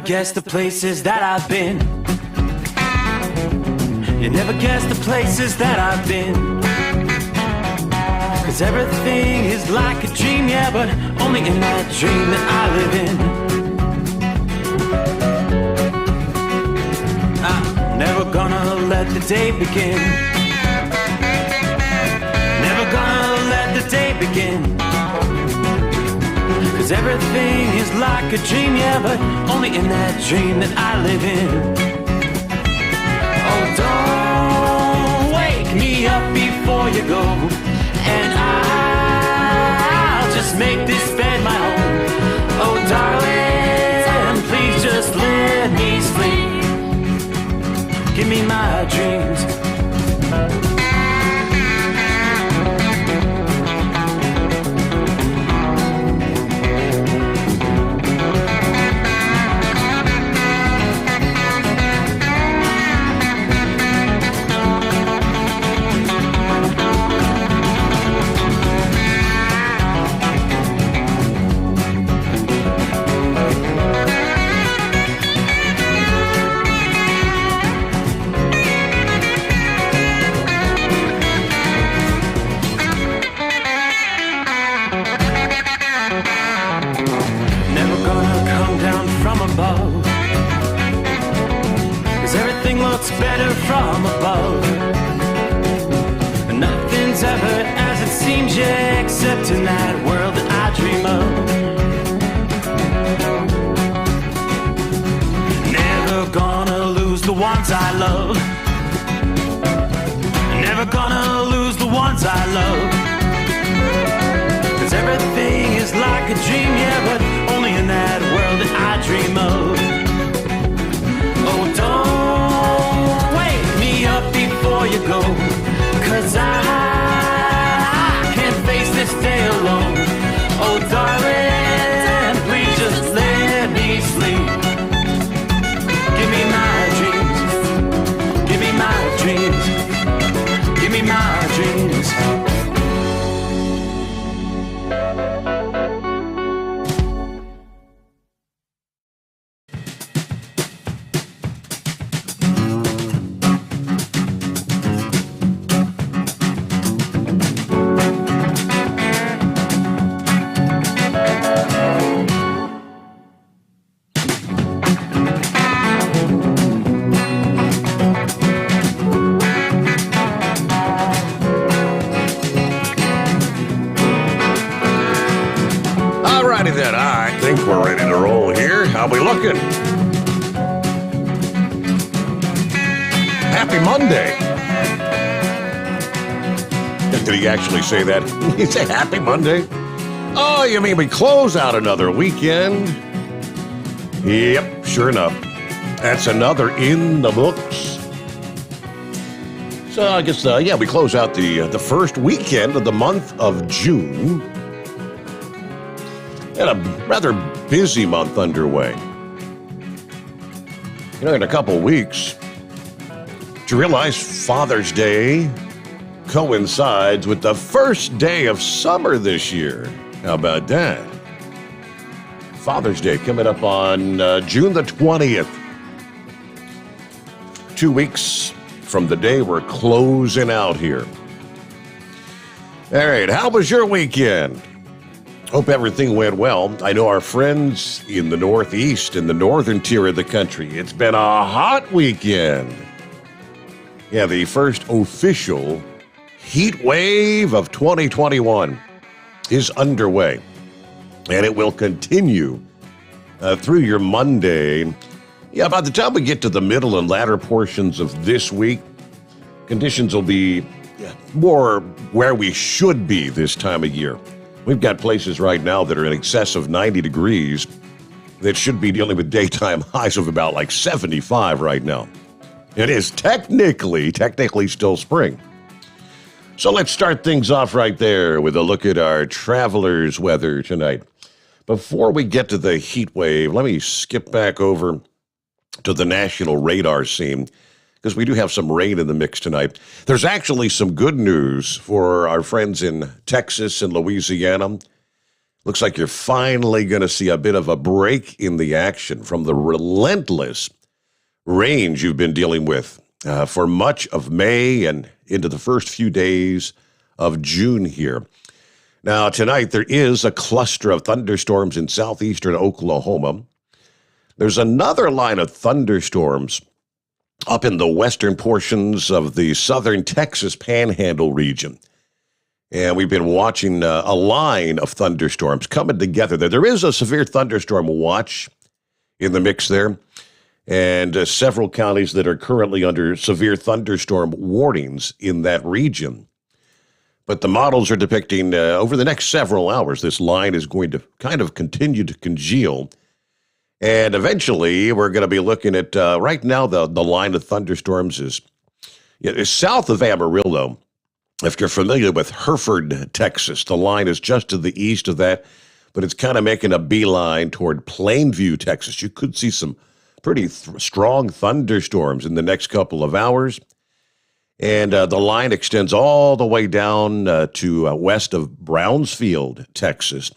never guess the places that I've been. You never guess the places that I've been. 'Cause everything is like a dream, yeah, but only in that dream that I live in. I'm never gonna let the day begin. Never gonna let the day begin. 'Cause everything is like a dream, yeah, but only in that dream that I live in. Oh, don't wake me up before you go, and I'll just make this bed my home. Oh, darling, please just let me sleep. Give me my dreams. Better from above. Nothing's ever as it seems, yeah, except in that world that I dream of. Never gonna lose the ones I love. Never gonna lose the ones I love. 'Cause everything is like a dream, yeah, but only in that world that I dream of. Oh, don't wake me up before you go, 'cause I can't face this day alone. Oh, darling, please just let me sleep. Give me my dreams. Give me my dreams. Give me my dreams. We're ready to roll here. How we looking? Happy Monday. Did he actually say that? He say Happy Monday? Oh, you mean we close out another weekend? Yep, sure enough. That's another in the books. So I guess, we close out the first weekend of the month of June. And a rather busy month underway. You know, in a couple weeks, do you realize Father's Day coincides with the first day of summer this year? How about that? Father's Day coming up on June the 20th. 2 weeks from the day we're closing out here. All right, how was your weekend? Hope everything went well. I know our friends in the Northeast, in the northern tier of the country, it's been a hot weekend. Yeah, the first official heat wave of 2021 is underway, and it will continue through your Monday. Yeah, by the time we get to the middle and latter portions of this week, conditions will be more where we should be this time of year. We've got places right now that are in excess of 90 degrees that should be dealing with daytime highs of about like 75 right now. It is technically still spring. So let's start things off right there with a look at our traveler's weather tonight. Before we get to the heat wave, let me skip back over to the national radar scene, because we do have some rain in the mix tonight. There's actually some good news for our friends in Texas and Louisiana. Looks like you're finally going to see a bit of a break in the action from the relentless range you've been dealing with for much of May and into the first few days of June here. Now, tonight there is a cluster of thunderstorms in southeastern Oklahoma. There's another line of thunderstorms up in the western portions of the southern Texas Panhandle region. And we've been watching a line of thunderstorms coming together there. There is a severe thunderstorm watch in the mix there, and several counties that are currently under severe thunderstorm warnings in that region. But the models are depicting over the next several hours, this line is going to kind of continue to congeal. And eventually, we're going to be looking at, right now, the line of thunderstorms is south of Amarillo. If you're familiar with Hereford, Texas, the line is just to the east of that, but it's kind of making a beeline toward Plainview, Texas. You could see some pretty strong thunderstorms in the next couple of hours. And the line extends all the way down to west of Brownsfield, Texas.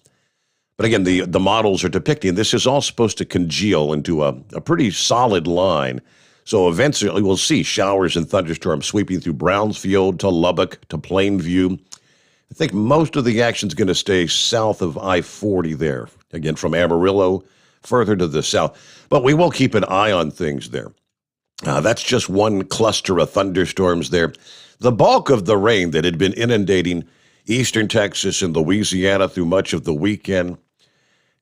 But again, the models are depicting this is all supposed to congeal into a pretty solid line. So eventually we'll see showers and thunderstorms sweeping through Brownsfield to Lubbock to Plainview. I think most of the action is going to stay south of I-40 there. Again, from Amarillo further to the south. But we will keep an eye on things there. That's just one cluster of thunderstorms there. The bulk of the rain that had been inundating eastern Texas and Louisiana through much of the weekend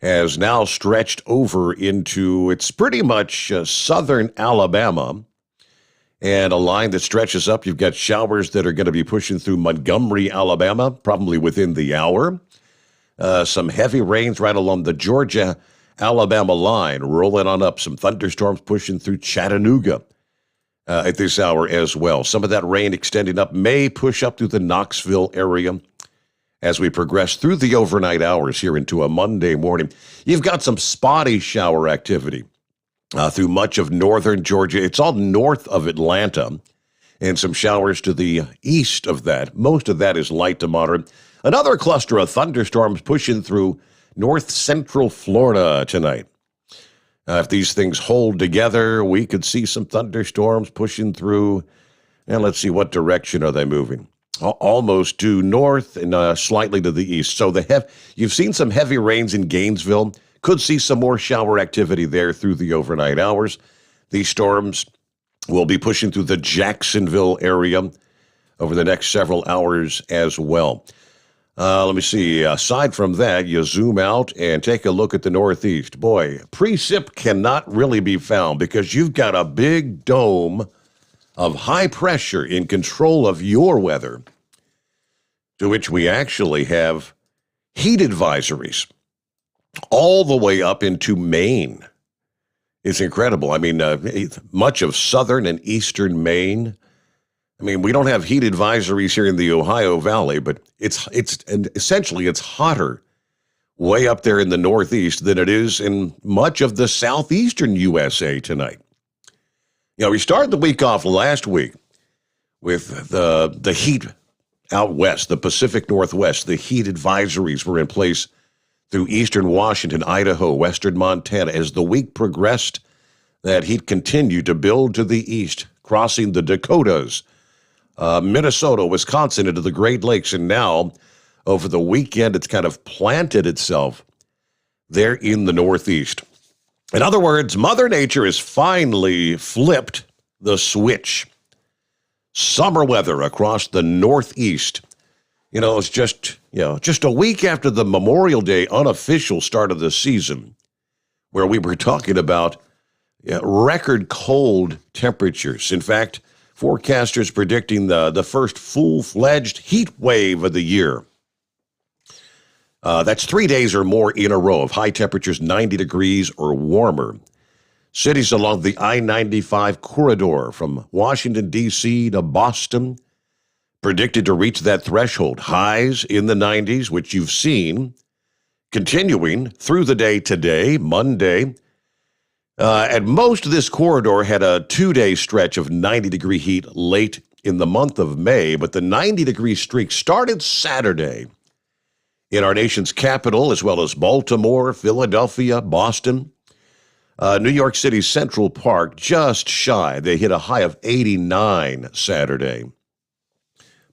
has now stretched over into, it's pretty much southern Alabama, and a line that stretches up. You've got showers that are going to be pushing through Montgomery, Alabama, probably within the hour. Some heavy rains right along the Georgia-Alabama line, rolling on up. Some thunderstorms pushing through Chattanooga at this hour as well. Some of that rain extending up may push up through the Knoxville area as we progress through the overnight hours here into a Monday morning. You've got some spotty shower activity through much of northern Georgia. It's all north of Atlanta, and some showers to the east of that. Most of that is light to moderate. Another cluster of thunderstorms pushing through north central Florida tonight. If these things hold together, we could see some thunderstorms pushing through. And let's see, what direction are they moving? Almost due north and slightly to the east. So you've seen some heavy rains in Gainesville. Could see some more shower activity there through the overnight hours. These storms will be pushing through the Jacksonville area over the next several hours as well. Let me see. Aside from that, you zoom out and take a look at the Northeast. Boy, precip cannot really be found because you've got a big dome of high pressure in control of your weather, to which we actually have heat advisories all the way up into Maine. It's incredible. I mean, much of southern and eastern Maine. I mean, we don't have heat advisories here in the Ohio Valley, but essentially it's hotter way up there in the Northeast than it is in much of the southeastern USA tonight. You know, we started the week off last week with the heat out west, the Pacific Northwest. The heat advisories were in place through eastern Washington, Idaho, western Montana. As the week progressed, that heat continued to build to the east, crossing the Dakotas, Minnesota, Wisconsin, into the Great Lakes. And now, over the weekend, it's kind of planted itself there in the Northeast. In other words, Mother Nature has finally flipped the switch. Summer weather across the Northeast. You know, it's just a week after the Memorial Day unofficial start of the season, where we were talking about record cold temperatures. In fact, forecasters predicting the first full-fledged heat wave of the year. That's 3 days or more in a row of high temperatures, 90 degrees or warmer. Cities along the I-95 corridor from Washington, D.C. to Boston predicted to reach that threshold. Highs in the 90s, which you've seen, continuing through the day today, Monday. And most of this corridor had a 2-day stretch of 90-degree heat late in the month of May, but the 90-degree streak started Saturday In our nation's capital, as well as Baltimore, Philadelphia, Boston, New York City's Central Park, just shy. They hit a high of 89 Saturday.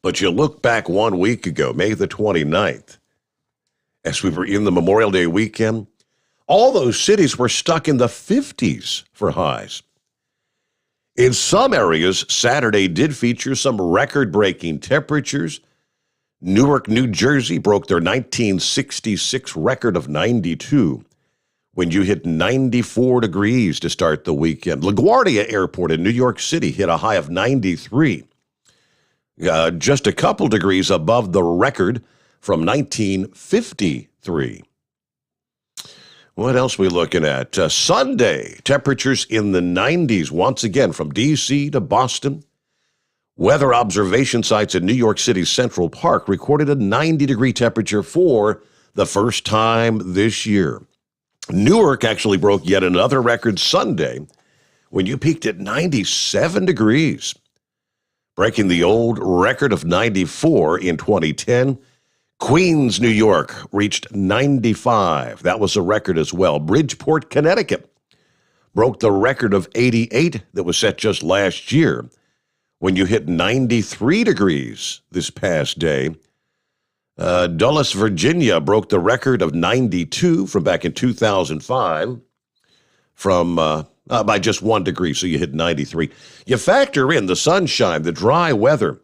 But you look back 1 week ago, May the 29th, as we were in the Memorial Day weekend, all those cities were stuck in the 50s for highs. In some areas, Saturday did feature some record-breaking temperatures. Newark, New Jersey broke their 1966 record of 92 when you hit 94 degrees to start the weekend. LaGuardia Airport in New York City hit a high of 93, just a couple degrees above the record from 1953. What else are we looking at? Sunday, temperatures in the 90s once again from D.C. to Boston. Weather observation sites in New York City's Central Park recorded a 90-degree temperature for the first time this year. Newark actually broke yet another record Sunday when you peaked at 97 degrees, breaking the old record of 94 in 2010. Queens, New York reached 95. That was a record as well. Bridgeport, Connecticut broke the record of 88 that was set just last year when you hit 93 degrees this past day. Dulles, Virginia broke the record of 92 from back in 2005 by just 1 degree, so you hit 93. You factor in the sunshine, the dry weather,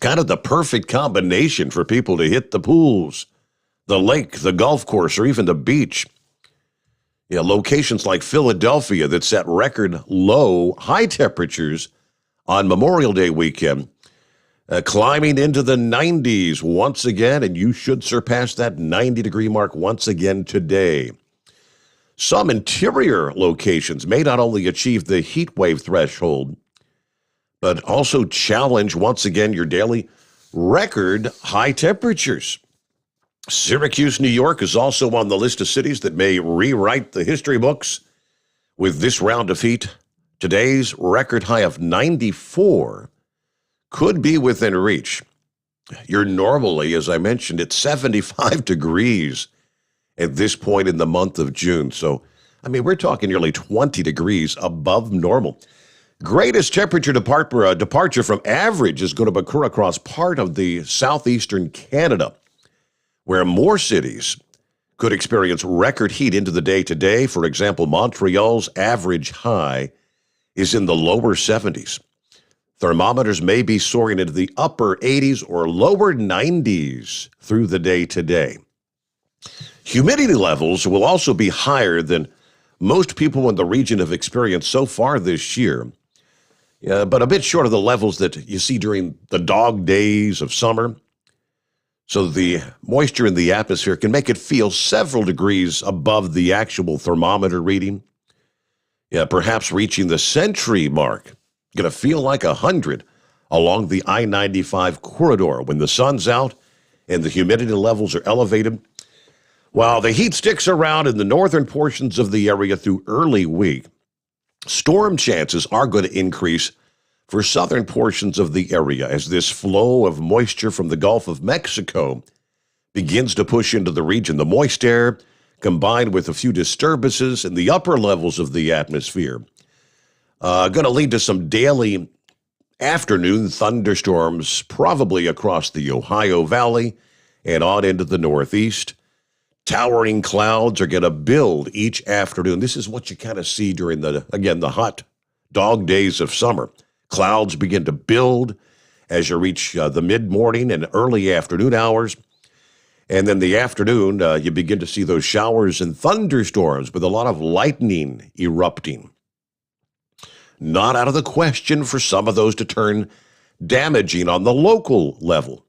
kind of the perfect combination for people to hit the pools, the lake, the golf course, or even the beach. Locations like Philadelphia that set record low, high temperatures on Memorial Day weekend, climbing into the 90s once again, and you should surpass that 90-degree mark once again today. Some interior locations may not only achieve the heat wave threshold, but also challenge once again your daily record high temperatures. Syracuse, New York is also on the list of cities that may rewrite the history books with this round of heat. Today's record high of 94 could be within reach. You're normally, as I mentioned, at 75 degrees at this point in the month of June. So, we're talking nearly 20 degrees above normal. Greatest temperature departure from average is going to occur across part of the southeastern Canada, where more cities could experience record heat into the day today. For example, Montreal's average high is in the lower 70s. Thermometers may be soaring into the upper 80s or lower 90s through the day today. Humidity levels will also be higher than most people in the region have experienced so far this year, but a bit short of the levels that you see during the dog days of summer. So the moisture in the atmosphere can make it feel several degrees above the actual thermometer reading. Perhaps reaching the century mark. Going to feel like 100 along the I-95 corridor when the sun's out and the humidity levels are elevated. While the heat sticks around in the northern portions of the area through early week, storm chances are going to increase for southern portions of the area as this flow of moisture from the Gulf of Mexico begins to push into the region. The moist air, combined with a few disturbances in the upper levels of the atmosphere, going to lead to some daily afternoon thunderstorms, probably across the Ohio Valley and on into the Northeast. Towering clouds are going to build each afternoon. This is what you kind of see during the hot dog days of summer. Clouds begin to build as you reach the mid-morning and early afternoon hours. And then the afternoon, you begin to see those showers and thunderstorms with a lot of lightning erupting. Not out of the question for some of those to turn damaging on the local level.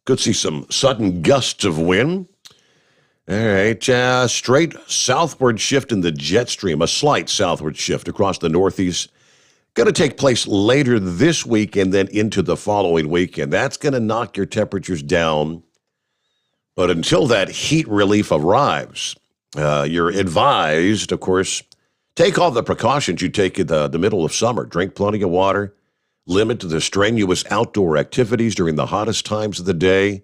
Could see some sudden gusts of wind. All right, straight southward shift in the jet stream, a slight southward shift across the Northeast. Going to take place later this week and then into the following weekend. That's going to knock your temperatures down. But until that heat relief arrives, you're advised, of course, take all the precautions you take in the middle of summer. Drink plenty of water. Limit the strenuous outdoor activities during the hottest times of the day.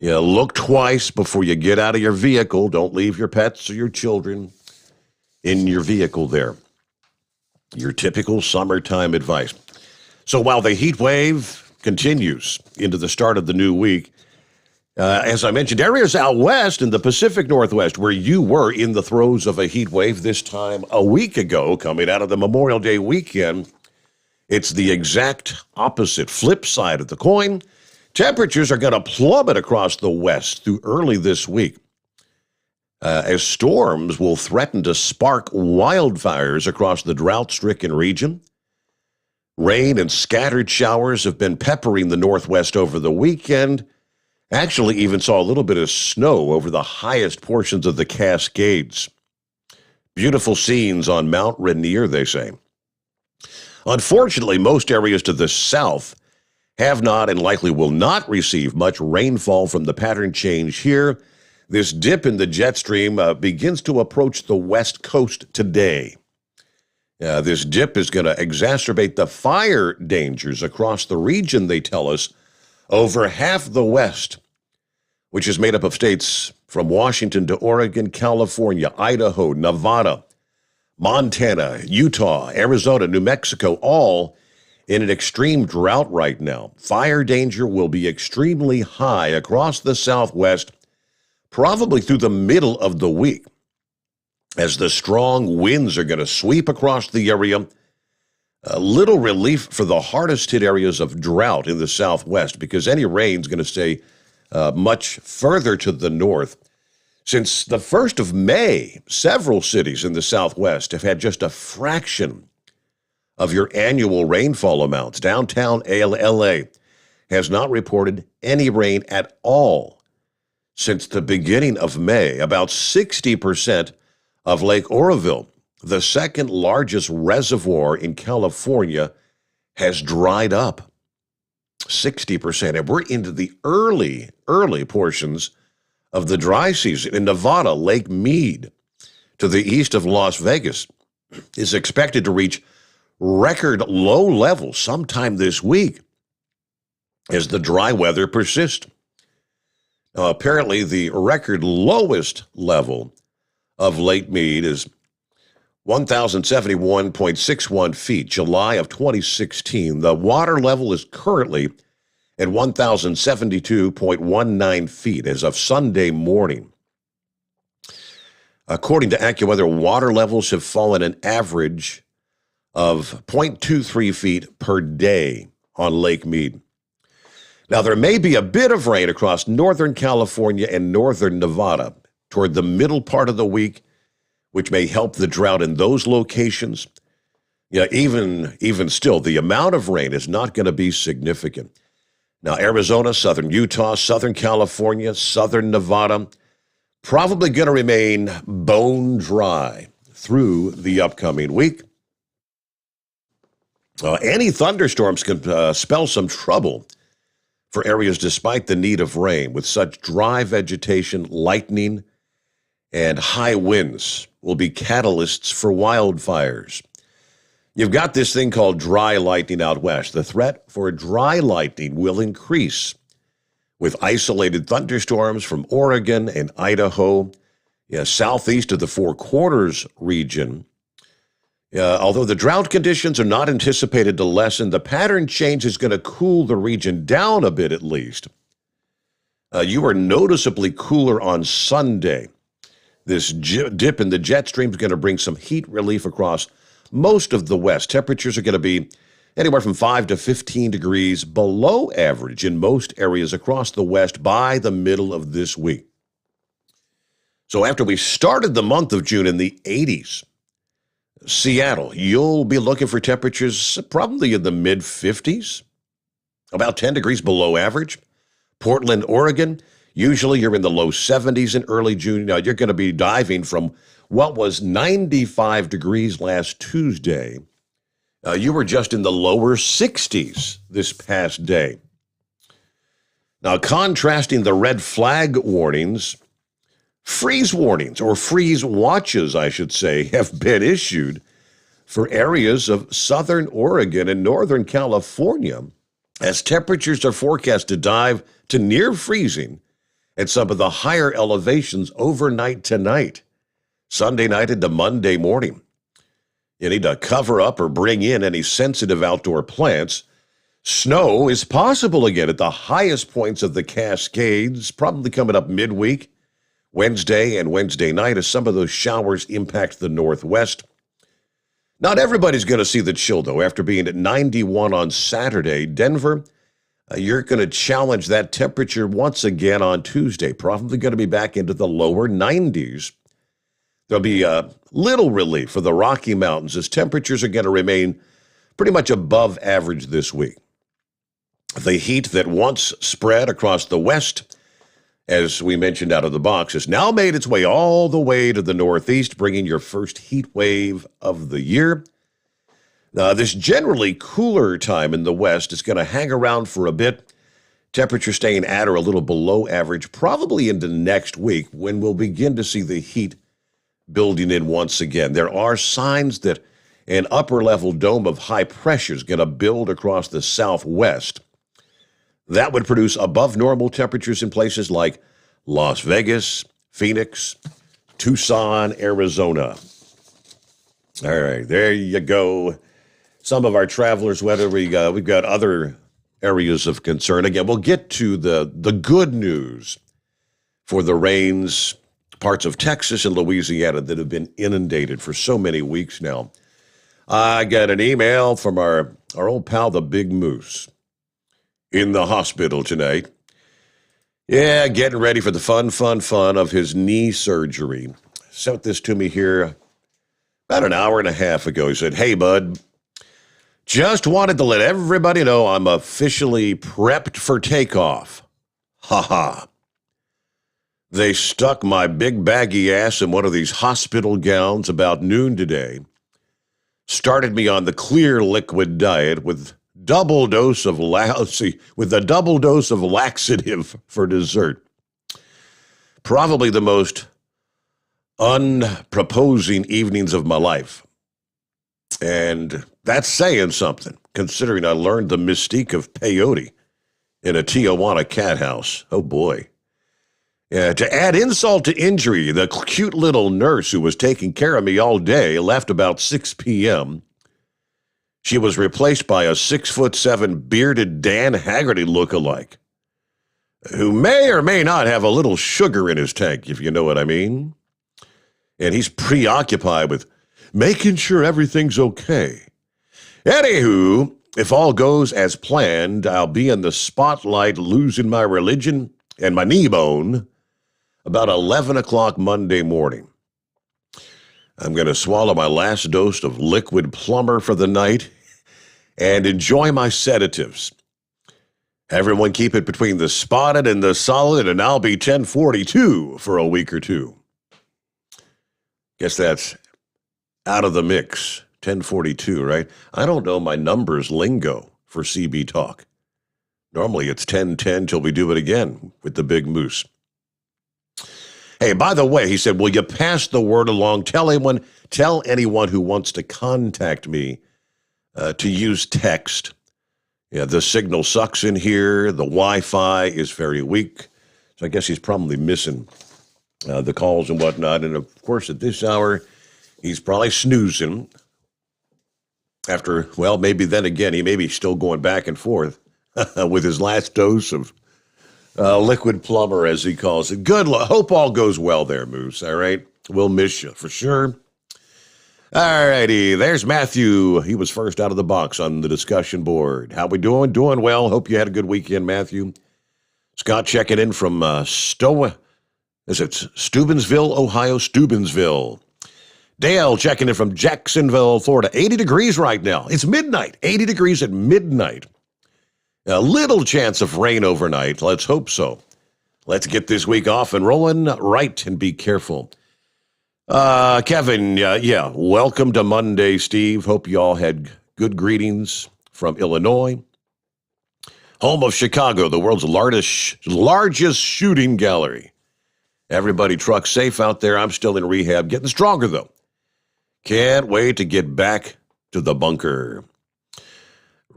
Look twice before you get out of your vehicle. Don't leave your pets or your children in your vehicle there. Your typical summertime advice. So while the heat wave continues into the start of the new week, as I mentioned, areas out west in the Pacific Northwest where you were in the throes of a heat wave this time a week ago, coming out of the Memorial Day weekend, it's the exact opposite, flip side of the coin. Temperatures are going to plummet across the west through early this week, as storms will threaten to spark wildfires across the drought-stricken region. Rain and scattered showers have been peppering the Northwest over the weekend. Actually, even saw a little bit of snow over the highest portions of the Cascades. Beautiful scenes on Mount Rainier, they say. Unfortunately, most areas to the south have not and likely will not receive much rainfall from the pattern change here. This dip in the jet stream begins to approach the west coast today. This dip is going to exacerbate the fire dangers across the region, they tell us. Over half the West, which is made up of states from Washington to Oregon, California, Idaho, Nevada, Montana, Utah, Arizona, New Mexico, all in an extreme drought right now. Fire danger will be extremely high across the Southwest, probably through the middle of the week, as the strong winds are going to sweep across the area. A little relief for the hardest hit areas of drought in the Southwest, because any rain is going to stay much further to the north. Since the 1st of May, several cities in the Southwest have had just a fraction of your annual rainfall amounts. Downtown LA has not reported any rain at all since the beginning of May. About 60% of Lake Oroville, the second largest reservoir in California, has dried up. 60%. And we're into the early portions of the dry season. In Nevada, Lake Mead, to the east of Las Vegas, is expected to reach record low levels sometime this week as the dry weather persists. Now, apparently, the record lowest level of Lake Mead is 1,071.61 feet, July of 2016. The water level is currently at 1,072.19 feet as of Sunday morning. According to AccuWeather, water levels have fallen an average of 0.23 feet per day on Lake Mead. Now, there may be a bit of rain across northern California and northern Nevada toward the middle part of the week, which may help the drought in those locations. Even still, the amount of rain is not going to be significant. Now, Arizona, southern Utah, southern California, southern Nevada, probably going to remain bone dry through the upcoming week. Any thunderstorms can spell some trouble for areas despite the need of rain. With such dry vegetation, lightning and high winds will be catalysts for wildfires. You've got this thing called dry lightning out west. The threat for dry lightning will increase with isolated thunderstorms from Oregon and Idaho, southeast of the Four Corners region. Although the drought conditions are not anticipated to lessen, the pattern change is going to cool the region down a bit at least. You are noticeably cooler on Sunday. This dip in the jet stream is going to bring some heat relief across most of the West. Temperatures are going to be anywhere from 5 to 15 degrees below average in most areas across the West by the middle of this week. So after we started the month of June in the 80s, Seattle, you'll be looking for temperatures probably in the mid-50s, about 10 degrees below average. Portland, Oregon, usually you're in the low 70s in early June. Now, you're going to be diving from what was 95 degrees last Tuesday. You were just in the lower 60s this past day. Now, contrasting the red flag warnings, freeze warnings, or freeze watches, I should say, have been issued for areas of southern Oregon and northern California as temperatures are forecast to dive to near freezing at some of the higher elevations overnight tonight, Sunday night into Monday morning. You need to cover up or bring in any sensitive outdoor plants. Snow is possible again at the highest points of the Cascades, probably coming up midweek, Wednesday and Wednesday night, as some of those showers impact the northwest. Not everybody's going to see the chill, though. After being at 91 on Saturday, Denver, you're going to challenge that temperature once again on Tuesday, probably going to be back into the lower 90s. There'll be a little relief for the Rocky Mountains as temperatures are going to remain pretty much above average this week. The heat that once spread across the west, as we mentioned out of the box, has now made its way all the way to the northeast, bringing your first heat wave of the year. This generally cooler time in the west is going to hang around for a bit. Temperature staying at or a little below average, probably into next week when we'll begin to see the heat building in once again. There are signs that an upper-level dome of high pressure is going to build across the southwest. That would produce above-normal temperatures in places like Las Vegas, Phoenix, Tucson, Arizona. All right, there you go. Some of our travelers, whether we've got other areas of concern. Again, we'll get to the good news for the rains, parts of Texas and Louisiana that have been inundated for so many weeks now. I got an email from our old pal, the Big Moose, in the hospital tonight. Yeah, getting ready for the fun of his knee surgery. Sent this to me here about an hour and a half ago. He said, "Hey, bud, just wanted to let everybody know I'm officially prepped for takeoff. Ha ha. They stuck my big baggy ass in one of these hospital gowns about noon today. Started me on the clear liquid diet with a double dose of laxative for dessert. Probably the most unproposing evenings of my life. And that's saying something, considering I learned the mystique of peyote in a Tijuana cat house. Oh, boy. To add insult to injury, the cute little nurse who was taking care of me all day left about 6 p.m. She was replaced by a 6'7" bearded Dan Haggerty lookalike, who may or may not have a little sugar in his tank, if you know what I mean. And he's preoccupied with making sure everything's okay. Anywho, if all goes as planned, I'll be in the spotlight losing my religion and my knee bone about 11 o'clock Monday morning. I'm going to swallow my last dose of liquid plumber for the night and enjoy my sedatives. Everyone keep it between the spotted and the solid, and I'll be 1042 for a week or two." Guess that's out of the mix. 1042, right? I don't know my numbers lingo for CB Talk. Normally it's 1010 till we do it again with the Big Moose. Hey, by the way, he said, will you pass the word along? Tell anyone who wants to contact me to use text. Yeah, the signal sucks in here. The Wi-Fi is very weak. So I guess he's probably missing the calls and whatnot. And of course, at this hour, he's probably snoozing after, well, maybe then again, he may be still going back and forth with his last dose of liquid plumber, as he calls it. Good luck. Hope all goes well there, Moose. All right. We'll miss you for sure. All righty. There's Matthew. He was first out of the box on the discussion board. How we doing? Doing well. Hope you had a good weekend, Matthew. Scott checking in from Steubenville, Ohio, Steubenville. Dale checking in from Jacksonville, Florida. 80 degrees right now. It's midnight. 80 degrees at midnight. A little chance of rain overnight. Let's hope so. Let's get this week off and rolling right and be careful. Kevin, welcome to Monday, Steve. Hope you all had good greetings from Illinois. Home of Chicago, the world's largest shooting gallery. Everybody truck safe out there. I'm still in rehab, getting stronger, though. Can't wait to get back to the bunker.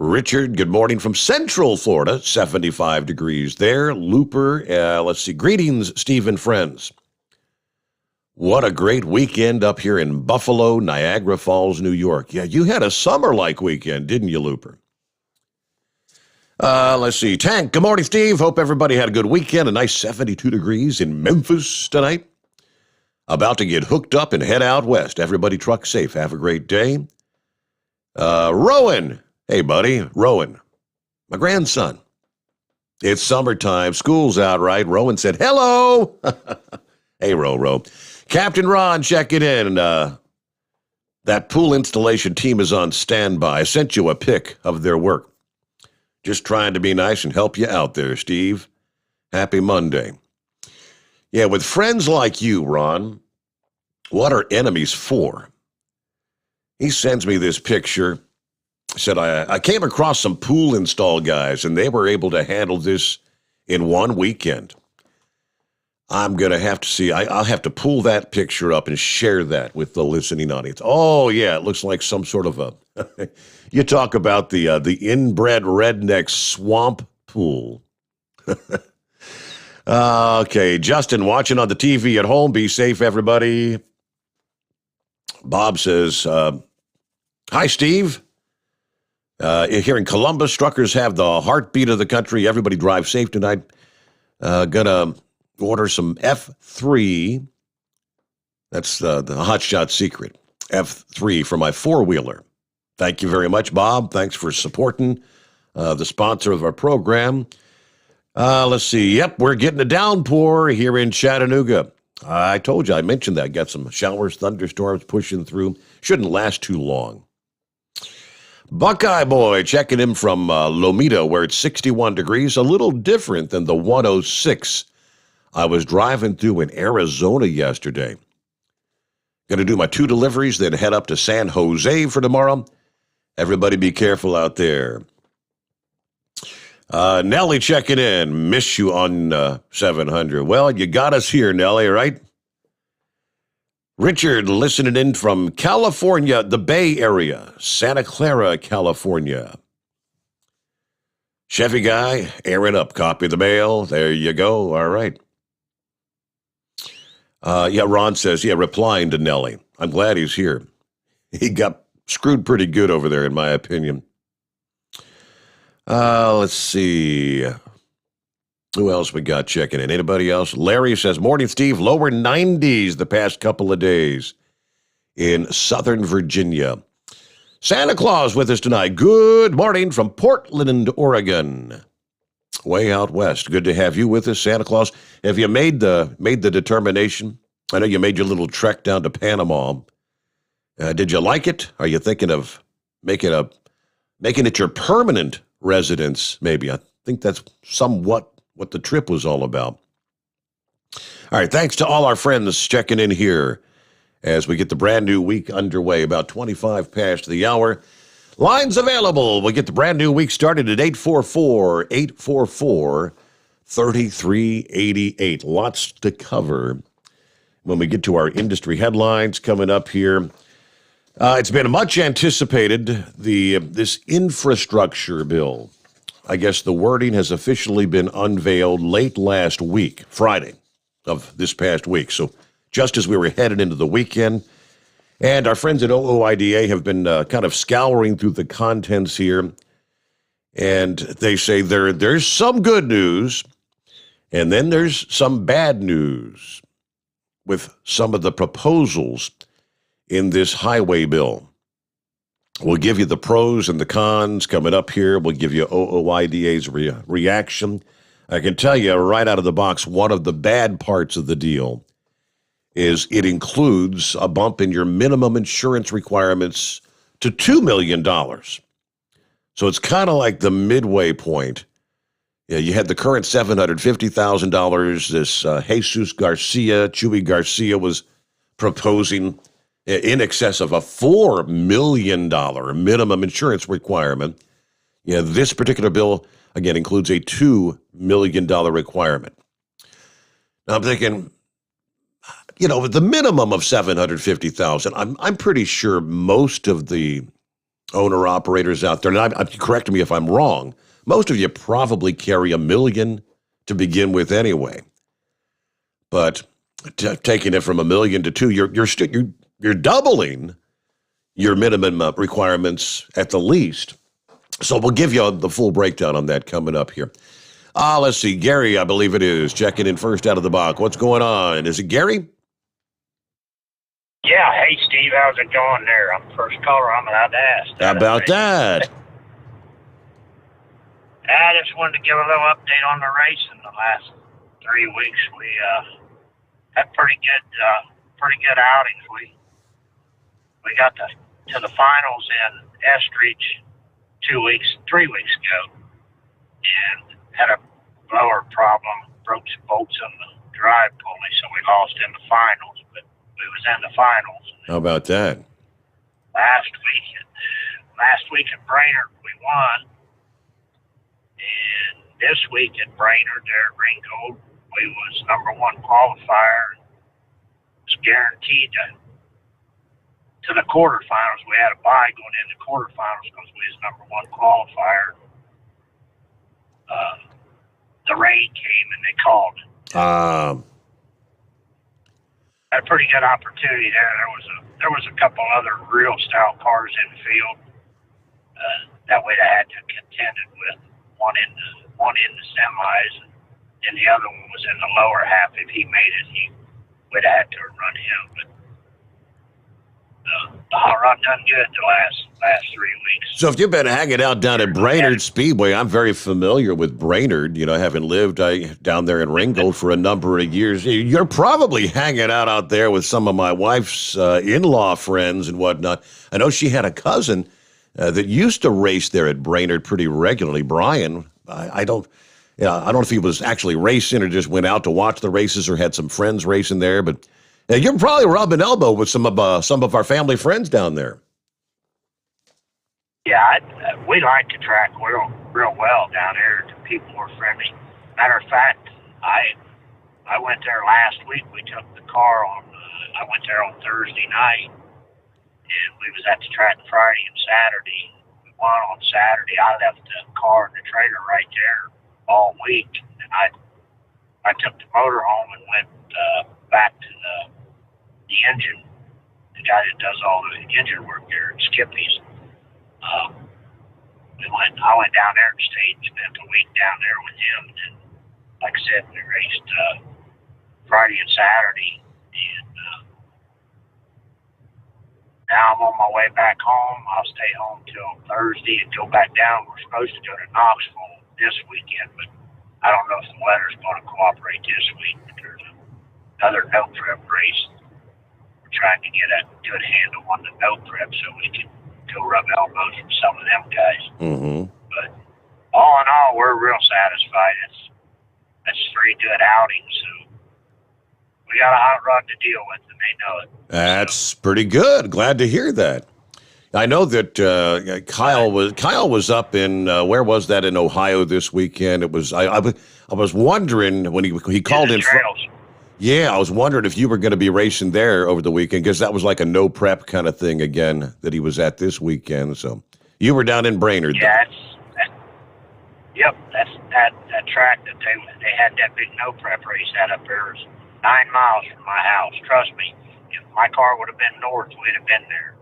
Richard, good morning from Central Florida, 75 degrees there. Looper, let's see. Greetings, Steve and friends. What a great weekend up here in Buffalo, Niagara Falls, New York. Yeah, you had a summer-like weekend, didn't you, Looper? Let's see. Tank, good morning, Steve. Hope everybody had a good weekend. A nice 72 degrees in Memphis tonight. About to get hooked up and head out west. Everybody truck safe. Have a great day. Rowan. Hey, buddy. Rowan. My grandson. It's summertime. School's out, right? Rowan said, hello. Hey, Ro. Captain Ron checking in. That pool installation team is on standby. I sent you a pic of their work. Just trying to be nice and help you out there, Steve. Happy Monday. Yeah, with friends like you, Ron, what are enemies for? He sends me this picture. He said, I came across some pool install guys, and they were able to handle this in one weekend. I'm going to have to see. I'll have to pull that picture up and share that with the listening audience. Oh, yeah, it looks like some sort of a... You talk about the inbred redneck swamp pool. Okay, Justin, watching on the TV at home. Be safe, everybody. Bob says, hi, Steve. Here in Columbus, truckers have the heartbeat of the country. Everybody drive safe tonight. Gonna order some F3. That's the Hotshot secret. F3 for my four-wheeler. Thank you very much, Bob. Thanks for supporting the sponsor of our program. Let's see. Yep, we're getting a downpour here in Chattanooga. I told you, I mentioned that. Got some showers, thunderstorms pushing through. Shouldn't last too long. Buckeye Boy checking in from Lomita, where it's 61 degrees, a little different than the 106 I was driving through in Arizona yesterday. Going to do my 2 deliveries, then head up to San Jose for tomorrow. Everybody be careful out there. Nellie checking in. Miss you on 700. Well, you got us here, Nellie, right? Richard listening in from California, the Bay Area, Santa Clara, California. Chevy guy, airing up. Copy the mail. There you go. All right. Yeah, Ron says, replying to Nellie. I'm glad he's here. He got screwed pretty good over there, in my opinion. Let's see. Who else we got checking in? Anybody else? Larry says, morning, Steve. Lower 90s the past couple of days in Southern Virginia. Santa Claus with us tonight. Good morning from Portland, Oregon. Way out west. Good to have you with us, Santa Claus. Have you made the determination? I know you made your little trek down to Panama. Did you like it? Are you thinking of making it your permanent residence, maybe? I think that's somewhat what the trip was all about. All right, thanks to all our friends checking in here as we get the brand new week underway, about 25 past the hour. Lines available. We'll get the brand new week started at 844-844-3388. Lots to cover when we get to our industry headlines coming up here. It's been much anticipated, this infrastructure bill. I guess the wording has officially been unveiled late last week, Friday of this past week. So just as we were headed into the weekend, and our friends at OOIDA have been kind of scouring through the contents here, and they say there's some good news, and then there's some bad news with some of the proposals in this highway bill. We'll give you the pros and the cons coming up here. We'll give you OOIDA's reaction. I can tell you right out of the box, one of the bad parts of the deal is it includes a bump in your minimum insurance requirements to $2 million. So it's kind of like the midway point. Yeah, you had the current $750,000. This Jesus Garcia, Chuy Garcia was proposing in excess of a $4 million minimum insurance requirement. Yeah, this particular bill, again, includes a $2 million requirement. Now I'm thinking, the minimum of $750,000, I'm pretty sure most of the owner operators out there. And correct me if I'm wrong. Most of you probably carry $1 million to begin with anyway. But taking it from $1 million to $2 million, you're doubling your minimum requirements at the least. So we'll give you the full breakdown on that coming up here. Let's see. Gary, I believe it is, checking in first out of the box. What's going on? Is it Gary? Yeah. Hey, Steve. How's it going there? I'm the first caller. I'm allowed to ask. How about that? I just wanted to give a little update on the race in the last 3 weeks. We had pretty good outings. We got to the finals in Estridge 3 weeks ago, and had a blower problem, broke some bolts on the drive pulley, so we lost in the finals. But we was in the finals. How about that? Last week at Brainerd we won, and this week at Brainerd there at Ringgold we was number one qualifier. Was guaranteed to the quarterfinals. We had a bye going into quarterfinals because we was number one qualifier. The rain came and they called it. Had a pretty good opportunity there. There was a couple other real stout cars in the field that we'd had to contend it with. One in the semis, and the other one was in the lower half. If he made it, we'd have had to run him. But the hot rod done good the last 3 weeks. So if you've been hanging out down at Brainerd Speedway, I'm very familiar with Brainerd, having lived down there in Ringgold for a number of years. You're probably hanging out there with some of my wife's in-law friends and whatnot. I know she had a cousin that used to race there at Brainerd pretty regularly. Brian, I don't know if he was actually racing or just went out to watch the races or had some friends racing there, but you're probably rubbing elbow with some of our family friends down there. Yeah, we like the track real well down there. The people were friendly. Matter of fact, I went there last week. We took the car on. I went there on Thursday night, and we was at the track Friday and Saturday. We won on Saturday. I left the car and the trailer right there all week, and I took the motor home and went back to the engine, the guy that does all the engine work there at Skippy's. I went down there and spent a week down there with him, and then, like I said, we raced Friday and Saturday, and now I'm on my way back home. I'll stay home till Thursday and go back down. We're supposed to go to Knoxville this weekend, but I don't know if the weather's going to cooperate this week. But there's another no prep race. We're trying to get a good handle on the no prep so we can go rub elbows with some of them guys. Mm-hmm. But all in all, we're real satisfied. It's a pretty good outing, so we got a hot rod to deal with, and they know it. That's pretty good. Glad to hear that. I know that Kyle was up in where was that in Ohio this weekend? It was I was wondering when he called in. Yeah, I was wondering if you were going to be racing there over the weekend because that was like a no prep kind of thing again that he was at this weekend. So you were down in Brainerd. Yeah, that's that track that they had that big no prep race out up there. It was 9 miles from my house. Trust me, if my car would have been north, we'd have been there.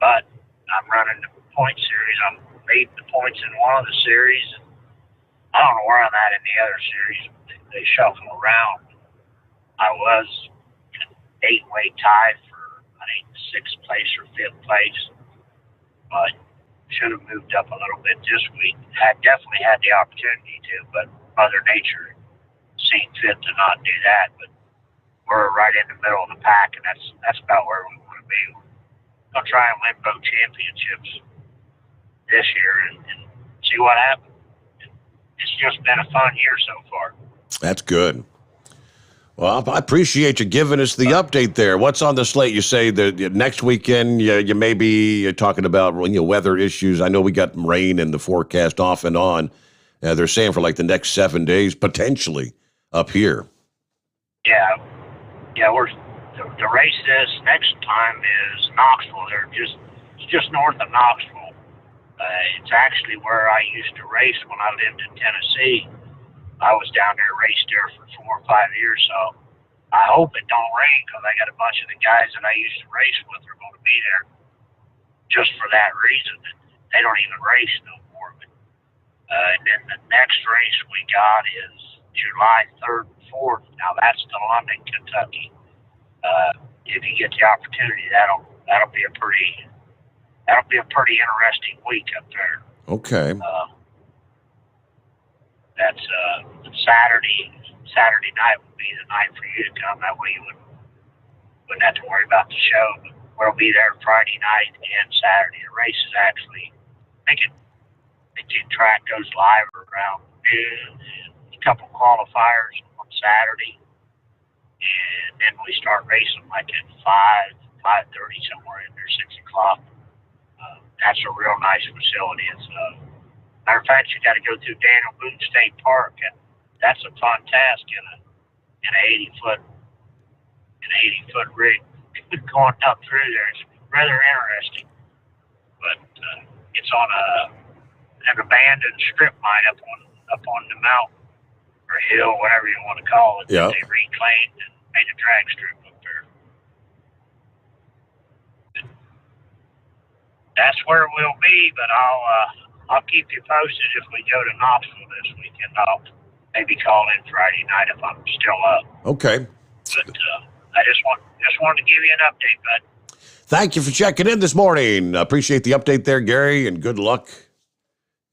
But I'm running the point series. I'm leading the points in one of the series. I don't know where I'm at in the other series. They shuffle around. I was in an 8-way tie for, I think, 6th place or 5th place, but should have moved up a little bit this week. Definitely had the opportunity to, but Mother Nature seemed fit to not do that. But we're right in the middle of the pack, and that's about where we want to be. I'll try and win both championships this year and see what happens. It's just been a fun year so far. That's good. Well, I appreciate you giving us the update there. What's on the slate? You say that next weekend you may be talking about weather issues. I know we got rain in the forecast off and on. They're saying for like the next 7 days, potentially, up here. Yeah. The race this next time is Knoxville. They're just It's just north of Knoxville. It's actually where I used to race when I lived in Tennessee. I was down there, raced there for 4 or 5 years, so I hope it don't rain because I got a bunch of the guys that I used to race with are going to be there just for that reason. They don't even race no more. And then the next race we got is July 3rd and 4th. Now that's to London, Kentucky. If you get the opportunity, that'll be a pretty interesting week up there. Okay. That's Saturday night would be the night for you to come. That way you wouldn't have to worry about the show. But we'll be there Friday night and Saturday. The race is actually, I think the track goes live around noon. A couple qualifiers on Saturday, and then we start racing like at 5:30 somewhere in there, 6 o'clock. That's a real nice facility. It's matter of fact, you got to go through Daniel Boone State Park, and that's a fun task in an 80-foot rig going up through there. It's rather interesting, but it's on an abandoned strip mine up on the mountain or hill, whatever you want to call it. Yeah. That they reclaimed and made a drag strip up there. That's where we'll be, but I'll keep you posted if we go to Knoxville this weekend. I'll maybe call in Friday night if I'm still up. Okay. But I just wanted to give you an update, bud. Thank you for checking in this morning. Appreciate the update there, Gary, and good luck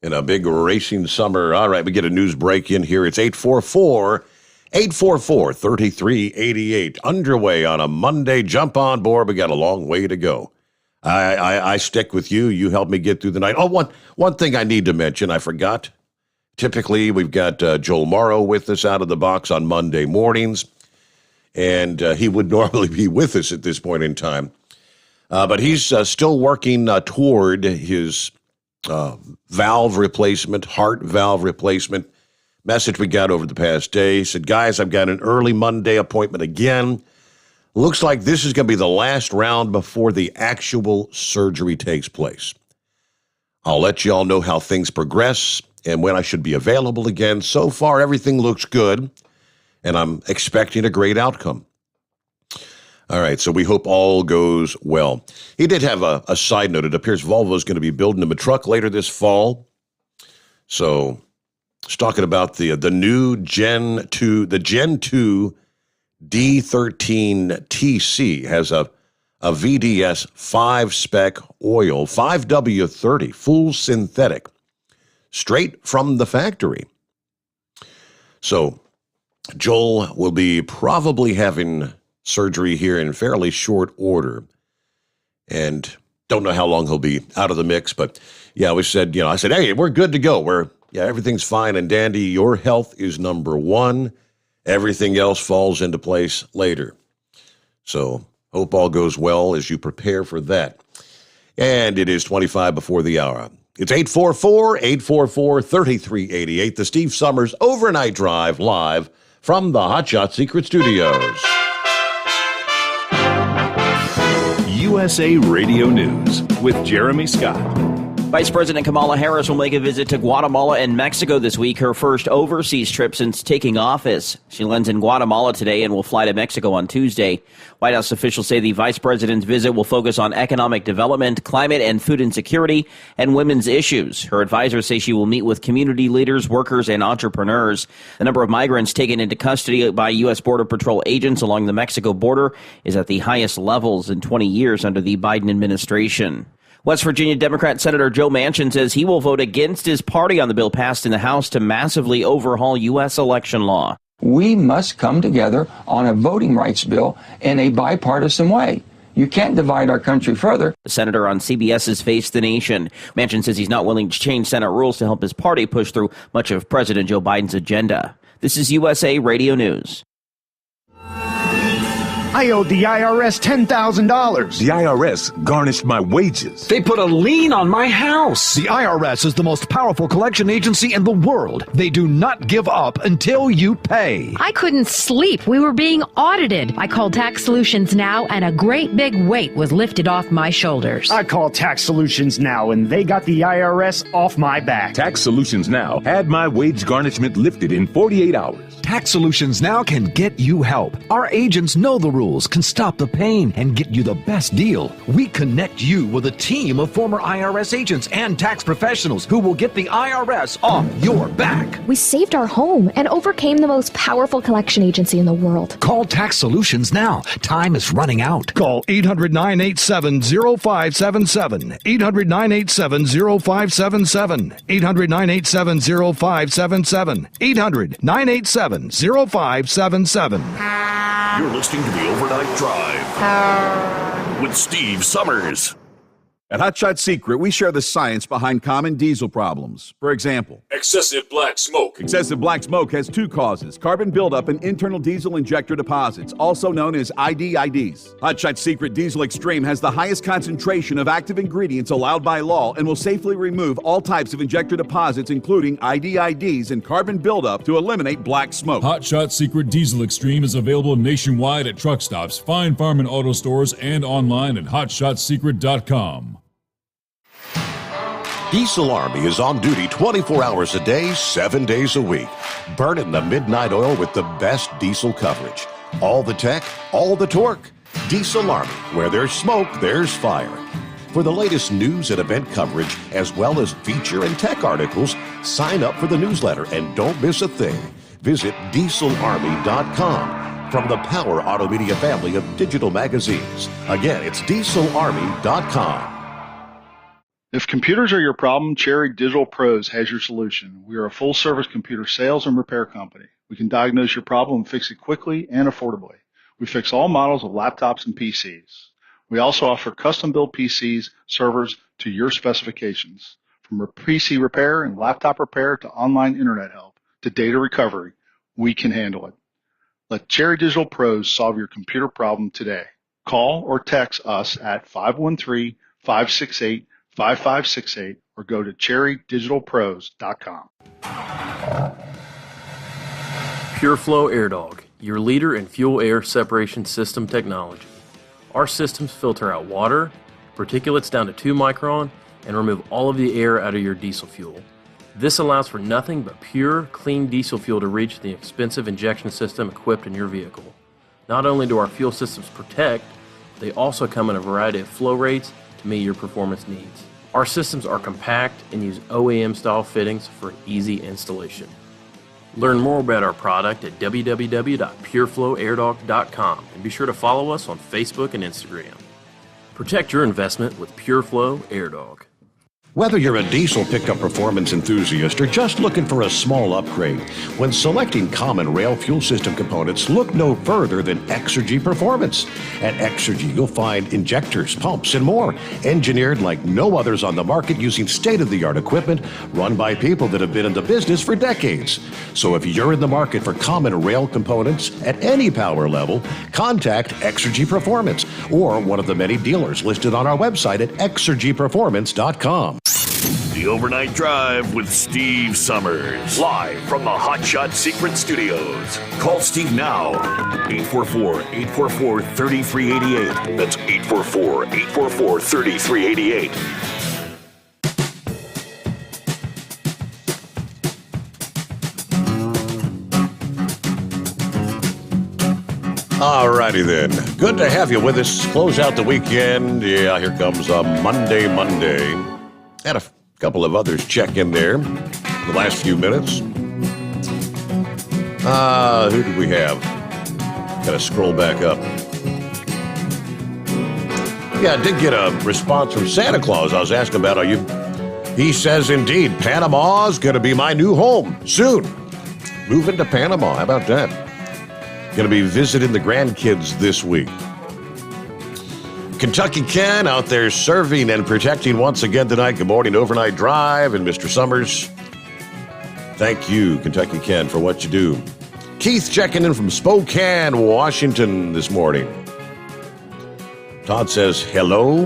in a big racing summer. All right, we get a news break in here. It's 844-3388. Underway on a Monday. Jump on board. We got a long way to go. I stick with you. You help me get through the night. Oh, one thing I need to mention, I forgot. Typically, we've got Joel Morrow with us out of the box on Monday mornings, and he would normally be with us at this point in time. But he's still working toward his valve replacement, heart valve replacement. Message we got over the past day. He said, guys, I've got an early Monday appointment again. Looks like this is going to be the last round before the actual surgery takes place. I'll let you all know how things progress and when I should be available again. So far, everything looks good, and I'm expecting a great outcome. All right, so we hope all goes well. He did have a side note. It appears Volvo is going to be building him a truck later this fall. So it's talking about the new Gen 2, the Gen 2 D13 TC has a VDS 5-spec oil, 5W30, full synthetic, straight from the factory. So Joel will be probably having surgery here in fairly short order, and don't know how long he'll be out of the mix. But yeah, we said, I said, hey, we're good to go. Everything's fine and dandy. Your health is number one. Everything else falls into place later. So hope all goes well as you prepare for that. And it is 25 before the hour. It's 844-3388, the Steve Sommers Overnight Drive, live from the Hotshot Secret Studios. USA Radio News with Jeremy Scott. Vice President Kamala Harris will make a visit to Guatemala and Mexico this week, her first overseas trip since taking office. She lands in Guatemala today and will fly to Mexico on Tuesday. White House officials say the vice president's visit will focus on economic development, climate and food insecurity, and women's issues. Her advisors say she will meet with community leaders, workers, and entrepreneurs. The number of migrants taken into custody by U.S. Border Patrol agents along the Mexico border is at the highest levels in 20 years under the Biden administration. West Virginia Democrat Senator Joe Manchin says he will vote against his party on the bill passed in the House to massively overhaul U.S. election law. We must come together on a voting rights bill in a bipartisan way. You can't divide our country further. The senator on CBS's Face the Nation. Manchin says he's not willing to change Senate rules to help his party push through much of President Joe Biden's agenda. This is USA Radio News. I owed the IRS $10,000. The IRS garnished my wages. They put a lien on my house. The IRS is the most powerful collection agency in the world. They do not give up until you pay. I couldn't sleep. We were being audited. I called Tax Solutions Now, and a great big weight was lifted off my shoulders. I called Tax Solutions Now, and they got the IRS off my back. Tax Solutions Now had my wage garnishment lifted in 48 hours. Tax Solutions Now can get you help. Our agents know the rules, can stop the pain, and get you the best deal. We connect you with a team of former IRS agents and tax professionals who will get the IRS off your back. We saved our home and overcame the most powerful collection agency in the world. Call Tax Solutions now. Time is running out. Call 800-987-0577. 800-987-0577. 800-987-0577. 800-987-0577. You're listening to the Overnight Drive with Steve Sommers. At Hot Shot Secret, we share the science behind common diesel problems. For example, Excessive black smoke. excessive black smoke has two causes: carbon buildup and internal diesel injector deposits, also known as IDIDs. Hot Shot Secret Diesel Extreme has the highest concentration of active ingredients allowed by law and will safely remove all types of injector deposits, including IDIDs and carbon buildup, to eliminate black smoke. Hot Shot Secret Diesel Extreme is available nationwide at truck stops, fine farm and auto stores, and online at hotshotsecret.com. Diesel Army is on duty 24 hours a day, 7 days a week. Burning the midnight oil with the best diesel coverage. All the tech, all the torque. Diesel Army, where there's smoke, there's fire. For the latest news and event coverage, as well as feature and tech articles, sign up for the newsletter and don't miss a thing. Visit dieselarmy.com from the Power Auto Media family of digital magazines. Again, it's dieselarmy.com. If computers are your problem, Cherry Digital Pros has your solution. We are a full-service computer sales and repair company. We can diagnose your problem and fix it quickly and affordably. We fix all models of laptops and PCs. We also offer custom-built PCs, servers to your specifications. From PC repair and laptop repair to online internet help to data recovery, we can handle it. Let Cherry Digital Pros solve your computer problem today. Call or text us at 513-568-5568 or go to cherrydigitalpros.com. PureFlow Air Dog, your leader in fuel air separation system technology. Our systems filter out water, particulates down to 2 micron, and remove all of the air out of your diesel fuel. This allows for nothing but pure, clean diesel fuel to reach the expensive injection system equipped in your vehicle. Not only do our fuel systems protect, they also come in a variety of flow rates to meet your performance needs. Our systems are compact and use OEM-style fittings for easy installation. Learn more about our product at www.pureflowairdog.com and be sure to follow us on Facebook and Instagram. Protect your investment with PureFlow Air Dog. Whether you're a diesel pickup performance enthusiast or just looking for a small upgrade, when selecting common rail fuel system components, look no further than Exergy Performance. At Exergy, you'll find injectors, pumps, and more, engineered like no others on the market using state-of-the-art equipment run by people that have been in the business for decades. So if you're in the market for common rail components at any power level, contact Exergy Performance or one of the many dealers listed on our website at exergyperformance.com. The Overnight Drive with Steve Sommers. Live from the Hot Shot Secret Studios. Call Steve now. 844-844-3388. That's 844-844-3388. Alrighty then. Good to have you with us. Close out the weekend. Yeah, here comes a Monday. Had a couple of others check in there the last few minutes. Who did we have? Gotta scroll back up. Yeah, I did get a response from Santa Claus. I was asking about, are you... He says, indeed, Panama's gonna be my new home soon. Moving to Panama. How about that? Gonna be visiting the grandkids this week. Kentucky Ken out there serving and protecting once again tonight. Good morning, Overnight Drive, and Mr. Sommers. Thank you, Kentucky Ken, for what you do. Keith checking in from Spokane, Washington this morning. Todd says, hello.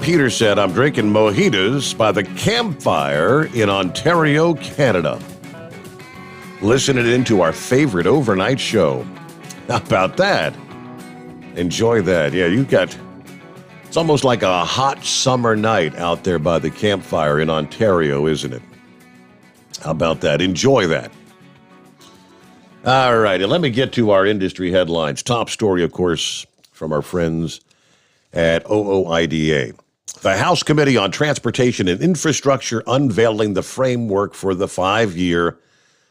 Peter said, I'm drinking mojitos by the campfire in Ontario, Canada. Listening into our favorite overnight show. How about that? Enjoy that. Yeah, it's almost like a hot summer night out there by the campfire in Ontario, isn't it? How about that? Enjoy that. All right, and let me get to our industry headlines. Top story, of course, from our friends at OOIDA. The House Committee on Transportation and Infrastructure unveiling the framework for the 5-year,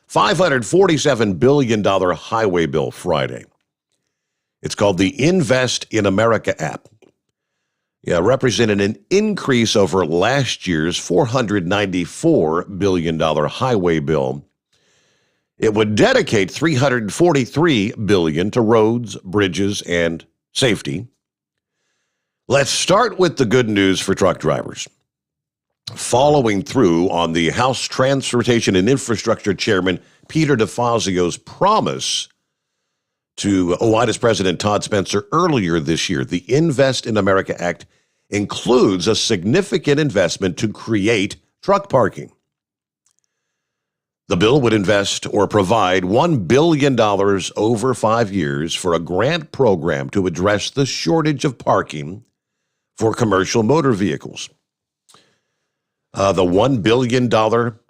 $547 billion highway bill Friday. It's called the Invest in America app. Yeah, representing an increase over last year's $494 billion highway bill. It would dedicate $343 billion to roads, bridges, and safety. Let's start with the good news for truck drivers. Following through on the House Transportation and Infrastructure Chairman Peter DeFazio's promise to OOIDA's President Todd Spencer earlier this year, the Invest in America Act includes a significant investment to create truck parking. The bill would invest or provide $1 billion over 5 years for a grant program to address the shortage of parking for commercial motor vehicles. The $1 billion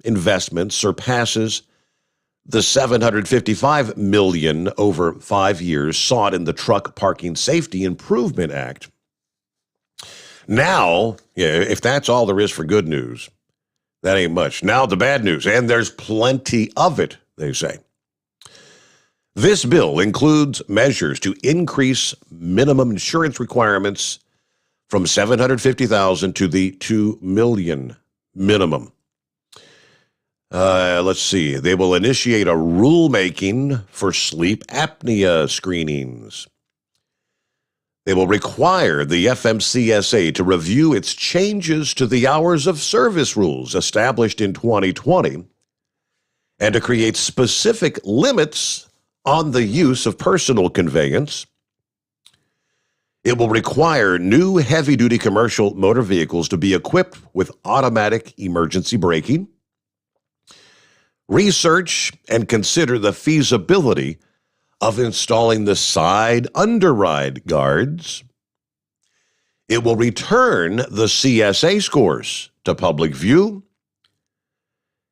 investment surpasses the $755 million over 5 years sought in the Truck Parking Safety Improvement Act. Now, if that's all there is for good news, that ain't much. Now the bad news, and there's plenty of it, they say. This bill includes measures to increase minimum insurance requirements from $750,000 to the $2 million minimum. Let's see. They will initiate a rulemaking for sleep apnea screenings. They will require the FMCSA to review its changes to the hours of service rules established in 2020 and to create specific limits on the use of personal conveyance. It will require new heavy-duty commercial motor vehicles to be equipped with automatic emergency braking. Research and consider the feasibility of installing the side underride guards. It will return the CSA scores to public view,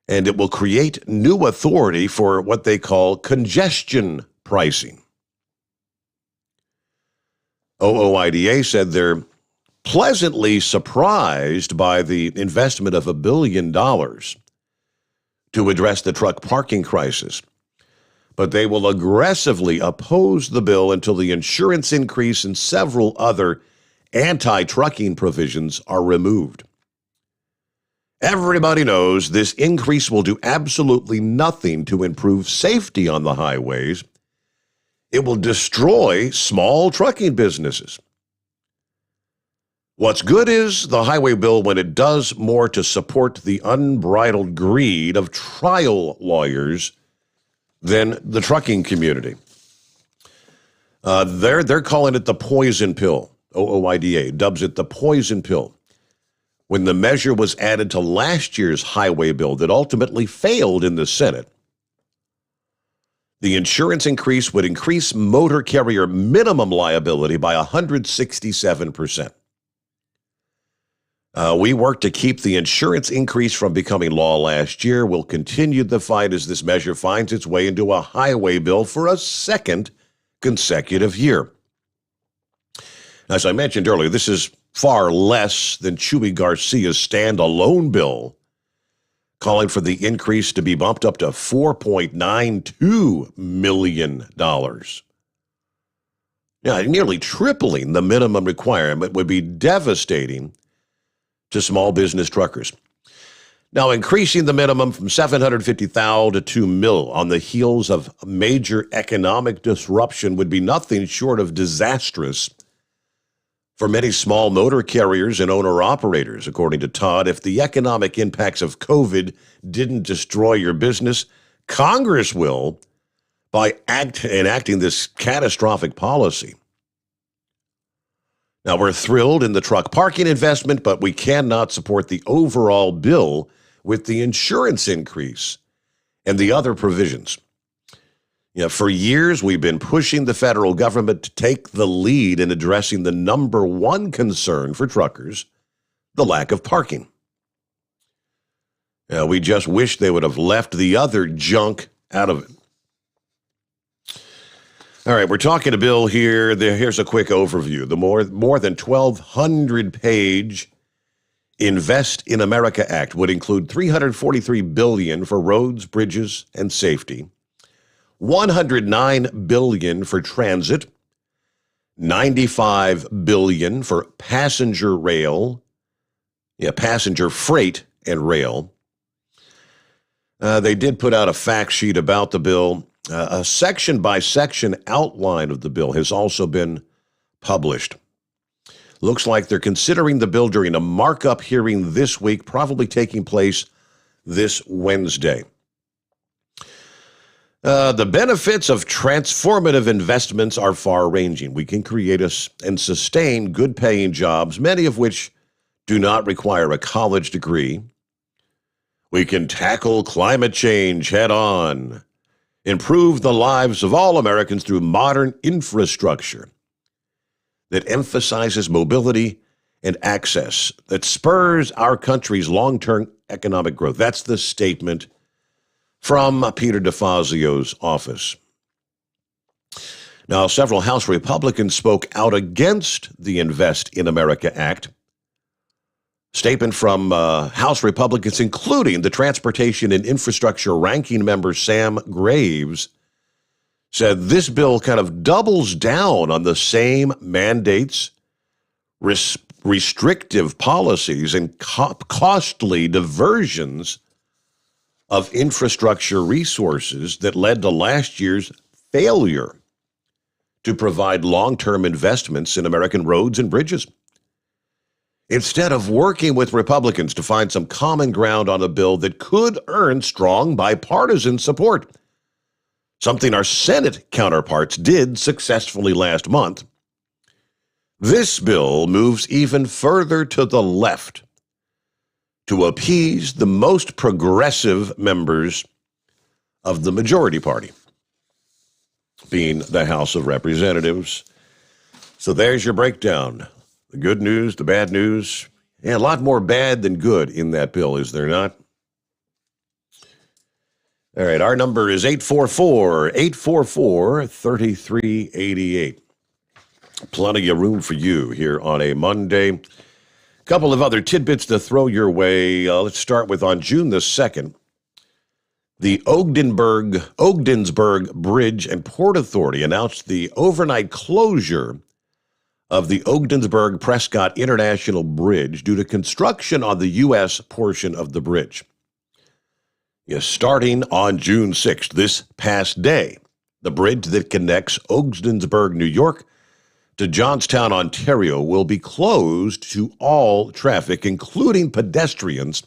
and it will create new authority for what they call congestion pricing. OOIDA said they're pleasantly surprised by the investment of $1 billion to address the truck parking crisis, but they will aggressively oppose the bill until the insurance increase and several other anti-trucking provisions are removed. Everybody knows this increase will do absolutely nothing to improve safety on the highways. It will destroy small trucking businesses. What's good is the highway bill when it does more to support the unbridled greed of trial lawyers than the trucking community. They're calling it the poison pill. OOIDA dubs it the poison pill. When the measure was added to last year's highway bill that ultimately failed in the Senate, the insurance increase would increase motor carrier minimum liability by 167%. We worked to keep the insurance increase from becoming law last year. We'll continue the fight as this measure finds its way into a highway bill for a second consecutive year. As I mentioned earlier, this is far less than Chuy Garcia's standalone bill, calling for the increase to be bumped up to $4.92 million. Yeah, nearly tripling the minimum requirement would be devastating to small business truckers. Now, increasing the minimum from $750,000 to $2 million on the heels of major economic disruption would be nothing short of disastrous for many small motor carriers and owner-operators. According to Todd, if the economic impacts of COVID didn't destroy your business, Congress will by enacting this catastrophic policy. Now, we're thrilled in the truck parking investment, but we cannot support the overall bill with the insurance increase and the other provisions. For years, we've been pushing the federal government to take the lead in addressing the number one concern for truckers, the lack of parking. We just wish they would have left the other junk out of it. All right, we're talking a bill here. Here's a quick overview. The more than 1,200-page Invest in America Act would include $343 billion for roads, bridges, and safety, $109 billion for transit, $95 billion for passenger freight and rail. They did put out a fact sheet about the bill. A section-by-section outline of the bill has also been published. Looks like they're considering the bill during a markup hearing this week, probably taking place this Wednesday. The benefits of transformative investments are far-ranging. We can create and sustain good-paying jobs, many of which do not require a college degree. We can tackle climate change head-on, improve the lives of all Americans through modern infrastructure that emphasizes mobility and access, that spurs our country's long-term economic growth. That's the statement from Peter DeFazio's office. Now, several House Republicans spoke out against the Invest in America Act. Statement from House Republicans, including the Transportation and Infrastructure Ranking Member Sam Graves, said this bill kind of doubles down on the same mandates, restrictive policies, and costly diversions of infrastructure resources that led to last year's failure to provide long-term investments in American roads and bridges. Instead of working with Republicans to find some common ground on a bill that could earn strong bipartisan support, something our Senate counterparts did successfully last month, this bill moves even further to the left to appease the most progressive members of the majority party, being the House of Representatives. So there's your breakdown. The good news, the bad news. Yeah, a lot more bad than good in that bill, is there not? All right, our number is 844-3388. Plenty of room for you here on a Monday. Couple of other tidbits to throw your way. Let's start with on June the 2nd, the Ogdensburg Bridge and Port Authority announced the overnight closure of the Ogdensburg-Prescott International Bridge due to construction on the U.S. portion of the bridge. Yes, starting on June 6th, this past day, the bridge that connects Ogdensburg, New York, to Johnstown, Ontario, will be closed to all traffic, including pedestrians,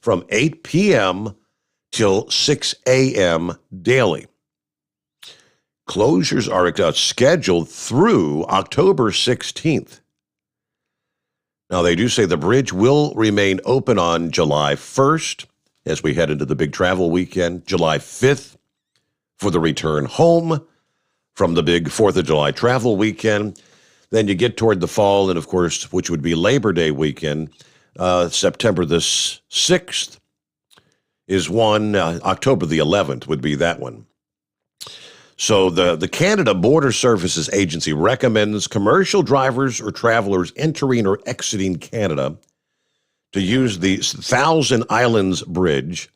from 8 p.m. till 6 a.m. daily. Closures are scheduled through October 16th. Now, they do say the bridge will remain open on July 1st as we head into the big travel weekend, July 5th for the return home from the big 4th of July travel weekend. Then you get toward the fall, and of course, which would be Labor Day weekend, September the 6th is one, October the 11th would be that one. So the Canada Border Services Agency recommends commercial drivers or travelers entering or exiting Canada to use the Thousand Islands Bridge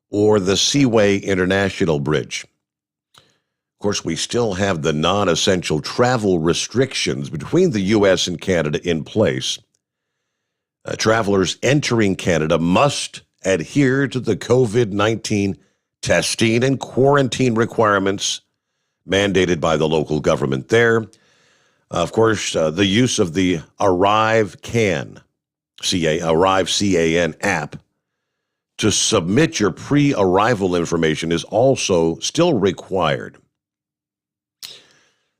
or the Seaway International Bridge. Of course, we still have the non-essential travel restrictions between the U.S. and Canada in place. Travelers entering Canada must adhere to the COVID-19 testing and quarantine requirements mandated by the local government there. Of course, the use of the Arrive CAN app to submit your pre-arrival information is also still required.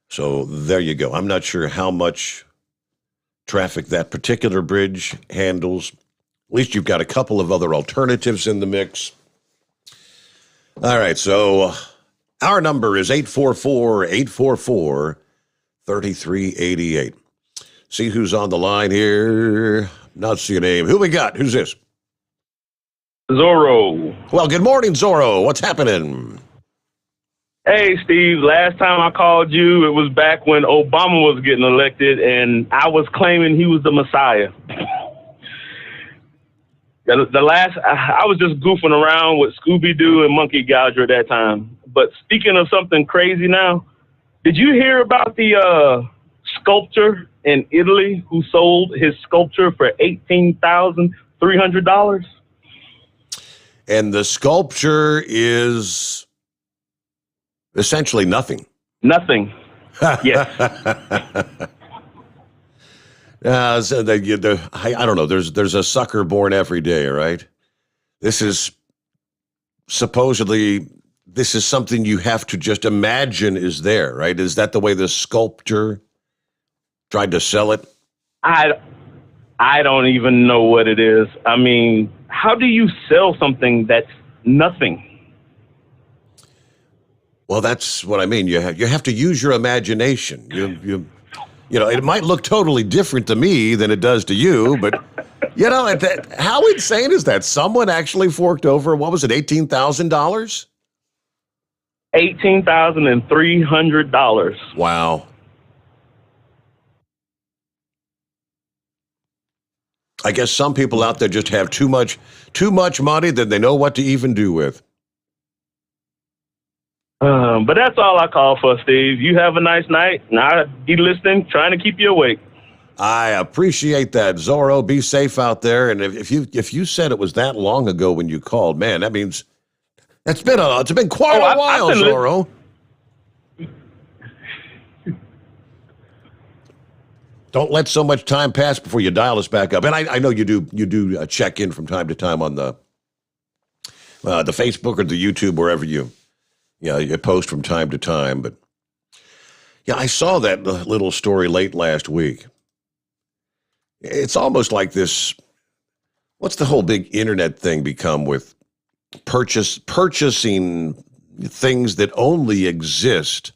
So there you go. I'm not sure how much traffic that particular bridge handles. At least you've got a couple of other alternatives in the mix. All right, so our number is 844-844-3388. See who's on the line here. Not see a name. Who we got? Who's this? Zorro. Well, good morning, Zorro. What's happening? Hey, Steve. Last time I called you, it was back when Obama was getting elected, and I was claiming he was the Messiah. I was just goofing around with Scooby-Doo and Monkey Gouger at that time. But speaking of something crazy now, did you hear about the sculptor in Italy who sold his sculpture for $18,300? And the sculpture is essentially nothing. Nothing. Yes. I don't know. There's a sucker born every day, right? This is supposedly something you have to just imagine is there, right? Is that the way the sculptor tried to sell it? I don't even know what it is. I mean, how do you sell something that's nothing? Well, that's what I mean. You have to use your imagination. You know, it might look totally different to me than it does to you, but you know, how insane is that? Someone actually forked over, what was it, $18,000? $18,300. Wow. I guess some people out there just have too much money that they know what to even do with. But that's all I call for, Steve. You have a nice night, and I'll be listening, trying to keep you awake. I appreciate that, Zorro. Be safe out there. And if you said it was that long ago when you called, man, that means it's been quite a while, Zorro. Don't let so much time pass before you dial us back up. And I know you do check in from time to time on the Facebook or the YouTube, wherever you post from time to time. But yeah, I saw that little story late last week. It's almost like this. What's the whole big internet thing become with purchasing things that only exist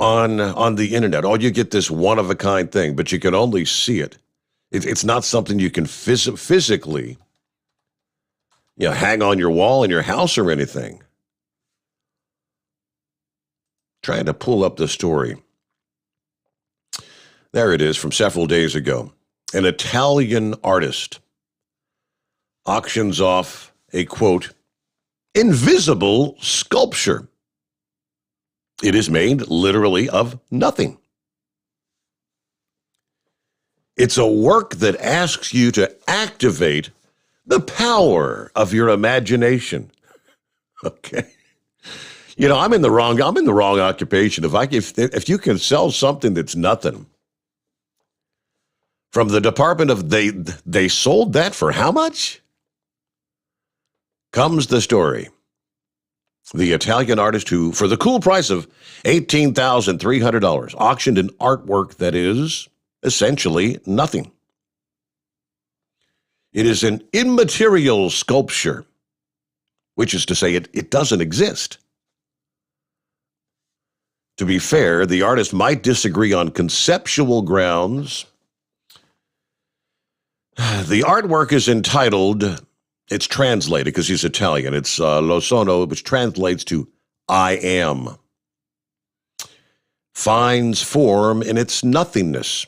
on the internet? Oh, you get this one of a kind thing, but you can only see it. It's not something you can physically, hang on your wall in your house or anything. Trying to pull up the story. There it is from several days ago. An Italian artist auctions off a, quote, invisible sculpture. It is made literally of nothing. It's a work that asks you to activate the power of your imagination. Okay. I'm in the wrong occupation. If you can sell something that's nothing. From the Department of they sold that for how much? Comes the story. The Italian artist who, for the cool price of $18,300, auctioned an artwork that is essentially nothing. It is an immaterial sculpture, which is to say it doesn't exist. To be fair, the artist might disagree on conceptual grounds. The artwork is entitled, it's translated because he's Italian, it's Lo Sono, which translates to I am. Finds form in its nothingness.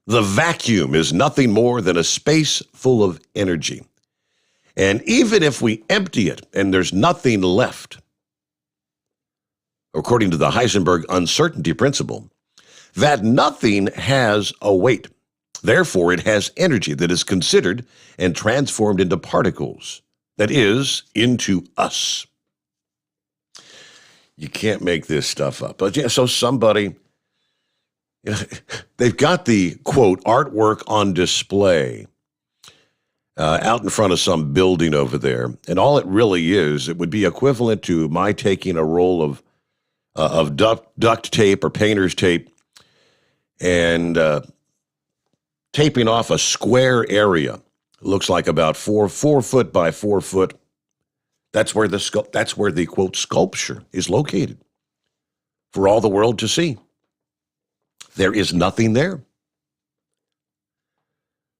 The vacuum is nothing more than a space full of energy. And even if we empty it and there's nothing left, according to the Heisenberg uncertainty principle, that nothing has a weight. Therefore, it has energy that is considered and transformed into particles, that is, into us. You can't make this stuff up. But yeah, so somebody, they've got the, quote, artwork on display out in front of some building over there. And all it really is, it would be equivalent to my taking a roll of duct tape or painter's tape and taping off a square area. It looks like about 4 foot by 4 foot. That's where the quote sculpture is located for all the world to see. There is nothing there.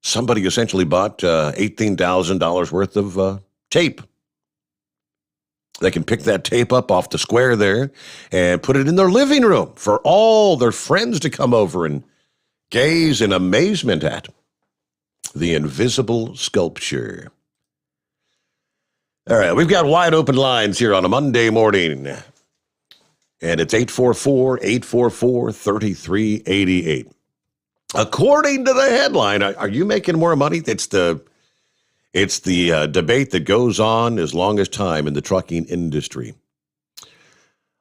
Somebody essentially bought $18,000 worth of tape. They can pick that tape up off the square there and put it in their living room for all their friends to come over and gaze in amazement at. The invisible sculpture. All right, we've got wide open lines here on a Monday morning. And it's 844-844-3388. According to the headline, are you making more money? It's the debate that goes on as long as time in the trucking industry.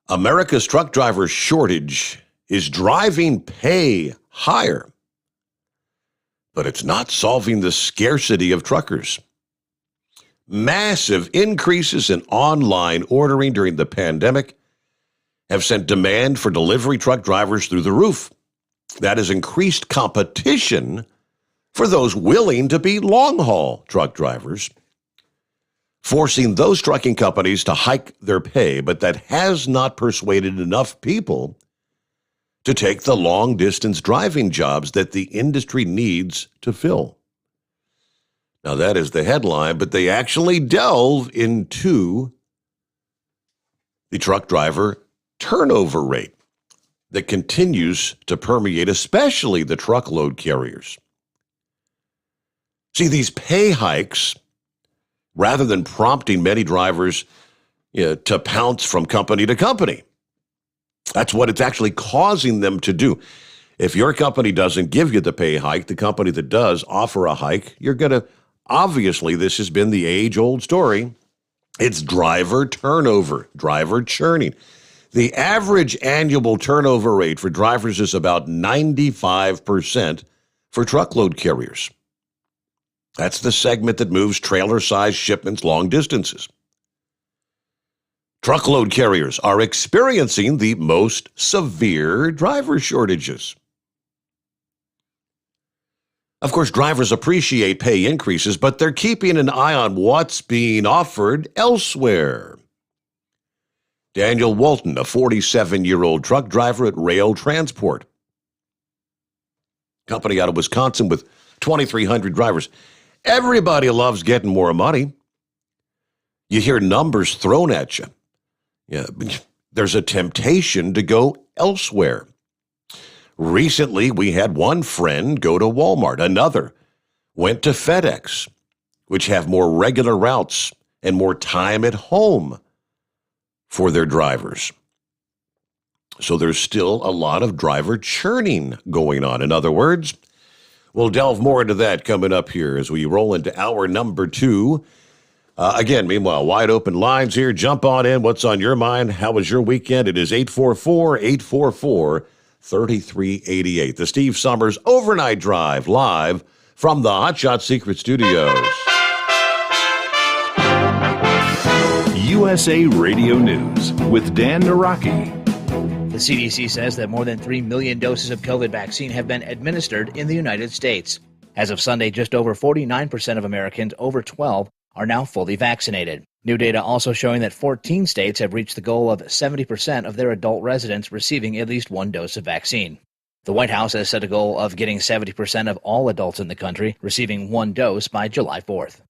America's truck driver shortage is driving pay higher, but it's not solving the scarcity of truckers. Massive increases in online ordering during the pandemic have sent demand for delivery truck drivers through the roof. That has increased competition for those willing to be long-haul truck drivers, forcing those trucking companies to hike their pay, but that has not persuaded enough people to take the long-distance driving jobs that the industry needs to fill. Now, that is the headline, but they actually delve into the truck driver turnover rate that continues to permeate, especially the truckload carriers. See, these pay hikes, rather than prompting many drivers to pounce from company to company, that's what it's actually causing them to do. If your company doesn't give you the pay hike, the company that does offer a hike, you're going to, obviously, this has been the age-old story. It's driver turnover, driver churning. The average annual turnover rate for drivers is about 95% for truckload carriers. That's the segment that moves trailer-sized shipments long distances. Truckload carriers are experiencing the most severe driver shortages. Of course, drivers appreciate pay increases, but they're keeping an eye on what's being offered elsewhere. Daniel Walton, a 47-year-old truck driver at Rail Transport, company out of Wisconsin with 2,300 drivers. Everybody loves getting more money. You hear numbers thrown at you. Yeah, there's a temptation to go elsewhere. Recently, we had one friend go to Walmart. Another went to FedEx, which have more regular routes and more time at home for their drivers. So there's still a lot of driver churning going on. In other words, we'll delve more into that coming up here as we roll into hour number 2. Again, meanwhile, wide open lines here. Jump on in. What's on your mind? How was your weekend? It is 844-844-3388. The Steve Sommers Overnight Drive, live from the Hot Shot Secret Studios. USA Radio News with Dan Naraki. The CDC says that more than 3 million doses of COVID vaccine have been administered in the United States. As of Sunday, just over 49% of Americans over 12 are now fully vaccinated. New data also showing that 14 states have reached the goal of 70% of their adult residents receiving at least one dose of vaccine. The White House has set a goal of getting 70% of all adults in the country receiving one dose by July 4th.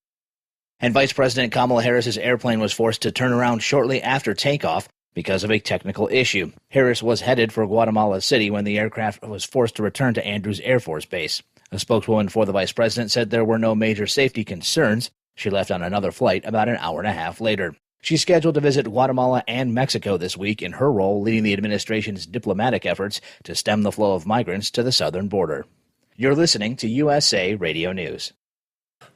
And Vice President Kamala Harris's airplane was forced to turn around shortly after takeoff because of a technical issue. Harris was headed for Guatemala City when the aircraft was forced to return to Andrews Air Force Base. A spokeswoman for the vice president said there were no major safety concerns. She left on another flight about an hour and a half later. She's scheduled to visit Guatemala and Mexico this week in her role leading the administration's diplomatic efforts to stem the flow of migrants to the southern border. You're listening to USA Radio News.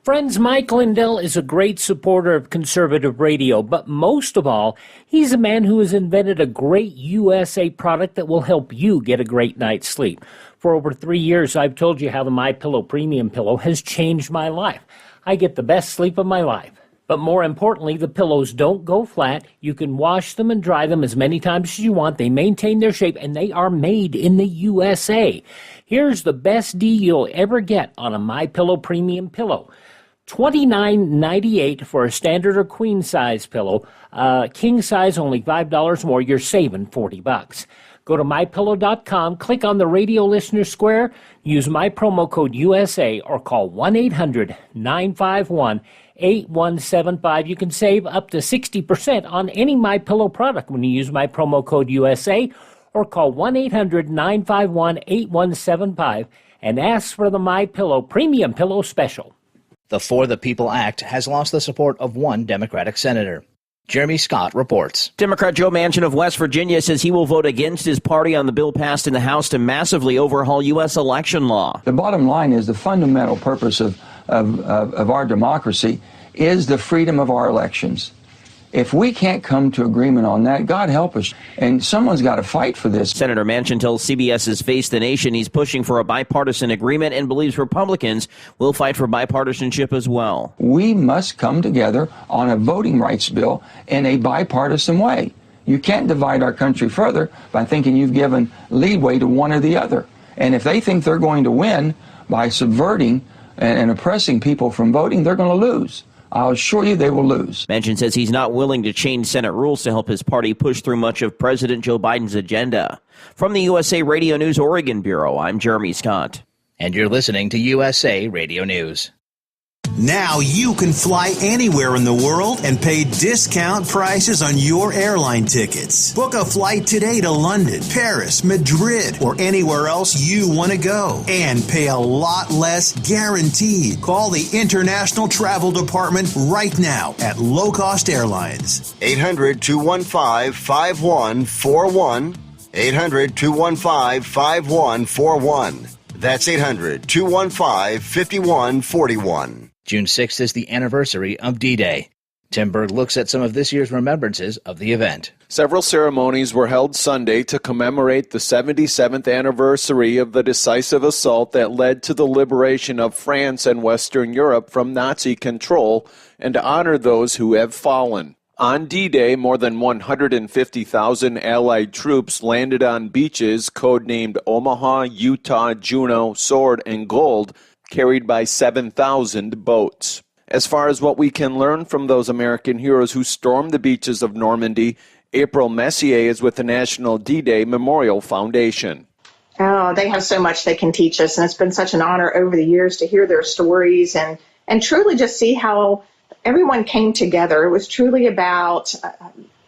Friends, Mike Lindell is a great supporter of conservative radio, but most of all, he's a man who has invented a great USA product that will help you get a great night's sleep. For over 3 years, I've told you how the MyPillow Premium Pillow has changed my life. I get the best sleep of my life. But more importantly, the pillows don't go flat. You can wash them and dry them as many times as you want. They maintain their shape, and they are made in the USA. Here's the best deal you'll ever get on a MyPillow premium pillow. $29.98 for a standard or queen size pillow. King size only $5 more. You're saving $40. Go to MyPillow.com, click on the radio listener square, use my promo code USA, or call 1-800-951-8175. You can save up to 60% on any MyPillow product when you use my promo code USA, or call 1-800-951-8175 and ask for the MyPillow Premium Pillow Special. The For the People Act has lost the support of one Democratic senator. Jeremy Scott reports. Democrat Joe Manchin of West Virginia says he will vote against his party on the bill passed in the House to massively overhaul U.S. election law. The bottom line is the fundamental purpose of our democracy is the freedom of our elections. If we can't come to agreement on that, God help us. And someone's got to fight for this. Senator Manchin tells CBS's Face the Nation he's pushing for a bipartisan agreement and believes Republicans will fight for bipartisanship as well. We must come together on a voting rights bill in a bipartisan way. You can't divide our country further by thinking you've given leeway to one or the other. And if they think they're going to win by subverting and oppressing people from voting, they're going to lose. I'll assure you they will lose. Manchin says he's not willing to change Senate rules to help his party push through much of President Joe Biden's agenda. From the USA Radio News Oregon Bureau, I'm Jeremy Scott. And you're listening to USA Radio News. Now you can fly anywhere in the world and pay discount prices on your airline tickets. Book a flight today to London, Paris, Madrid, or anywhere else you want to go. And pay a lot less guaranteed. Call the International Travel Department right now at Low Cost Airlines. 800-215-5141. 800-215-5141. That's 800-215-5141. June 6th is the anniversary of D-Day. Tim Berg looks at some of this year's remembrances of the event. Several ceremonies were held Sunday to commemorate the 77th anniversary of the decisive assault that led to the liberation of France and Western Europe from Nazi control and to honor those who have fallen. On D-Day, more than 150,000 Allied troops landed on beaches codenamed Omaha, Utah, Juno, Sword, and Gold, carried by 7,000 boats. As far as what we can learn from those American heroes who stormed the beaches of Normandy, April Messier is with the National D-Day Memorial Foundation. Oh, they have so much they can teach us, and it's been such an honor over the years to hear their stories and truly just see how everyone came together. It was truly about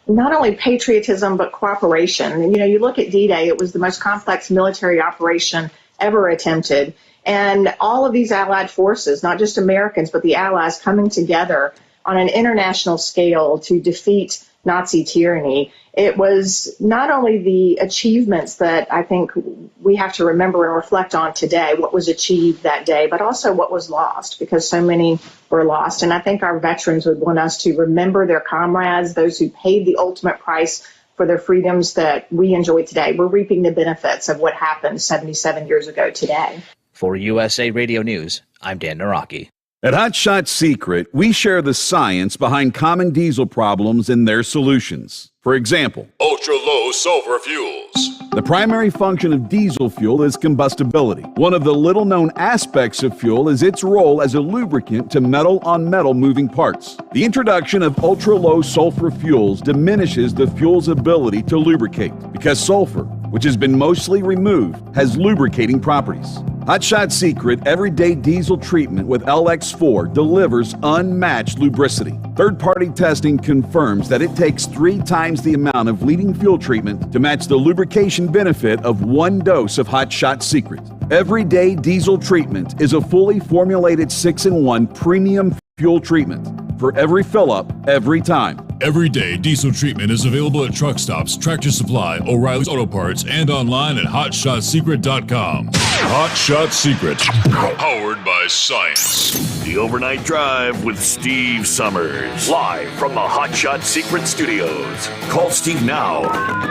not only patriotism, but cooperation. And, you look at D-Day, it was the most complex military operation ever attempted. And all of these Allied forces, not just Americans, but the Allies coming together on an international scale to defeat Nazi tyranny. It was not only the achievements that I think we have to remember and reflect on today, what was achieved that day, but also what was lost, because so many were lost. And I think our veterans would want us to remember their comrades, those who paid the ultimate price for their freedoms that we enjoy today. We're reaping the benefits of what happened 77 years ago today. For USA Radio News, I'm Dan Naraki. At Hot Shot Secret, we share the science behind common diesel problems and their solutions. For example, ultra-low sulfur fuels. The primary function of diesel fuel is combustibility. One of the little-known aspects of fuel is its role as a lubricant to metal-on-metal moving parts. The introduction of ultra-low sulfur fuels diminishes the fuel's ability to lubricate because sulfur, which has been mostly removed, has lubricating properties. Hot Shot Secret Everyday Diesel Treatment with LX4 delivers unmatched lubricity. Third-party testing confirms that it takes 3 times the amount of leading fuel treatment to match the lubrication benefit of 1 dose of Hot Shot Secret. Everyday Diesel Treatment is a fully formulated 6-in-1 premium fuel treatment for every fill-up, every time. Everyday Diesel Treatment is available at truck stops, Tractor Supply, O'Reilly's Auto Parts, and online at HotShotSecret.com. Hot Shot Secret, powered by science. The Overnight Drive with Steve Sommers, live from the Hot Shot Secret Studios. Call Steve now,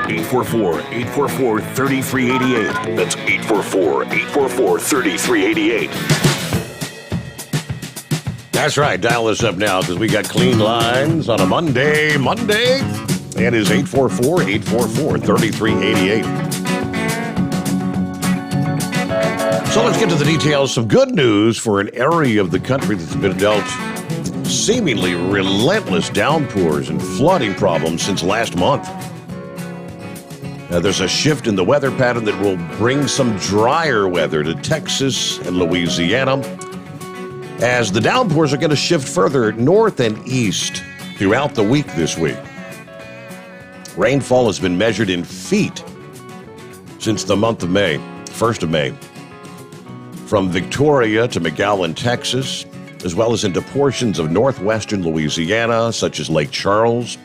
844-844-3388. That's 844-844-3388. That's right. Dial us up now because we got clean lines on a Monday. It is 844-844-3388. So let's get to the details. Some good news for an area of the country that's been dealt seemingly relentless downpours and flooding problems since last month. There's a shift in the weather pattern that will bring some drier weather to Texas and Louisiana, as the downpours are going to shift further north and east throughout the week this week. Rainfall has been measured in feet since the month of May, 1st of May, from Victoria to McAllen, Texas, as well as into portions of northwestern Louisiana, such as Lake Charles.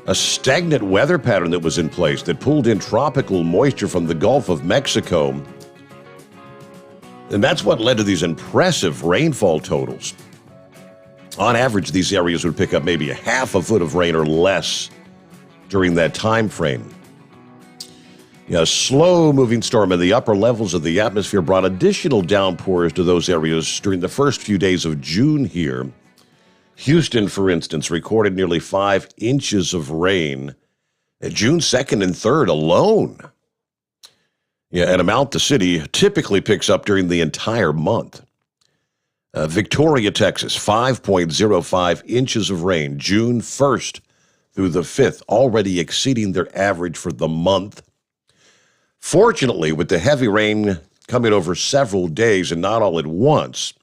A stagnant weather pattern that was in place that pulled in tropical moisture from the Gulf of Mexico. And that's what led to these impressive rainfall totals. On average, these areas would pick up maybe a half a foot of rain or less during that time frame. A slow-moving storm in the upper levels of the atmosphere brought additional downpours to those areas during the first few days of June here. Houston, for instance, recorded nearly 5 inches of rain at June 2nd and 3rd alone. An amount the city typically picks up during the entire month. Victoria, Texas, 5.05 inches of rain, June 1st through the 5th, already exceeding their average for the month. Fortunately, with the heavy rain coming over several days and not all at once,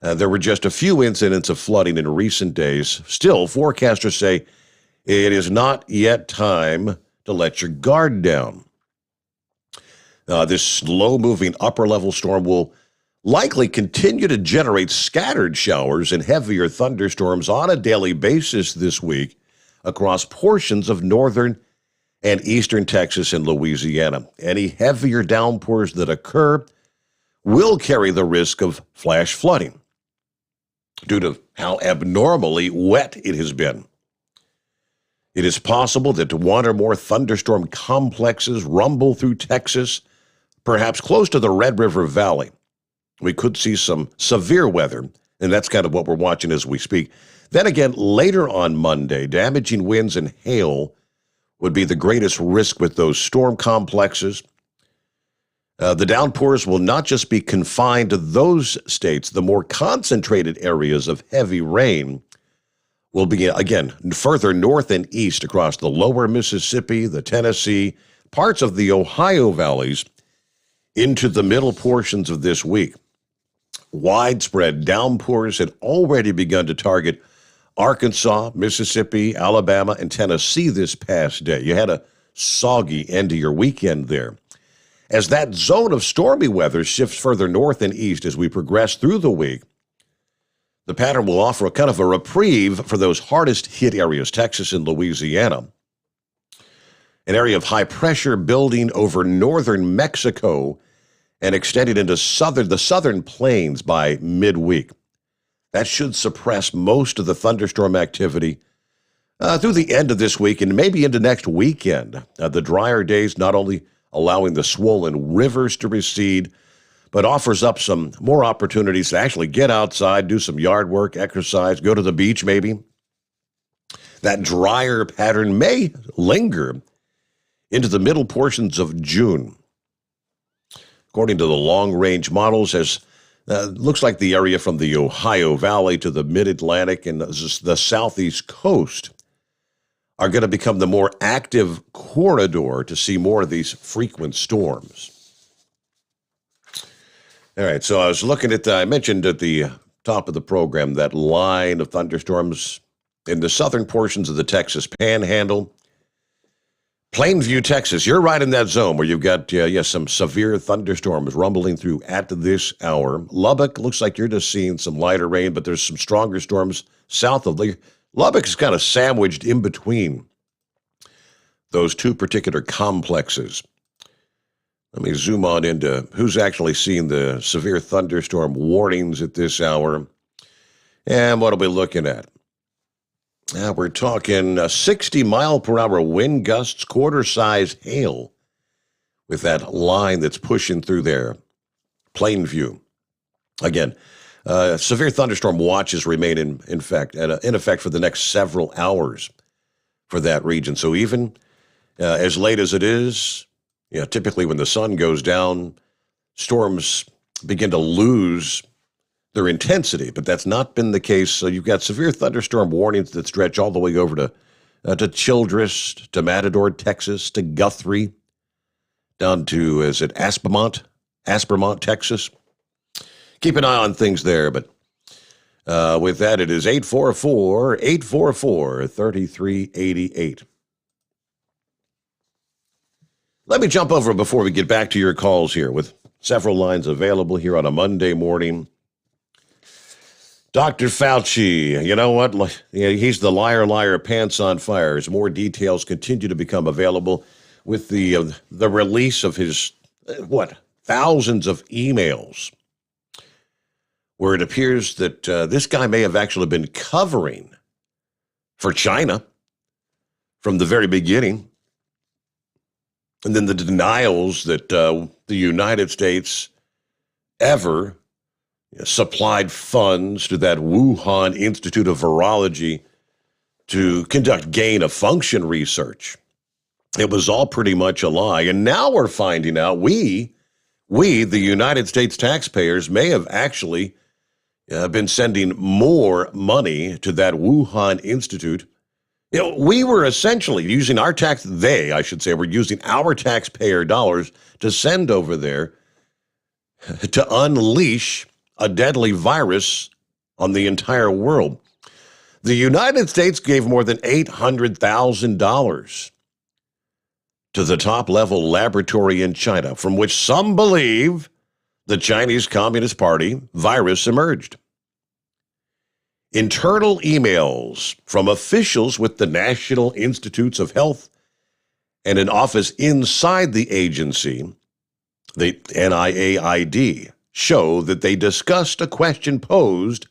there were just a few incidents of flooding in recent days. Still, forecasters say it is not yet time to let your guard down. This slow-moving upper-level storm will likely continue to generate scattered showers and heavier thunderstorms on a daily basis this week across portions of northern and eastern Texas and Louisiana. Any heavier downpours that occur will carry the risk of flash flooding due to how abnormally wet it has been. It is possible that one or more thunderstorm complexes rumble through Texas, perhaps close to the Red River Valley. We could see some severe weather, and that's kind of what we're watching as we speak. Then again, later on Monday, damaging winds and hail would be the greatest risk with those storm complexes. The downpours will not just be confined to those states. The more concentrated areas of heavy rain will be, again, further north and east across the lower Mississippi, the Tennessee, parts of the Ohio valleys, into the middle portions of this week. Widespread downpours had already begun to target Arkansas, Mississippi, Alabama, and Tennessee this past day. You had a soggy end to your weekend there. As that zone of stormy weather shifts further north and east as we progress through the week, the pattern will offer a kind of a reprieve for those hardest hit areas, Texas and Louisiana. An area of high pressure building over northern Mexico and extending into the southern plains by midweek. That should suppress most of the thunderstorm activity through the end of this week and maybe into next weekend. The drier days not only allowing the swollen rivers to recede, but offers up some more opportunities to actually get outside, do some yard work, exercise, go to the beach maybe. That drier pattern may linger into the middle portions of June. According to the long-range models, as looks like the area from the Ohio Valley to the Mid-Atlantic and the Southeast Coast are going to become the more active corridor to see more of these frequent storms. All right, so I was looking at, I mentioned at the top of the program, that line of thunderstorms in the southern portions of the Texas Panhandle. Plainview, Texas, you're right in that zone where you've got, some severe thunderstorms rumbling through at this hour. Lubbock, looks like you're just seeing some lighter rain, but there's some stronger storms south of Lubbock is kind of sandwiched in between those two particular complexes. Let me zoom on into who's actually seeing the severe thunderstorm warnings at this hour. And what are we looking at? We're talking 60-mile-per-hour wind gusts, quarter-size hail with that line that's pushing through there. Plainview. Again, Severe thunderstorm watches remain in effect for the next several hours for that region. So even as late as it is, typically when the sun goes down, storms begin to lose their intensity, but that's not been the case. So you've got severe thunderstorm warnings that stretch all the way over to Childress, to Matador, Texas, to Guthrie, down to, is it Aspermont, Texas? Keep an eye on things there, but with that, it is 844-3388. Let me jump over before we get back to your calls here with several lines available here on a Monday morning. Dr. Fauci, you know what? He's the liar, pants on fire. As more details continue to become available with the release of his, thousands of emails, where it appears that this guy may have actually been covering for China from the very beginning. And then the denials that the United States ever supplied funds to that Wuhan Institute of Virology to conduct gain-of-function research. It was all pretty much a lie. And now we're finding out we, the United States taxpayers, may have actually been sending more money to that Wuhan Institute. We were essentially using were using our taxpayer dollars to send over there to unleash a deadly virus on the entire world. The United States gave more than $800,000 to the top-level laboratory in China, from which some believe the Chinese Communist Party virus emerged. Internal emails from officials with the National Institutes of Health and an office inside the agency, the NIAID, show that they discussed a question posed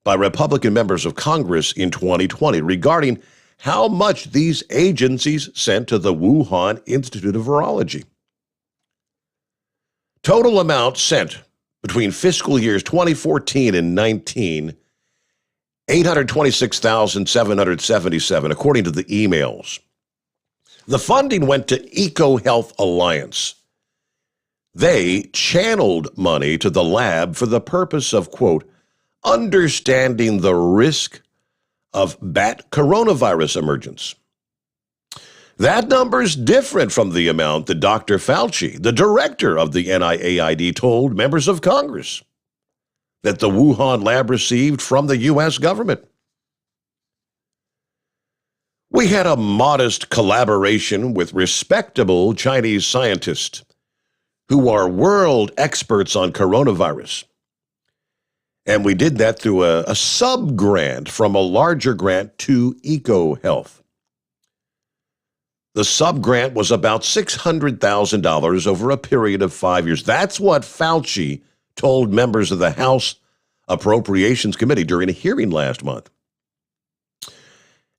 by Republican members of Congress in 2020 regarding how much these agencies sent to the Wuhan Institute of Virology. Total amount sent between fiscal years 2014 and 19, $826,777, according to the emails. The funding went to EcoHealth Alliance. They channeled money to the lab for the purpose of, quote, understanding the risk of bat coronavirus emergence. That number is different from the amount that Dr. Fauci, the director of the NIAID, told members of Congress that the Wuhan lab received from the U.S. government. We had a modest collaboration with respectable Chinese scientists who are world experts on coronavirus. And we did that through a sub-grant from a larger grant to EcoHealth. The sub-grant was about $600,000 over a period of 5 years. That's what Fauci told members of the House Appropriations Committee during a hearing last month.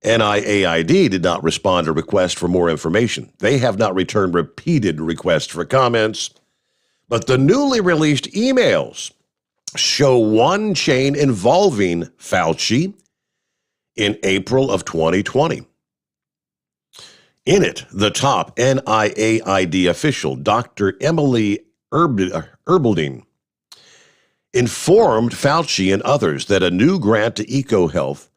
NIAID did not respond to requests for more information. They have not returned repeated requests for comments, but the newly released emails show one chain involving Fauci in April of 2020. In it, the top NIAID official, Dr. Emily Erbelding, informed Fauci and others that a new grant to EcoHealth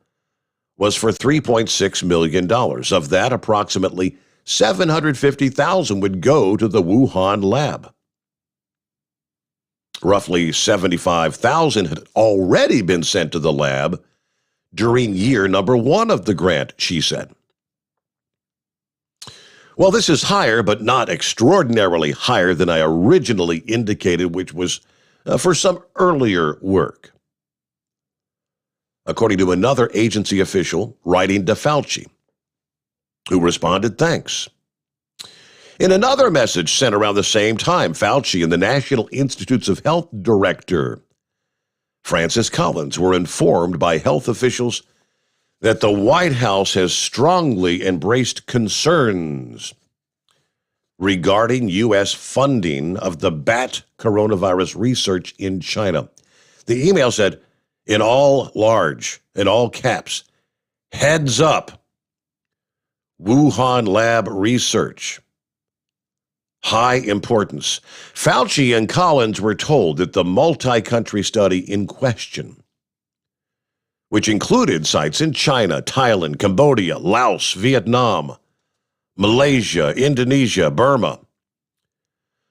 was for $3.6 million. Of that, approximately $750,000 would go to the Wuhan lab. Roughly $75,000 had already been sent to the lab during year number 1 of the grant, she said. Well, this is higher, but not extraordinarily higher than I originally indicated, which was for some earlier work. According to another agency official writing to Fauci, who responded, thanks. In another message sent around the same time, Fauci and the National Institutes of Health director, Francis Collins, were informed by health officials that the White House has strongly embraced concerns regarding U.S. funding of the bat coronavirus research in China. The email said, in all caps, heads up, Wuhan lab research. High importance. Fauci and Collins were told that the multi-country study in question, which included sites in China, Thailand, Cambodia, Laos, Vietnam, Malaysia, Indonesia, Burma,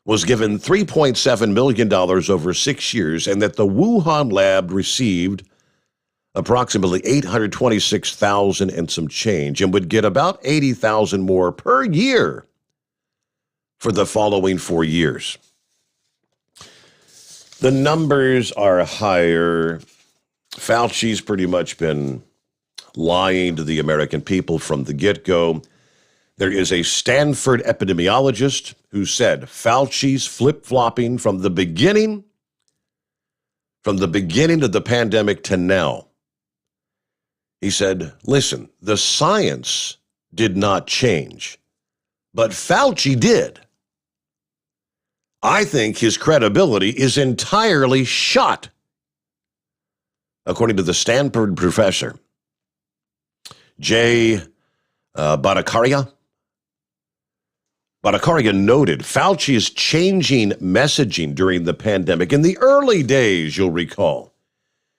was given $3.7 million over 6 years, and that the Wuhan lab received approximately $826,000 and some change, and would get about $80,000 more per year for the following 4 years. The numbers are higher. Fauci's pretty much been lying to the American people from the get-go. There is a Stanford epidemiologist who said Fauci's flip-flopping from the beginning of the pandemic to now. He said, listen, the science did not change, but Fauci did. I think his credibility is entirely shot, according to the Stanford professor, Jay Bhattacharya. Bhattacharya noted Fauci's changing messaging during the pandemic. In the early days, you'll recall,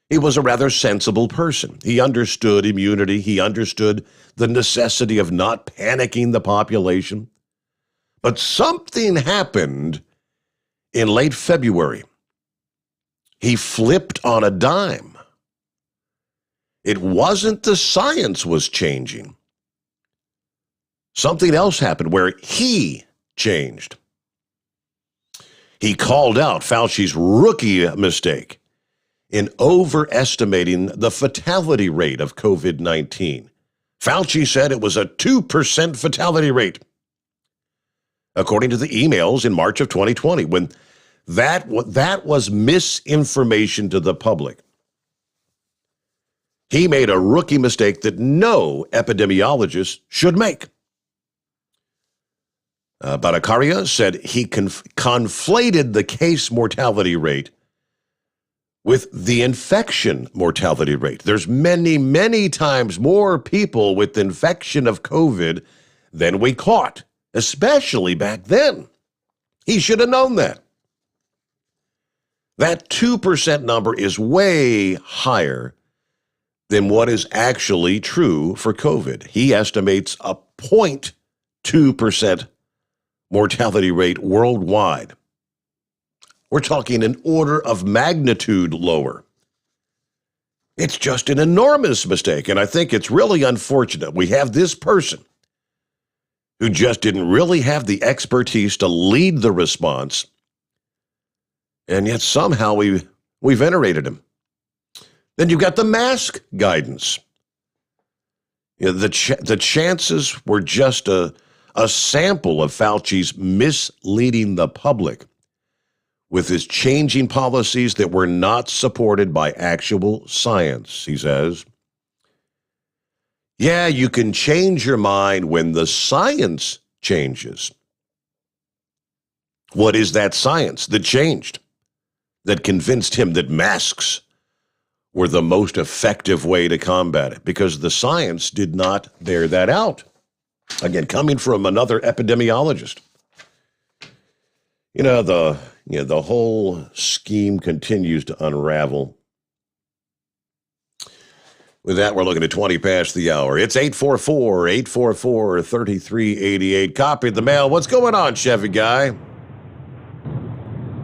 he was a rather sensible person. He understood immunity. He understood the necessity of not panicking the population. But something happened in late February. He flipped on a dime. It wasn't the science was changing. Something else happened where he changed. He called out Fauci's rookie mistake in overestimating the fatality rate of COVID-19. Fauci said it was a 2% fatality rate, according to the emails in March of 2020, when that was misinformation to the public. He made a rookie mistake that no epidemiologist should make. Bhattacharya said he conflated the case mortality rate with the infection mortality rate. There's many, many times more people with infection of COVID than we caught, especially back then. He should have known that. That 2% number is way higher than what is actually true for COVID. He estimates a 0.2% mortality rate worldwide. We're talking an order of magnitude lower. It's just an enormous mistake, and I think it's really unfortunate. We have this person who just didn't really have the expertise to lead the response, and yet somehow we venerated him. Then you've got the mask guidance. You know, the chances were just a sample of Fauci's misleading the public with his changing policies that were not supported by actual science, he says. Yeah, you can change your mind when the science changes. What is that science that changed, that convinced him that masks were the most effective way to combat it? Because the science did not bear that out. Again, coming from another epidemiologist. The whole scheme continues to unravel. With that, we're looking at 20 past the hour. It's 844-844-3388. Copy the mail. What's going on, Chevy Guy?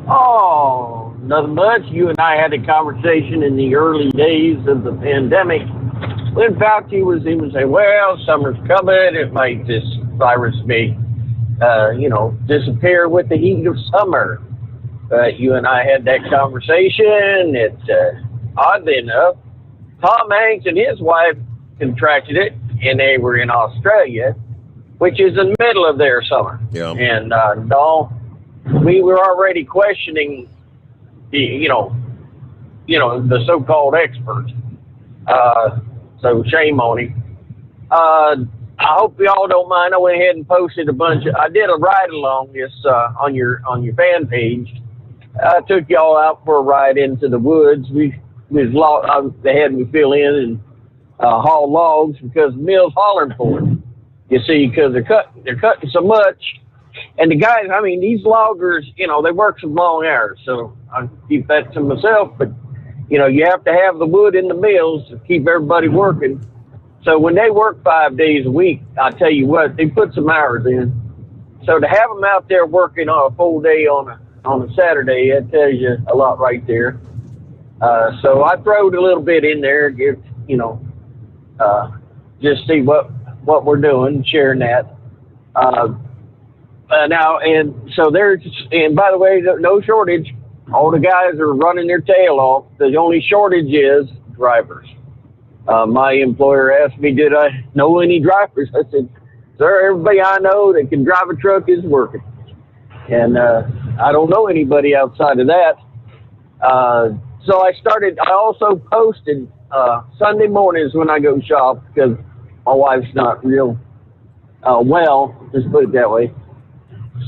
Oh, nothing much. You and I had a conversation in the early days of the pandemic when Fauci was even saying, well, summer's coming. It might, this virus may, disappear with the heat of summer. You and I had that conversation. Oddly enough, Tom Hanks and his wife contracted it, and they were in Australia, which is in the middle of their summer. Yeah. And no, we were already questioning the so-called experts. So shame on him. I hope y'all don't mind. I went ahead and posted I did a ride along this on your fan page I took y'all out for a ride into the woods. They had me fill in and haul logs because the mill's hollering for it. You see, because they're cutting so much. And the guys, I mean, these loggers, you know, they work some long hours. So I keep that to myself. But, you know, you have to have the wood in the mills to keep everybody working. So when they work 5 days a week, I tell you what, they put some hours in. So to have them out there working on a full day on a Saturday, that tells you a lot right there. So I throwed a little bit in there, just see what we're doing, sharing that. Now, and so and by the way, no shortage. All the guys are running their tail off. The only shortage is drivers. My employer asked me, did I know any drivers? I said, sir, everybody I know that can drive a truck is working. And I don't know anybody outside of that. So I also posted Sunday mornings when I go shop because my wife's not real well, just put it that way.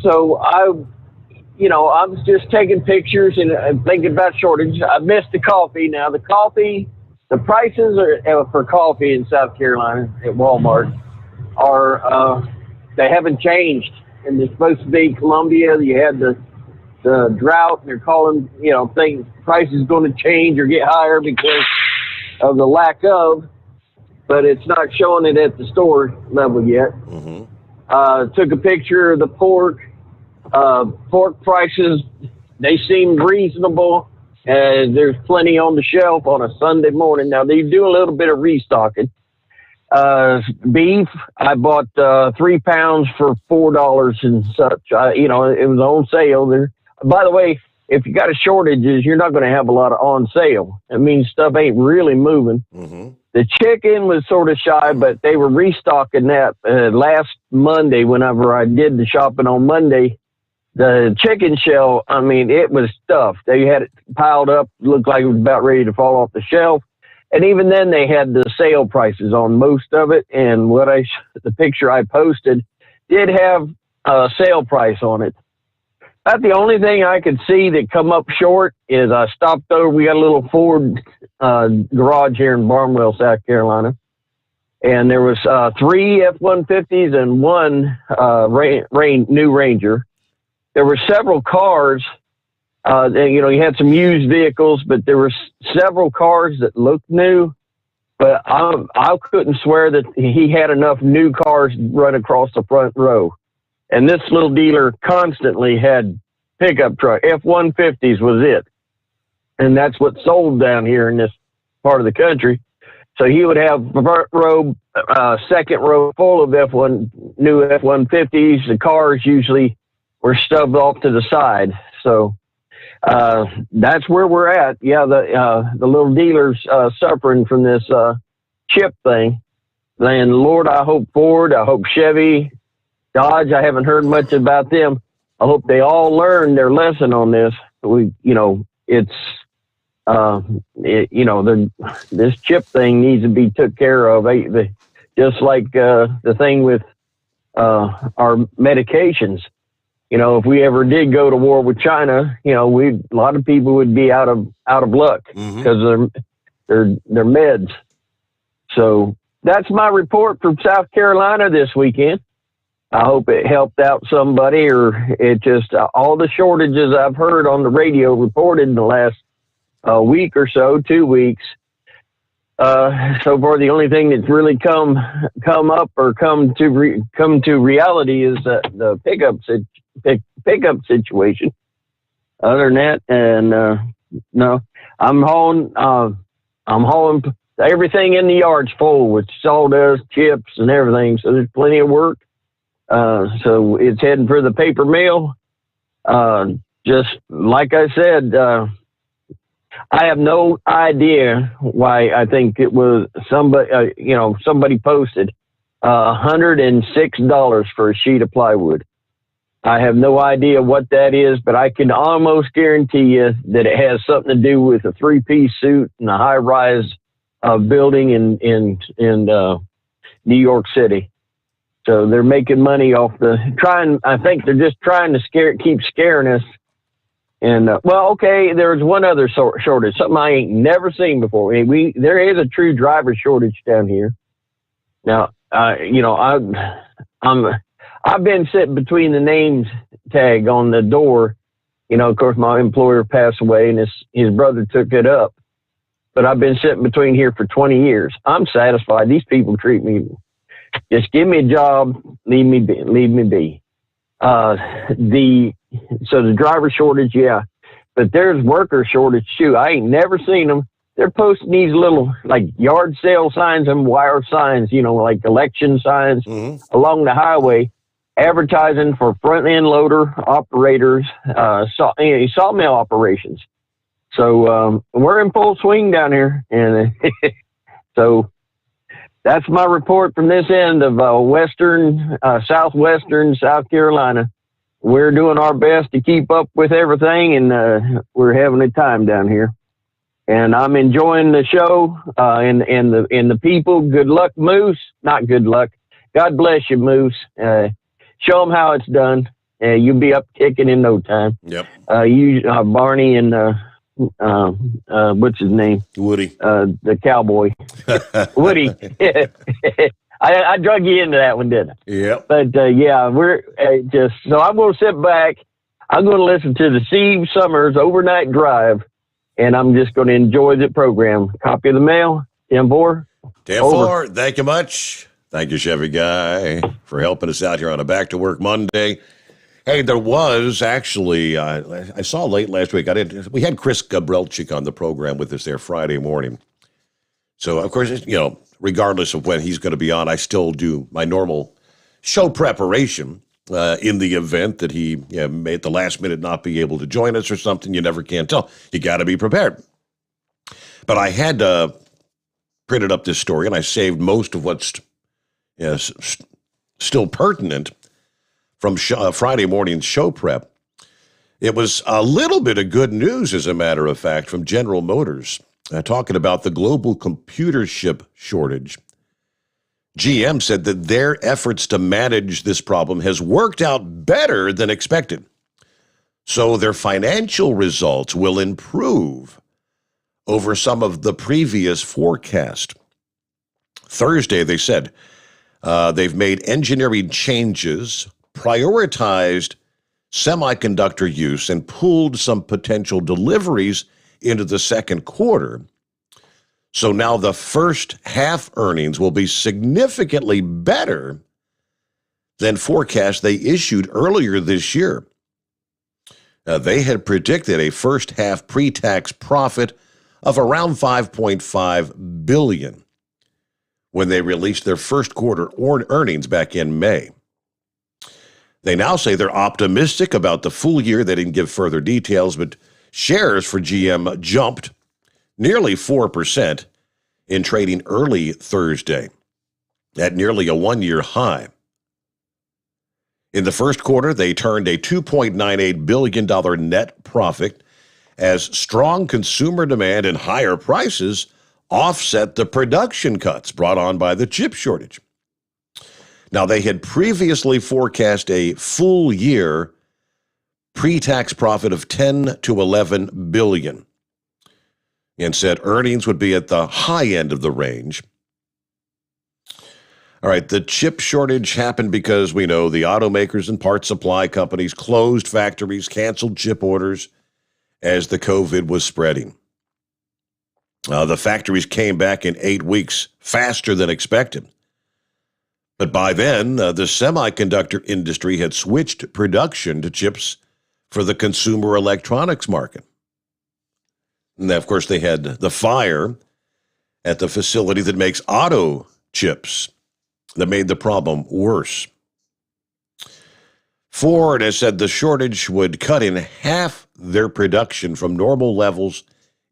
So I was just taking pictures and thinking about shortage. I missed the coffee. Now the prices for coffee in South Carolina at Walmart they haven't changed. And it's supposed to be Columbia. You had the drought, and they're calling, price is going to change or get higher because of the lack of, but it's not showing it at the store level yet. Mm-hmm. Took a picture of the pork. Pork prices, they seem reasonable. There's plenty on the shelf on a Sunday morning. Now, they do a little bit of restocking. Beef, I bought 3 pounds for $4 and such. It was on sale there. By the way, if you got a shortages, you're not going to have a lot of on sale. It means stuff ain't really moving. Mm-hmm. The chicken was sort of shy, but they were restocking that last Monday. Whenever I did the shopping on Monday, the chicken shell, I mean, it was stuffed. They had it piled up, looked like it was about ready to fall off the shelf. And even then, they had the sale prices on most of it. And the picture I posted did have a sale price on it. About the only thing I could see that come up short is I stopped over. We got a little Ford garage here in Barnwell, South Carolina. And there was 3 F-150s and 1 new Ranger. There were several cars. You had some used vehicles, but there were several cars that looked new. But I couldn't swear that he had enough new cars run across the front row. And this little dealer constantly had pickup truck. F-150s was it. And that's what sold down here in this part of the country. So he would have front row, second row full of new F-150s. The cars usually were stubbed off to the side. So that's where we're at. Yeah, the little dealers suffering from this chip thing. And Lord, I hope Ford, I hope Chevy, Dodge, I haven't heard much about them. I hope they all learn their lesson on this. This chip thing needs to be took care of. Just like the thing with our medications. If we ever did go to war with China, a lot of people would be out of luck because of their meds. So that's my report from South Carolina this weekend. I hope it helped out somebody, or it just all the shortages I've heard on the radio reported in the last week or so, 2 weeks. So far, the only thing that's really come up or come to reality is the pickup situation. Other than that, and no, I'm hauling everything in the yard's full with sawdust, chips, and everything. So there's plenty of work. So it's heading for the paper mill. Just like I said, I have no idea why. I think it was somebody posted $106 for a sheet of plywood. I have no idea what that is, but I can almost guarantee you that it has something to do with a 3-piece suit and a high-rise building in New York City. So they're making money off I think they're just trying to keep scaring us And there's one other shortage, something I ain't never seen before. There is a true driver shortage down here. Now, I've been sitting between the names tag on the door. Of course, my employer passed away, and his brother took it up. But I've been sitting between here for 20 years. I'm satisfied. These people treat me. Just give me a job, leave me be. So the driver shortage, yeah. But there's worker shortage too. I ain't never seen them. They're posting these little like yard sale signs and wire signs, like election signs along the highway, advertising for front end loader operators, sawmill operations. So we're in full swing down here, and so that's my report from this end of southwestern South Carolina. We're doing our best to keep up with everything, and we're having a time down here. And I'm enjoying the show and the people. Good luck, Moose. Not good luck. God bless you, Moose. Show them how it's done. You'll be up kicking in no time. Yep. Barney and what's his name? Woody. The cowboy. Woody. I drug you into that one, didn't I? Yep. But we're so I'm going to sit back. I'm going to listen to the Steve Sommers Overnight Drive, and I'm just going to enjoy the program. Copy of the mail, 10-4. 10-4. Thank you much. Thank you, Chevy Guy, for helping us out here on a Back to Work Monday. Hey, there was actually, I saw late last week, we had Chris Gabrelchik on the program with us there Friday morning. So, of course, regardless of when he's going to be on, I still do my normal show preparation in the event that he may at the last minute not be able to join us or something. You never can tell. You got to be prepared. But I had printed up this story, and I saved most of what's still pertinent from Friday morning's show prep. It was a little bit of good news, as a matter of fact, from General Motors, talking about the global computer chip shortage. GM said that their efforts to manage this problem has worked out better than expected. So their financial results will improve over some of the previous forecast. Thursday, they said they've made engineering changes, prioritized semiconductor use, and pulled some potential deliveries into the second quarter. So now the first half earnings will be significantly better than forecast they issued earlier this year. They had predicted a first half pre-tax profit of around $5.5 billion when they released their first quarter earnings back in May. They now say they're optimistic about the full year. They didn't give further details, but shares for GM jumped nearly 4% in trading early Thursday at nearly a one-year high. In the first quarter, they turned a $2.98 billion net profit as strong consumer demand and higher prices offset the production cuts brought on by the chip shortage. Now, they had previously forecast a full-year pre-tax profit of $10 to $11 billion and said earnings would be at the high end of the range. All right, the chip shortage happened because we know the automakers and parts supply companies closed factories, canceled chip orders as the COVID was spreading. The factories came back in 8 weeks, faster than expected. But by then, the semiconductor industry had switched production to chips for the consumer electronics market. And of course, they had the fire at the facility that makes auto chips that made the problem worse. Ford has said the shortage would cut in half their production from normal levels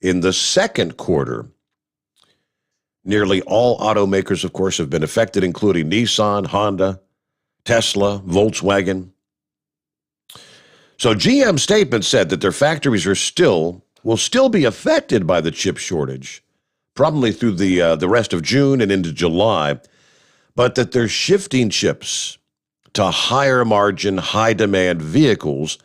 in the second quarter. Nearly all automakers, of course, have been affected, including Nissan, Honda, Tesla, Volkswagen. So GM's statement said that their factories will still be affected by the chip shortage, probably through the rest of June and into July, but that they're shifting chips to higher margin, high demand vehicles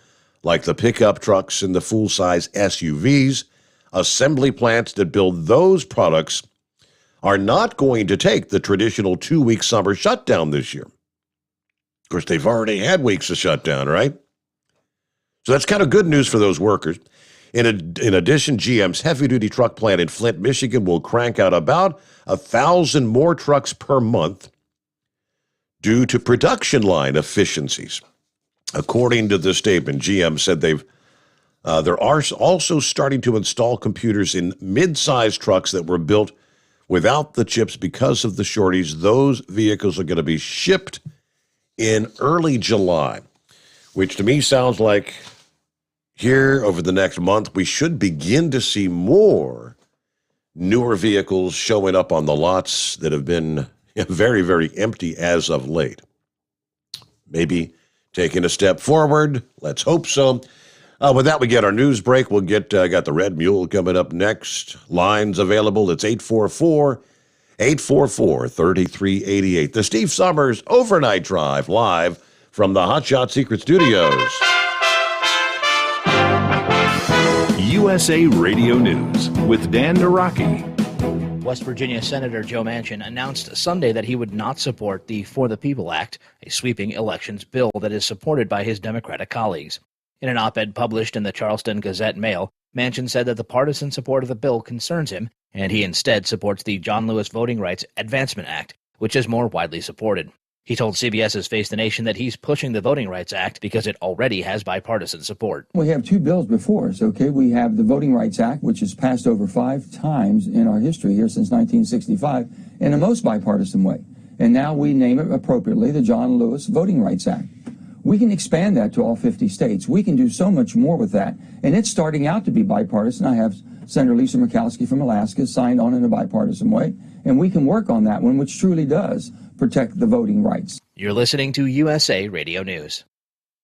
like the pickup trucks and the full-size SUVs. Assembly plants that build those products are not going to take the traditional 2-week summer shutdown this year. Of course, they've already had weeks of shutdown, right? So that's kind of good news for those workers. In addition, GM's heavy-duty truck plant in Flint, Michigan will crank out about 1,000 more trucks per month due to production line efficiencies. According to the statement, GM said they're also starting to install computers in mid-sized trucks that were built without the chips because of the shortage. Those vehicles are going to be shipped in early July, which to me sounds like here over the next month, we should begin to see more newer vehicles showing up on the lots that have been very, very empty as of late. Maybe taking a step forward. Let's hope so. With that, we get our news break. We'll get got the Red Mule coming up next. Lines available. It's 844-3388. The Steve Sommers Overnight Drive live from the Hot Shot Secret Studios. USA Radio News with Dan Naraki. West Virginia Senator Joe Manchin announced Sunday that he would not support the For the People Act, a sweeping elections bill that is supported by his Democratic colleagues. In an op-ed published in the Charleston Gazette-Mail, Manchin said that the partisan support of the bill concerns him, and he instead supports the John Lewis Voting Rights Advancement Act, which is more widely supported. He told CBS's Face the Nation that he's pushing the Voting Rights Act because it already has bipartisan support. We have two bills before us, okay? We have the Voting Rights Act, which has passed over 5 times in our history here since 1965 in a most bipartisan way. And now we name it appropriately the John Lewis Voting Rights Act. We can expand that to all 50 states. We can do so much more with that. And it's starting out to be bipartisan. I have Senator Lisa Murkowski from Alaska signed on in a bipartisan way. And we can work on that one, which truly does protect the voting rights. You're listening to USA Radio News.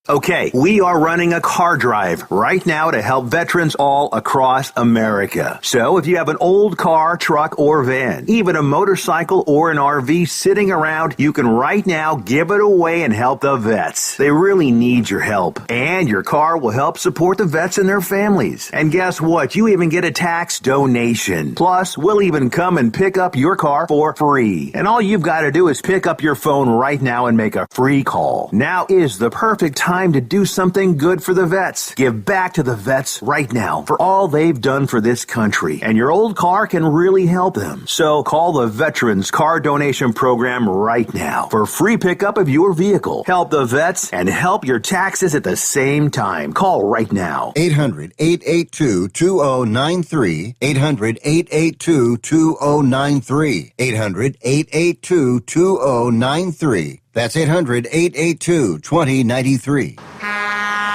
Okay, we are running a car drive right now to help veterans all across America. So if you have an old car, truck, or van, even a motorcycle or an RV sitting around, you can right now give it away and help the vets. They really need your help. And your car will help support the vets and their families. And guess what? You even get a tax donation. Plus, we'll even come and pick up your car for free. And all you've got to do is pick up your phone right now and make a free call. Now is the perfect time to do something good for the vets. Give back to the vets right now for all they've done for this country. And your old car can really help them. So call the Veterans Car Donation Program right now for free pickup of your vehicle. Help the vets and help your taxes at the same time. Call right now. 800-882-2093. 800-882-2093. 800-882-2093. That's 800-882-2093.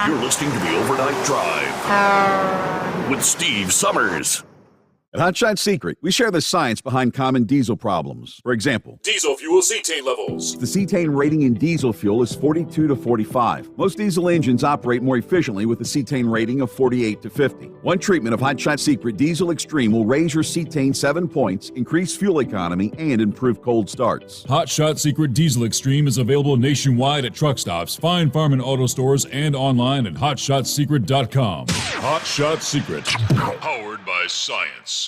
You're listening to the Overnight Drive with Steve Sommers. At Hot Shot Secret, we share the science behind common diesel problems. For example, diesel fuel cetane levels. The cetane rating in diesel fuel is 42 to 45. Most diesel engines operate more efficiently with a cetane rating of 48 to 50. One treatment of Hot Shot Secret Diesel Extreme will raise your cetane 7 points, increase fuel economy, and improve cold starts. Hot Shot Secret Diesel Extreme is available nationwide at truck stops, fine farm and auto stores, and online at hotshotsecret.com. Hot Shot Secret, powered by science.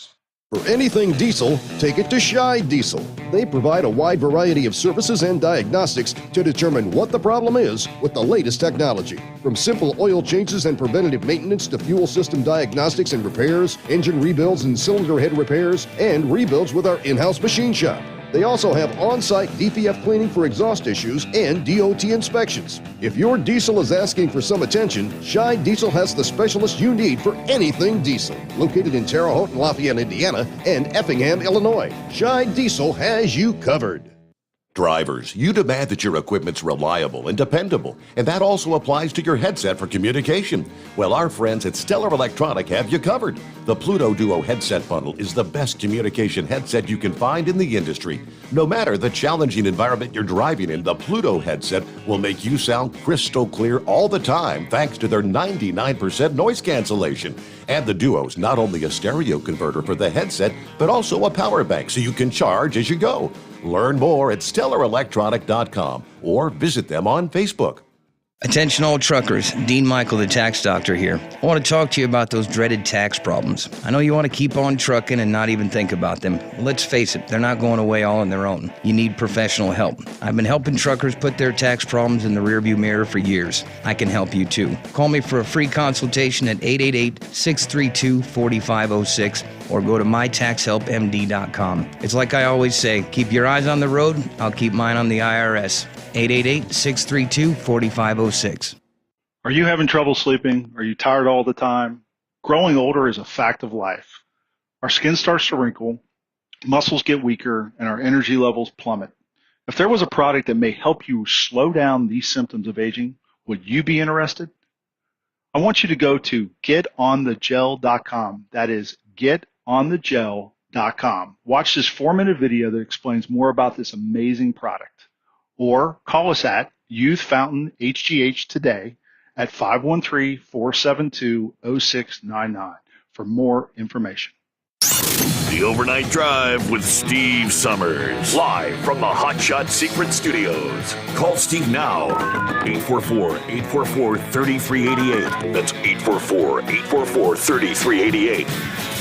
For anything diesel, take it to Shy Diesel. They provide a wide variety of services and diagnostics to determine what the problem is with the latest technology. From simple oil changes and preventative maintenance to fuel system diagnostics and repairs, engine rebuilds and cylinder head repairs, and rebuilds with our in-house machine shop. They also have on-site DPF cleaning for exhaust issues and DOT inspections. If your diesel is asking for some attention, Shy Diesel has the specialist you need for anything diesel. Located in Terre Haute, Lafayette, Indiana, and Effingham, Illinois, Shy Diesel has you covered. Drivers, you demand that your equipment's reliable and dependable, and that also applies to your headset for communication. Well, our friends at Stellar Electronic have you covered. The Pluto Duo headset bundle is the best communication headset you can find in the industry. No matter the challenging environment you're driving in, the Pluto headset will make you sound crystal clear all the time thanks to their 99% noise cancellation. And the Duo's not only a stereo converter for the headset, but also a power bank so you can charge as you go. Learn more at StellarElectronic.com or visit them on Facebook. Attention all truckers, Dean Michael, the tax doctor here. I want to talk to you about those dreaded tax problems. I know you want to keep on trucking and not even think about them. Well, let's face it, they're not going away all on their own. You need professional help. I've been helping truckers put their tax problems in the rearview mirror for years. I can help you too. Call me for a free consultation at 888-632-4506 or go to mytaxhelpmd.com. It's like I always say, keep your eyes on the road, I'll keep mine on the IRS. 888-632-4506. Are you having trouble sleeping? Are you tired all the time? Growing older is a fact of life. Our skin starts to wrinkle, muscles get weaker, and our energy levels plummet. If there was a product that may help you slow down these symptoms of aging, would you be interested? I want you to go to getonthegel.com. That is getonthegel.com. Watch this 4-minute video that explains more about this amazing product. Or call us at Youth Fountain HGH today at 513-472-0699 for more information. The Overnight Drive with Steve Summers. Live from the Hot Shot Secret Studios. Call Steve now. 844-844-3388. That's 844-844-3388.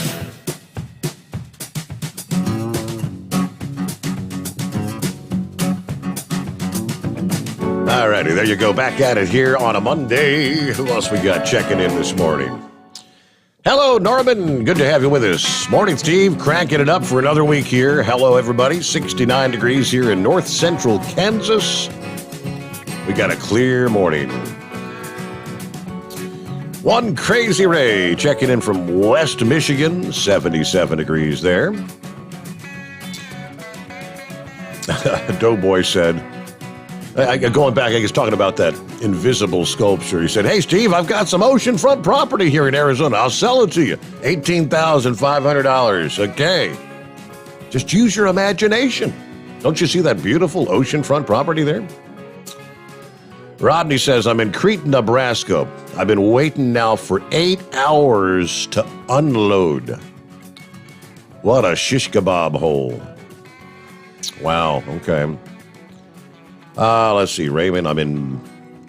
All righty, there you go. Back at it here on a Monday. Who else we got checking in this morning? Hello, Norman. Good to have you with us. Morning, Steve. Cranking it up for another week here. Hello, everybody. 69 degrees here in north central Kansas. We got a clear morning. One Crazy Ray checking in from West Michigan. 77 degrees there. Doughboy said, going back, I guess talking about that invisible sculpture. He said, hey, Steve, I've got some oceanfront property here in Arizona. I'll sell it to you. $18,500. Okay. Just use your imagination. Don't you see that beautiful oceanfront property there? Rodney says, I'm in Cretan, Nebraska. I've been waiting now for 8 hours to unload. What a shish kebab hole. Wow, okay. Let's see, Raymond, I'm in,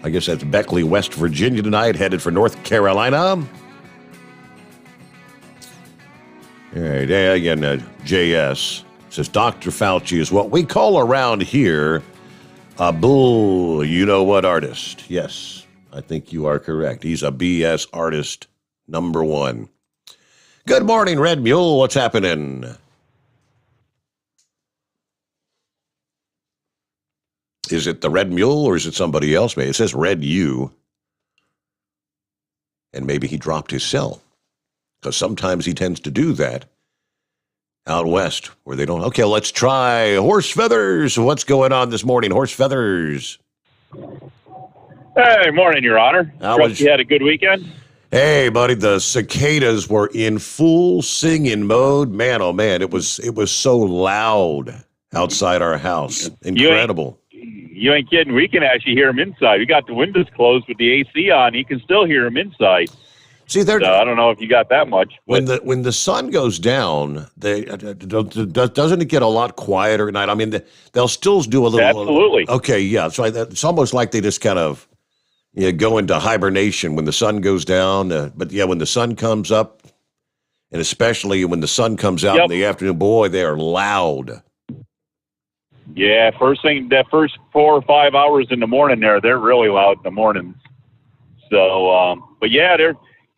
I guess that's Beckley, West Virginia tonight, headed for North Carolina. All right, again, JS says, Dr. Fauci is what we call around here a bull, you-know-what artist. Yes, I think you are correct. He's a BS artist number one. Good morning, Red Mule. What's happening? Is it the Red Mule or is it somebody else? It says Red U. And maybe he dropped his cell. Because sometimes he tends to do that out west where they don't. Okay, let's try Horse Feathers. What's going on this morning, Horse Feathers? Hey, morning, Your Honor. Trust you had a good weekend? Hey, buddy, the cicadas were in full singing mode. Man, oh man, it was so loud outside our house. Incredible. You ain't kidding. We can actually hear them inside. We got the windows closed with the AC on. You can still hear them inside. See, so I don't know if you got that much. When the sun goes down, doesn't it get a lot quieter at night? I mean, they'll still do a little. Absolutely. Okay, yeah. So it's almost like they just kind of go into hibernation when the sun goes down. But yeah, when the sun comes up, and especially when the sun comes out in the afternoon, boy, they are loud. Yeah, that first 4 or 5 hours in the morning they're really loud in the mornings. So, but yeah,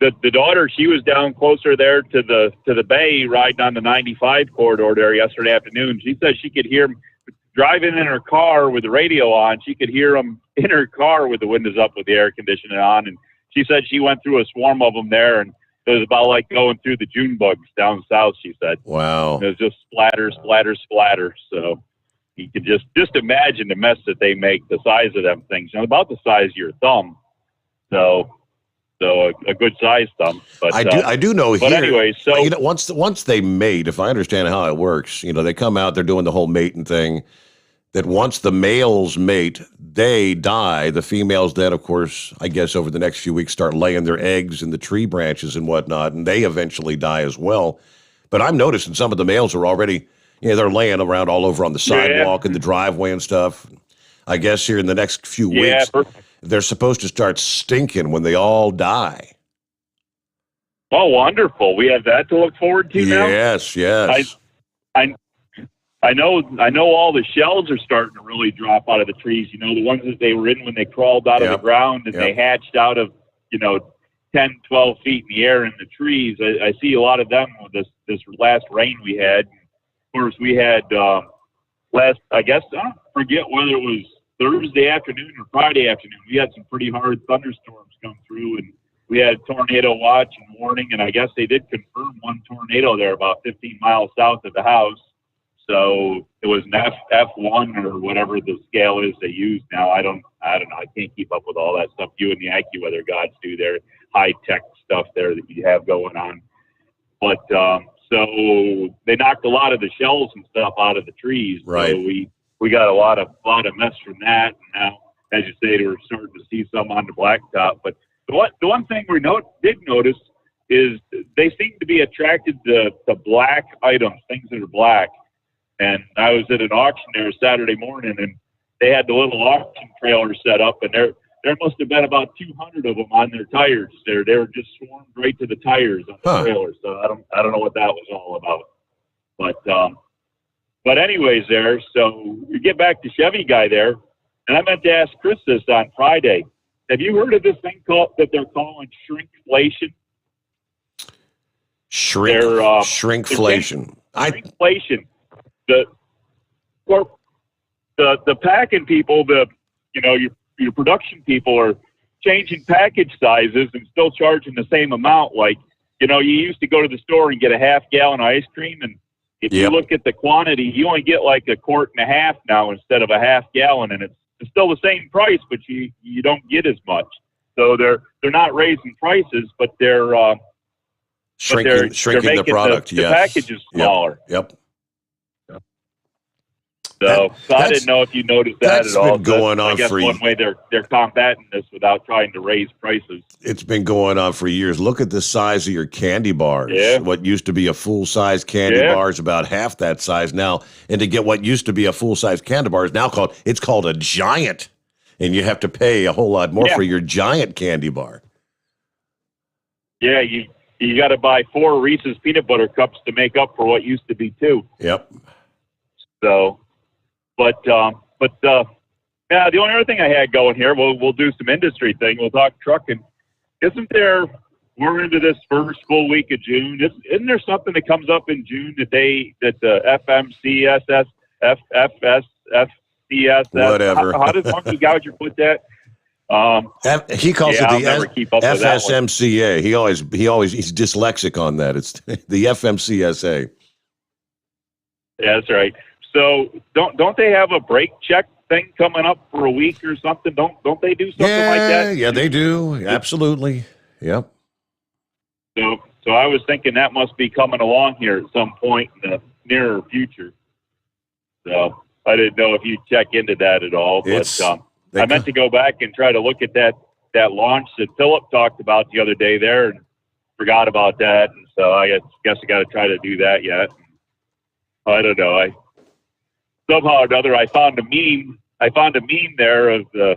the daughter, she was down closer there to the bay riding on the 95 corridor there yesterday afternoon. She said she could hear them driving in her car with the radio on. She could hear them in her car with the windows up with the air conditioning on. And she said she went through a swarm of them there, and it was about like going through the June bugs down south, she said. Wow. It was just splatter, splatter, splatter. So you could just imagine the mess that they make, the size of them things, about the size of your thumb. So a good size thumb. But I do know here. But anyway, so once they mate, if I understand how it works, they come out, they're doing the whole mating thing. That once the males mate, they die. The females then, of course, I guess over the next few weeks, start laying their eggs in the tree branches and whatnot, and they eventually die as well. But I'm noticing some of the males are already. They're laying around all over on the sidewalk and the driveway and stuff. I guess here in the next few weeks. they're supposed to start stinking when they all die. Oh, wonderful! We have that to look forward to now. Yes. I know all the shells are starting to really drop out of the trees. You know, the ones that they were in when they crawled out of the ground and they hatched out of, 10, 12 feet in the air in the trees. I see a lot of them with this last rain we had. Of course, we had I forget whether it was Thursday afternoon or Friday afternoon. We had some pretty hard thunderstorms come through, and we had tornado watch and warning, and I guess they did confirm one tornado there about 15 miles south of the house. So it was an F1 or whatever the scale is they use now. I don't know. I can't keep up with all that stuff. You and the AccuWeather gods do their high-tech stuff there that you have going on. But so they knocked a lot of the shells and stuff out of the trees. Right. So we got a lot of mess from that. And now, as you say, we're starting to see some on the blacktop. But the one thing we did notice is they seem to be attracted to black items, things that are black. And I was at an auction there Saturday morning, and they had the little auction trailer set up, and there must have been about 200 of them on their tires. They were just swarmed right to the tires on the trailer. So I don't know what that was all about. But anyways, so we get back to Chevy guy there, and I meant to ask Chris this on Friday. Have you heard of this thing that they're calling shrinkflation? Shrinkflation. Shrinkflation. The packing people, your production people are changing package sizes and still charging the same amount. Like, you used to go to the store and get a half-gallon ice cream, and if you look at the quantity, you only get like a quart and a half now instead of a half-gallon, and it's still the same price, but you don't get as much. So they're not raising prices, but they're shrinking the product. The packages smaller. Yep. So I didn't know if you noticed that at all. That's been going on I guess one way they're combating this without trying to raise prices. It's been going on for years. Look at the size of your candy bars. Yeah. What used to be a full-size candy bar is about half that size now. And to get what used to be a full-size candy bar is now called a giant. And you have to pay a whole lot more for your giant candy bar. Yeah, you got to buy 4 Reese's peanut butter cups to make up for what used to be 2. Yep. So... But the only other thing I had going here, we'll do some industry thing. We'll talk trucking. We're into this first full week of June. Isn't there something that comes up in June that the FMCSS, FSCSS, whatever. How does Monkey Gouger put that? He calls it the FSMCA. He's dyslexic on that. It's the FMCSA. Yeah, that's right. So don't they have a brake check thing coming up for a week or something? Don't they do something like that? Yeah, they do. Absolutely. Yep. So I was thinking that must be coming along here at some point in the nearer future. So I didn't know if you check into that at all. But I meant to go back and try to look at that launch that Philip talked about the other day there, and forgot about that. And so I guess I got to try to do that yet. I don't know. Somehow or another, I found a meme. There of the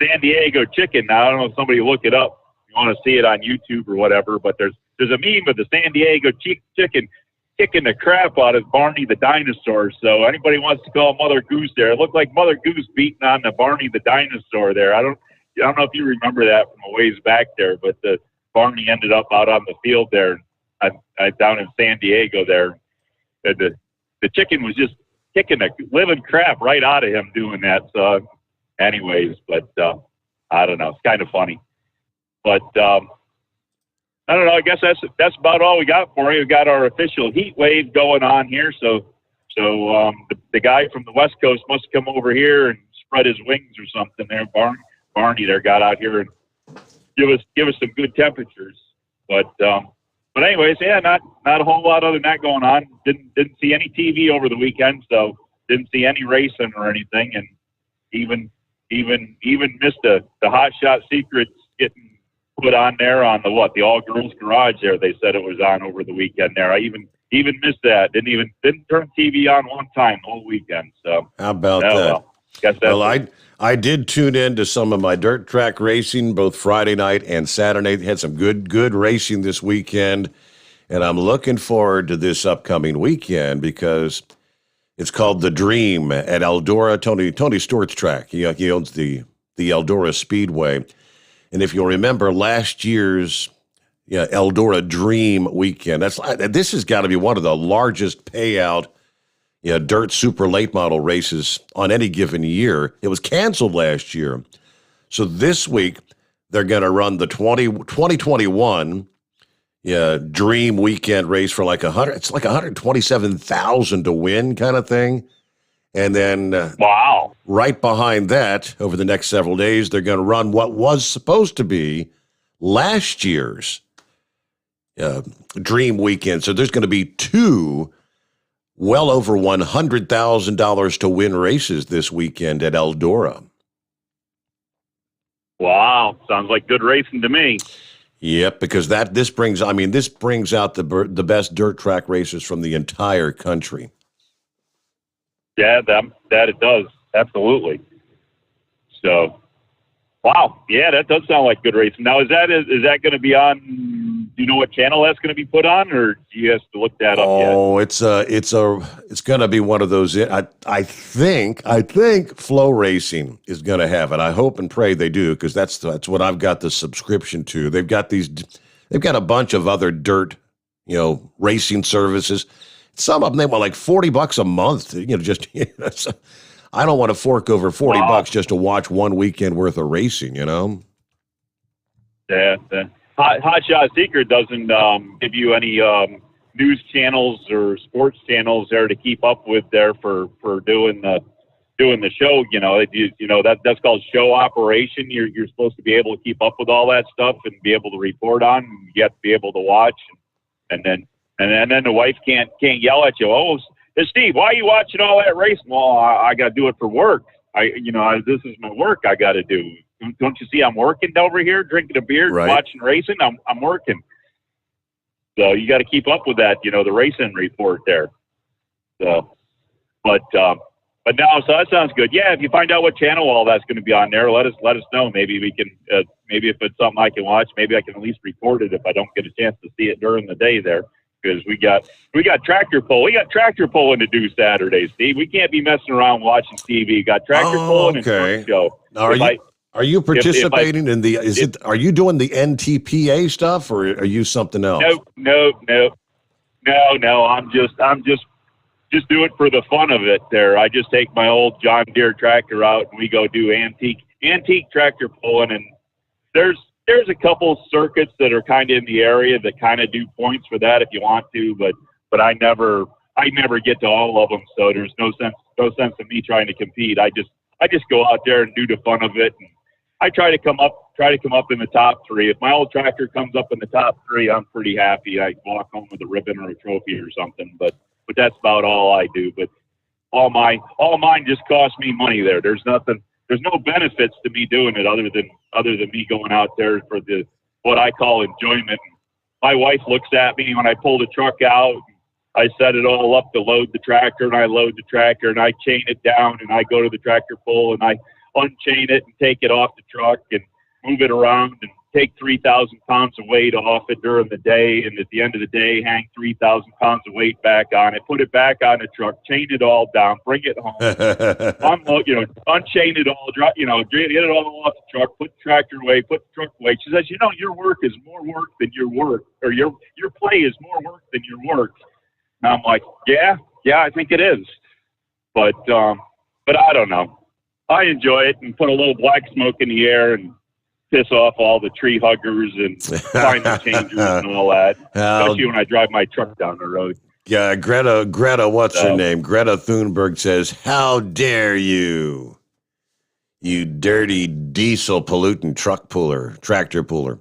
San Diego chicken. Now I don't know if somebody look it up. You want to see it on YouTube or whatever, but there's a meme of the San Diego chicken kicking the crap out of Barney the dinosaur. So anybody wants to call Mother Goose there, it looked like Mother Goose beating on the Barney the dinosaur there. I don't know if you remember that from a ways back there, but the Barney ended up out on the field there, down in San Diego there. And the chicken was just kicking the living crap right out of him doing that. So anyways, but I don't know. It's kind of funny. But I don't know. I guess that's about all we got for you. We got our official heat wave going on here. So the guy from the West Coast must come over here and spread his wings or something there. Barney there got out here and give us some good temperatures. But anyways, yeah, not a whole lot other than that going on. Didn't see any TV over the weekend, so didn't see any racing or anything, and even missed the Hot Shot Secrets getting put on there on the all girls garage there. They said it was on over the weekend there. I even missed that. Didn't turn TV on one time the whole weekend. So how about that? Well, guess that's I did tune in to some of my dirt track racing both Friday night and Saturday. Had some good racing this weekend, and I'm looking forward to this upcoming weekend because it's called The Dream at Eldora, Tony Stewart's track. He owns the Eldora Speedway. And if you'll remember last year's Eldora Dream weekend, this has got to be one of the largest payout dirt super late model races on any given year. It was canceled last year. So this week, they're going to run the 2021 Dream weekend race for like $127,000 to win kind of thing. And then wow, right behind that, over the next several days, they're going to run what was supposed to be last year's Dream weekend. So there's going to be two well over $100,000 to win races this weekend at Eldora. Wow, sounds like good racing to me. Yep, because this brings out the best dirt track racers from the entire country. Yeah, that it does. Absolutely. So, wow. Yeah, that does sound like good racing. Now, is that going to be on, do you know what channel that's going to be put on, or do you have to look that up yet? Oh, it's going to be one of those. I think Flow Racing is going to have it. I hope and pray they do, because that's what I've got the subscription to. They've got a bunch of other dirt, racing services. Some of them, they want like $40 a month. I don't want to fork over $40 just to watch one weekend worth of racing. Yeah. Hot Shot Secret doesn't give you any news channels or sports channels there to keep up with there for doing the show. That's called show operation. You're supposed to be able to keep up with all that stuff and be able to report on. You have to be able to watch, and then the wife can't yell at you. Oh, Steve, why are you watching all that racing? Well, I got to do it for work. This is my work I got to do. Don't you see I'm working over here, drinking a beer, right, watching racing? I'm working. So you got to keep up with that, the racing report there. So, but no, so that sounds good. Yeah, if you find out what channel all that's going to be on there, let us know. Maybe we can, maybe if it's something I can watch, maybe I can at least report it if I don't get a chance to see it during the day there. Because we got tractor pull. We got tractor pulling to do Saturday, Steve. We can't be messing around watching TV. Got tractor pulling and truck show. Now, are you participating in the? Are you doing the NTPA stuff, or are you something else? No. I'm just do it for the fun of it. There, I just take my old John Deere tractor out and we go do antique tractor pulling, and there's a couple circuits that are kind of in the area that kind of do points for that if you want to, but I never get to all of them, so there's no sense in me trying to compete. I just go out there and do the fun of it, and I try to come up in the top three. If my old tractor comes up in the top three, I'm pretty happy. I walk home with a ribbon or a trophy or something, but that's about all I do. But all mine just cost me money there. There's no benefits to me doing it other than me going out there for what I call enjoyment. My wife looks at me when I pull the truck out. I set it all up to load the tractor, and I load the tractor, and I chain it down, and I go to the tractor pull, and I unchain it and take it off the truck and move it around and take 3,000 pounds of weight off it during the day, and at the end of the day, hang 3,000 pounds of weight back on it, put it back on the truck, chain it all down, bring it home, unload, unchain it all, get it all off the truck, put the tractor away, put the truck away. She says, your work is more work than your work, or your play is more work than your work. And I'm like, yeah, I think it is. But I don't know. I enjoy it and put a little black smoke in the air and piss off all the tree huggers and find the changers and all that, especially when I drive my truck down the road. Yeah, Greta, what's her name? Greta Thunberg says, "How dare you, you dirty diesel pollutant tractor puller."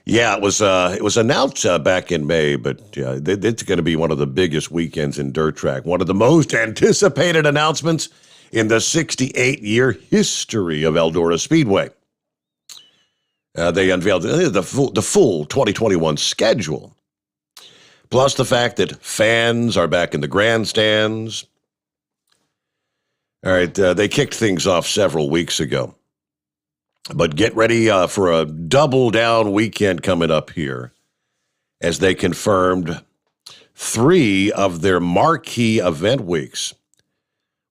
Yeah, it was announced back in May, but it's going to be one of the biggest weekends in dirt track. One of the most anticipated announcements in the 68-year history of Eldora Speedway. They unveiled the full 2021 schedule, plus the fact that fans are back in the grandstands. All right, they kicked things off several weeks ago. But get ready for a double-down weekend coming up here as they confirmed 3 of their marquee event weeks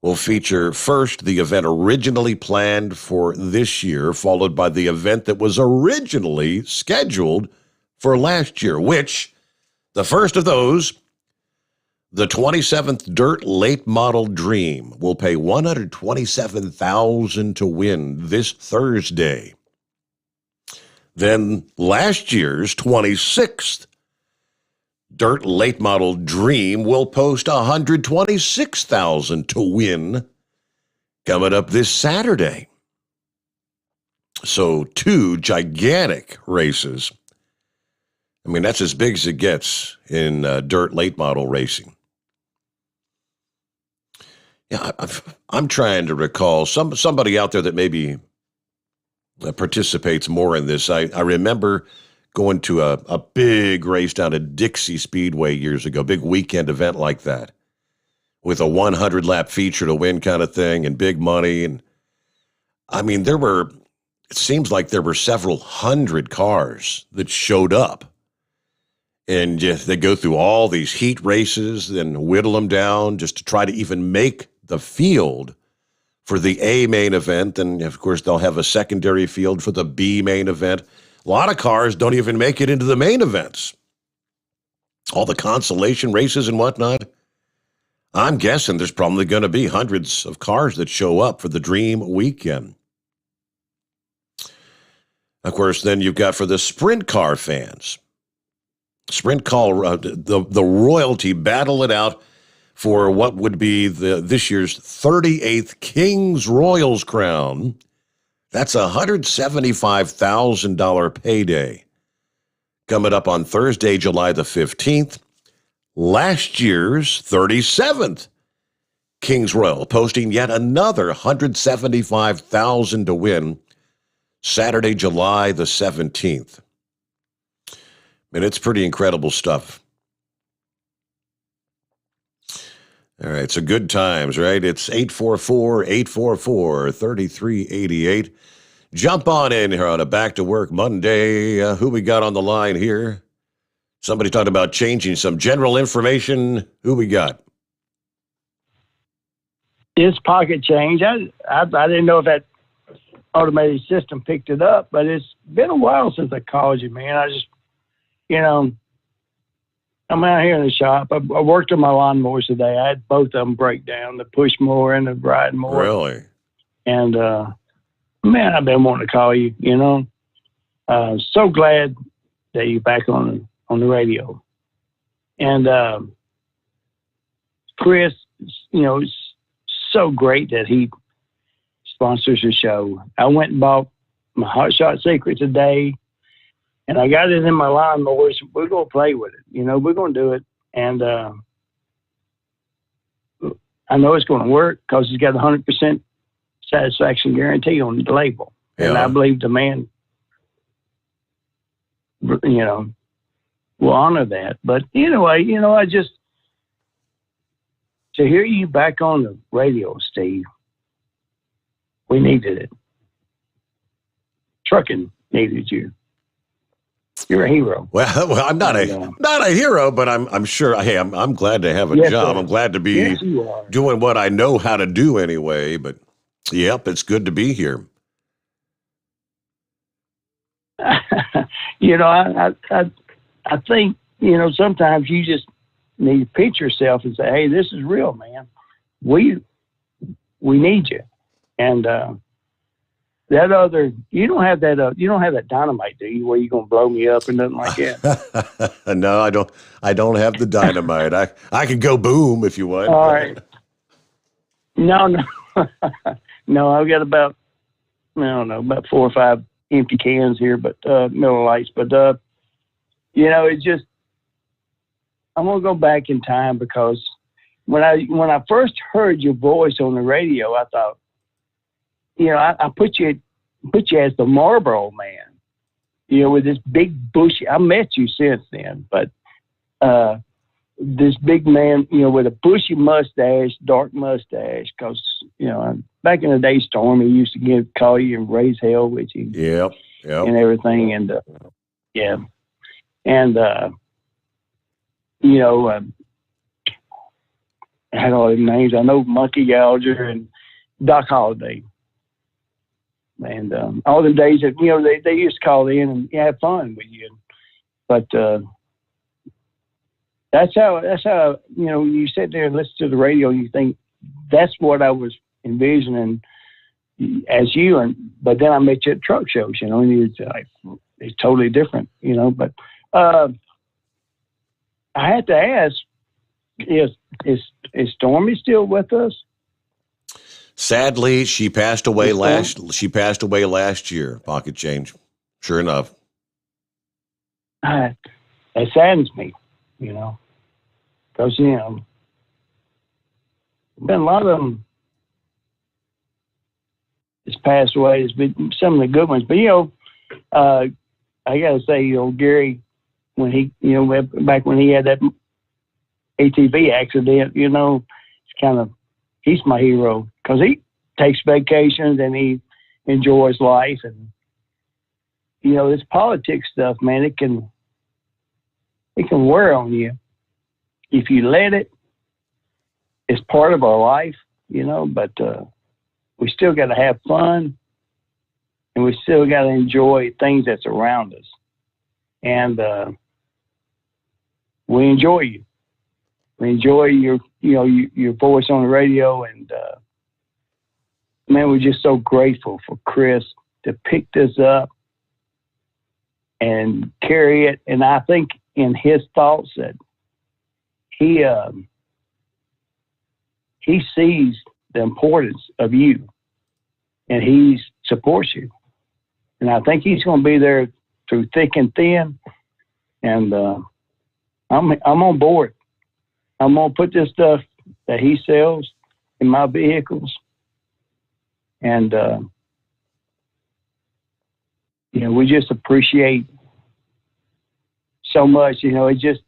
will feature first the event originally planned for this year, followed by the event that was originally scheduled for last year, which the first of those, the 27th Dirt Late Model Dream, will pay $127,000 to win this Thursday. Then last year's 26th Dirt Late Model Dream will post $126,000 to win coming up this Saturday. So 2 gigantic races. I mean, that's as big as it gets in dirt late model racing. Yeah, I'm trying to recall somebody out there that maybe participates more in this. I remember going to a big race down at Dixie Speedway years ago, big weekend event like that, with a 100-lap feature to win kind of thing and big money. And I mean, it seems like there were several hundred cars that showed up. And they go through all these heat races, then whittle them down just to try to even make the field for the A main event. And, of course, they'll have a secondary field for the B main event. A lot of cars don't even make it into the main events. All the consolation races and whatnot. I'm guessing there's probably going to be hundreds of cars that show up for the Dream Weekend. Of course, then you've got for the sprint car fans. Sprint car, the royalty battle it out for what would be this year's 38th King's Royals crown. That's a $175,000 payday coming up on Thursday, July the 15th. Last year's 37th King's Royal posting yet another $175,000 to win Saturday, July the 17th. I mean, it's pretty incredible stuff. All right, so good times, right? It's 844-844-3388. Jump on in here on a Back to Work Monday. Who we got on the line here? Somebody talking about changing some general information. Who we got? It's Pocket Change. I didn't know if that automated system picked it up, but it's been a while since I called you, man. I just, I'm out here in the shop. I worked on my lawnmowers today. I had both of them break down, the push mower and the riding mower. Really? And, man, I've been wanting to call you, so glad that you're back on the radio. And Chris, it's so great that he sponsors the show. I went and bought my Hot Shot Secret today, and I got it in my lawnmowers. We're going to play with it. We're going to do it. And I know it's going to work because it's got a 100% satisfaction guarantee on the label. Yeah. And I believe the man, will honor that. But anyway, I just, to hear you back on the radio, Steve, we needed it. Trucking needed you. You're a hero. Well, I'm not a hero, but I'm sure. Hey, I'm glad to have a job. Sir. I'm glad to be doing what I know how to do anyway. But yep, it's good to be here. I think sometimes you just need to pitch yourself and say, "Hey, this is real, man. We need you." And that other, you don't have that dynamite, do you? Where you gonna blow me up and nothing like that? No, I don't have the dynamite. I could go boom if you want. All right. No, no. I've got about 4 or 5 empty cans here, but Miller Lights. But it's just, I'm gonna go back in time because when I first heard your voice on the radio, I thought, I put you as the Marlboro man, with this big bushy. I met you since then, but this big man, with a bushy mustache, dark mustache, because, back in the day, Stormy used to call you and raise hell with you. Yep. And everything. And, yeah. And, I had all their names. I know Monkey Gouger and Doc Holliday. And all the days that, they used to call in and have fun with you. But that's how, you sit there and listen to the radio and you think that's what I was envisioning as you. But then I met you at truck shows, and it's totally different, But I had to ask, is Stormy still with us? Sadly, she passed away last year. Pocket change, sure enough. That saddens me, because been a lot of them that's passed away. It's been some of the good ones, but I gotta say, Gary, when he, back when he had that ATV accident, it's he's my hero because he takes vacations and he enjoys life. And, this politics stuff, man, it can wear on you if you let it. It's part of our life, but we still got to have fun and we still got to enjoy things that's around us. And we enjoy you. We enjoy your voice on the radio, and man, we're just so grateful for Chris to pick this up and carry it. And I think in his thoughts that he sees the importance of you, and he supports you. And I think he's going to be there through thick and thin. And I'm on board. I'm going to put this stuff that he sells in my vehicles. And, we just appreciate so much, it's just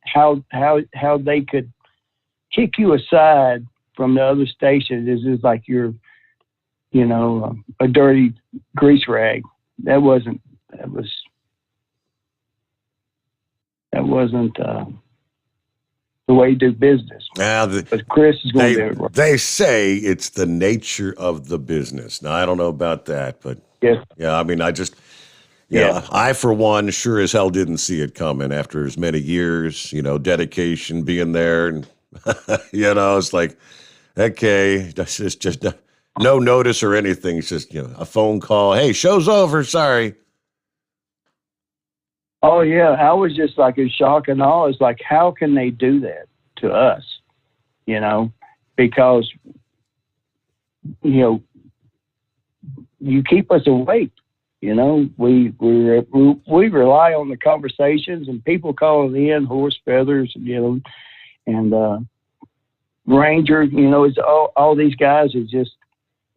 how they could kick you aside from the other stations. It's just like you're, a dirty grease rag. That wasn't the way you do business. But Chris is going to do it. They say it's the nature of the business. Now, I don't know about that, but yeah, I mean, I, for one, sure as hell didn't see it coming after as many years, dedication, being there. And, it's like, okay, that's just no notice or anything. It's just, a phone call. Hey, show's over. Sorry. Oh, yeah. I was just like in shock and awe. It's like, how can they do that to us? Because, you keep us awake. We rely on the conversations and people calling in, horse feathers, and Ranger, it's all these guys.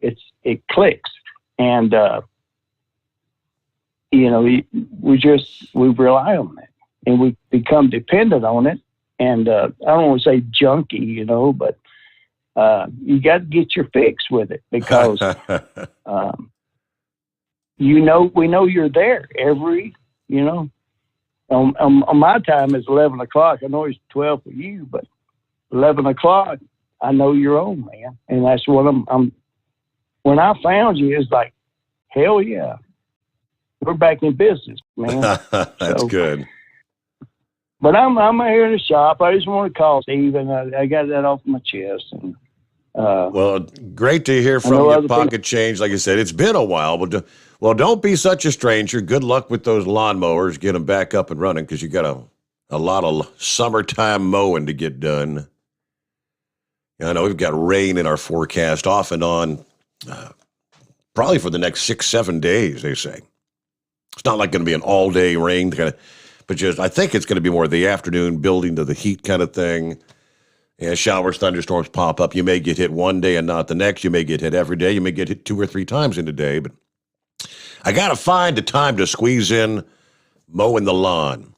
It clicks. And, we rely on it and we become dependent on it. And I don't want to say junkie, but you got to get your fix with it because, we know you're there every, on my time it's 11 o'clock. I know it's 12 for you, but 11 o'clock, I know you're on, man. And that's what when I found you, it's like, hell yeah. We're back in business, man. That's good. But I'm here in the shop. I just want to call Steve, and I got that off my chest. And well, great to hear from you, Pocket Change. Like I said, it's been a while, but don't be such a stranger. Good luck with those lawnmowers. Get them back up and running because you got a lot of summertime mowing to get done. I know we've got rain in our forecast off and on, probably for the next 6-7 days. They say. It's not like going to be an all-day rain, but just I think it's going to be more the afternoon building to the heat kind of thing. And showers, thunderstorms pop up. You may get hit one day and not the next. You may get hit every day. You may get hit 2 or 3 times in a day. But I got to find the time to squeeze in mowing the lawn.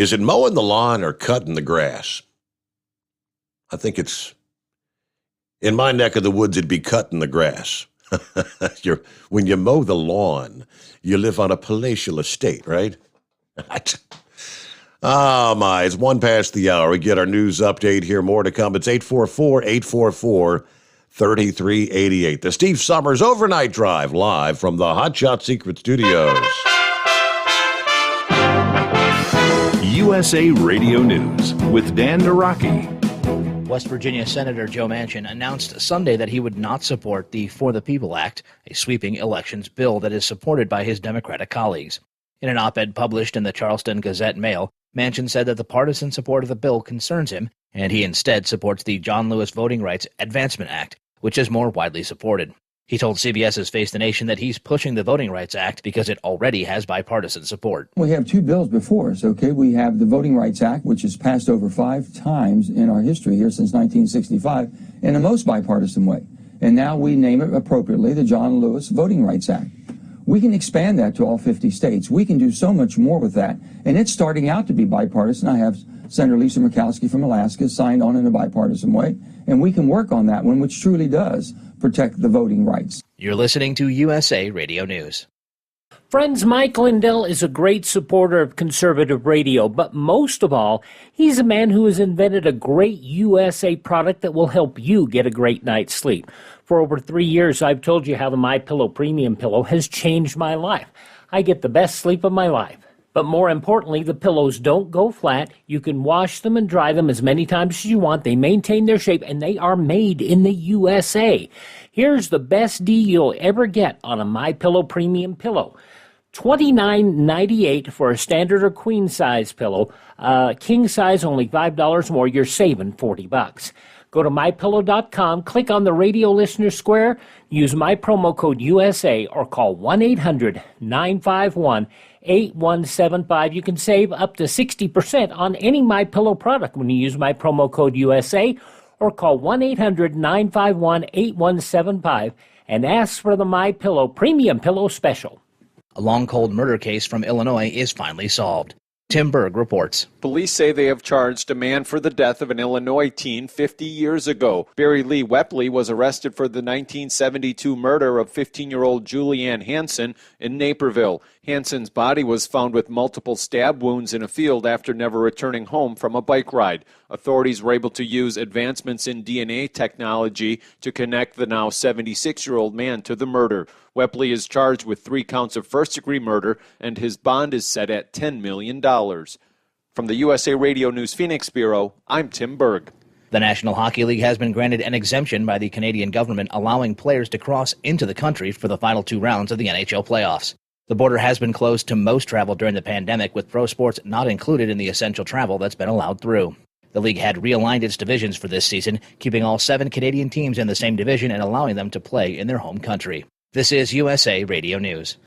Is it mowing the lawn or cutting the grass? I think it's, in my neck of the woods, it'd be cutting the grass. When you mow the lawn, you live on a palatial estate, right? Oh, my. It's 1 past the hour. We get our news update here. More to come. It's 844-844-3388. The Steve Sommers Overnight Drive, live from the Hot Shot Secret Studios. USA Radio News with Dan Naraki. West Virginia Senator Joe Manchin announced Sunday that he would not support the For the People Act, a sweeping elections bill that is supported by his Democratic colleagues. In an op-ed published in the Charleston Gazette-Mail, Manchin said that the partisan support of the bill concerns him, and he instead supports the John Lewis Voting Rights Advancement Act, which is more widely supported. He told CBS's Face the Nation that he's pushing the Voting Rights Act because it already has bipartisan support. We have two bills before us, okay? We have the Voting Rights Act, which has passed over 5 times in our history here since 1965 in the most bipartisan way. And now we name it appropriately the John Lewis Voting Rights Act. We can expand that to all 50 states. We can do so much more with that. And it's starting out to be bipartisan. I have Senator Lisa Murkowski from Alaska signed on in a bipartisan way. And we can work on that one, which truly does protect the voting rights. You're listening to USA Radio News. Friends, Mike Lindell is a great supporter of conservative radio, but most of all, he's a man who has invented a great USA product that will help you get a great night's sleep. For over 3 years, I've told you how the MyPillow Premium Pillow has changed my life. I get the best sleep of my life. But more importantly, the pillows don't go flat. You can wash them and dry them as many times as you want. They maintain their shape, and they are made in the USA. Here's the best deal you'll ever get on a MyPillow Premium Pillow. $29.98 for a standard or queen size pillow. King size, only $5 more. You're saving $40. Go to MyPillow.com, click on the radio listener square, use my promo code USA, or call 1-800-951-8175. You can save up to 60% on any MyPillow product when you use my promo code USA, or call 1-800-951-8175 and ask for the MyPillow Premium Pillow Special. A long cold murder case from Illinois is finally solved. Tim Berg reports. Police say they have charged a man for the death of an Illinois teen 50 years ago. Barry Lee Wepley was arrested for the 1972 murder of 15-year-old Julianne Hansen in Naperville. Hansen's body was found with multiple stab wounds in a field after never returning home from a bike ride. Authorities were able to use advancements in DNA technology to connect the now 76-year-old man to the murder. Wepley is charged with 3 counts of first-degree murder, and his bond is set at $10 million. From the USA Radio News Phoenix Bureau, I'm Tim Berg. The National Hockey League has been granted an exemption by the Canadian government, allowing players to cross into the country for the final 2 rounds of the NHL playoffs. The border has been closed to most travel during the pandemic, with pro sports not included in the essential travel that's been allowed through. The league had realigned its divisions for this season, keeping all 7 Canadian teams in the same division and allowing them to play in their home country. This is USA Radio News.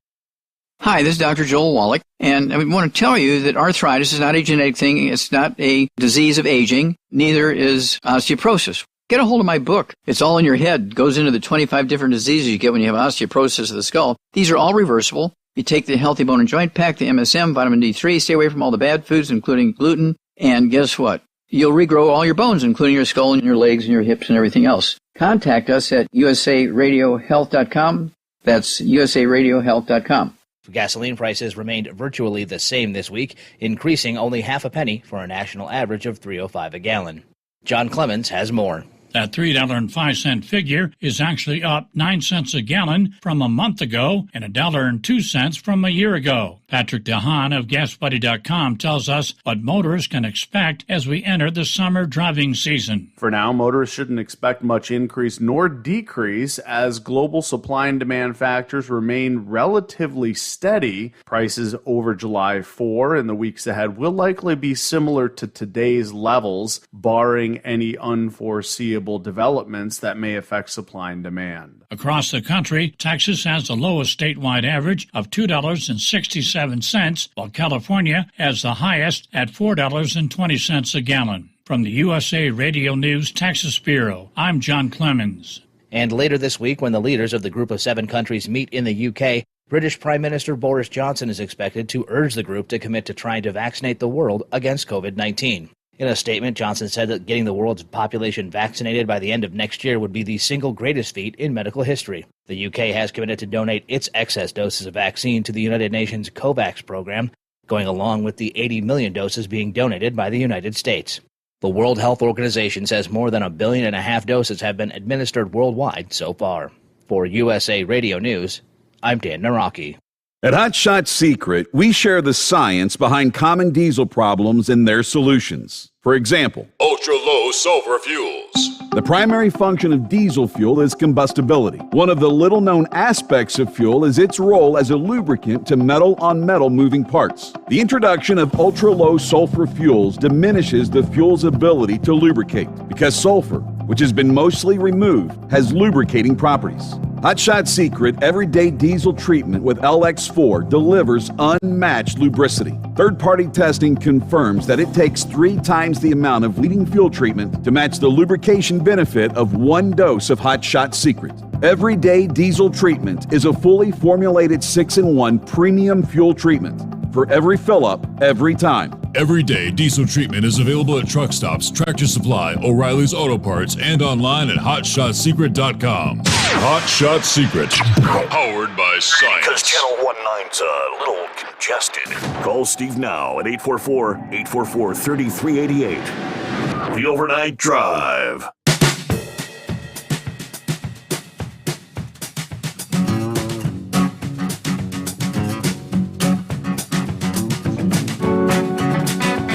Hi, this is Dr. Joel Wallach, and I want to tell you that arthritis is not a genetic thing. It's not a disease of aging. Neither is osteoporosis. Get a hold of my book. It's all in your head. It goes into the 25 different diseases you get when you have osteoporosis of the skull. These are all reversible. You take the Healthy Bone and Joint Pack, the MSM, vitamin D3, stay away from all the bad foods, including gluten, and guess what? You'll regrow all your bones, including your skull and your legs and your hips and everything else. Contact us at usaradiohealth.com. That's usaradiohealth.com. Gasoline prices remained virtually the same this week, increasing only half a penny for a national average of $3.05 a gallon. John Clemens has more. That $3.05 figure is actually up 9 cents a gallon from a month ago and $1.02 from a year ago. Patrick DeHaan of GasBuddy.com tells us what motorists can expect as we enter the summer driving season. For now, motorists shouldn't expect much increase nor decrease as global supply and demand factors remain relatively steady. Prices over July 4 and the weeks ahead will likely be similar to today's levels, barring any unforeseeable developments that may affect supply and demand. Across the country, Texas has the lowest statewide average of $2.67, while California has the highest at $4.20 a gallon. From the USA Radio News Texas Bureau, I'm John Clemens. And later this week, when the leaders of the Group of 7 countries meet in the UK, British Prime Minister Boris Johnson is expected to urge the group to commit to trying to vaccinate the world against COVID-19. In a statement, Johnson said that getting the world's population vaccinated by the end of next year would be the single greatest feat in medical history. The UK has committed to donate its excess doses of vaccine to the United Nations COVAX program, going along with the 80 million doses being donated by the United States. The World Health Organization says more than 1.5 billion doses have been administered worldwide so far. For USA Radio News, I'm Dan Naraki. At Hot Shot Secret, we share the science behind common diesel problems and their solutions. For example, ultra-low sulfur fuels. The primary function of diesel fuel is combustibility. One of the little-known aspects of fuel is its role as a lubricant to metal-on-metal moving parts. The introduction of ultra-low sulfur fuels diminishes the fuel's ability to lubricate because sulfur, which has been mostly removed, has lubricating properties. Hot Shot Secret Everyday Diesel Treatment with LX4 delivers unmatched lubricity. Third-party testing confirms that it takes 3 times the amount of leading fuel treatment to match the lubrication benefit of 1 dose of Hot Shot Secret. Everyday Diesel Treatment is a fully formulated 6-in-1 premium fuel treatment for every fill-up, every time. Everyday Diesel Treatment is available at truck stops, Tractor Supply, O'Reilly's Auto Parts, and online at HotShotSecret.com. Hot Shot Secret, powered by science. Because Channel 19's a little congested. Call Steve now at 844-844-3388. The Overnight Drive.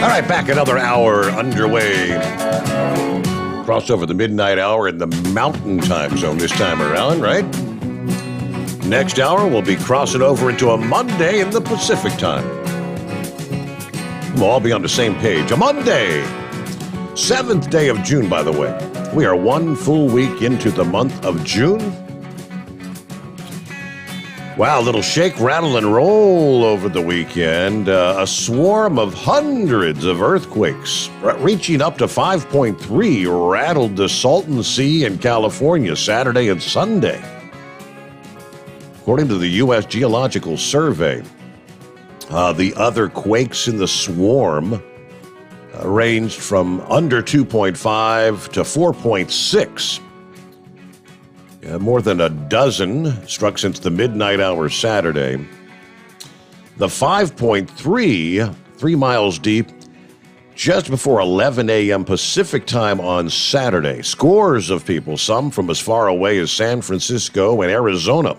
All right, back another hour underway. Crossed over the midnight hour in the Mountain Time Zone this time around, right? Next hour, we'll be crossing over into a Monday in the Pacific Time. We'll all be on the same page. A Monday! 7th day of June, by the way. We are 1 full week into the month of June. Wow, a little shake, rattle, and roll over the weekend. A swarm of hundreds of earthquakes, reaching up to 5.3, rattled the Salton Sea in California Saturday and Sunday. According to the U.S. Geological Survey, the other quakes in the swarm ranged from under 2.5 to 4.6. More than a dozen struck since the midnight hour Saturday. The 5.3, 3 miles deep, just before 11 a.m. Pacific time on Saturday. Scores of people, some from as far away as San Francisco and Arizona,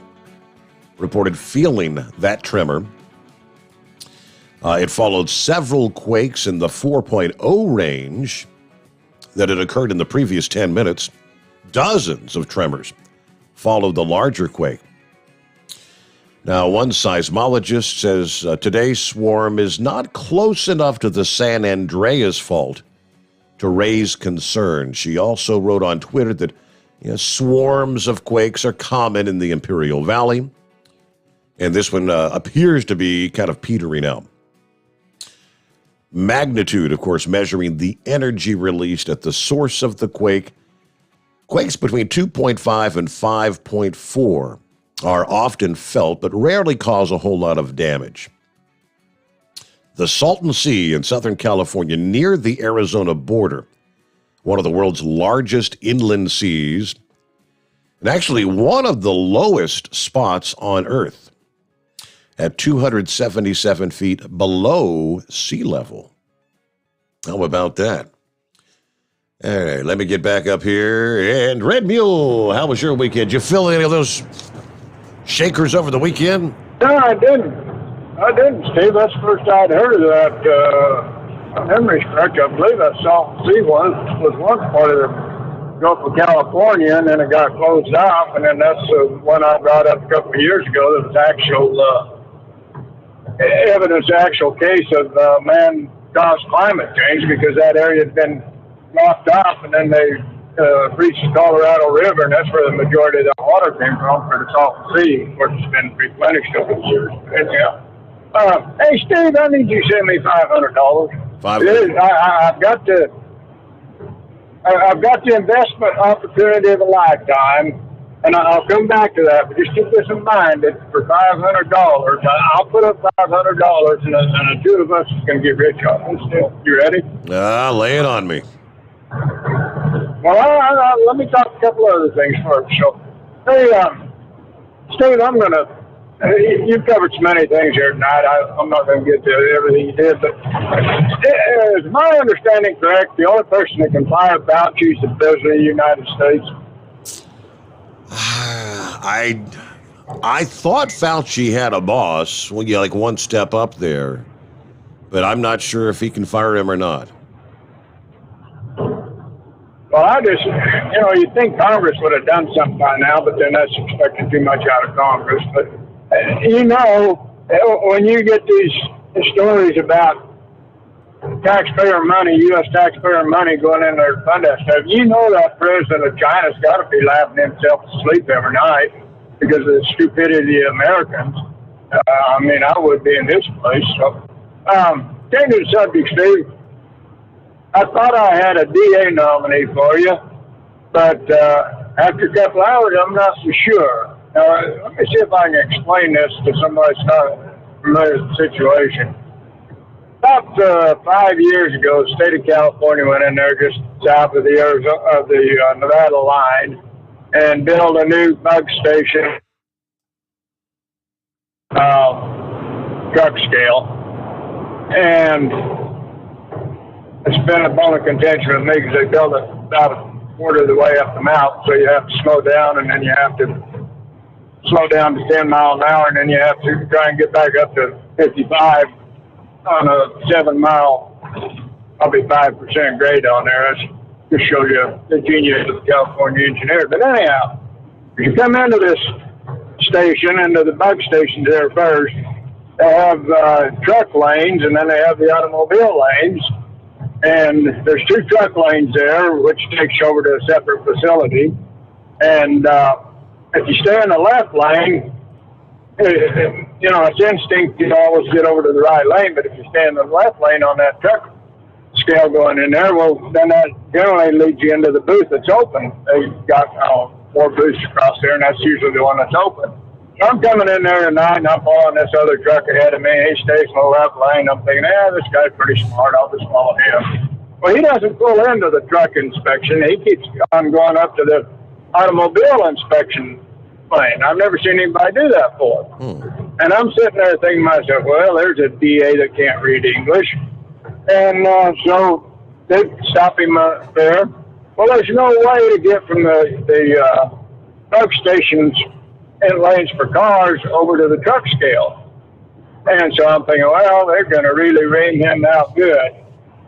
reported feeling that tremor. It followed several quakes in the 4.0 range that had occurred in the previous 10 minutes. Dozens of tremors followed the larger quake. Now, one seismologist says today's swarm is not close enough to the San Andreas fault to raise concern. She also wrote on Twitter that swarms of quakes are common in the Imperial Valley, and this one appears to be kind of petering out. Magnitude, of course, measuring the energy released at the source of the quake. Quakes between 2.5 and 5.4 are often felt, but rarely cause a whole lot of damage. The Salton Sea in Southern California, near the Arizona border, one of the world's largest inland seas, and actually one of the lowest spots on Earth, at 277 feet below sea level. How about that? All right, let me get back up here. And Red Mule, how was your weekend? Did you feel any of those shakers over the weekend? No, I didn't, Steve. That's the first I'd heard of that. If my memory's correct, I believe that Salton Sea was once part of the Gulf of California, and then it got closed off, and then that's the one I brought up a couple of years ago. There was actual evidence, actual case of man-caused climate change, because that area had been knocked off, and then they reached the Colorado River, and that's where the majority of the water came from for the Salton Sea, which has been replenished over the years. Anyhow, hey, Steve, I need you to send me $500. I've got the investment opportunity of a lifetime, And I'll come back to that, but just keep this in mind that for $500, I'll put up $500 and the two of us can get rich off this deal. You ready? Lay it on me. Well, let me talk a couple other things first. So, hey, Steve, you've covered so many things here tonight. I'm not going to get to everything you did, but is my understanding correct? The only person that can fire Fauci is the President of the United States? I thought Fauci had a boss, like one step up there, but I'm not sure if he can fire him or not. Well, I just, you'd think Congress would have done something by now, but then that's expecting too much out of Congress. But, when you get these stories about taxpayer money, U.S. taxpayer money going in there to fund that stuff, that president of China's got to be laughing himself to sleep every night because of the stupidity of Americans. I would be in this place. So, changing the subject, Steve, I thought I had a DA nominee for you, but after a couple hours, I'm not so sure. Now, let me see if I can explain this to somebody that's not familiar with the situation. About 5 years ago, the state of California went in there just south of the Nevada line and built a new bug station, truck scale, and it's been a bone of contention with me because they built it about a quarter of the way up the mountain, so you have to slow down, and then you have to slow down to 10 miles an hour, and then you have to try and get back up to 55 on a 7 mile, probably 5% grade on there. That just shows you the genius of the California engineer. But anyhow, if you come into this station, into the bug stations there first, they have truck lanes, and then they have the automobile lanes. And there's 2 truck lanes there, which takes you over to a separate facility. And if you stay in the left lane, it's instinct to always get over to the right lane, but if you stay in the left lane on that truck scale going in there, well, then that generally leads you into the booth that's open. They've got 4 booths across there, and that's usually the one that's open. So I'm coming in there tonight, and I'm following this other truck ahead of me. He stays in the left lane. I'm thinking, this guy's pretty smart. I'll just follow him. Well, he doesn't pull into the truck inspection. He keeps on going up to the automobile inspection lane. I've never seen anybody do that before. And I'm sitting there thinking to myself, well, there's a DA that can't read English. And so they stop him there. Well, there's no way to get from the truck stations and lanes for cars over to the truck scale. And so I'm thinking, well, they're going to really ring him out good.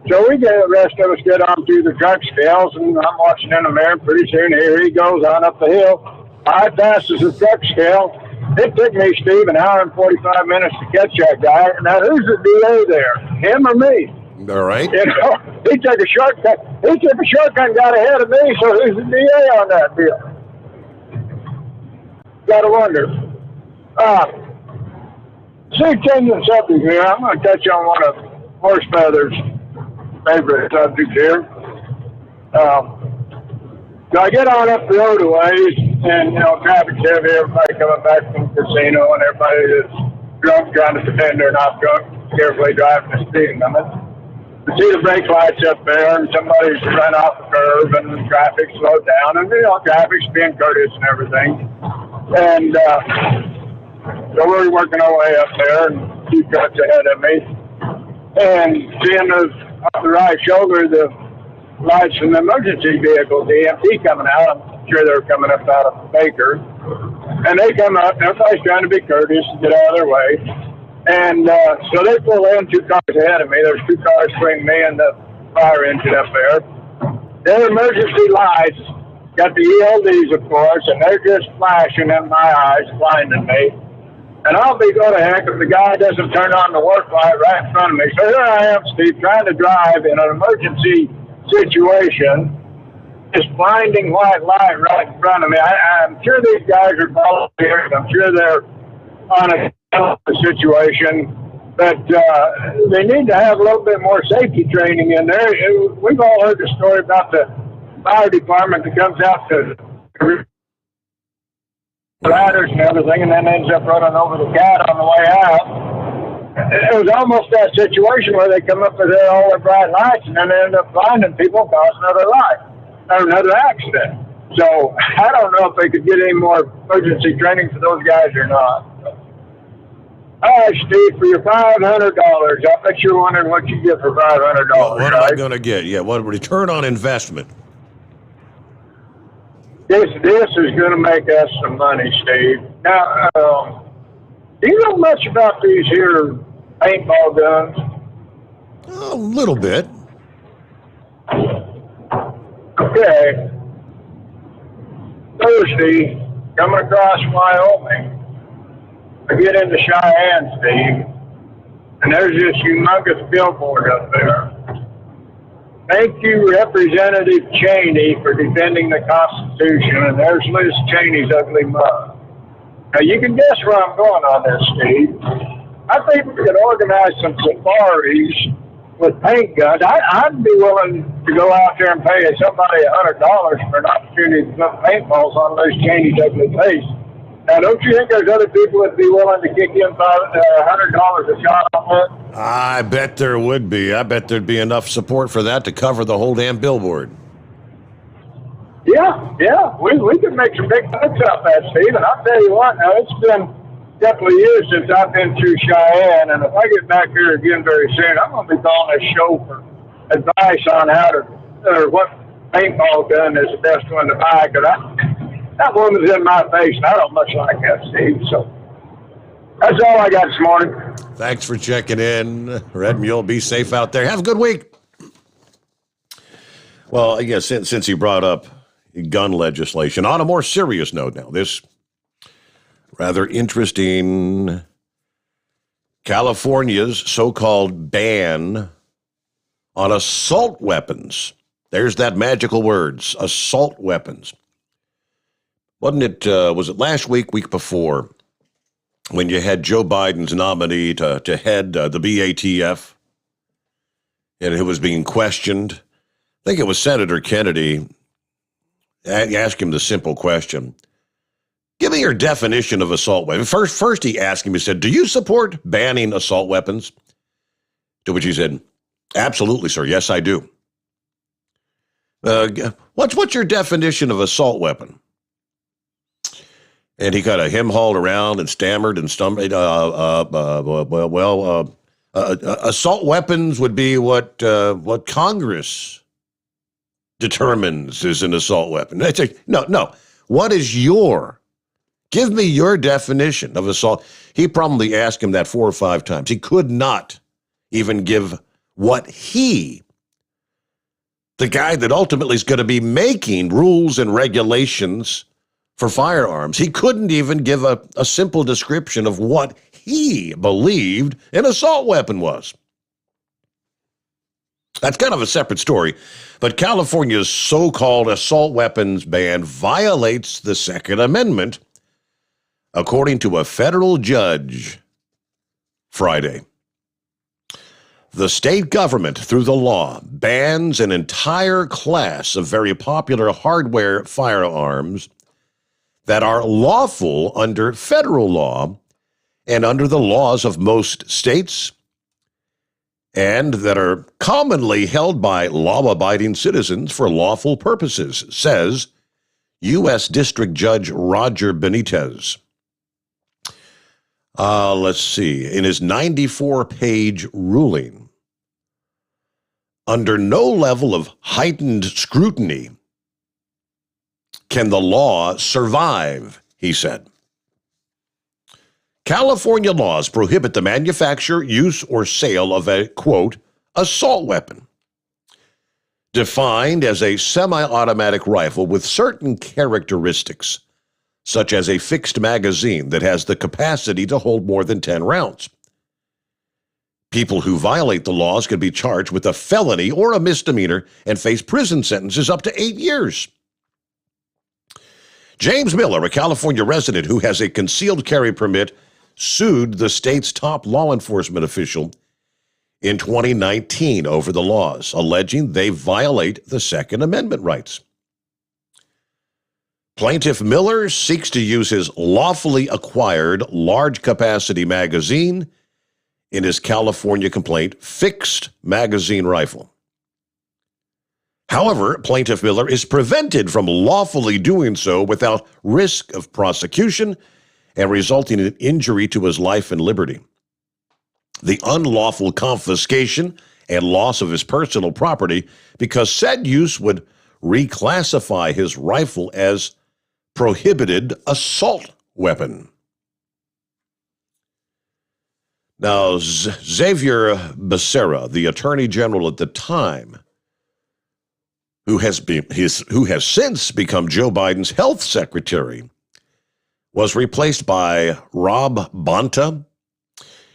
So the rest of us get on through the truck scales, and I'm watching in the mirror, and pretty soon here he goes on up the hill. I passes the truck scale. It took me, Steve, an hour and 45 minutes to catch that guy. Now, who's the DA there? Him or me? All right. He took a shortcut. And got ahead of me, so who's the DA on that deal? Got to wonder. Changing the subject here, I'm going to touch on one of Horse Feather's favorite subjects here. So I get on up the road a ways, and, traffic's heavy, everybody coming back from the casino, and everybody that's drunk trying to pretend they're not drunk, carefully driving the speed limit. You see the brake lights up there, and somebody's run off the curb, and the traffic slowed down, and, traffic's being courteous and everything. And so we're working our way up there, and a few trucks ahead of me. And seeing off the right shoulder, the lights from the emergency vehicle, the EMT coming out. I'm sure they're coming up out of Baker. And they come up, and everybody's trying to be courteous and get out of their way. And so they pull in 2 cars ahead of me. There's 2 cars between me and the fire engine up there. Their emergency lights got the ELDs, of course, and they're just flashing in my eyes, blinding me. And I'll be go to heck if the guy doesn't turn on the work light right in front of me. So here I am, Steve, trying to drive in an emergency situation, this blinding white light right in front of me. I'm sure these guys are volunteers. I'm sure they're on a situation, but they need to have a little bit more safety training in there. We've all heard the story about the fire department that comes out to ladders and everything, and then ends up running over the cat on the way out. It was almost that situation where they come up with all their bright lights, and then they end up blinding people, cause another light or another accident. So I don't know if they could get any more emergency training for those guys or not. All right, Steve, for your $500, I bet you're wondering what you get for $500. What am I going to get? Yeah, what return on investment? This is going to make us some money, Steve. Now, do you know much about these here paintball guns? A little bit. Okay. Thursday, coming across Wyoming, I get into Cheyenne, Steve, and there's this humongous billboard up there. Thank you, Representative Cheney, for defending the Constitution. And there's Liz Cheney's ugly mug. Now, you can guess where I'm going on this, Steve. I think we could organize some safaris with paint guns. I'd be willing to go out there and pay somebody $100 for an opportunity to put paintballs on Liz Cheney's ugly face. Now, don't you think there's other people that'd be willing to kick in $100 a shot on that? I bet there would be. I bet there'd be enough support for that to cover the whole damn billboard. Yeah. We could make some big bucks off that, Steve. And I'll tell you what, now it's been a couple of years since I've been through Cheyenne, and if I get back here again very soon, I'm going to be calling this show for advice on how to, or what paintball gun is the best one to buy, because that woman's in my face, and I don't much like that, Steve. So that's all I got this morning. Thanks for checking in. Red Mule, be safe out there. Have a good week. Well, I guess since he brought up gun legislation, on a more serious note now, this rather interesting California's so-called ban on assault weapons. There's that magical words, assault weapons. Wasn't it, was it last week before, when you had Joe Biden's nominee to head the BATF, and it was being questioned? I think it was Senator Kennedy. Asked him the simple question. Give me your definition of assault weapon. First he asked him, he said, do you support banning assault weapons? To which he said, absolutely, sir. Yes, I do. What's your definition of assault weapon? And he kind of hem-hauled around and stammered and stumbled. Assault weapons would be what Congress determines is an assault weapon. It's like, no. What is give me your definition of assault. He probably asked him that 4 or 5 times. He could not even give what the guy that ultimately is going to be making rules and regulations for firearms, he couldn't even give a simple description of what he believed an assault weapon was. That's kind of a separate story, but California's so-called assault weapons ban violates the Second Amendment, according to a federal judge Friday. The state government, through the law, bans an entire class of very popular hardware firearms that are lawful under federal law and under the laws of most states, and that are commonly held by law-abiding citizens for lawful purposes, says U.S. District Judge Roger Benitez. Let's see. In his 94-page ruling, under no level of heightened scrutiny can the law survive, he said. California laws prohibit the manufacture, use, or sale of a, quote, assault weapon, defined as a semi-automatic rifle with certain characteristics, such as a fixed magazine that has the capacity to hold more than 10 rounds. People who violate the laws can be charged with a felony or a misdemeanor and face prison sentences up to 8 years. James Miller, a California resident who has a concealed carry permit, sued the state's top law enforcement official in 2019 over the laws, alleging they violate the Second Amendment rights. Plaintiff Miller seeks to use his lawfully acquired large-capacity magazine in his California complaint fixed magazine rifle. However, Plaintiff Miller is prevented from lawfully doing so without risk of prosecution and resulting in injury to his life and liberty. The unlawful confiscation and loss of his personal property because said use would reclassify his rifle as prohibited assault weapon. Now, Xavier Becerra, the Attorney General at the time, who has since become Joe Biden's health secretary, was replaced by Rob Bonta.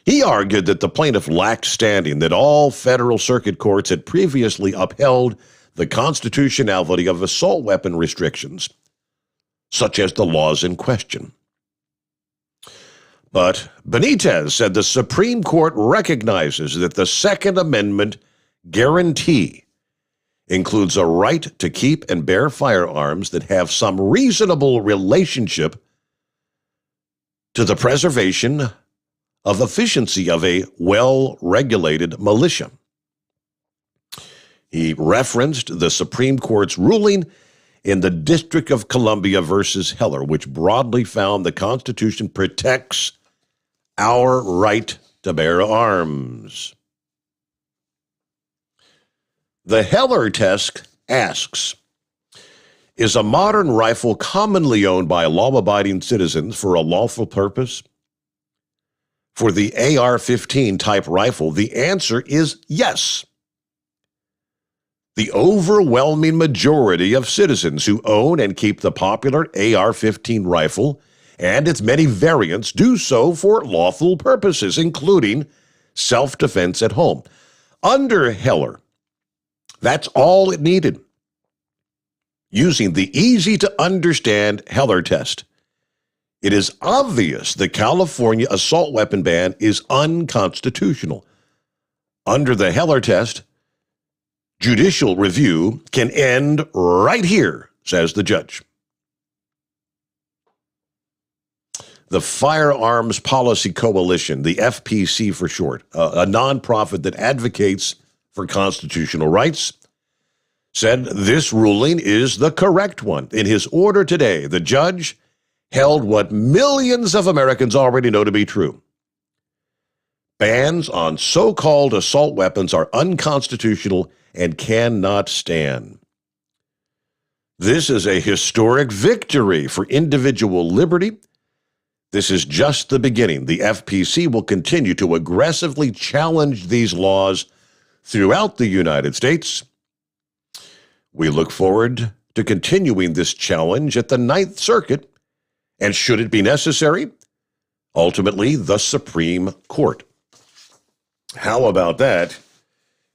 He argued that the plaintiff lacked standing, that all federal circuit courts had previously upheld the constitutionality of assault weapon restrictions, such as the laws in question. But Benitez said the Supreme Court recognizes that the Second Amendment guarantee includes a right to keep and bear firearms that have some reasonable relationship to the preservation of efficiency of a well-regulated militia. He referenced the Supreme Court's ruling in the District of Columbia versus Heller, which broadly found the Constitution protects our right to bear arms. The Heller test asks, is a modern rifle commonly owned by law-abiding citizens for a lawful purpose? For the AR-15 type rifle, the answer is yes. The overwhelming majority of citizens who own and keep the popular AR-15 rifle and its many variants do so for lawful purposes, including self-defense at home. Under Heller, that's all it needed. Using the easy-to-understand Heller test, it is obvious the California assault weapon ban is unconstitutional. Under the Heller test, judicial review can end right here, says the judge. The Firearms Policy Coalition, the FPC for short, a nonprofit that advocates for constitutional rights, said this ruling is the correct one. In his order today, the judge held what millions of Americans already know to be true. Bans on so-called assault weapons are unconstitutional and cannot stand. This is a historic victory for individual liberty. This is just the beginning. The FPC will continue to aggressively challenge these laws throughout the United States. We look forward to continuing this challenge at the Ninth Circuit, and should it be necessary, ultimately the Supreme Court. How about that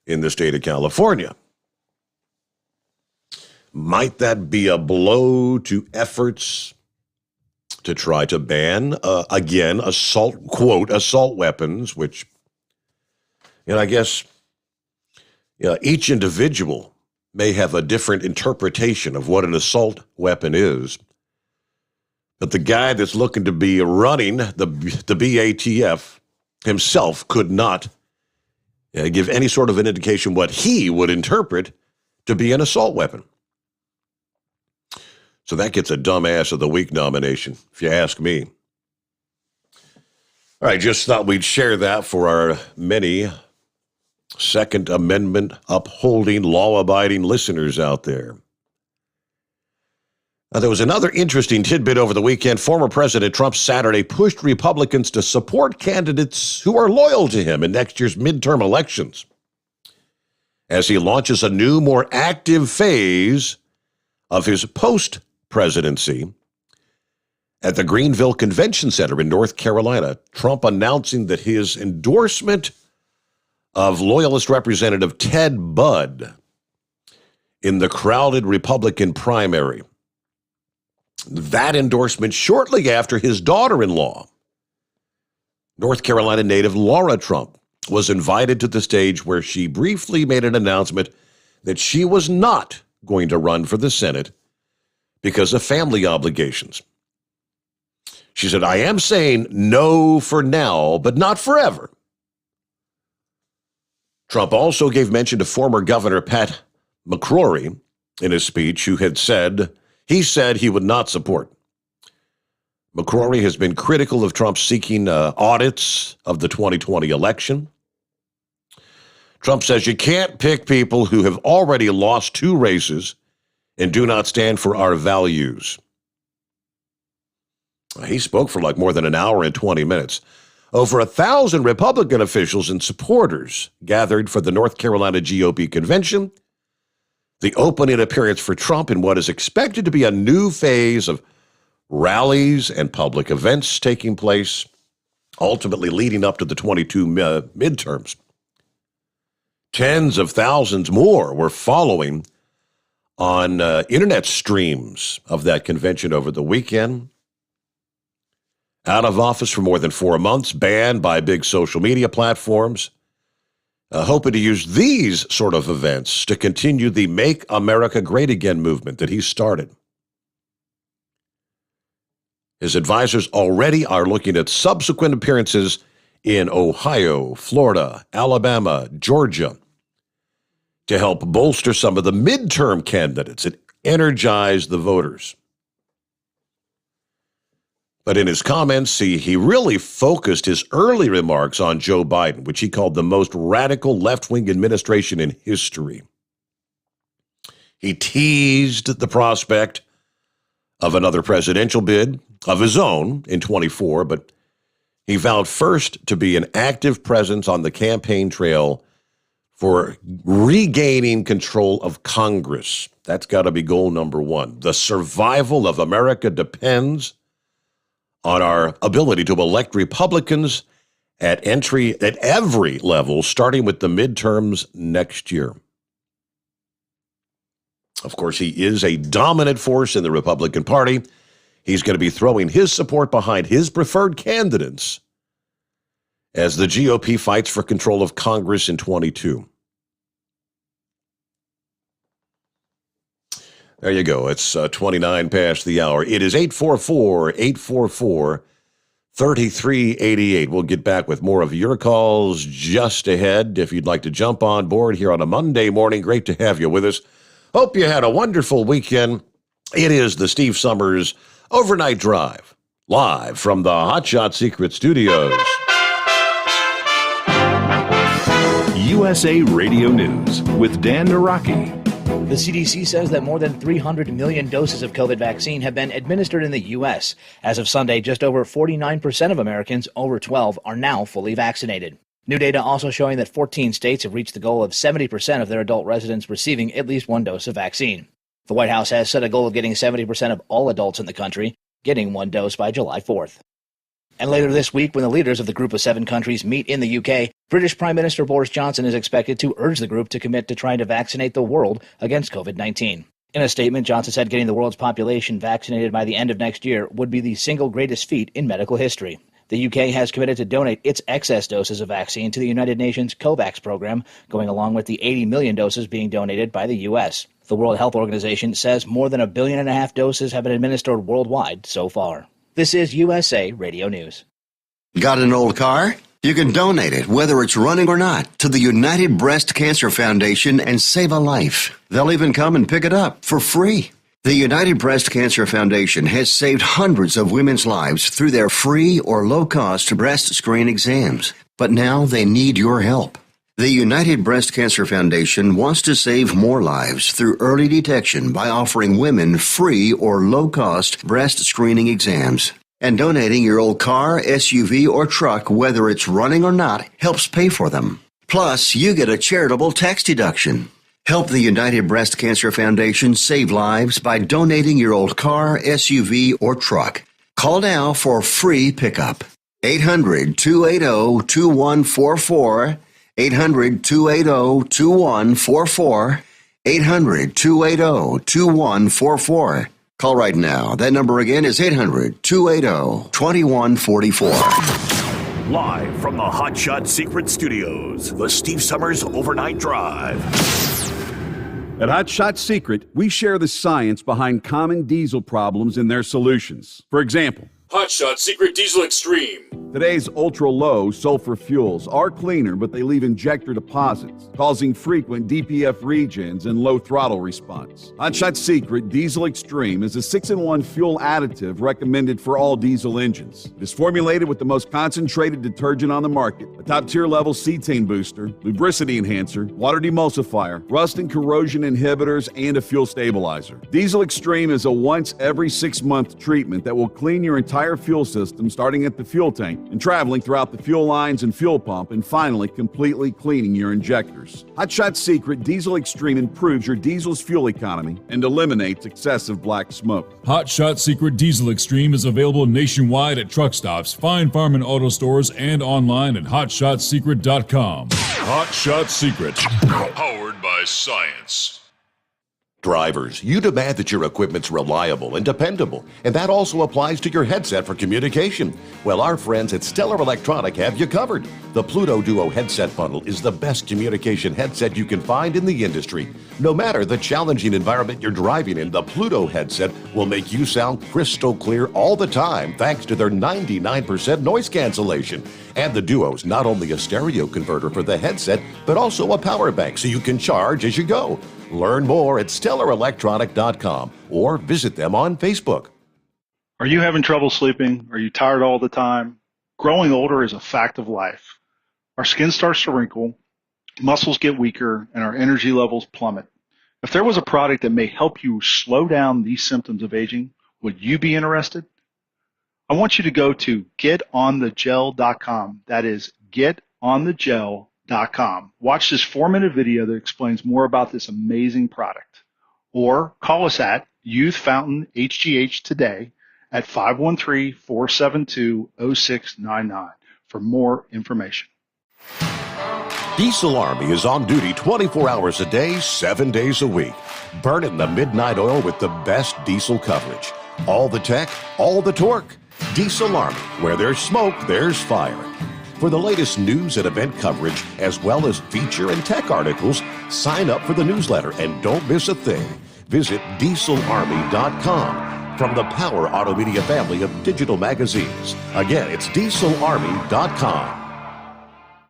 in the state of California? Might that be a blow to efforts to try to ban, again, assault weapons, which, I guess each individual may have a different interpretation of what an assault weapon is. But the guy that's looking to be running the BATF himself could not give any sort of an indication what he would interpret to be an assault weapon. So that gets a Dumbass of the Week nomination, if you ask me. All right, just thought we'd share that for our many Second Amendment upholding, law-abiding listeners out there. Now, there was another interesting tidbit over the weekend. Former President Trump Saturday pushed Republicans to support candidates who are loyal to him in next year's midterm elections as he launches a new, more active phase of his post-presidency. At the Greenville Convention Center in North Carolina, Trump announcing that his endorsement of Loyalist Representative Ted Budd in the crowded Republican primary. That endorsement shortly after his daughter-in-law, North Carolina native Laura Trump, was invited to the stage where she briefly made an announcement that she was not going to run for the Senate because of family obligations. She said, I am saying no for now, but not forever. Trump also gave mention to former Governor Pat McCrory in his speech, who had said he would not support. McCrory has been critical of Trump seeking audits of the 2020 election. Trump says you can't pick people who have already lost 2 races and do not stand for our values. He spoke for like more than an hour and 20 minutes. Over 1,000 Republican officials and supporters gathered for the North Carolina GOP convention, the opening appearance for Trump in what is expected to be a new phase of rallies and public events taking place, ultimately leading up to the 22 midterms. Tens of thousands more were following on internet streams of that convention over the weekend. Out of office for more than 4 months, banned by big social media platforms, hoping to use these sort of events to continue the Make America Great Again movement that he started. His advisors already are looking at subsequent appearances in Ohio, Florida, Alabama, Georgia, to help bolster some of the midterm candidates and energize the voters. But in his comments, he really focused his early remarks on Joe Biden, which he called the most radical left-wing administration in history. He teased the prospect of another presidential bid of his own in 24, but he vowed first to be an active presence on the campaign trail for regaining control of Congress. That's got to be goal number 1. The survival of America depends on our ability to elect Republicans at every level, starting with the midterms next year. Of course, he is a dominant force in the Republican Party. He's going to be throwing his support behind his preferred candidates as the GOP fights for control of Congress in 22. There you go. It's 29 past the hour. It is 844-844-3388. We'll get back with more of your calls just ahead. If you'd like to jump on board here on a Monday morning, great to have you with us. Hope you had a wonderful weekend. It is the Steve Sommers Overnight Drive, live from the Hot Shot Secret Studios. USA Radio News with Dan Naraki. The CDC says that more than 300 million doses of COVID vaccine have been administered in the U.S. As of Sunday, just over 49% of Americans over 12 are now fully vaccinated. New data also showing that 14 states have reached the goal of 70% of their adult residents receiving at least 1 dose of vaccine. The White House has set a goal of getting 70% of all adults in the country getting 1 dose by July 4th. And later this week, when the leaders of the group of 7 countries meet in the UK, British Prime Minister Boris Johnson is expected to urge the group to commit to trying to vaccinate the world against COVID-19. In a statement, Johnson said getting the world's population vaccinated by the end of next year would be the single greatest feat in medical history. The UK has committed to donate its excess doses of vaccine to the United Nations COVAX program, going along with the 80 million doses being donated by the U.S. The World Health Organization says more than 1.5 billion doses have been administered worldwide so far. This is USA Radio News. Got an old car? You can donate it, whether it's running or not, to the United Breast Cancer Foundation and save a life. They'll even come and pick it up for free. The United Breast Cancer Foundation has saved hundreds of women's lives through their free or low-cost breast screen exams. But now they need your help. The United Breast Cancer Foundation wants to save more lives through early detection by offering women free or low-cost breast screening exams. And donating your old car, SUV, or truck, whether it's running or not, helps pay for them. Plus, you get a charitable tax deduction. Help the United Breast Cancer Foundation save lives by donating your old car, SUV, or truck. Call now for free pickup. 800-280-2144. 800-280-2144. 800-280-2144. Call right now. That number again is 800-280-2144. Live from the Hot Shot Secret Studios, the Steve Sommers Overnight Drive. At Hot Shot Secret, we share the science behind common diesel problems and their solutions. For example, Hot Shot Secret Diesel Extreme. Today's ultra-low sulfur fuels are cleaner, but they leave injector deposits, causing frequent DPF regens and low throttle response. Hot Shot Secret Diesel Extreme is a 6-in-1 fuel additive recommended for all diesel engines. It is formulated with the most concentrated detergent on the market, a top-tier level cetane booster, lubricity enhancer, water demulsifier, rust and corrosion inhibitors, and a fuel stabilizer. Diesel Extreme is a once every 6-month treatment that will clean your entire fuel system, starting at the fuel tank and traveling throughout the fuel lines and fuel pump, and finally completely cleaning your injectors. Hot Shot Secret Diesel Extreme improves your diesel's fuel economy and eliminates excessive black smoke. Hot Shot Secret Diesel Extreme is available nationwide at truck stops, fine farm and auto stores, and online at hotshotsecret.com. Hot Shot Secret, powered by science. Drivers, you demand that your equipment's reliable and dependable, and that also applies to your headset for communication. Well, our friends at Stellar Electronic have you covered. The Pluto Duo headset bundle is the best communication headset you can find in the industry. No matter the challenging environment you're driving in, the Pluto headset will make you sound crystal clear all the time thanks to their 99% noise cancellation. And the Duo's not only a stereo converter for the headset, but also a power bank so you can charge as you go. Learn more at StellarElectronic.com or visit them on Facebook. Are you having trouble sleeping? Are you tired all the time? Growing older is a fact of life. Our skin starts to wrinkle, muscles get weaker, and our energy levels plummet. If there was a product that may help you slow down these symptoms of aging, would you be interested? I want you to go to getonthegel.com. That is getonthegel.com. Watch this 4-minute video that explains more about this amazing product. Or call us at Youth Fountain HGH today at 513-472-0699 for more information. Diesel Army is on duty 24 hours a day, 7 days a week. Burning the midnight oil with the best diesel coverage. All the tech, all the torque. Diesel Army, where there's smoke, there's fire. For the latest news and event coverage, as well as feature and tech articles, sign up for the newsletter and don't miss a thing. Visit dieselarmy.com from the Power Auto Media family of digital magazines. Again, it's dieselarmy.com.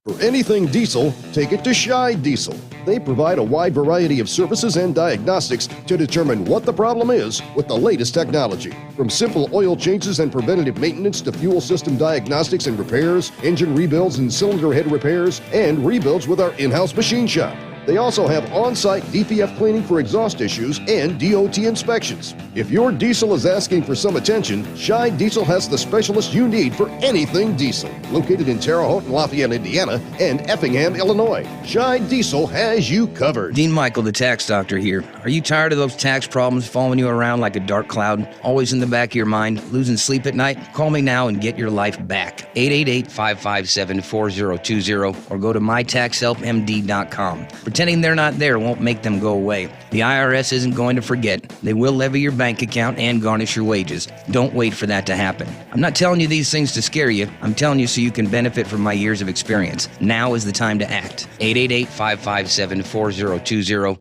For anything diesel, take it to Scheid Diesel. They provide a wide variety of services and diagnostics to determine what the problem is with the latest technology. From simple oil changes and preventative maintenance to fuel system diagnostics and repairs, engine rebuilds and cylinder head repairs, and rebuilds with our in-house machine shop. They also have on-site DPF cleaning for exhaust issues and DOT inspections. If your diesel is asking for some attention, Scheid Diesel has the specialist you need for anything diesel. Located in Terre Haute and Lafayette, Indiana, and Effingham, Illinois, Scheid Diesel has you covered. Dean Michael, the tax doctor here. Are you tired of those tax problems following you around like a dark cloud, always in the back of your mind, losing sleep at night? Call me now and get your life back. 888-557-4020 or go to mytaxhelpmd.com. Pretending they're not there won't make them go away. The IRS isn't going to forget. They will levy your bank account and garnish your wages. Don't wait for that to happen. I'm not telling you these things to scare you. I'm telling you so you can benefit from my years of experience. Now is the time to act. 888-557-4020.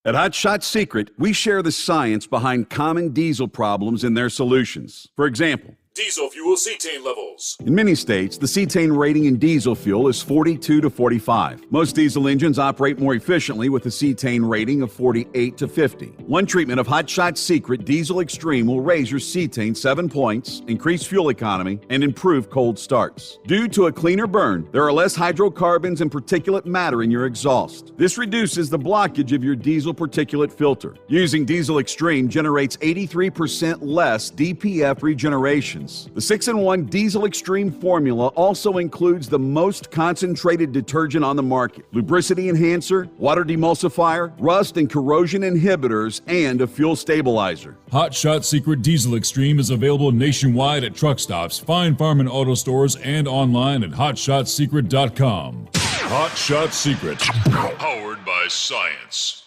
At Hot Shot Secret, we share the science behind common diesel problems and their solutions. For example, Diesel fuel cetane levels. in many states, the cetane rating in diesel fuel is 42 to 45. Most diesel engines operate more efficiently with a cetane rating of 48 to 50. One treatment of Hot Shot Secret Diesel Extreme will raise your cetane 7 points, increase fuel economy, and improve cold starts. Due to a cleaner burn, there are less hydrocarbons and particulate matter in your exhaust. This reduces the blockage of your diesel particulate filter. Using Diesel Extreme generates 83% less DPF regeneration. The 6-in-1 Diesel Extreme formula also includes the most concentrated detergent on the market, lubricity enhancer, water demulsifier, rust and corrosion inhibitors, and a fuel stabilizer. Hot Shot Secret Diesel Extreme is available nationwide at truck stops, fine farm and auto stores, and online at hotshotsecret.com. Hot Shot Secret, powered by science.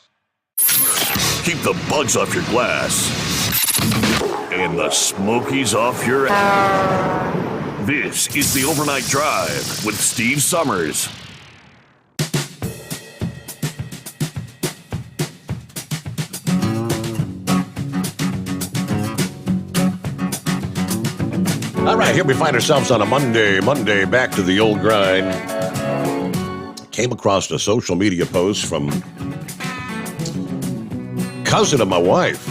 Keep the bugs off your glass and the smokies off your ass. This is the Overnight Drive with Steve Sommers. All right, here we find ourselves on a Monday, back to the old grind. Came across a social media post from cousin of my wife,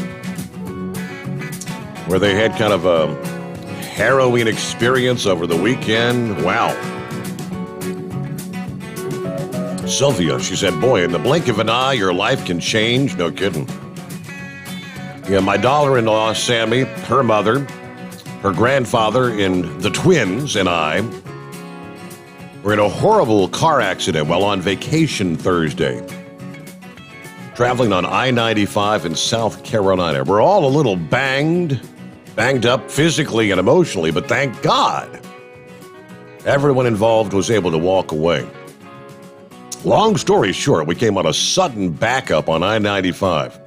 where they had kind of a harrowing experience over the weekend. Wow. Sylvia, she said, boy, in the blink of an eye, your life can change. No kidding. Yeah, my daughter-in-law, Sammy, her mother, her grandfather, and the twins and I were in a horrible car accident while on vacation Thursday, traveling on I-95 in South Carolina. We're all a little banged up physically and emotionally, but thank God everyone involved was able to walk away. Long story short, we came on a sudden backup on I-95.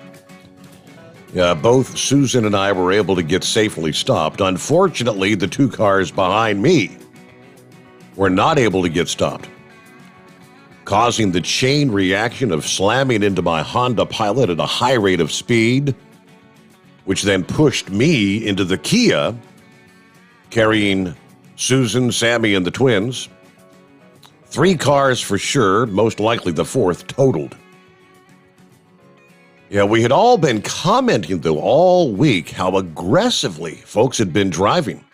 Both Susan and I were able to get safely stopped. Unfortunately, the two cars behind me were not able to get stopped, causing the chain reaction of slamming into my Honda Pilot at a high rate of speed, which then pushed me into the Kia, carrying Susan, Sammy, and the twins. 3 cars for sure, most likely the 4th totaled. Yeah, we had all been commenting, though, all week how aggressively folks had been driving.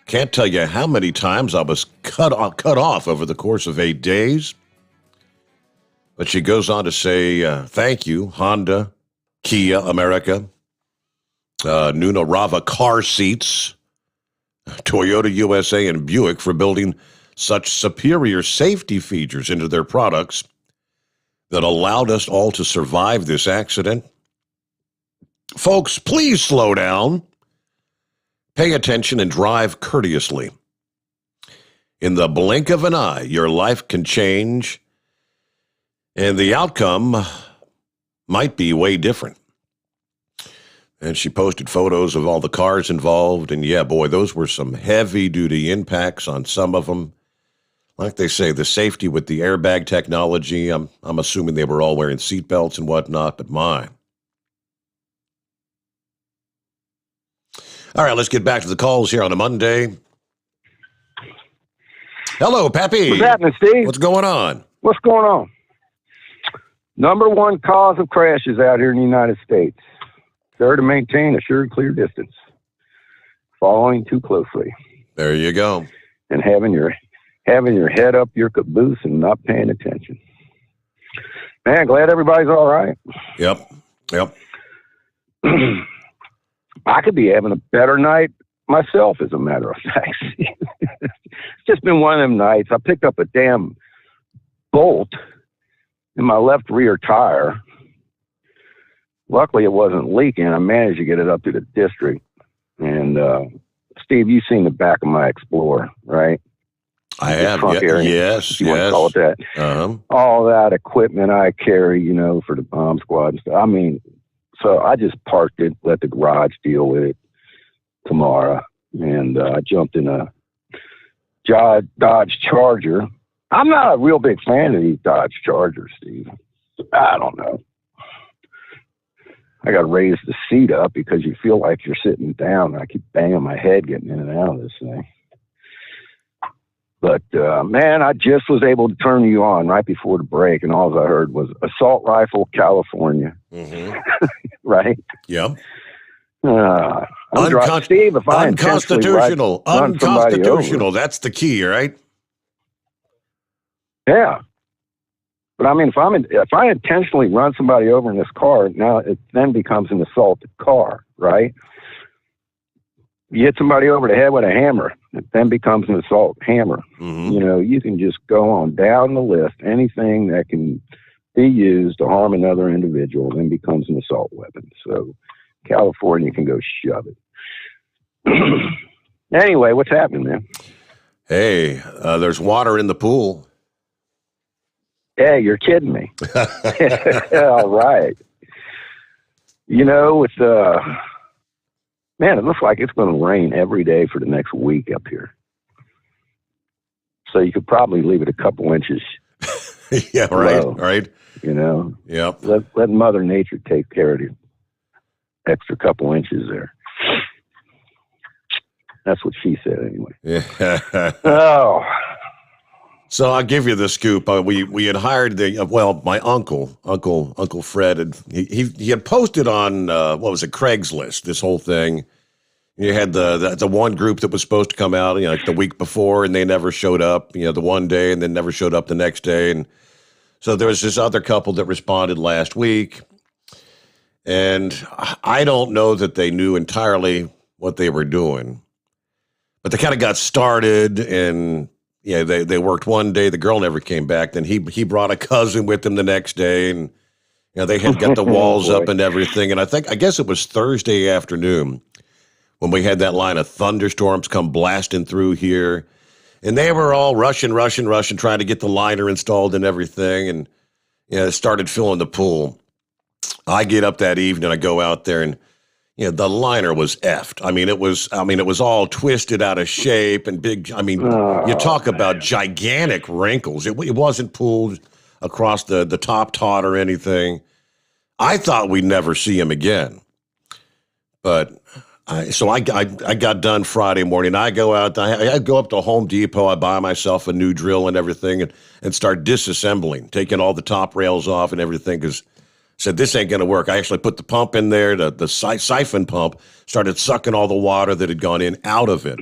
Can't tell you how many times I was cut off over the course of 8 days. But she goes on to say, thank you, Honda, Kia, America, Nuna Rava Car Seats, Toyota USA, and Buick for building such superior safety features into their products that allowed us all to survive this accident. Folks, please slow down, pay attention, and drive courteously. In the blink of an eye, your life can change, and the outcome might be way different. And she posted photos of all the cars involved, and yeah, boy, those were some heavy-duty impacts on some of them. Like they say, the safety with the airbag technology, I'm assuming they were all wearing seatbelts and whatnot, but my. All right, let's get back to the calls here on a Monday. Hello, Pappy. What's happening, Steve? What's going on? What's going on? Number one cause of crashes out here in the United States. Failure to maintain a sure and clear distance. Following too closely. There you go. And having your head up your caboose and not paying attention. Man, glad everybody's all right. Yep. I could be having a better night myself, as a matter of fact. It's just been one of them nights. I picked up a damn bolt in my left rear tire. Luckily, it wasn't leaking. I managed to get it up to the district. And, Steve, you've seen the back of my Explorer, right? I have, yes. You want to call it that. Uh-huh. All that equipment I carry, for the bomb squad and stuff. I mean, so I just parked it, let the garage deal with it tomorrow. And I jumped in a Dodge Charger. I'm not a real big fan of these Dodge Chargers, Steve. I don't know. I got to raise the seat up because you feel like you're sitting down. I keep banging my head getting in and out of this thing. But, man, I just was able to turn you on right before the break, and all I heard was Assault Rifle, California. Mm-hmm. Right? Yep. Steve, if I unconstitutional. Unconstitutional. That's the key, right? Yeah. But, I mean, if I intentionally run somebody over in this car, now it then becomes an assaulted car, right? You hit somebody over the head with a hammer, it then becomes an assault hammer. Mm-hmm. You can just go on down the list. Anything that can be used to harm another individual then becomes an assault weapon. So California can go shove it. Anyway, what's happening, man? Hey, there's water in the pool. Hey, you're kidding me. All right. It's man, it looks like it's going to rain every day for the next week up here. So you could probably leave it a couple inches. Yeah, right. Yep. Let Mother Nature take care of the extra couple inches there. That's what she said anyway. Yeah. Oh. So I'll give you the scoop. We had hired my Uncle Fred, and he had posted on Craigslist, this whole thing. You had the one group that was supposed to come out, like the week before, and they never showed up. The one day, and then never showed up the next day. And so there was this other couple that responded last week, and I don't know that they knew entirely what they were doing, but they kind of got started, and they worked one day. The girl never came back. Then he brought a cousin with him the next day, and they had got the walls up and everything. And I guess it was Thursday afternoon when we had that line of thunderstorms come blasting through here, and they were all rushing, trying to get the liner installed and everything, and started filling the pool. I get up that evening, I go out there, and the liner was effed. I mean, it was all twisted out of shape and big. I mean, you talk about gigantic wrinkles. It wasn't pulled across the top taut or anything. I thought we'd never see him again, but. So I got done Friday morning. I go out. I go up to Home Depot. I buy myself a new drill and everything, and start disassembling, taking all the top rails off and everything. Because I said this ain't gonna work. I actually put the pump in there, the siphon pump, started sucking all the water that had gone in out of it.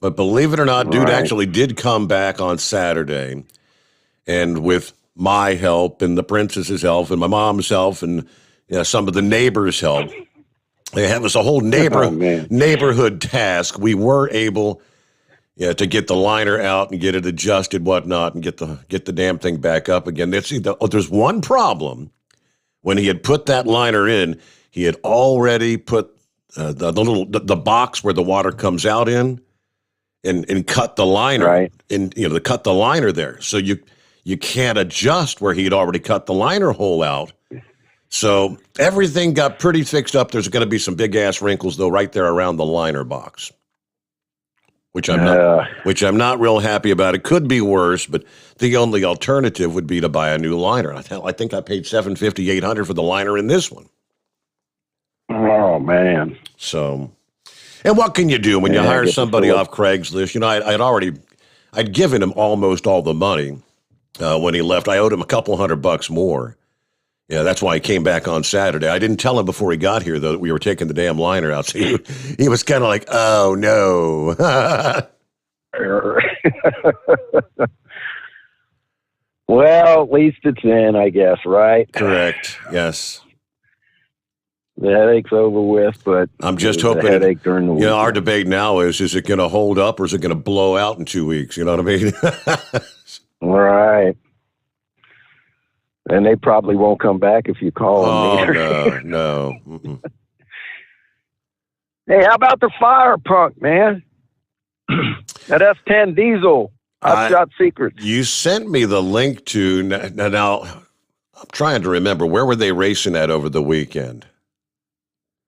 But believe it or not, dude actually did come back on Saturday, and with my help and the princess's help and my mom's help and some of the neighbors' help. They have us a whole neighborhood task. We were able to get the liner out and get it adjusted, whatnot, and get the damn thing back up again. There's one problem. When he had put that liner in, he had already put the box where the water comes out in and cut the liner. And to cut the liner there. So you can't adjust where he had already cut the liner hole out. So everything got pretty fixed up. There's going to be some big ass wrinkles though, right there around the liner box, which I'm not real happy about. It could be worse, but the only alternative would be to buy a new liner. I think I paid $750, $800 for the liner in this one. Oh man! So, and what can you do when you hire somebody off Craigslist? I'd given him almost all the money when he left. I owed him a couple $100 more. Yeah, that's why he came back on Saturday. I didn't tell him before he got here, though, that we were taking the damn liner out. So he was kind of like, oh, no. Well, at least it's in, I guess, right? Correct, yes. The headache's over with, but I'm just hoping, headache during the week. Our debate now is it going to hold up or is it going to blow out in 2 weeks? You know what I mean? Right. And they probably won't come back if you call them either. No. Mm-mm. Hey, how about the fire punk, man? That S10 diesel, Hot Shot Secrets. You sent me the link to, now I'm trying to remember, where were they racing at over the weekend?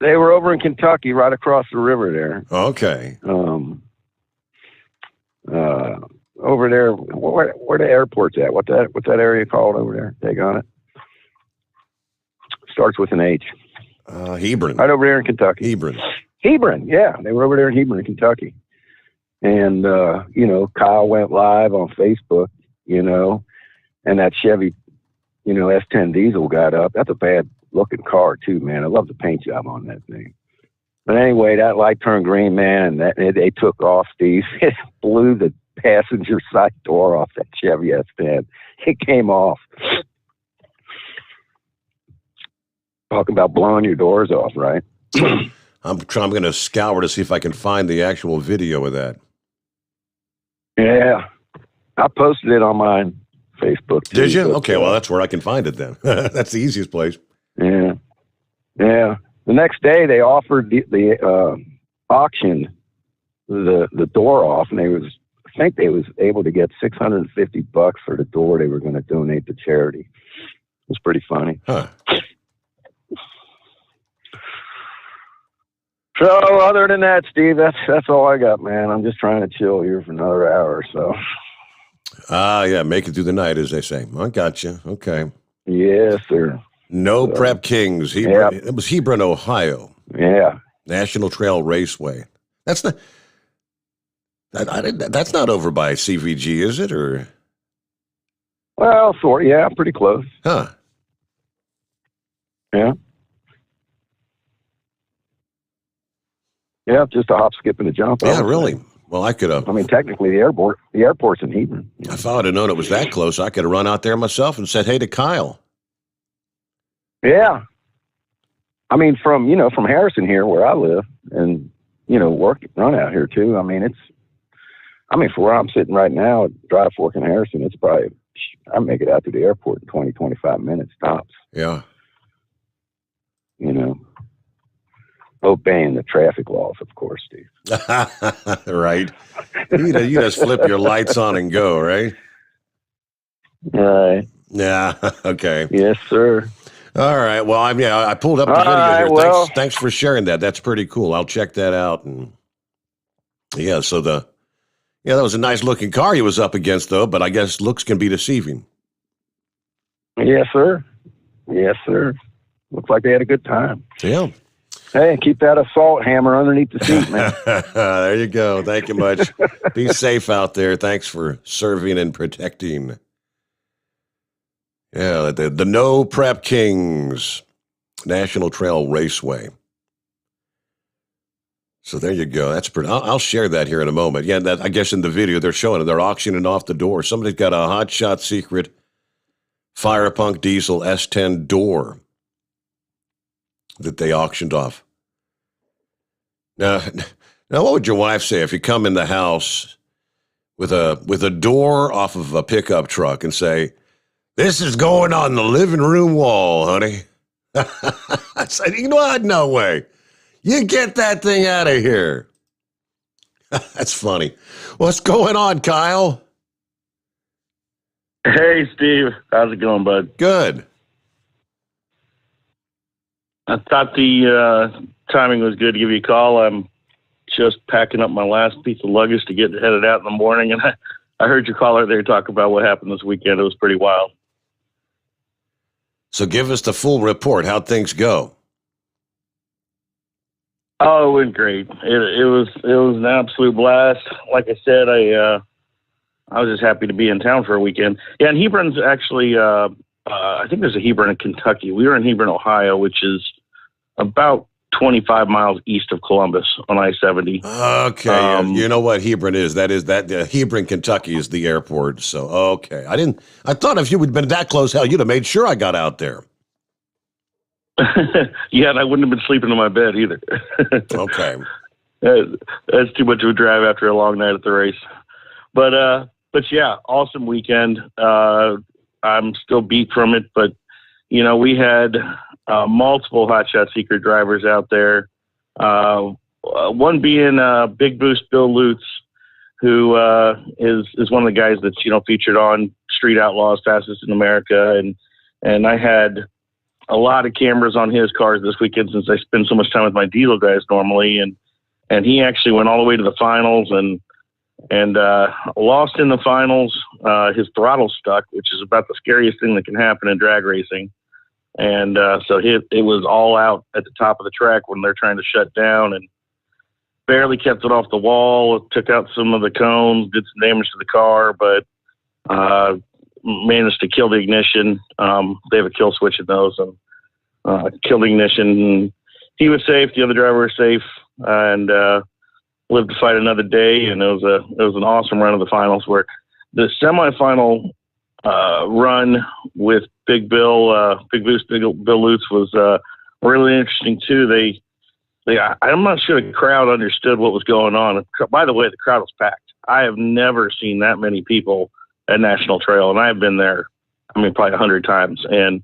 They were over in Kentucky, right across the river there. Okay. Over there, where the airport's at? What's that area called over there? Take on it. Starts with an H. Hebron. Right over there in Kentucky. Hebron, yeah. They were over there in Hebron, Kentucky. And, Kyle went live on Facebook, and that Chevy, S10 diesel got up. That's a bad looking car too, man. I love the paint job on that thing. But anyway, that light turned green, man, and they took off, Steve. It blew the passenger side door off that Chevy S10. It came off. Talking about blowing your doors off, right? I'm going to scour to see if I can find the actual video of that. Yeah. I posted it on my Facebook. Did you? Okay, well, that's where I can find it then. That's the easiest place. Yeah. Yeah. The next day, they offered the auction the door off, and I think they was able to get $650 for the door they were going to donate to charity. It was pretty funny. Huh. So other than that, Steve, that's all I got, man. I'm just trying to chill here for another hour or so. Yeah, make it through the night, as they say. I got you. Okay. Yes, sir. No Prep Kings. It was Hebron, Ohio. Yeah. National Trail Raceway. That's That's not over by CVG, is it? Or Well, sort yeah, pretty close. huh? Yeah. Yeah, just a hop, skip, and a jump. Yeah, really. Well, I could have. I mean, technically, the airport's in Hebron. If I would have known it was that close, I could have run out there myself and said, "Hey," to Kyle. Yeah. I mean, from Harrison here, where I live, and run out here too. I mean, for where I'm sitting right now, at Dry Fork and Harrison, it's probably I make it out to the airport in 20, 25 minutes tops. Yeah. Obeying the traffic laws, of course, Steve. Right. You just flip your lights on and go, right? Right. Yeah. Okay. Yes, sir. All right. Well, I pulled up the video right, here. well. Thanks for sharing that. That's pretty cool. I'll check that out. And yeah, so that was a nice looking car he was up against, though. But I guess looks can be deceiving. Yes, sir. Yes, sir. Looks like they had a good time. Yeah. Hey, keep that assault hammer underneath the seat, man. There you go. Thank you much. Be safe out there. Thanks for serving and protecting. Yeah, the No Prep Kings National Trail Raceway. So there you go. That's pretty. I'll share that here in a moment. Yeah, I guess in the video they're showing it. They're auctioning off the door. Somebody's got a Hot Shot Secret Fire Punk Diesel S10 door that they auctioned off. Now, what would your wife say if you come in the house with a door off of a pickup truck and say, "This is going on the living room wall, honey"? I said, "You know what? No way. You get that thing out of here." That's funny. What's going on, Kyle? Hey, Steve. How's it going, bud? Good. I thought the timing was good to give you a call. I'm just packing up my last piece of luggage to get headed out in the morning, and I heard your caller there talk about what happened this weekend. It was pretty wild. So give us the full report. How'd things go? Oh, it went great. It was an absolute blast. Like I said, I was just happy to be in town for a weekend. Yeah, and Hebron's actually, I think there's a Hebron in Kentucky. We were in Hebron, Ohio, which is about 25 miles east of Columbus on I-70. Okay, you know what Hebron is? Hebron, Kentucky is the airport. So, okay. I thought if you had been that close, hell, you'd have made sure I got out there. Yeah, and I wouldn't have been sleeping in my bed either. Okay. That's too much of a drive after a long night at the race. But yeah, awesome weekend. I'm still beat from it, but we had multiple Hot Shot Secret drivers out there. One being Big Boost Bill Lutz, who is one of the guys that's featured on Street Outlaws, Fastest in America, and I had a lot of cameras on his cars this weekend since I spend so much time with my diesel guys normally, and he actually went all the way to the finals and lost in the finals. His throttle stuck, which is about the scariest thing that can happen in drag racing. And so it was all out at the top of the track when they're trying to shut down, and barely kept it off the wall. Took out some of the cones, did some damage to the car, but managed to kill the ignition. They have a kill switch in those, and killed the ignition. He was safe. The other driver was safe, and lived to fight another day. And it was an awesome run of the finals, where the semifinal run with Big Boost Bill Lutz was really interesting too. I'm not sure the crowd understood what was going on. By the way, the crowd was packed. I have never seen that many people at National Trail, and I've been there, probably 100 times, and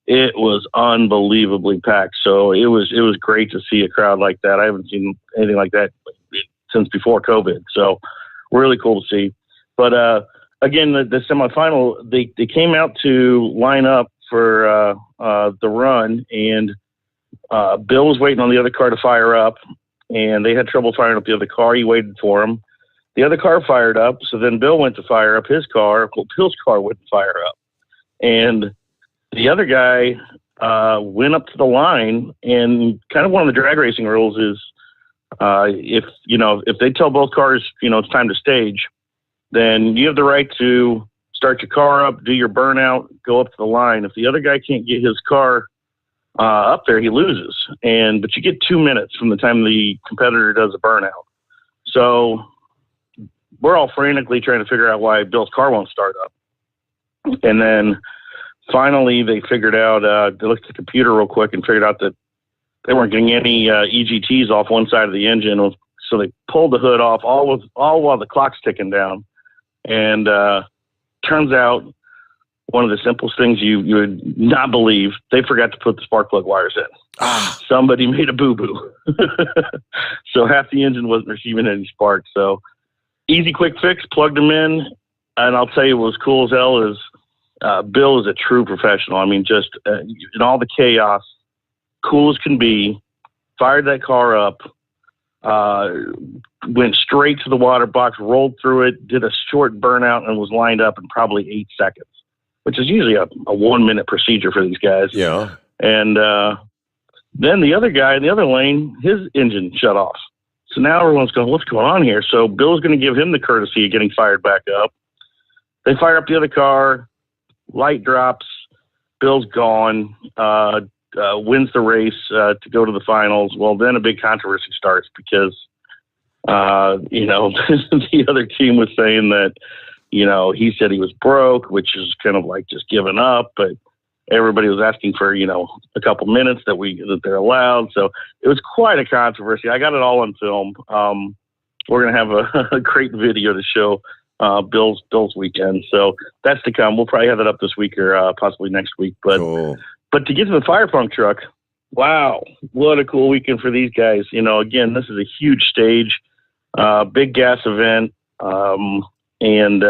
it was unbelievably packed. So it was great to see a crowd like that. I haven't seen anything like that since before COVID. So really cool to see. But again, the semifinal, they came out to line up for the run, and Bill was waiting on the other car to fire up, and they had trouble firing up the other car. He waited for him. The other car fired up, so then Bill went to fire up his car. Well, Bill's car wouldn't fire up. And the other guy went up to the line, and kind of one of the drag racing rules is If they tell both cars, it's time to stage, then you have the right to start your car up, do your burnout, go up to the line. If the other guy can't get his car up there, he loses. But you get 2 minutes from the time the competitor does a burnout. So we're all frantically trying to figure out why Bill's car won't start up. And then finally they figured out, they looked at the computer real quick and figured out that they weren't getting any EGTs off one side of the engine. So they pulled the hood off all while the clock's ticking down. And turns out one of the simplest things you would not believe, they forgot to put the spark plug wires in. Somebody made a boo-boo. So half the engine wasn't receiving any spark. So easy, quick fix, plugged them in. And I'll tell you what was cool as hell is Bill is a true professional. I mean, just in all the chaos, cool as can be, fired that car up, went straight to the water box, rolled through it, did a short burnout, and was lined up in probably 8 seconds, which is usually a 1 minute procedure for these guys. Yeah. And then the other guy in the other lane, his engine shut off. So now everyone's going, what's going on here? So Bill's going to give him the courtesy of getting fired back up. They fire up the other car, light drops, Bill's gone, wins the race to go to the finals. Well, then a big controversy starts because, the other team was saying that, he said he was broke, which is kind of like just giving up, but everybody was asking for, a couple minutes that they're allowed. So it was quite a controversy. I got it all on film. We're going to have a great video to show Bill's weekend. So that's to come. We'll probably have that up this week or possibly next week. But But to get to the fire punk truck, wow, what a cool weekend for these guys. Again, this is a huge stage, big gas event, and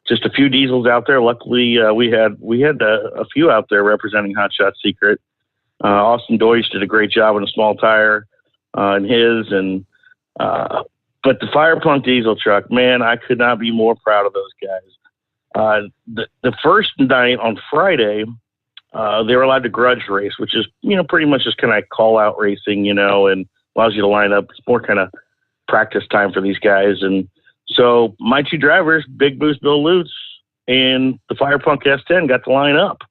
just a few diesels out there. Luckily, we had a few out there representing Hot Shot Secret. Austin Deutsch did a great job on a small tire in his, but the fire punk diesel truck, man, I could not be more proud of those guys. The first night on Friday, they were allowed to grudge race, which is, pretty much just kind of call out racing, and allows you to line up. It's more kind of practice time for these guys. And so my two drivers, Big Boost Bill Lutz and the Fire Punk S10, got to line up.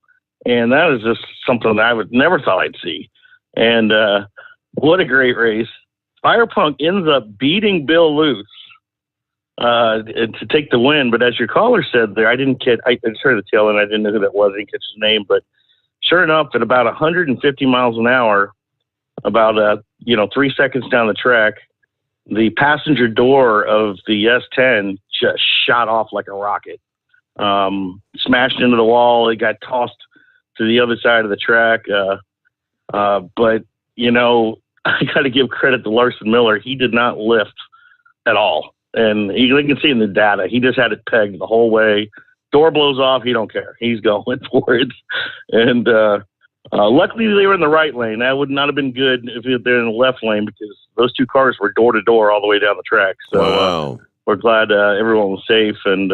And that is just something that I would never thought I'd see. And what a great race. Fire Punk ends up beating Bill Lutz to take the win. But as your caller said there, I just heard the tail end. I didn't know who that was. I didn't catch his name. But sure enough, at about 150 miles an hour, about 3 seconds down the track, the passenger door of the S10 just shot off like a rocket. Smashed into the wall. It got tossed to the other side of the track. But I got to give credit to Larson Miller. He did not lift at all. And you can see in the data, he just had it pegged the whole way. Door blows off, he don't care. He's going for it. And luckily they were in the right lane. That would not have been good if they're in the left lane because those two cars were door to door all the way down the track. So we're glad everyone was safe, and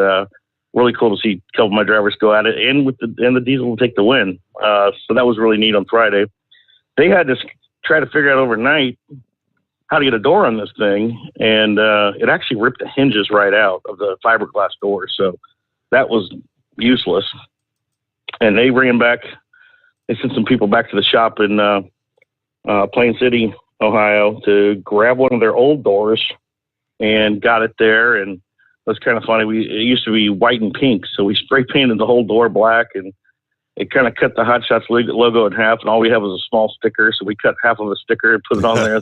really cool to see a couple of my drivers go at it and the diesel will take the win. So that was really neat on Friday. They had to try to figure out overnight how to get a door on this thing, and it actually ripped the hinges right out of the fiberglass door. So that was useless. And they ran back. They sent some people back to the shop in Plain City, Ohio, to grab one of their old doors and got it there. And it was kind of funny. It used to be white and pink, so we spray painted the whole door black, and it kind of cut the Hot Shots logo in half, and all we have was a small sticker, so we cut half of a sticker and put it on there.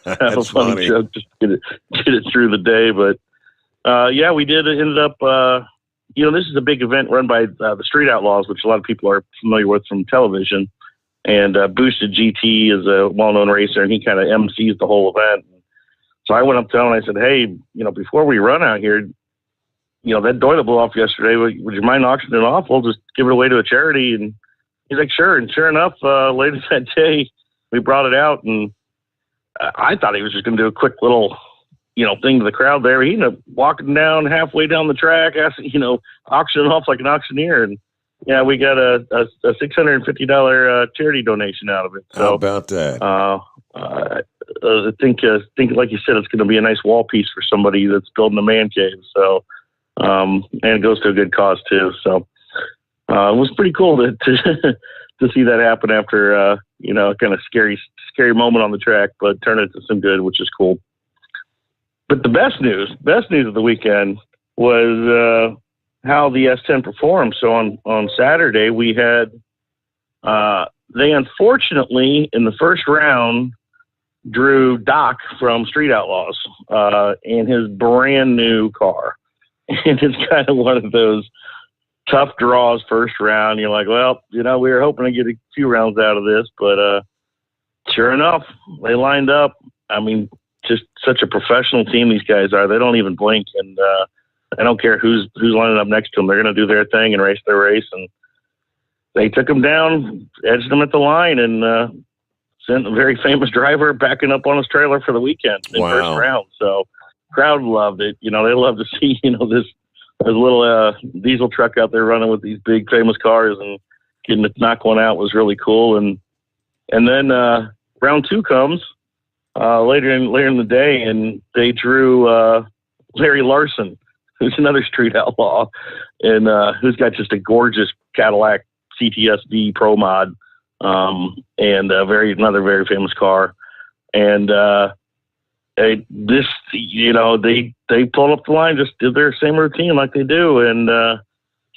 Have a funny joke just to get it through the day. But we did. It ended up, this is a big event run by the Street Outlaws, which a lot of people are familiar with from television. And Boosted GT is a well-known racer, and he kind of MCs the whole event. So I went up to him and I said, hey, before we run out here, that door that blew off yesterday, would you mind auctioning it off? We'll just give it away to a charity. And he's like, sure. And sure enough, later that day, we brought it out, and I thought he was just going to do a quick little, thing to the crowd there. He ended up walking down halfway down the track, auctioning off like an auctioneer. And we got a $650 charity donation out of it. So, how about that? I think like you said, it's going to be a nice wall piece for somebody that's building a man cave. So, and it goes to a good cause too. So, it was pretty cool to to see that happen after kind of scary moment on the track, but turn it to some good, which is cool. But the best news of the weekend was how the S10 performed. So on Saturday we had they unfortunately in the first round drew Doc from Street Outlaws in his brand new car, and it's kind of one of those tough draws first round. You're like, well, we were hoping to get a few rounds out of this, but sure enough, they lined up. I mean, just such a professional team these guys are. They don't even blink, and I don't care who's lining up next to them. They're going to do their thing and race their race. And they took them down, edged them at the line, and sent a very famous driver backing up on his trailer for the weekend in first round. So crowd loved it. They love to see this little diesel truck out there running with these big famous cars, and getting to knock one out was really cool. And then round two comes later in the day, and they drew Larry Larson, who's another street outlaw, and who's got just a gorgeous Cadillac CTSV Pro Mod, and another very famous car. And they pulled up the line, just did their same routine like they do, and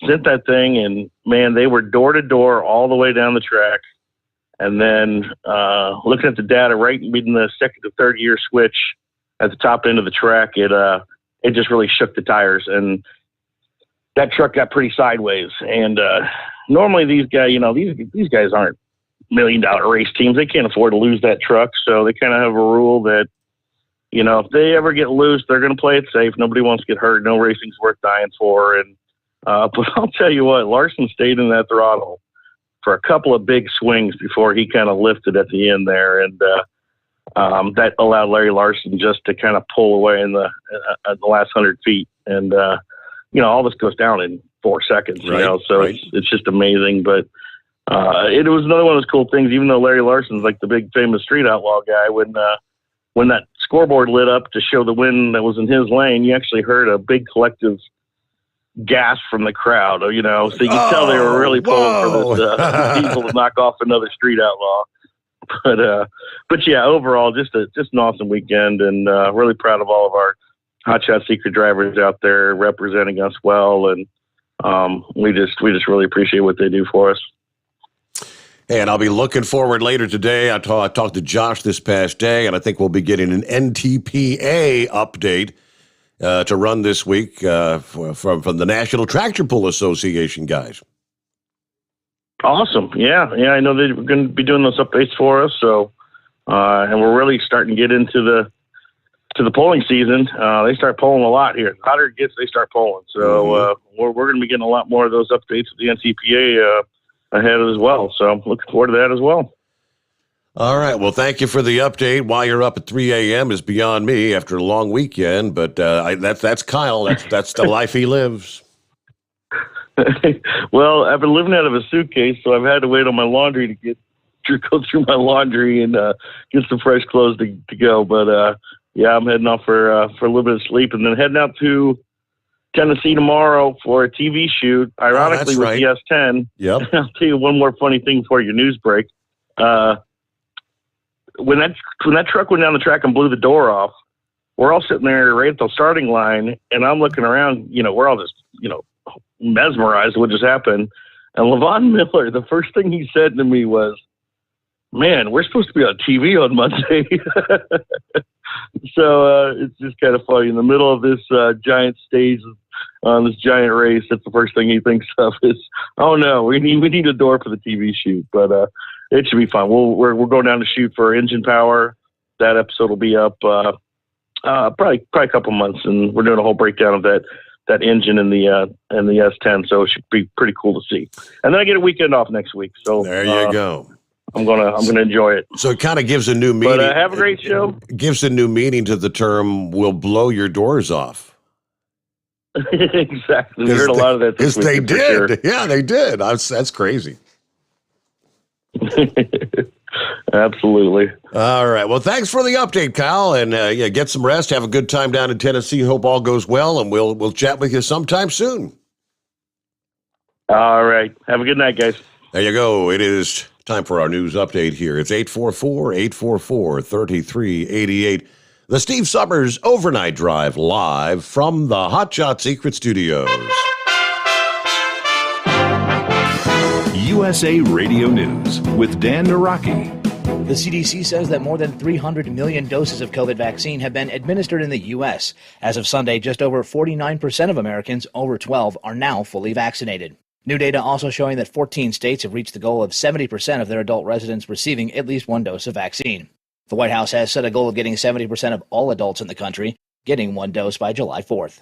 sent that thing. And man, they were door to door all the way down the track. And then looking at the data, right in the second to third gear switch at the top end of the track, it just really shook the tires, and that truck got pretty sideways. And normally these guys, these guys aren't $1 million race teams. They can't afford to lose that truck, so they kind of have a rule that if they ever get loose, they're going to play it safe. Nobody wants to get hurt. No racing's worth dying for. And but I'll tell you what, Larson stayed in that throttle for a couple of big swings before he kind of lifted at the end there, and that allowed Larry Larson just to kind of pull away in the last 100 feet. And all this goes down in 4 seconds, so it's just amazing. But it was another one of those cool things. Even though Larry Larson's like the big famous street outlaw guy, when that scoreboard lit up to show the win that was in his lane, you actually heard a big collective gasp from the crowd, so you could tell they were really pulling for this diesel to knock off another street outlaw. But yeah, overall, just an awesome weekend, and really proud of all of our Hot Shot Secret drivers out there representing us well, and we just really appreciate what they do for us. And I'll be looking forward later today. I talked to Josh this past day, and I think we'll be getting an NTPA update to run this week from the National Tractor Pull Association guys. Awesome. Yeah. I know they're going to be doing those updates for us. So, and we're really starting to get into the polling season. They start polling a lot here. The hotter it gets, they start polling. So we're going to be getting a lot more of those updates with the NTPA ahead as well. So I'm looking forward to that as well. All right. Well, thank you for the update. Why you're up at 3 a.m. is beyond me after a long weekend, but that's Kyle. That's the life he lives. Well, I've been living out of a suitcase, so I've had to wait on my laundry to go through my laundry and get some fresh clothes to go. But yeah, I'm heading off for a little bit of sleep, and then heading out to Tennessee tomorrow for a TV shoot. Ironically, with the S10. Yep. I'll tell you one more funny thing before your news break. When that truck went down the track and blew the door off, we're all sitting there right at the starting line, and I'm looking around. We're all just mesmerized what just happened. And Levon Miller, the first thing he said to me was, "Man, we're supposed to be on TV on Monday." So it's just kind of funny. In the middle of this giant stage on this giant race, that's the first thing he thinks of is, "Oh no, we need a door for the TV shoot." But it should be fun. We're going down to shoot for Engine Power. That episode will be up probably a couple months, and we're doing a whole breakdown of that engine in the S10. So it should be pretty cool to see. And then I get a weekend off next week. So there you go. I'm gonna enjoy it. So it kind of gives a new meaning. But have a great show. It gives a new meaning to the term "we'll blow your doors off." Exactly. We heard a lot of that this week. They did. Sure. Yeah, they did. That's crazy. Absolutely. All right. Well, thanks for the update, Kyle, and yeah, get some rest. Have a good time down in Tennessee. Hope all goes well, and we'll chat with you sometime soon. All right. Have a good night, guys. There you go. It is time for our news update here. It's 844-844-3388. The Steve Sommers Overnight Drive live from the Hot Shot Secret Studios. USA Radio News with Dan Naraki. The CDC says that more than 300 million doses of COVID vaccine have been administered in the U.S. As of Sunday, just over 49% of Americans over 12 are now fully vaccinated. New data also showing that 14 states have reached the goal of 70% of their adult residents receiving at least one dose of vaccine. The White House has set a goal of getting 70% of all adults in the country getting one dose by July 4th.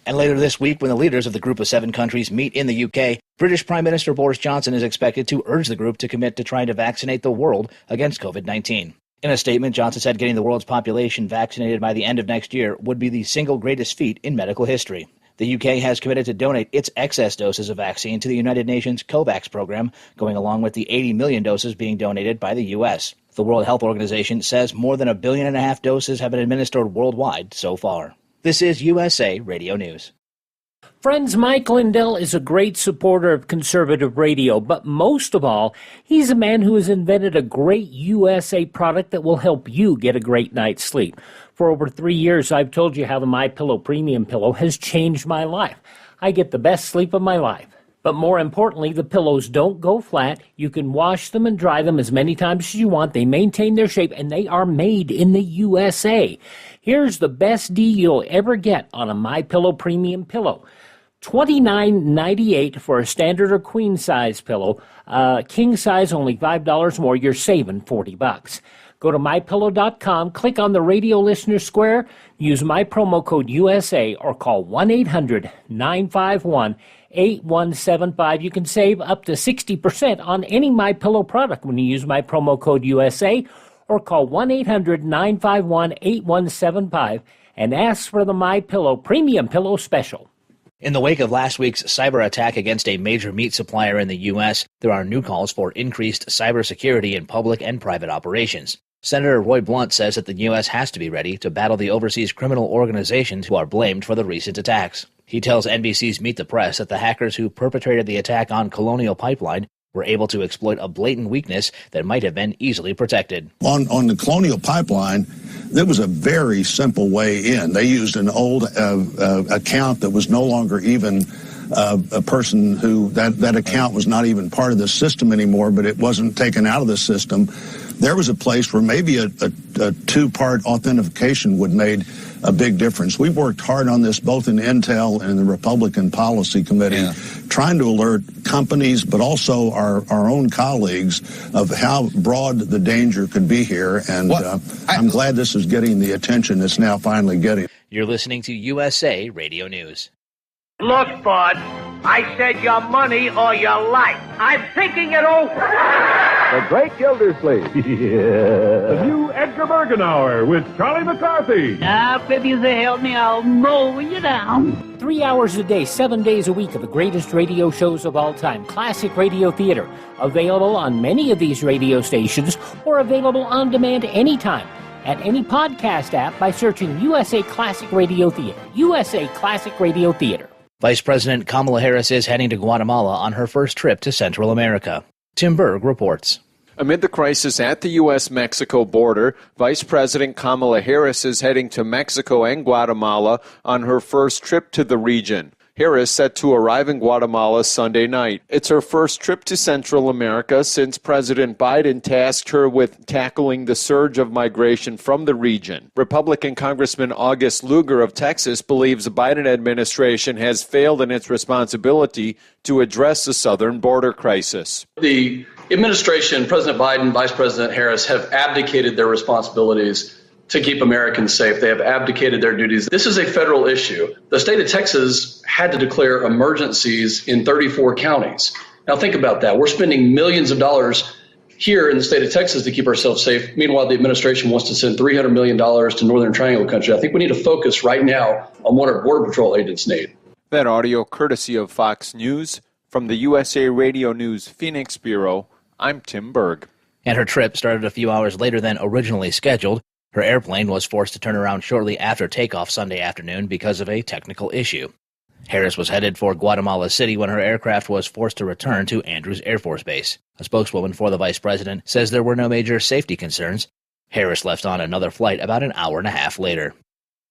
And later this week, when the leaders of the Group of 7 countries meet in the UK, British Prime Minister Boris Johnson is expected to urge the group to commit to trying to vaccinate the world against COVID-19. In a statement, Johnson said getting the world's population vaccinated by the end of next year would be the single greatest feat in medical history. The UK has committed to donate its excess doses of vaccine to the United Nations COVAX program, going along with the 80 million doses being donated by the U.S. The World Health Organization says more than 1.5 billion doses have been administered worldwide so far. This is USA Radio News. Friends, Mike Lindell is a great supporter of conservative radio, but most of all, he's a man who has invented a great USA product that will help you get a great night's sleep. For over 3 years, I've told you how the MyPillow Premium Pillow has changed my life. I get the best sleep of my life. But more importantly, the pillows don't go flat. You can wash them and dry them as many times as you want. They maintain their shape, and they are made in the USA. Here's the best deal you'll ever get on a MyPillow Premium Pillow. $29.98 for a standard or queen size pillow. King size, only $5 more. You're saving $40. Go to MyPillow.com, click on the radio listener square, use my promo code USA, or call 1-800-951-8175. You can save up to 60% on any MyPillow product when you use my promo code USA, or call 1-800-951-8175 and ask for the MyPillow Premium Pillow Special. In the wake of last week's cyber attack against a major meat supplier in the U.S., there are new calls for increased cybersecurity in public and private operations. Senator Roy Blunt says that the U.S. has to be ready to battle the overseas criminal organizations who are blamed for the recent attacks. He tells NBC's Meet the Press that the hackers who perpetrated the attack on Colonial Pipeline were able to exploit a blatant weakness that might have been easily protected. On the Colonial Pipeline, there was a very simple way in. They used an old account that was no longer even a person who, that account was not even part of the system anymore, but it wasn't taken out of the system. There was a place where maybe a two-part authentication would made a big difference. We've worked hard on this both in Intel and the Republican Policy Committee, trying to alert companies, but also our own colleagues of how broad the danger could be here. And I'm glad this is getting the attention it's now finally getting. You're listening to USA Radio News. Look, bud, I said your money or your life. I'm thinking it over. The Great Gildersleeve. The new Edgar Bergenauer with Charlie McCarthy. Now, if you help me, I'll mow you down. 3 hours a day, 7 days a week of the greatest radio shows of all time. Classic Radio Theater. Available on many of these radio stations or available on demand anytime at any podcast app by searching USA Classic Radio Theater. USA Classic Radio Theater. Vice President Kamala Harris is heading to Guatemala on her first trip to Central America. Tim Berg reports. Amid the crisis at the U.S.-Mexico border, Vice President Kamala Harris is heading to Mexico and Guatemala on her first trip to the region. Harris set to arrive in Guatemala Sunday night. It's her first trip to Central America since President Biden tasked her with tackling the surge of migration from the region. Republican Congressman August Lugar of Texas believes the Biden administration has failed in its responsibility to address the southern border crisis. The administration, President Biden, Vice President Harris, have abdicated their responsibilities to keep Americans safe. They have abdicated their duties. This is a federal issue. The state of Texas had to declare emergencies in 34 counties. Now think about that. We're spending millions of dollars here in the state of Texas to keep ourselves safe. Meanwhile, the administration wants to send $300 million to Northern Triangle country. I think we need to focus right now on what our Border Patrol agents need. That audio courtesy of Fox News. From the USA Radio News Phoenix Bureau, I'm Tim Berg. and her trip started a few hours later than originally scheduled. Her airplane was forced to turn around shortly after takeoff Sunday afternoon because of a technical issue. Harris was headed for Guatemala City when her aircraft was forced to return to Andrews Air Force Base. A spokeswoman for the vice president says there were no major safety concerns. Harris left on another flight about an hour and a half later.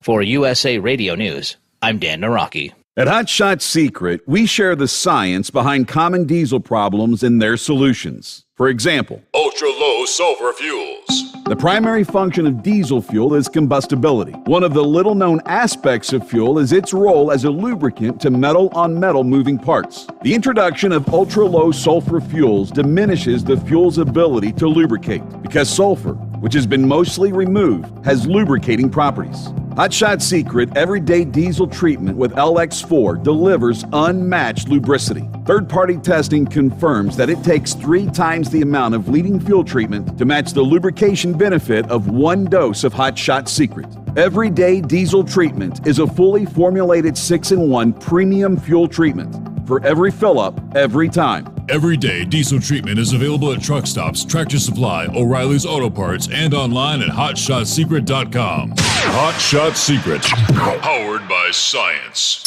For USA Radio News, I'm Dan Naraki. At Hot Shot Secret, we share the science behind common diesel problems and their solutions. For example, ultra-low sulfur fuels. The primary function of diesel fuel is combustibility. One of the little-known aspects of fuel is its role as a lubricant to metal-on-metal moving parts. The introduction of ultra-low sulfur fuels diminishes the fuel's ability to lubricate because sulfur, which has been mostly removed, has lubricating properties. Hot Shot Secret Everyday Diesel Treatment with LX4 delivers unmatched lubricity. Third-party testing confirms that it takes 3 times the amount of leading fuel treatment to match the lubrication benefit of 1 dose of Hot Shot Secret. Everyday Diesel Treatment is a fully formulated 6-in-1 premium fuel treatment for every fill-up, every time. Everyday Diesel Treatment is available at truck stops, Tractor Supply, O'Reilly's Auto Parts, and online at HotShotSecret.com. Hot Shot Secret, powered by science.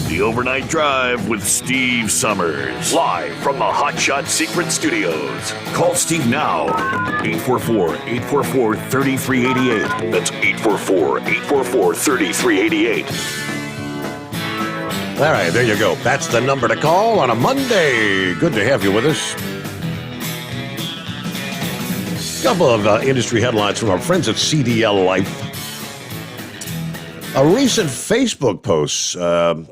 The Overnight Drive with Steve Sommers. Live from the Hot Shot Secret Studios. Call Steve now. 844-844-3388. That's 844-844-3388. All right, there you go. That's the number to call on a Monday. Good to have you with us. Couple of industry headlines from our friends at CDL Life. A recent Facebook post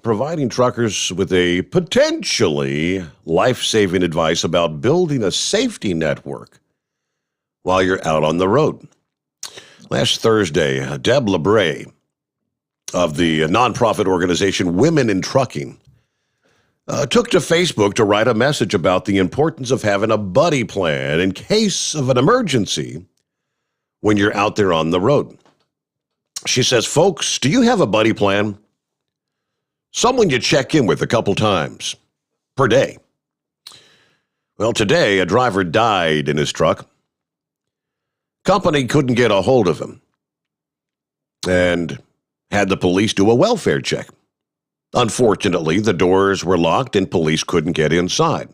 providing truckers with a potentially life-saving advice about building a safety network while you're out on the road. Last Thursday, Deb LeBray of the nonprofit organization Women in Trucking took to Facebook to write a message about the importance of having a buddy plan in case of an emergency when you're out there on the road. She says, folks, do you have a buddy plan? Someone you check in with a couple times per day. Well, today, a driver died in his truck. Company couldn't get a hold of him and had the police do a welfare check. Unfortunately, the doors were locked and police couldn't get inside.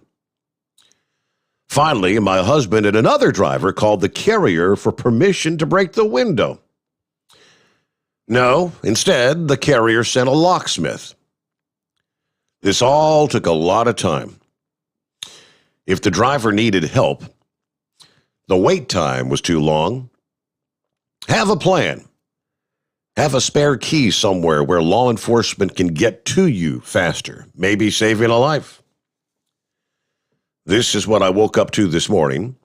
Finally, my husband and another driver called the carrier for permission to break the window. No, instead, the carrier sent a locksmith. This all took a lot of time. If the driver needed help, the wait time was too long. Have a plan. Have a spare key somewhere where law enforcement can get to you faster, maybe saving a life. This is what I woke up to this morning.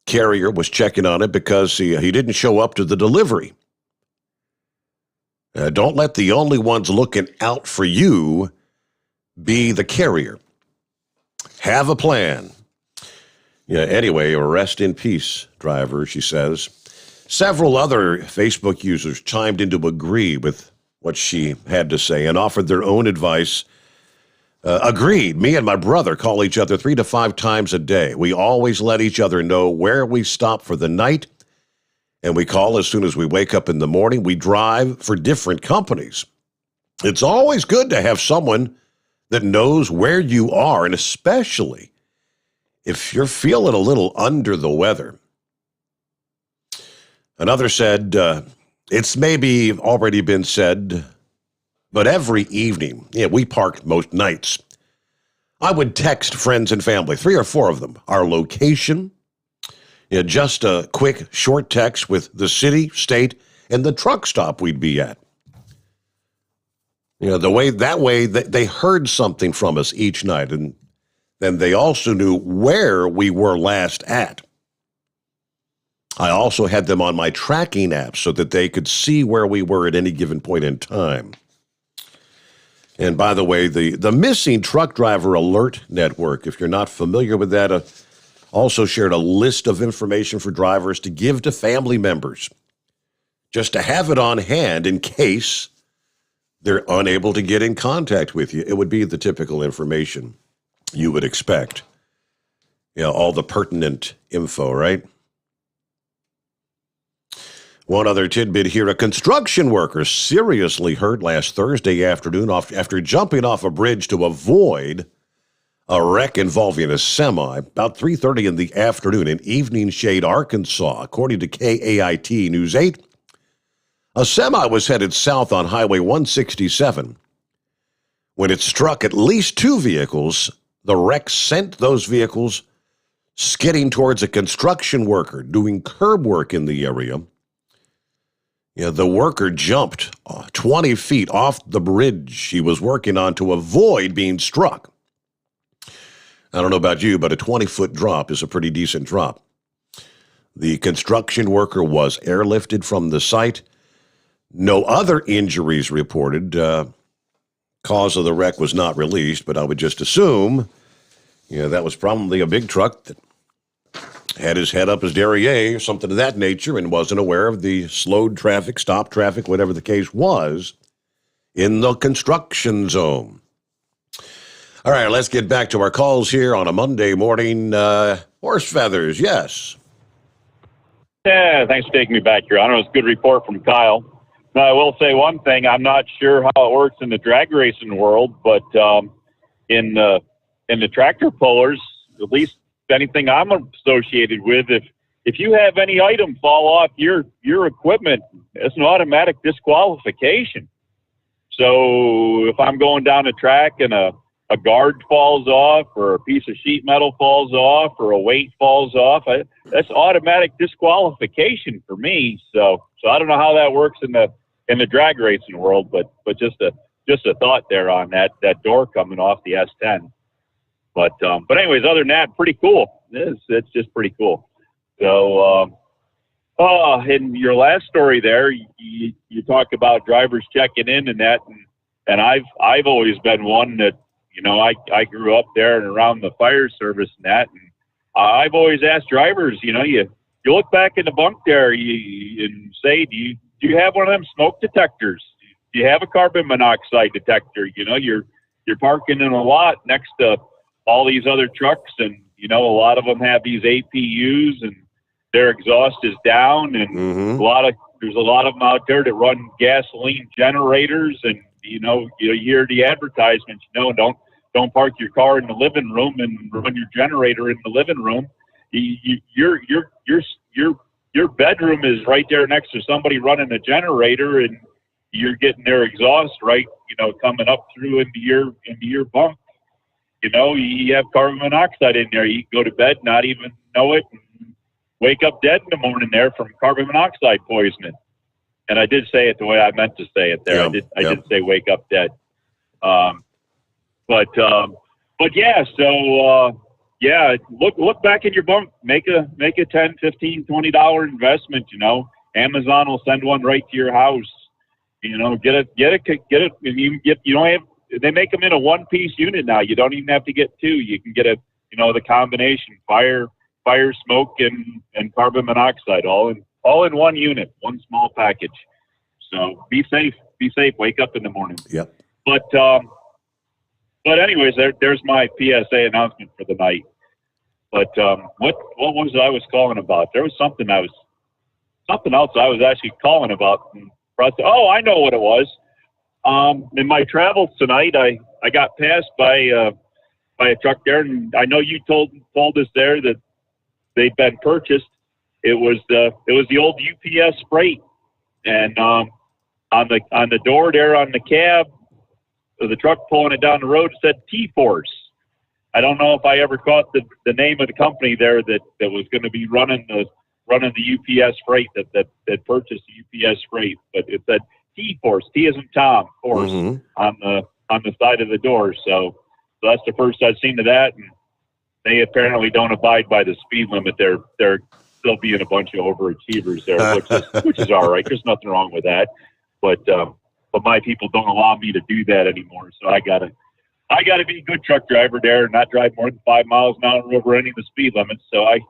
Carrier was checking on it because he didn't show up to the delivery. Don't let the only ones looking out for you be the carrier. Have a plan. Yeah, anyway, rest in peace, driver, she says. Several other Facebook users chimed in to agree with what she had to say and offered their own advice. Agreed. Me and my brother call each other 3 to 5 times a day. We always let each other know where we stop for the night, and we call as soon as we wake up in the morning. We drive for different companies. It's always good to have someone that knows where you are, and especially if you're feeling a little under the weather. Another said, it's maybe already been said, but every evening, we park most nights, I would text friends and family, 3 or 4 of them, our location, just a quick short text with the city, state, and the truck stop we'd be at. That way they heard something from us each night, and then they also knew where we were last at. I also had them on my tracking app so that they could see where we were at any given point in time. And by the way, the Missing Truck Driver Alert Network, if you're not familiar with that, also shared a list of information for drivers to give to family members, just to have it on hand in case they're unable to get in contact with you. It would be the typical information you would expect. all the pertinent info, right? One other tidbit here. A construction worker seriously hurt last Thursday afternoon after jumping off a bridge to avoid a wreck involving a semi about 3:30 in the afternoon in Evening Shade, Arkansas. According to KAIT News 8, a semi was headed south on Highway 167. When it struck at least two vehicles, the wreck sent those vehicles skidding towards a construction worker doing curb work in the area. The worker jumped 20 feet off the bridge he was working on to avoid being struck. I don't know about you, but a 20-foot drop is a pretty decent drop. The construction worker was airlifted from the site. No other injuries reported. Cause of the wreck was not released, but I would just assume, that was probably a big truck that had his head up his derriere or something of that nature and wasn't aware of the slowed traffic, stopped traffic, whatever the case was, in the construction zone. All right, let's get back to our calls here on a Monday morning. Horse feathers, yes. Yeah, thanks for taking me back here. I know it was a good report from Kyle. Now, I will say one thing. I'm not sure how it works in the drag racing world, but in the tractor pullers, at least anything I'm associated with, if you have any item fall off your equipment, it's an automatic disqualification. So if I'm going down a track and a guard falls off or a piece of sheet metal falls off or a weight falls off, that's automatic disqualification for me. So I don't know how that works in the drag racing world, but just a thought there on that door coming off the S10. But anyways, other than that, pretty cool. It's just pretty cool. So, in your last story there, you talk about drivers checking in and that, and I've always been one that, I grew up there and around the fire service and that, and I've always asked drivers, you look back in the bunk there and say, do you have one of them smoke detectors? Do you have a carbon monoxide detector? You're parking in a lot next to all these other trucks, and a lot of them have these APUs and their exhaust is down, and there's a lot of them out there that run gasoline generators, and you hear the advertisements, don't park your car in the living room and run your generator in the living room. Your bedroom is right there next to somebody running a generator, and you're getting their exhaust right, coming up through into your bunk. You have carbon monoxide in there. You go to bed, not even know it, and wake up dead in the morning there from carbon monoxide poisoning. And I did say it the way I meant to say it there. I did say wake up dead. But yeah, so look back in your bunk, make a $10, $15, $20 investment. Amazon will send one right to your house. Get it. And you don't have. They make them in a one-piece unit now. You don't even have to get two. You can get the combination fire, smoke, and carbon monoxide all in one unit, one small package. So be safe. Wake up in the morning. Yep. But anyways, there's my PSA announcement for the night. But what was I was calling about? There was something else I was actually calling about. Oh, I know what it was. In my travels tonight, I got passed by a truck there, and I know you told us there that they'd been purchased. It was the old UPS freight, and on the door there on the cab of the truck pulling it down the road, it said T-Force. I don't know if I ever caught the name of the company there that was going to be running the UPS freight that purchased the UPS freight, but it said T-Force, T as in Tom, Force, on the side of the door. So that's the first I've seen of that, and they apparently don't abide by the speed limit. They're still being a bunch of overachievers there, which is all right. There's nothing wrong with that, but my people don't allow me to do that anymore. So I gotta be a good truck driver there and not drive more than 5 miles an hour over any of the speed limits. So I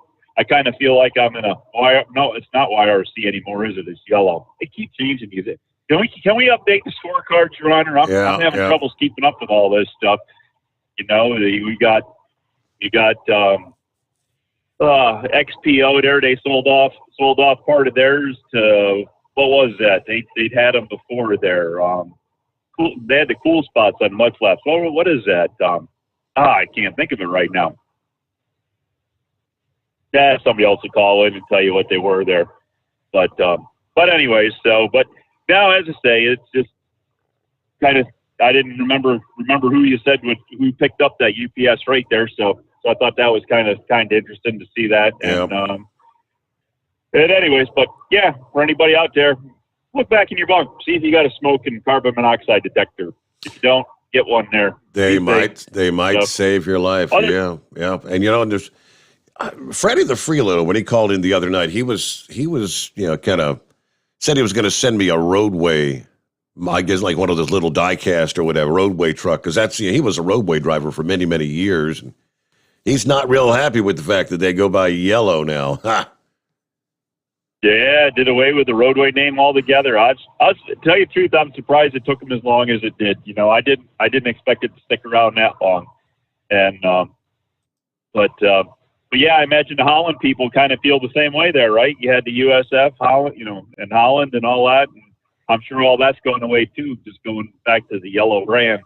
kind of feel like I'm in no, it's not YRC anymore, is it? It's yellow. They keep changing these. Can we update the scorecards, Your Honor? I'm having troubles keeping up with all this stuff. You got XPO there. They sold off part of theirs to, what was that? They'd had them before there. They had the cool spots on Mud Flaps. What is that? I can't think of it right now. Yeah, somebody else will call in and tell you what they were there. But anyways, but now, as I say, it's just kind of, I didn't remember who you said who picked up that UPS right there. So I thought that was kind of interesting to see that. Yep. And anyways, but yeah, for anybody out there, look back in your bunk, see if you got a smoke and carbon monoxide detector. If you don't, get one there. They might save your life. Yeah. And there's Freddie the Freeloader, when he called in the other night, he was kind of said he was going to send me a roadway, I guess like one of those little die-cast or whatever, roadway truck, because he was a roadway driver for many, many years. And he's not real happy with the fact that they go by yellow now. Ha! Yeah, did away with the roadway name altogether. I'll tell you the truth, I'm surprised it took them as long as it did. I didn't expect it to stick around that long. And but yeah, I imagine the Holland people kind of feel the same way there, right? You had the USF Holland, and Holland and all that. And I'm sure all that's going away too, just going back to the yellow brand.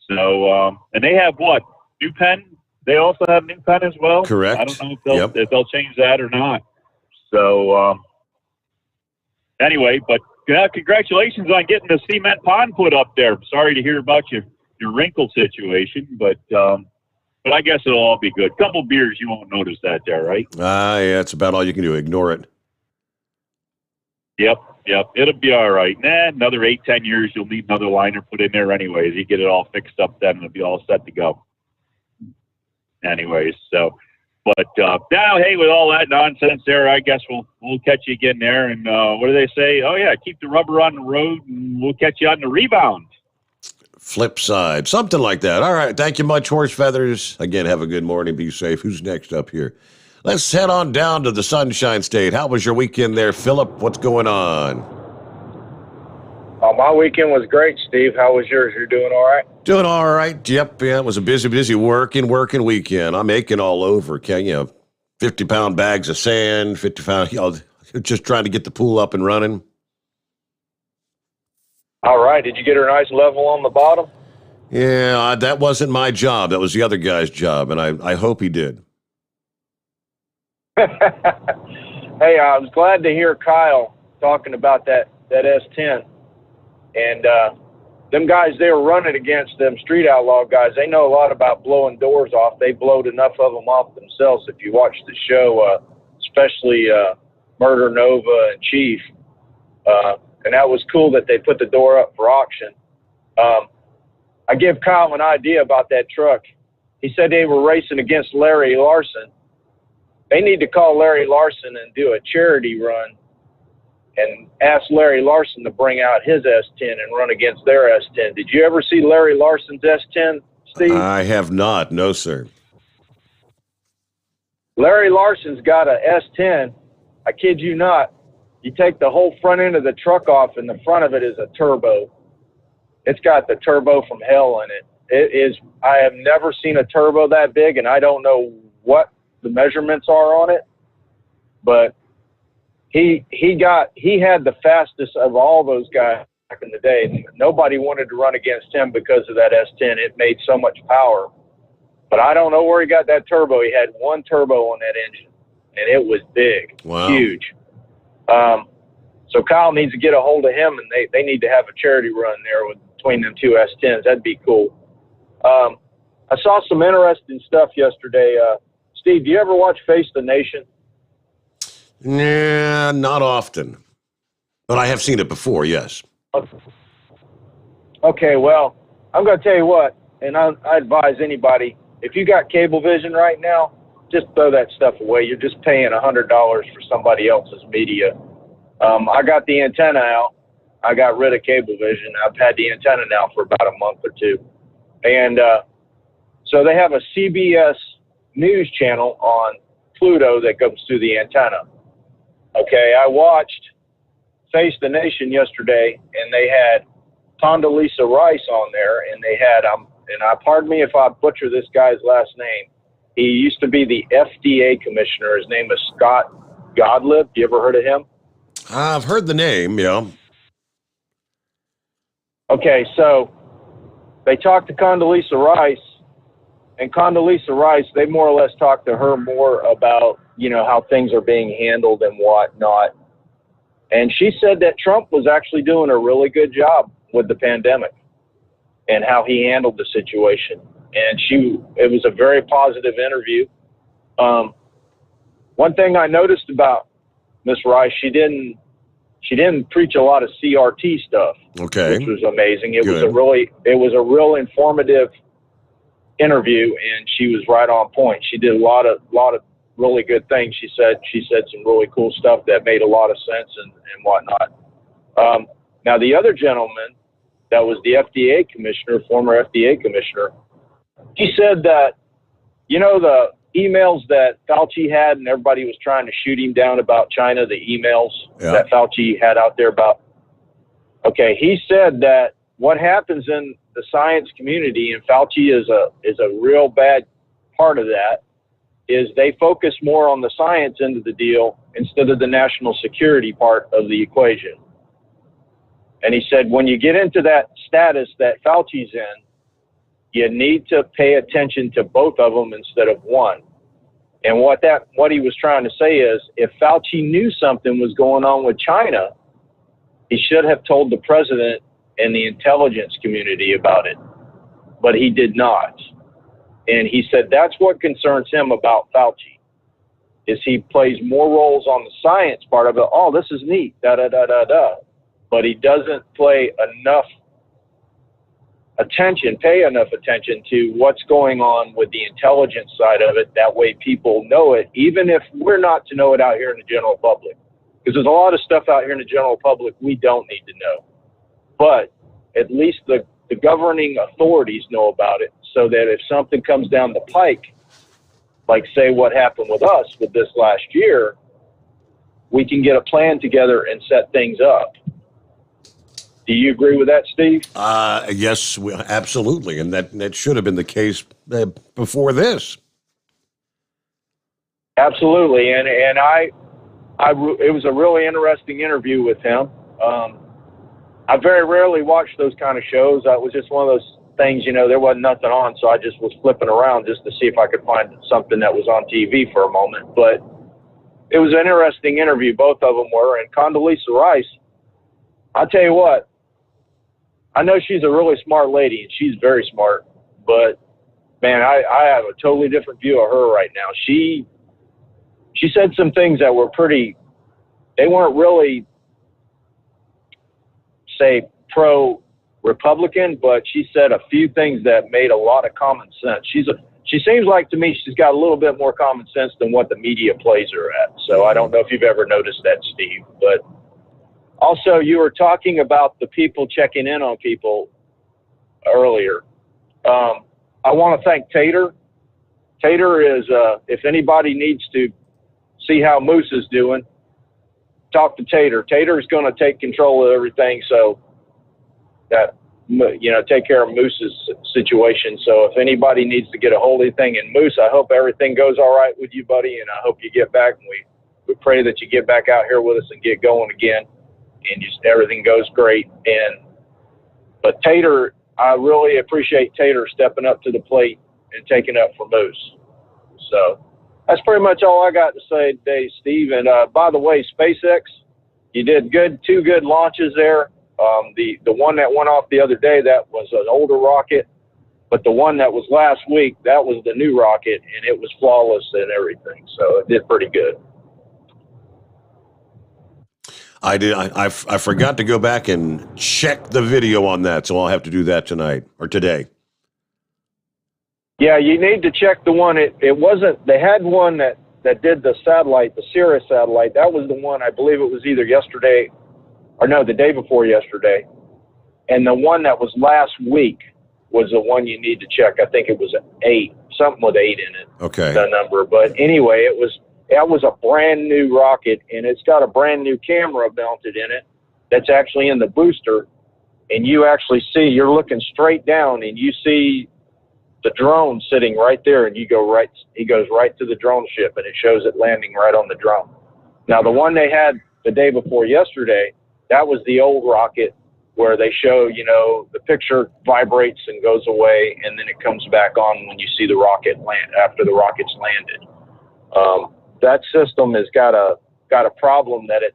So, and they have what? New Pen? They also have New Pen as well? Correct. I don't know if they'll change that or not. So, anyway, but congratulations on getting the cement pond put up there. Sorry to hear about your wrinkle situation, but I guess it'll all be good. Couple beers, you won't notice that there, right? Yeah, it's about all you can do. Ignore it. Yep. It'll be all right. Another 8-10 years, you'll need another liner put in there anyways. You get it all fixed up then, it'll be all set to go. Anyways, so, but now, hey, with all that nonsense there, I guess we'll catch you again there. And what do they say? Oh yeah, keep the rubber on the road, and we'll catch you on the rebound. Flip side, something like that. All right, thank you much, Horse Feathers. Again, have a good morning. Be safe. Who's next up here? Let's head on down to the Sunshine State. How was your weekend there, Philip? What's going on? My weekend was great, Steve. How was yours? You're doing all right? Doing all right. Yep. Yeah, it was a busy working weekend. I'm aching all over. 50-pound bags of sand, 50-pound, just trying to get the pool up and running. All right. Did you get her nice level on the bottom? Yeah, that wasn't my job. That was the other guy's job, and I hope he did. Hey, I was glad to hear Kyle talking about that S10. And them guys they were running against, them Street Outlaw guys, they know a lot about blowing doors off. They blowed enough of them off themselves. If you watch the show, especially Murder Nova and Chief, and that was cool that they put the door up for auction. I give Kyle an idea about that truck. He said they were racing against Larry Larson. They need to call Larry Larson and do a charity run and ask Larry Larson to bring out his S10 and run against their S10. Did you ever see Larry Larson's S10, Steve? I have not. No, sir. Larry Larson's got a S10. I kid you not. You take the whole front end of the truck off, and the front of it is a turbo. It's got the turbo from hell in it. It is. I have never seen a turbo that big, and I don't know what the measurements are on it, but he had the fastest of all those guys back in the day. Nobody wanted to run against him because of that S10. It made so much power. But I don't know where he got that turbo. He had one turbo on that engine, and it was big, huge. So Kyle needs to get a hold of him, and they need to have a charity run there between them two S10s. That'd be cool. I saw some interesting stuff yesterday. Steve, do you ever watch Face the Nation? Nah, not often. But I have seen it before, yes. Okay, well, I'm going to tell you what, and I advise anybody, if you got Cablevision right now, just throw that stuff away. You're just paying $100 for somebody else's media. I got the antenna out. I got rid of Cablevision. I've had the antenna now for about a month or two. And so they have a CBS news channel on Pluto that goes through the antenna. Okay, I watched Face the Nation yesterday, and they had Condoleezza Rice on there, and they had, pardon me if I butcher this guy's last name, He used to be the FDA commissioner. His name is Scott Gottlieb. You ever heard of him? I've heard the name, yeah. Okay, so they talked to Condoleezza Rice, and Condoleezza Rice, they more or less talked to her more about, how things are being handled and whatnot. And she said that Trump was actually doing a really good job with the pandemic and how he handled the situation. And it was a very positive interview. One thing I noticed about Miss Rice, she didn't preach a lot of CRT stuff, okay, which was amazing. It Good. was a real informative interview, and she was right on point. She did a lot of really good things. She said some really cool stuff that made a lot of sense and whatnot. Now the other gentleman that was the FDA commissioner, former FDA commissioner, he said that, the emails that Fauci had and everybody was trying to shoot him down about China, the emails that Fauci had out there about. Okay, he said that what happens in the science community, and Fauci is a real bad part of that, is they focus more on the science end of the deal instead of the national security part of the equation. And he said, when you get into that status that Fauci's in, you need to pay attention to both of them instead of one. And what he was trying to say is, if Fauci knew something was going on with China, he should have told the president and the intelligence community about it. But he did not. And he said that's what concerns him about Fauci, is he plays more roles on the science part of it. Oh, this is neat, da-da-da-da-da. But he doesn't pay enough attention to what's going on with the intelligence side of it. That way people know it, even if we're not to know it out here in the general public. Because there's a lot of stuff out here in the general public we don't need to know. But at least the governing authorities know about it, so that if something comes down the pike, like say what happened with us with this last year, we can get a plan together and set things up. Do you agree with that, Steve? Yes, absolutely. And that should have been the case before this. Absolutely. And it was a really interesting interview with him. I very rarely watch those kind of shows. That was just one of those things, there wasn't nothing on, so I just was flipping around just to see if I could find something that was on TV for a moment. But it was an interesting interview, both of them were. And Condoleezza Rice, I'll tell you what, I know she's a really smart lady, and she's very smart, but man, I have a totally different view of her right now. She said some things that were they weren't really, say, pro-Republican, but she said a few things that made a lot of common sense. She seems like to me she's got a little bit more common sense than what the media plays her at. So I don't know if you've ever noticed that, Steve, but also, you were talking about the people checking in on people earlier. I want to thank Tater. Tater is, if anybody needs to see how Moose is doing, talk to Tater. Tater is going to take control of everything, so that, take care of Moose's situation. So if anybody needs to get a hold of anything, and Moose, I hope everything goes all right with you, buddy, and I hope you get back, and we pray that you get back out here with us and get going again. And just everything goes great. But Tater, I really appreciate Tater stepping up to the plate and taking up for Moose. So that's pretty much all I got to say today, Steve. And by the way, SpaceX, you did good, 2 good launches there. The one that went off the other day, that was an older rocket. But the one that was last week, that was the new rocket, and it was flawless and everything. So it did pretty good. I did. I forgot to go back and check the video on that, so I'll have to do that tonight or today. Yeah, you need to check the one. It wasn't. They had one that did the satellite, the Sirius satellite. That was the one. I believe it was either yesterday, or no, the day before yesterday. And the one that was last week was the one you need to check. I think it was 8, something with 8 in it. Okay. The number, but anyway, that was a brand new rocket, and it's got a brand new camera mounted in it that's actually in the booster. And you actually see, you're looking straight down and you see the drone sitting right there, and he goes right to the drone ship, and it shows it landing right on the drone. Now, the one they had the day before yesterday, that was the old rocket where they show, the picture vibrates and goes away, and then it comes back on when you see the rocket land after the rocket's landed. That system has got a problem that it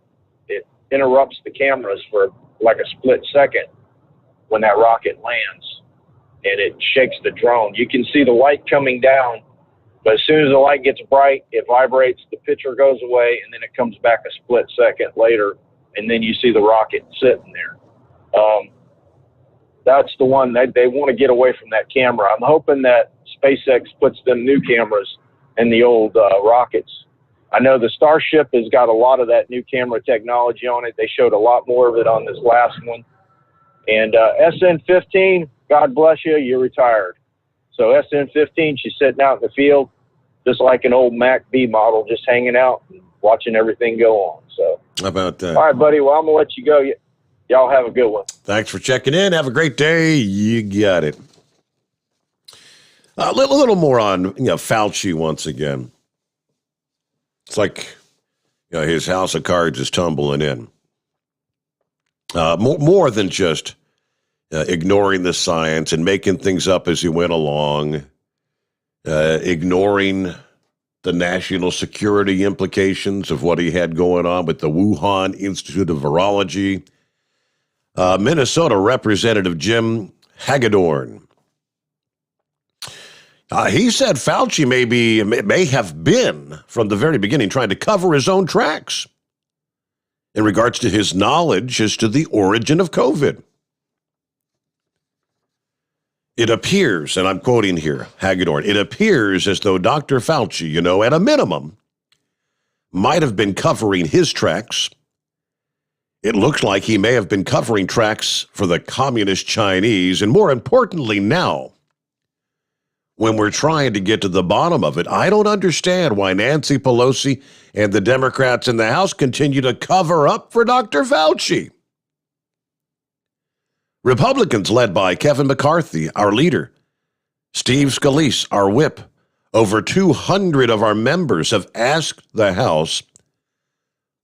interrupts the cameras for like a split second when that rocket lands, and it shakes the drone. You can see the light coming down, but as soon as the light gets bright, it vibrates, the picture goes away, and then it comes back a split second later, and then you see the rocket sitting there. That's the one they want to get away from that camera. I'm hoping that SpaceX puts them new cameras in the old rockets. I know the Starship has got a lot of that new camera technology on it. They showed a lot more of it on this last one. And SN-15, God bless you, you're retired. So SN-15, she's sitting out in the field, just like an old Mac B model, just hanging out and watching everything go on. So how about that? All right, buddy. Well, I'm going to let you go. Y'all have a good one. Thanks for checking in. Have a great day. You got it. A little more on Fauci once again. It's like his house of cards is tumbling in. More than just ignoring the science and making things up as he went along, ignoring the national security implications of what he had going on with the Wuhan Institute of Virology. Minnesota Representative Jim Hagedorn. He said Fauci may have been, from the very beginning, trying to cover his own tracks in regards to his knowledge as to the origin of COVID. It appears, and I'm quoting here, Hagedorn, it appears as though Dr. Fauci, at a minimum, might have been covering his tracks. It looks like he may have been covering tracks for the communist Chinese, and more importantly now, when we're trying to get to the bottom of it, I don't understand why Nancy Pelosi and the Democrats in the House continue to cover up for Dr. Fauci. Republicans led by Kevin McCarthy, our leader, Steve Scalise, our whip, over 200 of our members have asked the House,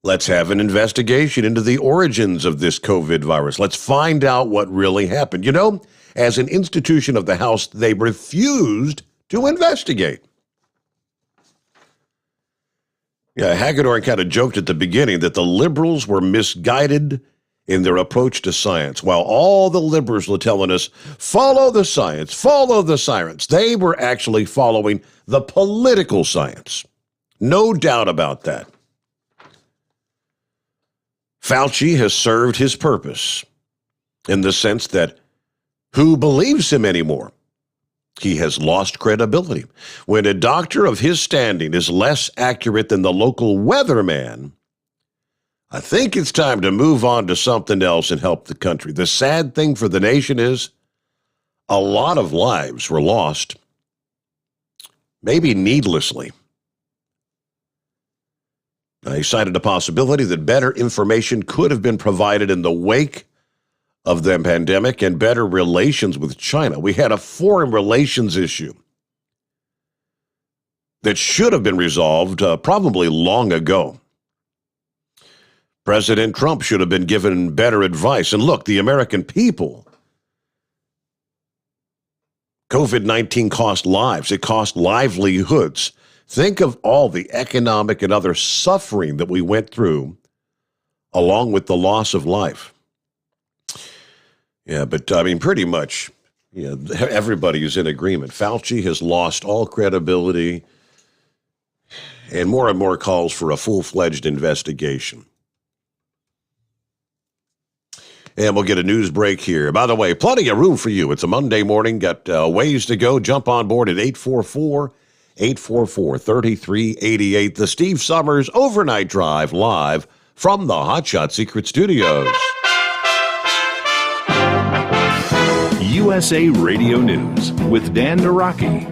let's have an investigation into the origins of this COVID virus. Let's find out what really happened. As an institution of the House, they refused to investigate. Hagedorn kind of joked at the beginning that the liberals were misguided in their approach to science. While all the liberals were telling us, follow the science, follow the science, they were actually following the political science. No doubt about that. Fauci has served his purpose in the sense that who believes him anymore? He has lost credibility. When a doctor of his standing is less accurate than the local weatherman, I think it's time to move on to something else and help the country. The sad thing for the nation is a lot of lives were lost, maybe needlessly. He cited a possibility that better information could have been provided in the wake of the pandemic and better relations with China. We had a foreign relations issue that should have been resolved probably long ago. President Trump should have been given better advice. And look, the American people, COVID-19 cost lives. It cost livelihoods. Think of all the economic and other suffering that we went through along with the loss of life. Yeah, but pretty much, everybody is in agreement. Fauci has lost all credibility, and more calls for a full-fledged investigation. And we'll get a news break here. By the way, plenty of room for you. It's a Monday morning. Got ways to go. Jump on board at 844-3388. The Steve Sommers Overnight Drive live from the Hotshot Secret Studios. USA Radio News with Dan Naraki.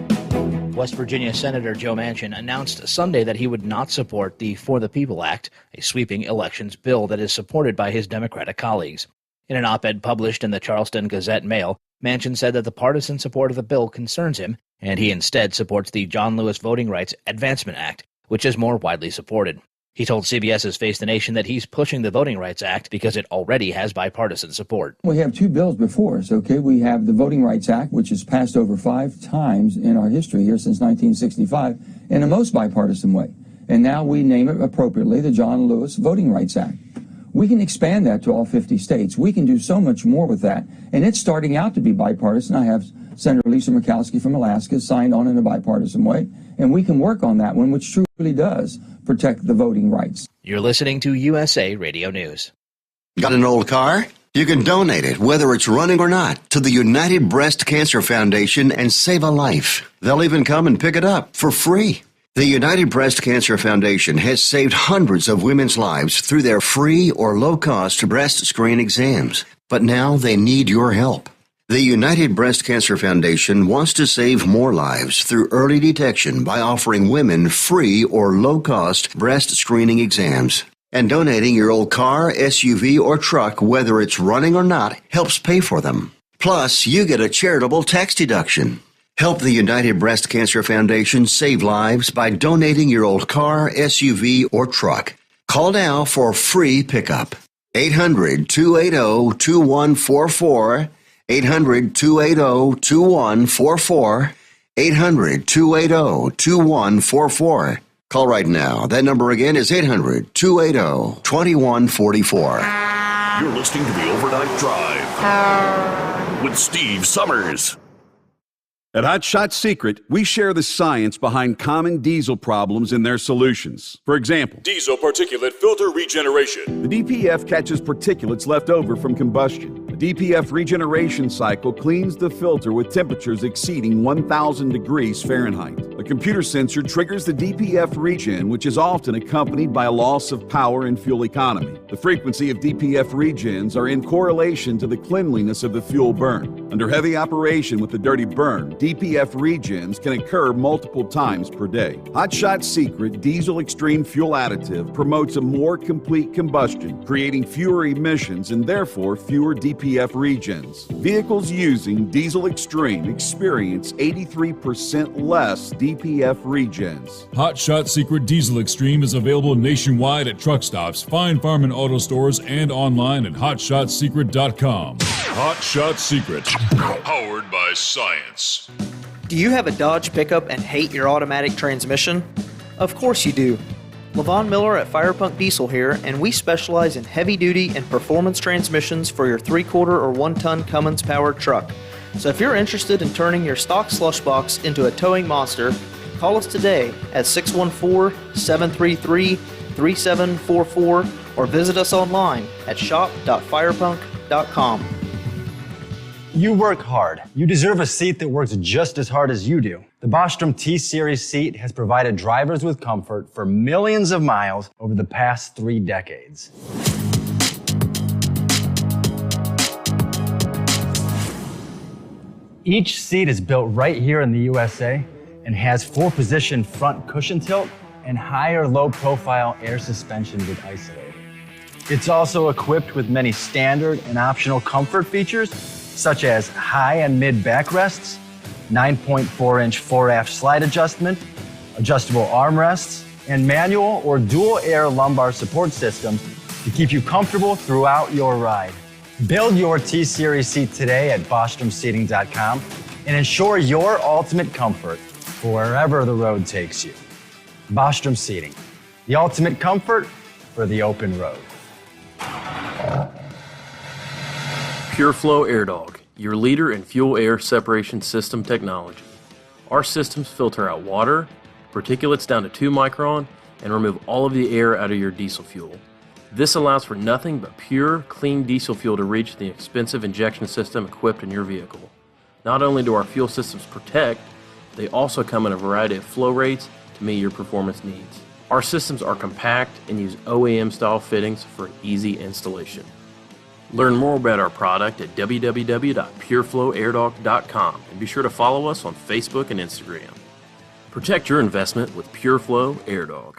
West Virginia Senator Joe Manchin announced Sunday that he would not support the For the People Act, a sweeping elections bill that is supported by his Democratic colleagues. In an op-ed published in the Charleston Gazette-Mail, Manchin said that the partisan support of the bill concerns him, and he instead supports the John Lewis Voting Rights Advancement Act, which is more widely supported. He told CBS's Face the Nation that he's pushing the Voting Rights Act because it already has bipartisan support. We have two bills before us, okay? We have the Voting Rights Act, which has passed over 5 times in our history here since 1965 in a most bipartisan way. And now we name it appropriately the John Lewis Voting Rights Act. We can expand that to all 50 states. We can do so much more with that. And it's starting out to be bipartisan. I have Senator Lisa Murkowski from Alaska signed on in a bipartisan way. And we can work on that one, which truly does protect the voting rights. You're listening to USA Radio News. Got an old car? You can donate it, whether it's running or not, to the United Breast Cancer Foundation and save a life. They'll even come and pick it up for free. The United Breast Cancer Foundation has saved hundreds of women's lives through their free or low-cost breast screen exams. But now they need your help. The United Breast Cancer Foundation wants to save more lives through early detection by offering women free or low-cost breast screening exams. And donating your old car, SUV, or truck, whether it's running or not, helps pay for them. Plus, you get a charitable tax deduction. Help the United Breast Cancer Foundation save lives by donating your old car, SUV, or truck. Call now for free pickup. 800-280-2144. 800-280-2144. 800-280-2144. Call right now. That number again is 800-280-2144. You're listening to the Overnight Drive with Steve Sommers. At Hot Shot Secret, we share the science behind common diesel problems and their solutions. For example, diesel particulate filter regeneration. The DPF catches particulates left over from combustion. The DPF regeneration cycle cleans the filter with temperatures exceeding 1,000 degrees Fahrenheit. A computer sensor triggers the DPF regen, which is often accompanied by a loss of power and fuel economy. The frequency of DPF regens are in correlation to the cleanliness of the fuel burn. Under heavy operation with the dirty burn, DPF regens can occur multiple times per day. Hot Shot Secret Diesel Extreme Fuel Additive promotes a more complete combustion, creating fewer emissions and therefore fewer DPF regens. Vehicles using Diesel Extreme experience 83% less DPF regens. Hot Shot Secret Diesel Extreme is available nationwide at truck stops, Fine Farm and auto stores, and online at hotshotsecret.com. Hot Shot Secret, powered by science. Do you have a Dodge pickup and hate your automatic transmission? Of course you do. Levon Miller at Firepunk Diesel here, and we specialize in heavy-duty and performance transmissions for your 3-quarter or 1-ton Cummins-powered truck. So if you're interested in turning your stock slush box into a towing monster, call us today at 614-733-3744 or visit us online at shop.firepunk.com. You work hard. You deserve a seat that works just as hard as you do. The Bostrom T-Series seat has provided drivers with comfort for millions of miles over the past 3 decades. Each seat is built right here in the USA and has 4-position front cushion tilt and higher low-profile air suspension with isolator. It's also equipped with many standard and optional comfort features, such as high and mid backrests, 9.4-inch fore-aft slide adjustment, adjustable armrests, and manual or dual air lumbar support systems to keep you comfortable throughout your ride. Build your T-Series seat today at BostromSeating.com and ensure your ultimate comfort for wherever the road takes you. Bostrom Seating, the ultimate comfort for the open road. PureFlow AirDog, your leader in fuel air separation system technology. Our systems filter out water, particulates down to 2 micron, and remove all of the air out of your diesel fuel. This allows for nothing but pure, clean diesel fuel to reach the expensive injection system equipped in your vehicle. Not only do our fuel systems protect, they also come in a variety of flow rates to meet your performance needs. Our systems are compact and use OEM-style fittings for easy installation. Learn more about our product at www.pureflowairDog.com and be sure to follow us on Facebook and Instagram. Protect your investment with PureFlow AirDog.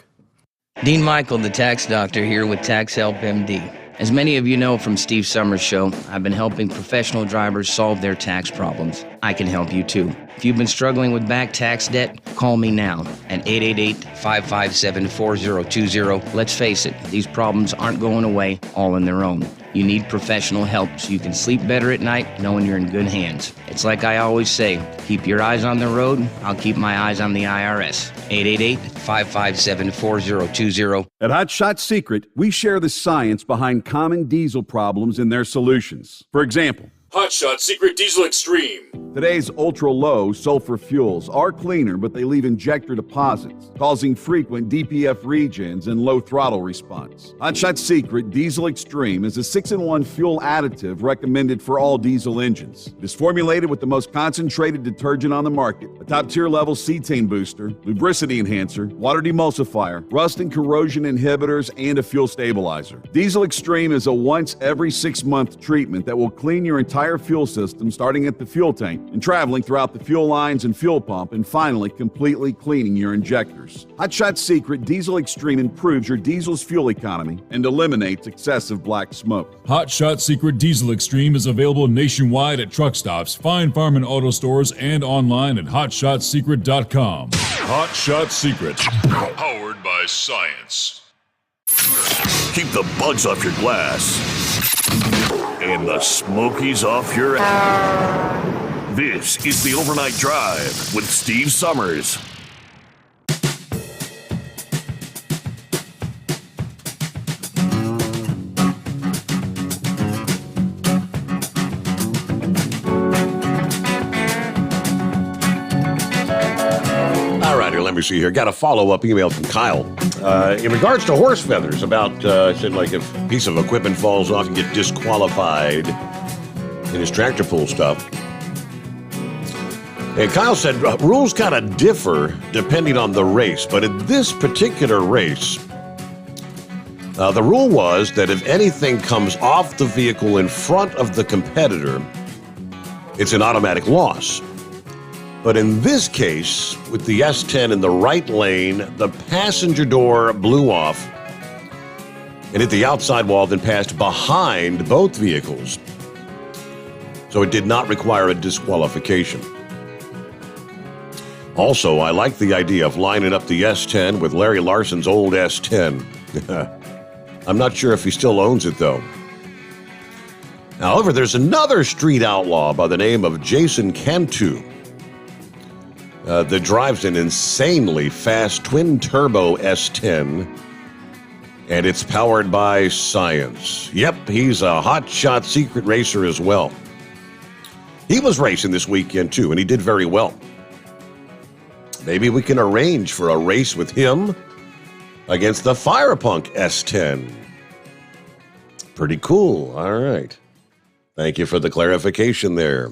Dean Michael, the tax doctor, here with Tax Help MD. As many of you know from Steve Sommers' show, I've been helping professional drivers solve their tax problems. I can help you too. If you've been struggling with back tax debt, call me now at 888-557-4020. Let's face it, these problems aren't going away all on their own. You need professional help so you can sleep better at night knowing you're in good hands. It's like I always say, keep your eyes on the road, I'll keep my eyes on the IRS. 888-557-4020. At Hot Shot Secret, we share the science behind common diesel problems and their solutions. For example, Hot Shot Secret Diesel Extreme. Today's ultra-low sulfur fuels are cleaner, but they leave injector deposits, causing frequent DPF regens and low throttle response. Hot Shot Secret Diesel Extreme is a 6-in-1 fuel additive recommended for all diesel engines. It is formulated with the most concentrated detergent on the market, a top-tier level cetane booster, lubricity enhancer, water demulsifier, rust and corrosion inhibitors, and a fuel stabilizer. Diesel Extreme is a once every 6-month treatment that will clean your entire fuel system, starting at the fuel tank and traveling throughout the fuel lines and fuel pump, and finally completely cleaning your injectors. Hot Shot Secret Diesel Extreme improves your diesel's fuel economy and eliminates excessive black smoke. Hot Shot Secret Diesel Extreme is available nationwide at truck stops, fine farm and auto stores, and online at hotshotsecret.com. Hot Shot Secret, powered by science. Keep the bugs off your glass and the smokies off your ass. This is the Overnight Drive with Steve Sommers. All right, here, let me see here. Got a follow-up email from Kyle. In regards to horse feathers, said like if a piece of equipment falls off, you get disqualified in his tractor pull stuff. And Kyle said rules kind of differ depending on the race, but in this particular race, the rule was that if anything comes off the vehicle in front of the competitor, it's an automatic loss. But in this case, with the S10 in the right lane, the passenger door blew off and hit the outside wall, then passed behind both vehicles. So it did not require a disqualification. Also, I like the idea of lining up the S10 with Larry Larson's old S10. I'm not sure if he still owns it, though. However, there's another street outlaw by the name of Jason Cantu that drives an insanely fast twin-turbo S10, and it's powered by science. Yep, he's a Hot Shot Secret racer as well. He was racing this weekend, too, and he did very well. Maybe we can arrange for a race with him against the Firepunk S10. Pretty cool. All right. Thank you for the clarification there.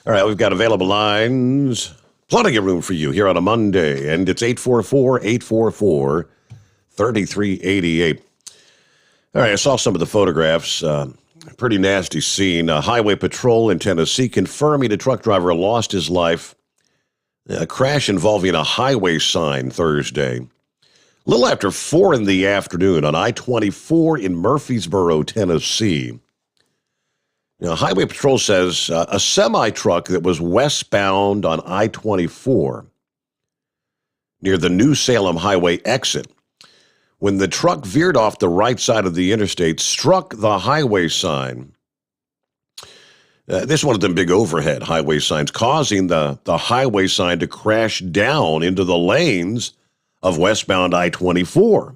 All right, we've got available lines. Plenty of room for you here on a Monday, and it's 844-844-3388. All right, I saw some of the photographs. Pretty nasty scene. Highway Patrol in Tennessee confirming a truck driver lost his life. A crash involving a highway sign Thursday. A little after 4 in the afternoon on I-24 in Murfreesboro, Tennessee. Highway Patrol says a semi-truck that was westbound on I-24 near the New Salem Highway exit, when the truck veered off the right side of the interstate, struck the highway sign. This is one of them big overhead highway signs, causing the highway sign to crash down into the lanes of westbound I-24.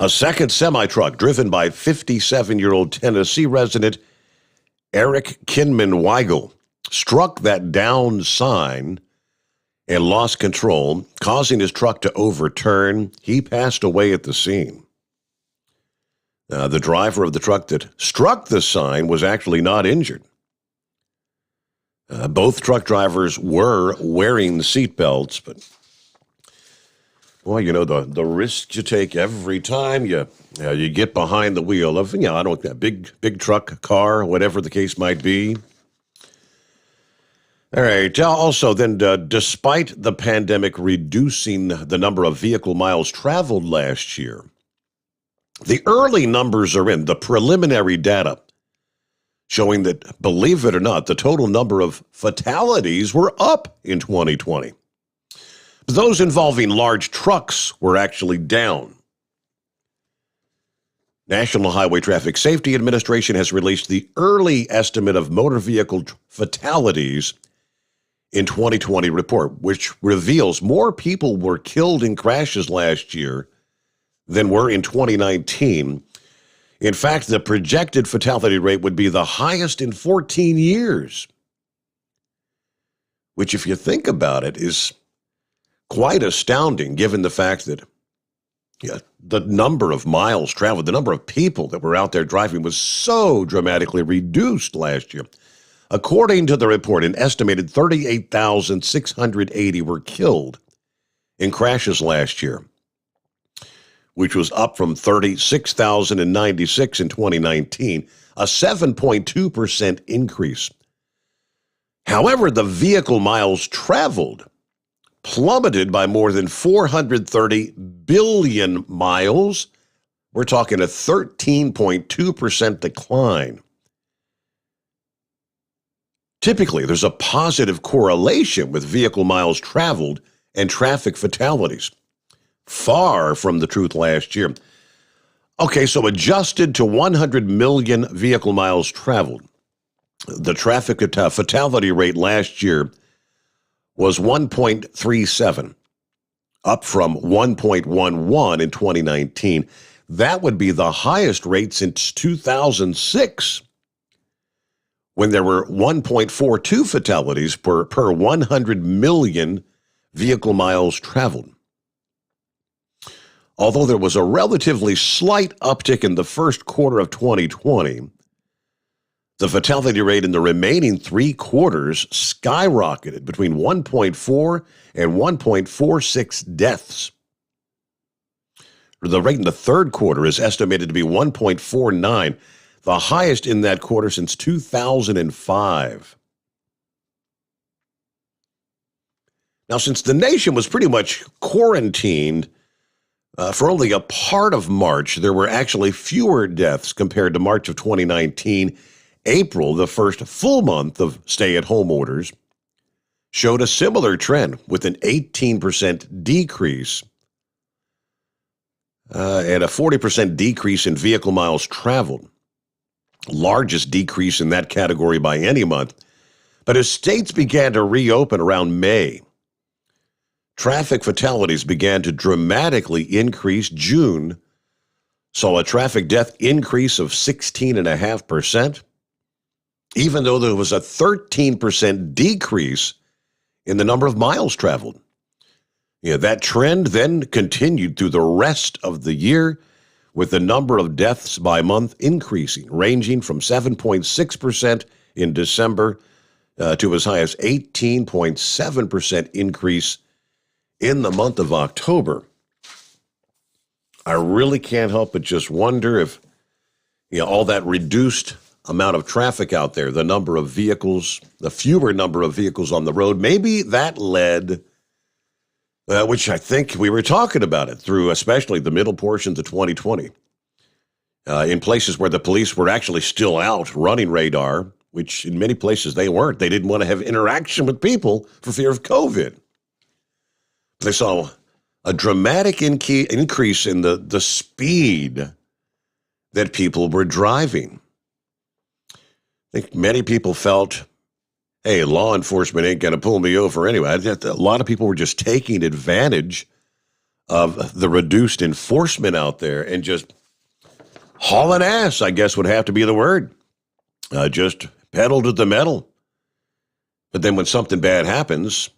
A second semi-truck driven by 57-year-old Tennessee resident Eric Kinman Weigel struck that down sign and lost control, causing his truck to overturn. He passed away at the scene. The driver of the truck that struck the sign was actually not injured. Both truck drivers were wearing seatbelts, but well, the risks you take every time you get behind the wheel of, I don't know, that big truck, car, whatever the case might be. All right. Also, then, despite the pandemic reducing the number of vehicle miles traveled last year, The early numbers are in, the preliminary data, showing that, believe it or not, the total number of fatalities were up in 2020. But those involving large trucks were actually down. National Highway Traffic Safety Administration has released the early estimate of motor vehicle fatalities in 2020 report, which reveals more people were killed in crashes last year than were in 2019. In fact, the projected fatality rate would be the highest in 14 years, which, if you think about it, is quite astounding given the fact that the number of miles traveled, the number of people that were out there driving was so dramatically reduced last year. According to the report, an estimated 38,680 were killed in crashes last year, which was up from 36,096 in 2019, a 7.2% increase. However, the vehicle miles traveled plummeted by more than 430 billion miles. We're talking a 13.2% decline. Typically, there's a positive correlation with vehicle miles traveled and traffic fatalities. Far from the truth last year. Okay, so adjusted to 100 million vehicle miles traveled, the traffic fatality rate last year was 1.37, up from 1.11 in 2019. That would be the highest rate since 2006, when there were 1.42 fatalities per 100 million vehicle miles traveled. Although there was a relatively slight uptick in the first quarter of 2020, the fatality rate in the remaining 3 quarters skyrocketed between 1.4 and 1.46 deaths. The rate in the third quarter is estimated to be 1.49, the highest in that quarter since 2005. Now, since the nation was pretty much quarantined for only a part of March, there were actually fewer deaths compared to March of 2019. April, the first full month of stay-at-home orders, showed a similar trend with an 18% decrease and a 40% decrease in vehicle miles traveled. Largest decrease in that category by any month. But as states began to reopen around May, traffic fatalities began to dramatically increase. June saw a traffic death increase of 16.5%. Even though there was a 13% decrease in the number of miles traveled. That trend then continued through the rest of the year, with the number of deaths by month increasing, ranging from 7.6% in December to as high as 18.7% increase in the month of October. I really can't help but just wonder if all that reduced amount of traffic out there, the number of vehicles, the fewer number of vehicles on the road, maybe that led, which I think we were talking about it through especially the middle portions of 2020, in places where the police were actually still out running radar, which in many places they weren't. They didn't want to have interaction with people for fear of COVID. They saw a dramatic increase in the speed that people were driving. I think many people felt, hey, law enforcement ain't going to pull me over anyway. A lot of people were just taking advantage of the reduced enforcement out there and just hauling ass, I guess would have to be the word. Just pedal to the metal. But then when something bad happens,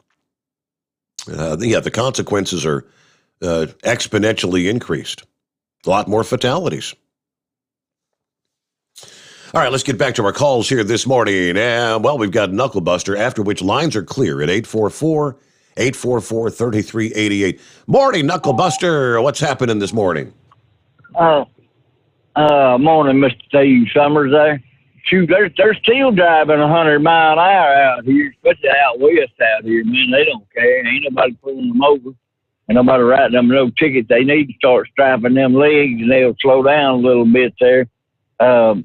the consequences are exponentially increased. A lot more fatalities. All right, let's get back to our calls here this morning. Well, we've got Knucklebuster, after which lines are clear at 844-844-3388. Morning, Knucklebuster. What's happening this morning? Morning, Mr. Steve Sommers there. Shoot, they're still driving 100 mile an hour out here, especially out west out here, man. They don't care. Ain't nobody pulling them over. and nobody writing them no tickets. They need to start strapping them legs, and they'll slow down a little bit there. I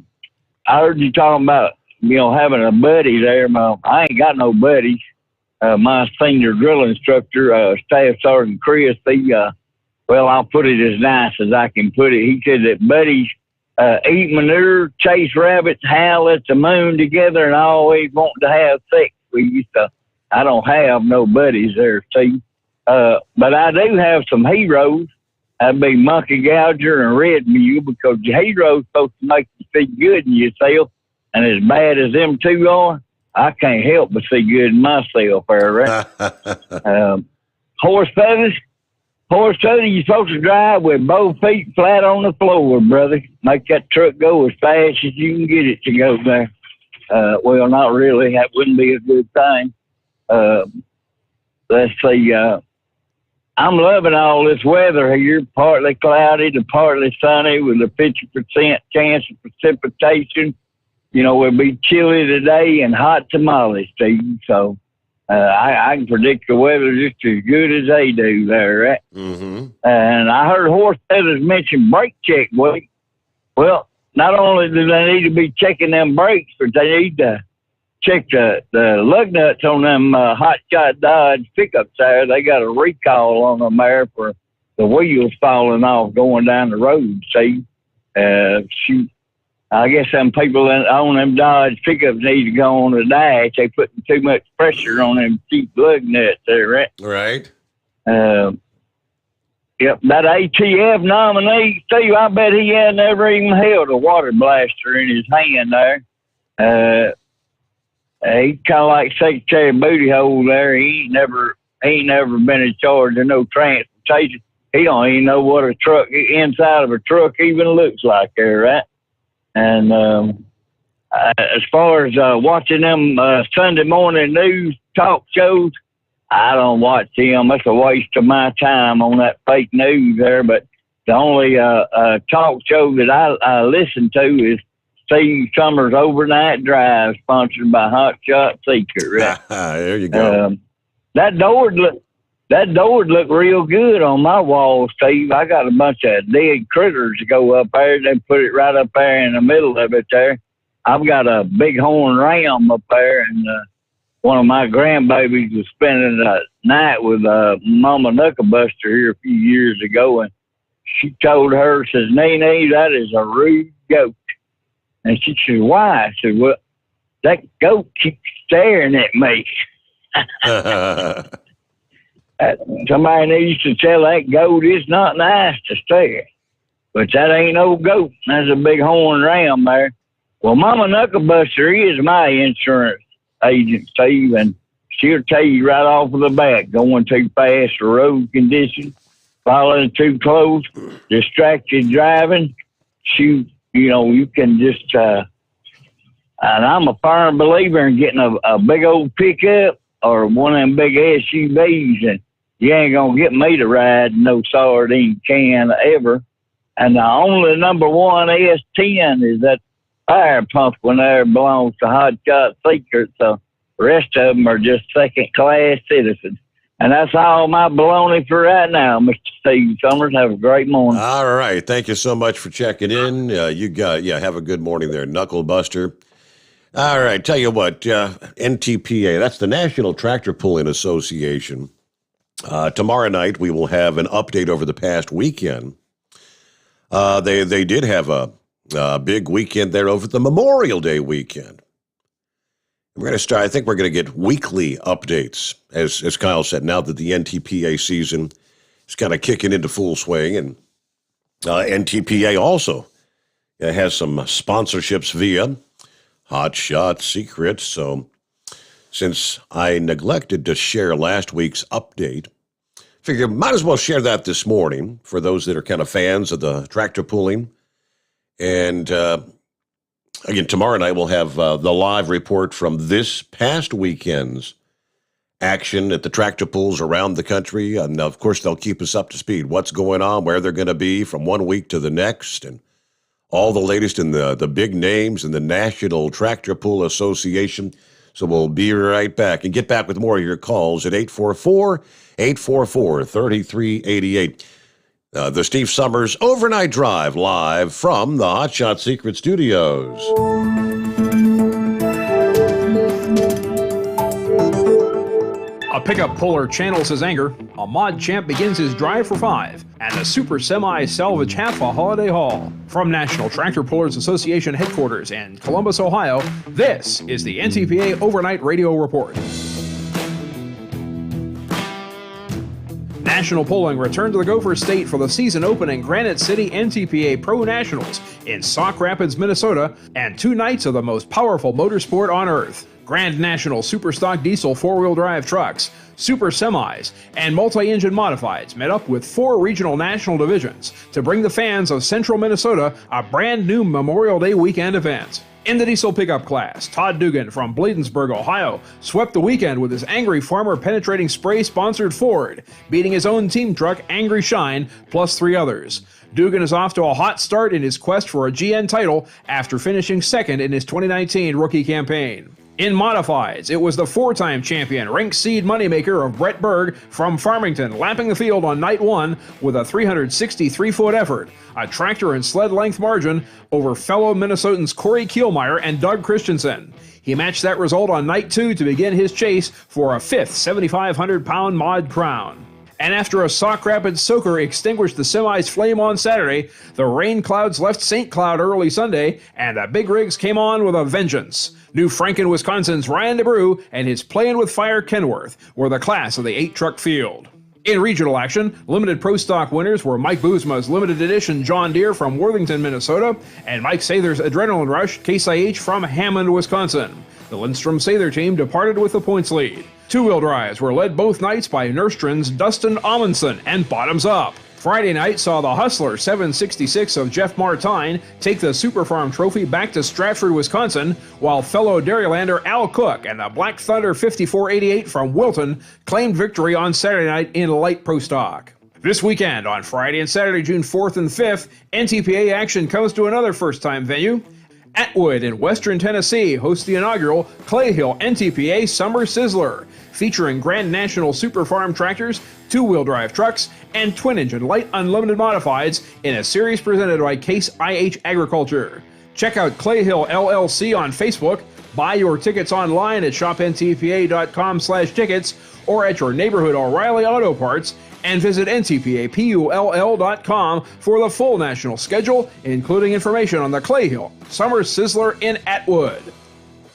heard you talking about, having a buddy there. I ain't got no buddies. My senior drill instructor, Staff Sergeant Chris, I'll put it as nice as I can put it. He said that buddies eat manure, chase rabbits, howl at the moon together, and always want to have sex. I don't have no buddies there, Steve. But I do have some heroes. That'd be Monkey Gouger and Red Mule, because the hero's supposed to make you see good in yourself. And as bad as them two are, I can't help but see good in myself there, right? Horse feathers, you're supposed to drive with both feet flat on the floor, brother. Make that truck go as fast as you can get it to go there. Well, not really. That wouldn't be a good thing. Let's see. I'm loving all this weather here. Partly cloudy to partly sunny with a 50% chance of precipitation. It'll be chilly today and hot tomorrow, Steve. So I can predict the weather just as good as they do there, right? Mm-hmm. And I heard horse feathers mention brake check week. Well, not only do they need to be checking them brakes, but they need to check the lug nuts on them Hot Shot Dodge pickups there. They got a recall on them there for the wheels falling off going down the road, see? Shoot. I guess some people that own them Dodge pickups need to go on the dash. They putting too much pressure on them cheap lug nuts there, right? Right. Yep, that ATF nominee, Steve, I bet he had never even held a water blaster in his hand there. He's kind of like Secretary Booty Hole there. He ain't never been in charge of no transportation. He don't even know what a truck, inside of a truck even looks like there, right? And as far as watching them Sunday morning news talk shows, I don't watch them. It's a waste of my time on that fake news there. But the only talk show that I listen to is Steve Sommers' Overnight Drive, sponsored by Hot Shot Secret. Right? There you go. That door would look real good on my wall, Steve. I got a bunch of dead critters to go up there. They put it right up there in the middle of it there. I've got a bighorn ram up there, and one of my grandbabies was spending the night with Mama Knucklebuster here a few years ago, and she told her, says, Nene, that is a rude goat. And she said, why? I said, well, that goat keeps staring at me. Somebody needs to tell that goat it's not nice to stare. But that ain't no goat. That's a big horn ram there. Well, Mama Knucklebuster is my insurance agent, Steve, and she'll tell you right off of the bat, going too fast for road conditions, following too close, distracted driving, shoot, you can just, and I'm a firm believer in getting a big old pickup or one of them big SUVs, and you ain't going to get me to ride no sardine can ever. And the only number one S10 is that fire pump when there belongs to Hot Shot Secret. So the rest of them are just second-class citizens. And that's all my baloney for right now, Mr. Steve Sommers. Have a great morning. All right. Thank you so much for checking in. Have a good morning there, Knucklebuster. All right. Tell you what, NTPA, that's the National Tractor Pulling Association. Tomorrow night, we will have an update over the past weekend. They did have a big weekend there over the Memorial Day weekend. We're going to start, I think we're going to get weekly updates, as Kyle said, now that the NTPA season is kind of kicking into full swing. And NTPA also has some sponsorships via Hot Shot Secret. So since I neglected to share last week's update, figure might as well share that this morning for those that are kind of fans of the tractor pulling. And again, tomorrow night we'll have the live report from this past weekend's action at the tractor pulls around the country. And of course, they'll keep us up to speed. What's going on, where they're going to be from one week to the next, and all the latest in the big names in the National Tractor Pull Association. So we'll be right back and get back with more of your calls at 844-844-3388. The Steve Sommers Overnight Drive live from the Hot Shot Secret Studios. A pickup puller channels his anger, a mod champ begins his drive for 5, and the Super Semi salvage half a holiday haul. From National Tractor Pullers Association headquarters in Columbus, Ohio, this is the NTPA Overnight Radio Report. National Pulling returned to the Gopher State for the season opening Granite City NTPA Pro Nationals in Sauk Rapids, Minnesota, and 2 nights of the most powerful motorsport on earth. Grand National Superstock Diesel 4-wheel drive trucks, Super Semis, and multi-engine modifieds met up with 4 regional national divisions to bring the fans of Central Minnesota a brand new Memorial Day weekend event. In the diesel pickup class, Todd Dugan from Bladensburg, Ohio, swept the weekend with his Angry Farmer penetrating spray-sponsored Ford, beating his own team truck Angry Shine, plus 3 others. Dugan is off to a hot start in his quest for a GN title after finishing second in his 2019 rookie campaign. In modifieds, it was the 4-time champion, rank seed moneymaker of Brett Berg from Farmington, lapping the field on night 1 with a 363-foot effort, a tractor and sled length margin over fellow Minnesotans Corey Kielmeyer and Doug Christensen. He matched that result on night 2 to begin his chase for a 5th 7,500-pound mod crown. And after a Sauk Rapids soaker extinguished the semi's flame on Saturday, the rain clouds left St. Cloud early Sunday, and the big rigs came on with a vengeance. New Franken, Wisconsin's Ryan DeBrew and his Playin' with Fire Kenworth were the class of the 8-truck field. In regional action, limited pro stock winners were Mike Boozma's limited edition John Deere from Worthington, Minnesota, and Mike Sather's Adrenaline Rush Case IH from Hammond, Wisconsin. The Lindstrom Sather team departed with the points lead. 2-wheel drives were led both nights by Nurstrand's Dustin Amundsen and Bottoms Up. Friday night saw the Hustler 766 of Jeff Martine take the Superfarm Trophy back to Stratford, Wisconsin, while fellow Dairylander Al Cook and the Black Thunder 5488 from Wilton claimed victory on Saturday night in light pro stock. This weekend, on Friday and Saturday, June 4th and 5th, NTPA action comes to another first-time venue. Atwood in Western Tennessee hosts the inaugural Clay Hill NTPA Summer Sizzler, featuring Grand National Super Farm tractors, 2-wheel drive trucks, and twin-engine light unlimited modifieds in a series presented by Case IH Agriculture. Check out Clay Hill LLC on Facebook, buy your tickets online at shopntpa.com/tickets or at your neighborhood O'Reilly Auto Parts, and visit ntpapull.com for the full national schedule, including information on the Clay Hill Summer Sizzler in Atwood.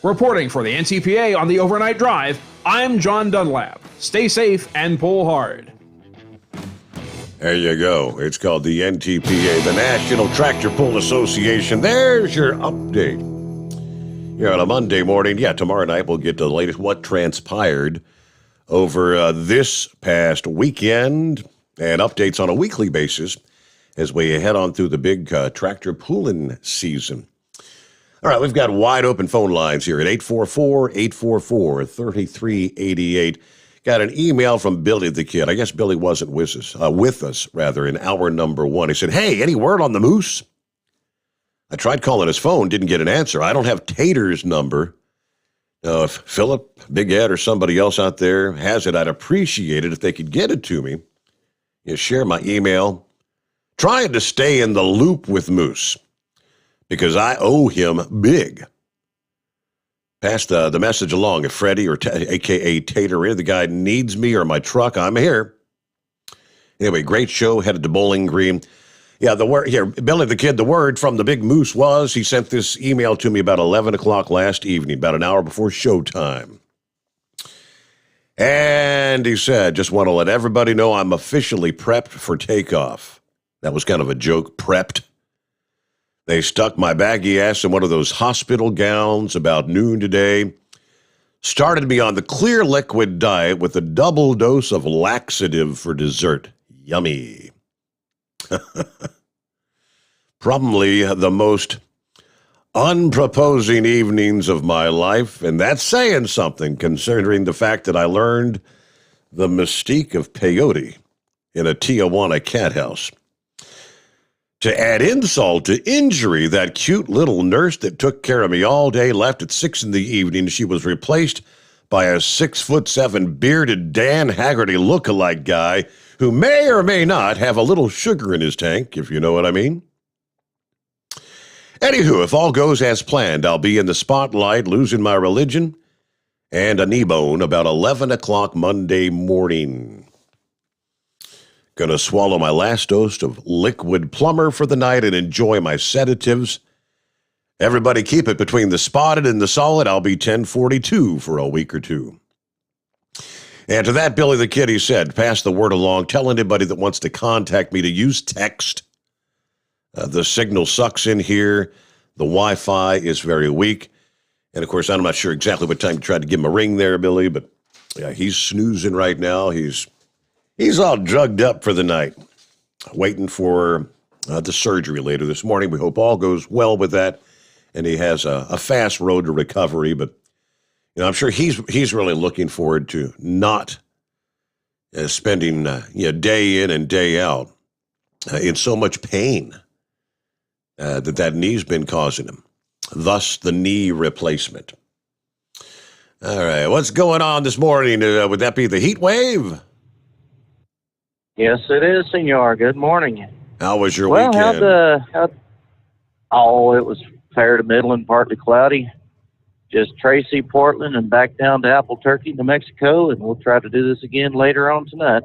Reporting for the NTPA on the Overnight Drive, I'm John Dunlap. Stay safe and pull hard. There you go. It's called the NTPA, the National Tractor Pull Association. There's your update. Here on a Monday morning. Yeah, tomorrow night we'll get to the latest what transpired over this past weekend and updates on a weekly basis as we head on through the big tractor pulling season. All right, we've got wide open phone lines here at 844-844-3388. Got an email from Billy the Kid. I guess Billy wasn't with us, in hour number 1. He said, hey, any word on the moose? I tried calling his phone, didn't get an answer. I don't have Tater's number. If Philip, Big Ed, or somebody else out there has it, I'd appreciate it if they could get it to me. You share my email. Trying to stay in the loop with Moose because I owe him big. Pass the message along. If Freddie, or a.k.a. Tater, the guy needs me or my truck, I'm here. Anyway, great show. Headed to Bowling Green. Yeah, the word here, Billy the Kid, the word from the big moose was he sent this email to me about 11 o'clock last evening, about an hour before showtime. And he said, just want to let everybody know I'm officially prepped for takeoff. That was kind of a joke, prepped. They stuck my baggy ass in one of those hospital gowns about noon today. Started me on the clear liquid diet with a double dose of laxative for dessert. Yummy. Probably the most unproposing evenings of my life, and that's saying something considering the fact that I learned the mystique of peyote in a Tijuana cat house. To add insult to injury, that cute little nurse that took care of me all day left at 6 in the evening. She was replaced by a 6'7" bearded Dan Haggerty lookalike guy who may or may not have a little sugar in his tank, if you know what I mean. Anywho, if all goes as planned, I'll be in the spotlight losing my religion and a knee bone about 11 o'clock Monday morning. Gonna swallow my last dose of liquid plumber for the night and enjoy my sedatives. Everybody keep it between the spotted and the solid. I'll be 1042 for a week or two. And to that, Billy the Kid, he said, pass the word along. Tell anybody that wants to contact me to use text. The signal sucks in here. The Wi-Fi is very weak. And, of course, I'm not sure exactly what time you tried to give him a ring there, Billy, but yeah, he's snoozing right now. He's all drugged up for the night, waiting for the surgery later this morning. We hope all goes well with that, and he has a fast road to recovery. But you know, I'm sure he's really looking forward to not spending day in and day out in so much pain that knee's been causing him. Thus, the knee replacement. All right, what's going on this morning? Would that be the heat wave? Yes, it is, senor. Good morning. How was your weekend? weekend? It was fair to middling, partly cloudy. Just Tracy, Portland, and back down to Albuquerque, New Mexico, and we'll try to do this again later on tonight.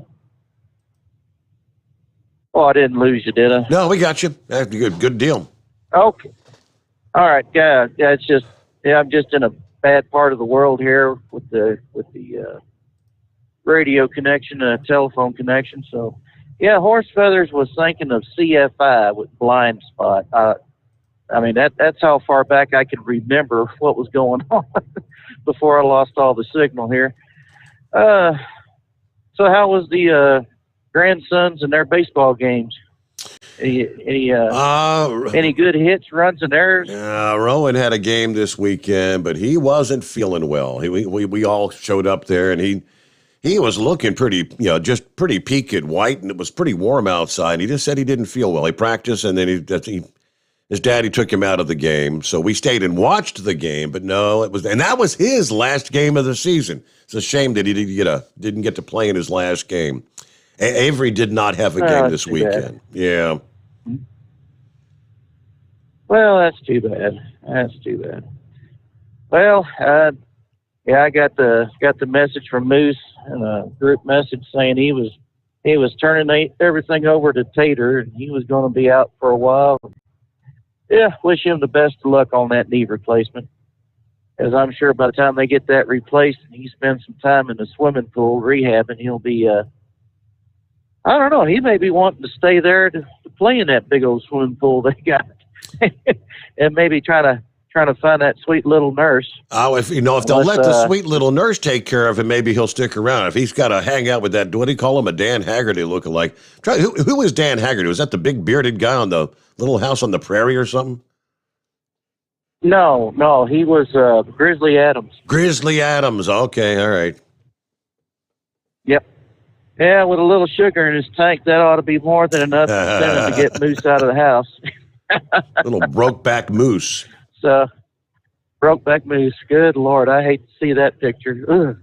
Oh, I didn't lose you, did I? No, we got you. That's a good deal. Okay. All right, yeah. It's just, I'm just in a bad part of the world here with the radio connection, telephone connection. So, yeah, Horse Feathers was thinking of CFI with blind spot. I mean, that's how far back I can remember what was going on before I lost all the signal here. So how was the grandsons and their baseball games? Any good hits, runs, and errors? Rowan had a game this weekend, but he wasn't feeling well. We all showed up there, and he was looking pretty, just pretty peaked white, and it was pretty warm outside. He just said he didn't feel well. He practiced, and then his daddy took him out of the game. So we stayed and watched the game, but no, that was his last game of the season. It's a shame that he didn't get to play in his last game. Avery did not have a game this weekend. Bad. Yeah. Well, that's too bad. Well, I got the message from Moose and a group message saying he was turning everything over to Tater, and he was going to be out for a while. Yeah, wish him the best of luck on that knee replacement, as I'm sure by the time they get that replaced and he spends some time in the swimming pool rehabbing, he'll be I don't know, he may be wanting to stay there to play in that big old swimming pool they got. And maybe trying to find that sweet little nurse. Oh, if they'll let the sweet little nurse take care of him, maybe he'll stick around. If he's got to hang out with that, what do you call him, a Dan Haggerty lookalike? Who is Dan Haggerty? Was that the big bearded guy on the Little House on the Prairie or something? No, he was Grizzly Adams. Grizzly Adams. Okay, all right. Yep. Yeah, with a little sugar in his tank, that ought to be more than enough incentive to get Moose out of the house. Little broke-back Moose. So, broke-back Moose. Good Lord, I hate to see that picture. Ugh.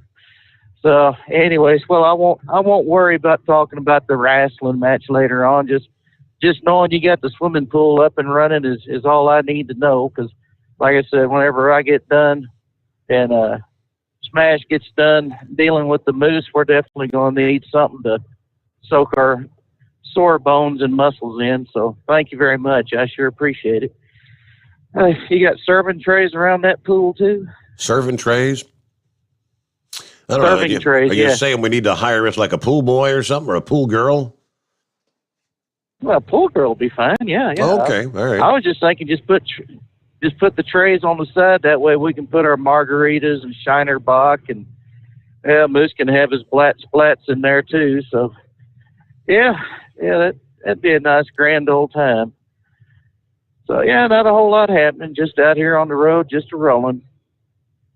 So, anyways, well, I won't worry about talking about the wrestling match later on. Just knowing you got the swimming pool up and running is all I need to know. Because, like I said, whenever I get done and Smash gets done dealing with the Moose, we're definitely going to need something to soak our sore bones and muscles in. So thank you very much. I sure appreciate it. You got serving trays around that pool too? Serving trays? I don't serving know. Trays, are you saying we need to hire us like a pool boy or something, or a pool girl? Well, a pool girl will be fine. Yeah. Okay, all right. I was just thinking just put the trays on the side. That way we can put our margaritas and Shiner Bock, and Moose can have his splats in there too. So, yeah, that'd be a nice grand old time. So, yeah, not a whole lot happening. Just out here on the road, just a rolling.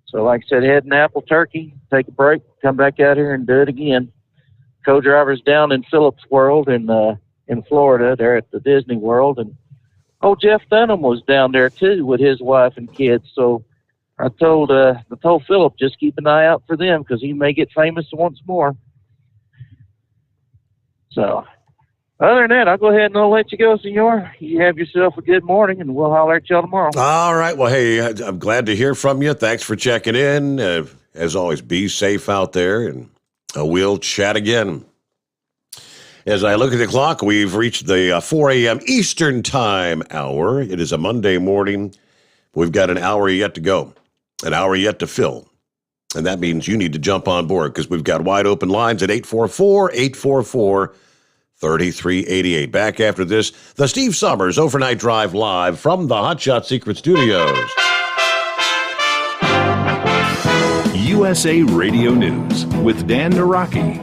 So, like I said, heading Apple Turkey, take a break, come back out here and do it again. Co-driver's down in Phillips World, and in Florida. They're at the Disney World, and Jeff Dunham was down there too with his wife and kids. So I told Philip, just keep an eye out for them because he may get famous once more. So other than that, I'll go ahead and I'll let you go, senor. You have yourself a good morning, and we'll holler at y'all tomorrow. All right. Well, hey, I'm glad to hear from you. Thanks for checking in. As always, be safe out there, and we'll chat again. As I look at the clock, we've reached the 4 a.m. Eastern Time hour. It is a Monday morning. We've got an hour yet to go, an hour yet to fill. And that means you need to jump on board because we've got wide open lines at 844-844-3388. Back after this, the Steve Sommers Overnight Drive live from the Hot Shot Secret Studios. USA Radio News with Dan Naraki.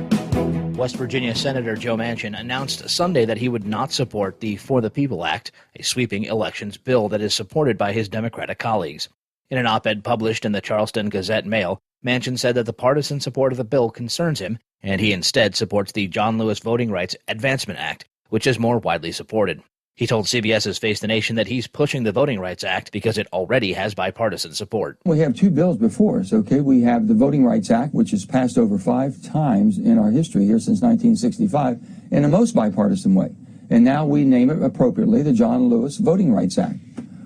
West Virginia Senator Joe Manchin announced Sunday that he would not support the For the People Act, a sweeping elections bill that is supported by his Democratic colleagues. In an op-ed published in the Charleston Gazette-Mail, Manchin said that the partisan support of the bill concerns him, and he instead supports the John Lewis Voting Rights Advancement Act, which is more widely supported. He told CBS's Face the Nation that he's pushing the Voting Rights Act because it already has bipartisan support. We have two bills before us, okay? We have the Voting Rights Act, which has passed over 5 times in our history here since 1965 in a most bipartisan way. And now we name it appropriately the John Lewis Voting Rights Act.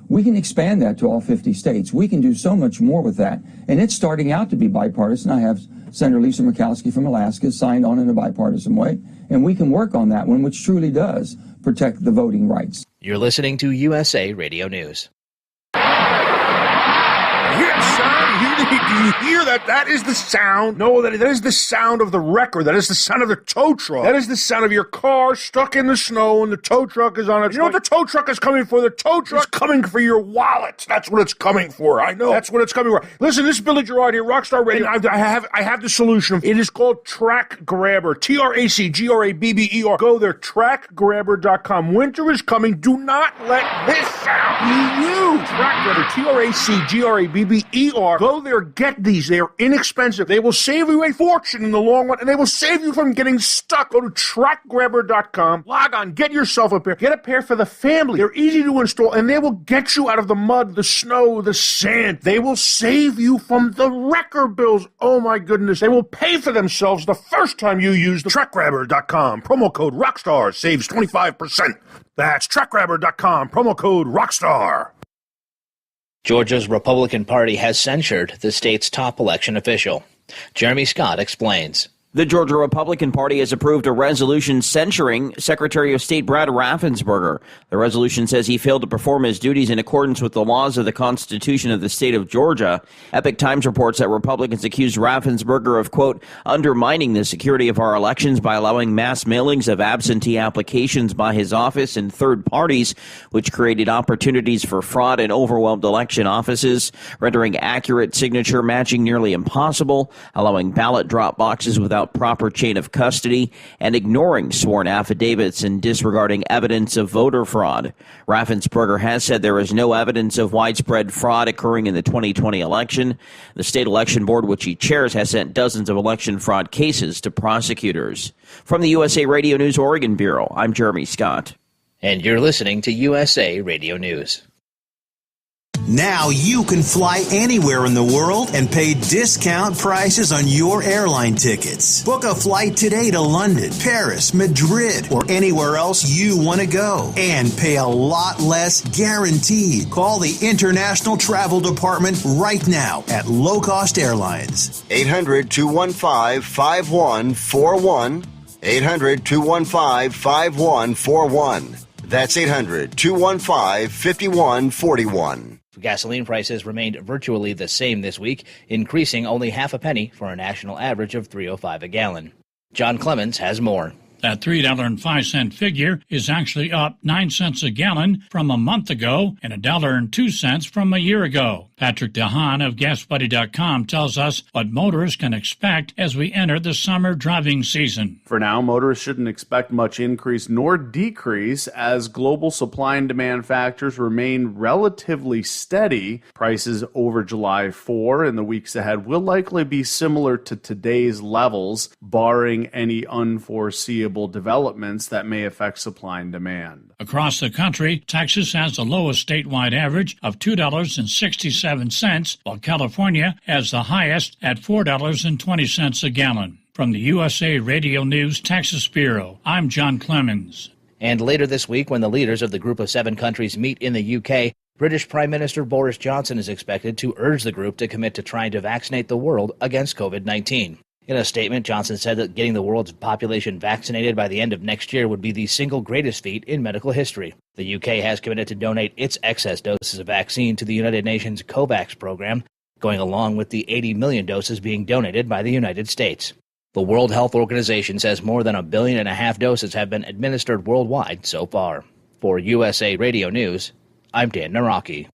We can expand that to all 50 states. We can do so much more with that. And it's starting out to be bipartisan. I have Senator Lisa Murkowski from Alaska signed on in a bipartisan way. And we can work on that one, which truly does protect the voting rights. You're listening to USA Radio News. Do you hear that? That is the sound. No, that is the sound of the wrecker. That is the sound of the tow truck. That is the sound of your car stuck in the snow and the tow truck is on it. You know what the tow truck is coming for? The tow truck is coming for your wallet. That's what it's coming for. I know. That's what it's coming for. Listen, this is Billy Gerard here, Rockstar Radio. I have the solution. It is called Track Grabber. TRACGRABBER. Go there, trackgrabber.com. Winter is coming. Do not let this sound be you. Track Grabber, TRACGRABBER. Go there, get these. They are inexpensive. They will save you a fortune in the long run, and they will save you from getting stuck. Go to trackgrabber.com. Log on, get yourself a pair. Get a pair for the family. They're easy to install, and they will get you out of the mud, the snow, the sand. They will save you from the wrecker bills. Oh my goodness. They will pay for themselves the first time you use the trackgrabber.com. Promo code ROCKSTAR saves 25%. That's trackgrabber.com. Promo code ROCKSTAR. Georgia's Republican Party has censured the state's top election official. Jeremy Scott explains. The Georgia Republican Party has approved a resolution censuring Secretary of State Brad Raffensperger. The resolution says he failed to perform his duties in accordance with the laws of the Constitution of the state of Georgia. Epoch Times reports that Republicans accused Raffensperger of, quote, undermining the security of our elections by allowing mass mailings of absentee applications by his office and third parties, which created opportunities for fraud and overwhelmed election offices, rendering accurate signature matching nearly impossible, allowing ballot drop boxes without proper chain of custody, and ignoring sworn affidavits and disregarding evidence of voter fraud. Raffensperger has said there is no evidence of widespread fraud occurring in the 2020 election. The state election board, which he chairs, has sent dozens of election fraud cases to prosecutors. From the USA Radio News Oregon Bureau, I'm Jeremy Scott. And you're listening to USA Radio News. Now you can fly anywhere in the world and pay discount prices on your airline tickets. Book a flight today to London, Paris, Madrid, or anywhere else you want to go and pay a lot less guaranteed. Call the International Travel Department right now at Low Cost Airlines. 800-215-5141. 800-215-5141. That's 800-215-5141. Gasoline prices remained virtually the same this week, increasing only half a penny for a national average of $3.05 a gallon. John Clemens has more. That $3.05 figure is actually up 9 cents a gallon from a month ago and $1.02 from a year ago. Patrick DeHaan of GasBuddy.com tells us what motorists can expect as we enter the summer driving season. For now, motorists shouldn't expect much increase nor decrease as global supply and demand factors remain relatively steady. Prices over July 4 in the weeks ahead will likely be similar to today's levels, barring any unforeseeable foreseeable developments that may affect supply and demand. Across the country, Texas has the lowest statewide average of $2.67, while California has the highest at $4.20 a gallon. From the USA Radio News Texas Bureau, I'm John Clemens. And later this week, when the leaders of the Group of 7 countries meet in the UK, British Prime Minister Boris Johnson is expected to urge the group to commit to trying to vaccinate the world against COVID-19. In a statement, Johnson said that getting the world's population vaccinated by the end of next year would be the single greatest feat in medical history. The UK has committed to donate its excess doses of vaccine to the United Nations COVAX program, going along with the 80 million doses being donated by the United States. The World Health Organization says more than 1.5 billion doses have been administered worldwide so far. For USA Radio News, I'm Dan Naraki.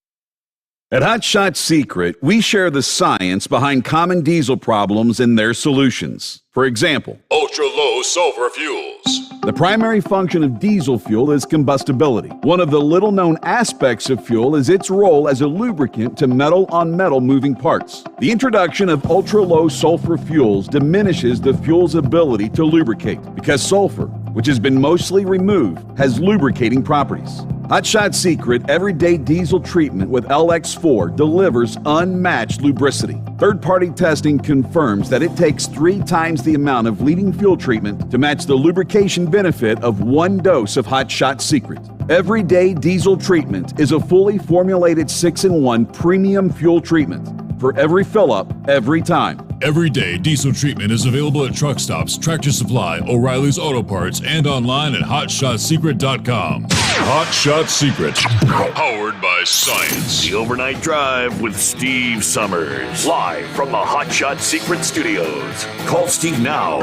At Hot Shot Secret, we share the science behind common diesel problems and their solutions. For example, ultra-low sulfur fuels. The primary function of diesel fuel is combustibility. One of the little-known aspects of fuel is its role as a lubricant to metal-on-metal moving parts. The introduction of ultra-low sulfur fuels diminishes the fuel's ability to lubricate because sulfur, which has been mostly removed, has lubricating properties. Hot Shot Secret Everyday Diesel Treatment with LX4 delivers unmatched lubricity. Third-party testing confirms that it takes 3 times the amount of leading fuel treatment to match the lubrication benefit of 1 dose of Hot Shot Secret. Everyday Diesel Treatment is a fully formulated 6-in-1 premium fuel treatment for every fill-up, every time. Everyday Diesel Treatment is available at truck stops, Tractor Supply, O'Reilly's Auto Parts, and online at HotShotSecret.com. Hot Shot Secret, powered by science. The Overnight Drive with Steve Summers, live from the Hot Shot Secret Studios. Call Steve now,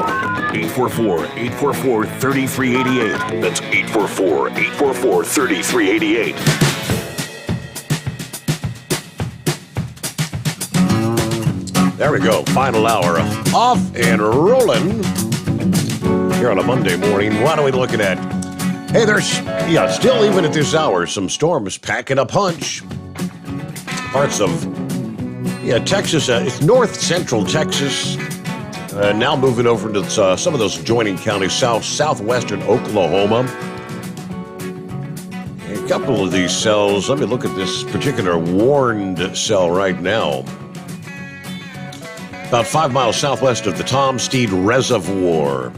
844-844-3388. That's 844-844-3388. There we go. Final hour off and rolling here on a Monday morning. What are we looking at? Hey, there's, still even at this hour, some storms packing a punch. Parts of, Texas, it's north central Texas. Now moving over into some of those adjoining counties, southwestern Oklahoma. A couple of these cells, let me look at this particular warned cell right now. About 5 miles southwest of the Tom Steed Reservoir.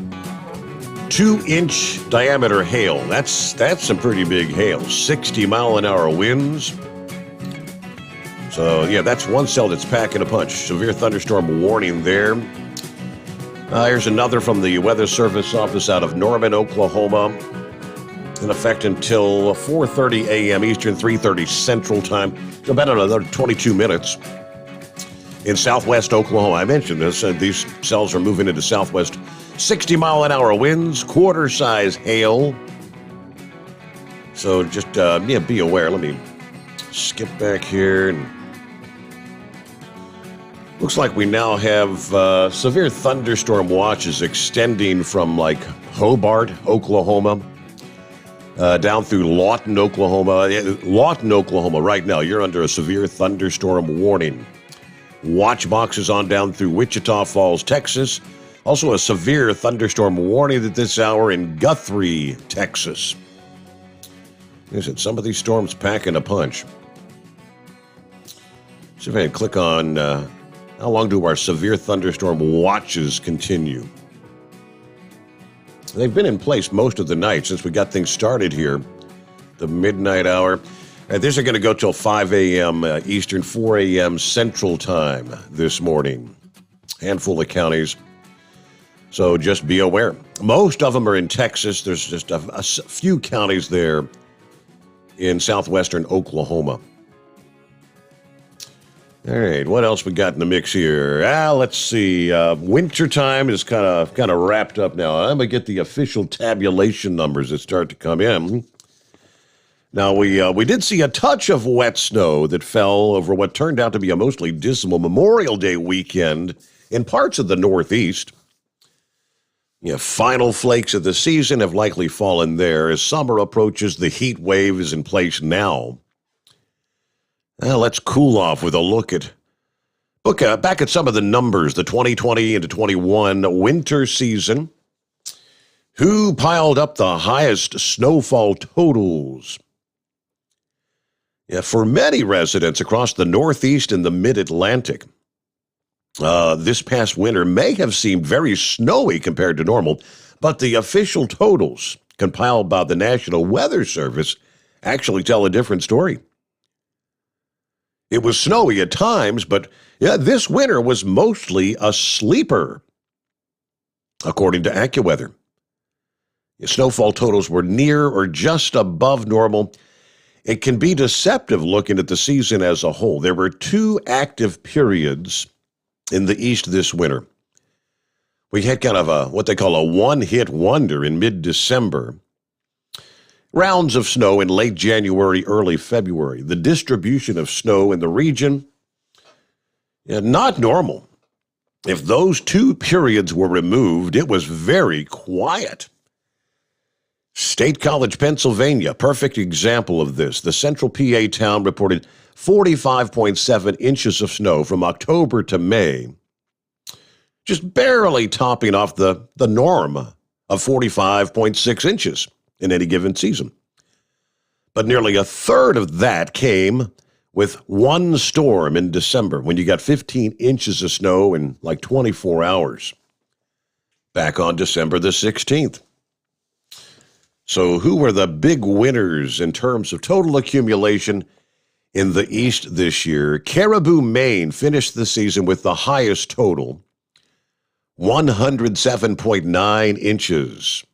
2-inch diameter hail. That's some pretty big hail. 60-mile-an-hour winds. So, that's one cell that's packing a punch. Severe thunderstorm warning there. Here's another from the Weather Service office out of Norman, Oklahoma. In effect until 4:30 a.m. Eastern, 3:30 Central Time. So about another 22 minutes. In southwest Oklahoma, I mentioned this, these cells are moving into southwest. 60-mile-an-hour winds, quarter-size hail. So just, be aware. Let me skip back here. And looks like we now have severe thunderstorm watches extending from, Hobart, Oklahoma, down through Lawton, Oklahoma. Lawton, Oklahoma, right now, you're under a severe thunderstorm warning. Watch boxes on down through Wichita Falls, Texas. Also a severe thunderstorm warning at this hour in Guthrie, Texas. Like I said, some of these storms packing a punch. See if I can click on how long do our severe thunderstorm watches continue. They've been in place most of the night since we got things started here. The midnight hour. These are going to go till 5 a.m. Eastern, 4 a.m. Central Time this morning. Handful of counties. So just be aware. Most of them are in Texas. There's just a few counties there in southwestern Oklahoma. All right, what else we got in the mix here? Let's see. Wintertime is kind of wrapped up now. I'm going to get the official tabulation numbers that start to come in. Now, we did see a touch of wet snow that fell over what turned out to be a mostly dismal Memorial Day weekend in parts of the Northeast. Final flakes of the season have likely fallen there as summer approaches. The heat wave is in place now. Let's cool off with a look back at some of the numbers. The 2020 into 21 winter season. Who piled up the highest snowfall totals? Yeah, for many residents across the Northeast and the Mid-Atlantic, this past winter may have seemed very snowy compared to normal, but the official totals compiled by the National Weather Service actually tell a different story. It was snowy at times, but this winter was mostly a sleeper, according to AccuWeather. Snowfall totals were near or just above normal. It can be deceptive looking at the season as a whole. There were 2 active periods in the East this winter. We had kind of what they call a one-hit wonder in mid-December. Rounds of snow in late January, early February. The distribution of snow in the region, not normal. If those 2 periods were removed, it was very quiet. State College, Pennsylvania, perfect example of this. The central PA town reported 45.7 inches of snow from October to May, just barely topping off the norm of 45.6 inches in any given season. But nearly a third of that came with one storm in December, when you got 15 inches of snow in like 24 hours, back on December the 16th. So who were the big winners in terms of total accumulation in the East this year? Caribou, Maine finished the season with the highest total, 107.9 inches.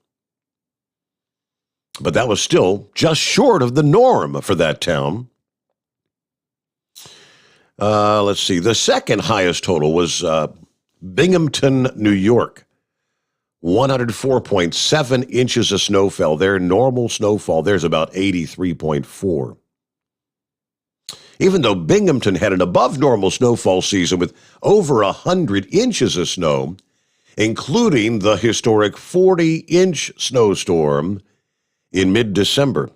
But that was still just short of the norm for that town. Let's see. The second highest total was Binghamton, New York. 104.7 inches of snow fell there. Normal snowfall there's about 83.4. Even though Binghamton had an above normal snowfall season with over 100 inches of snow, including the historic 40-inch snowstorm in mid-December.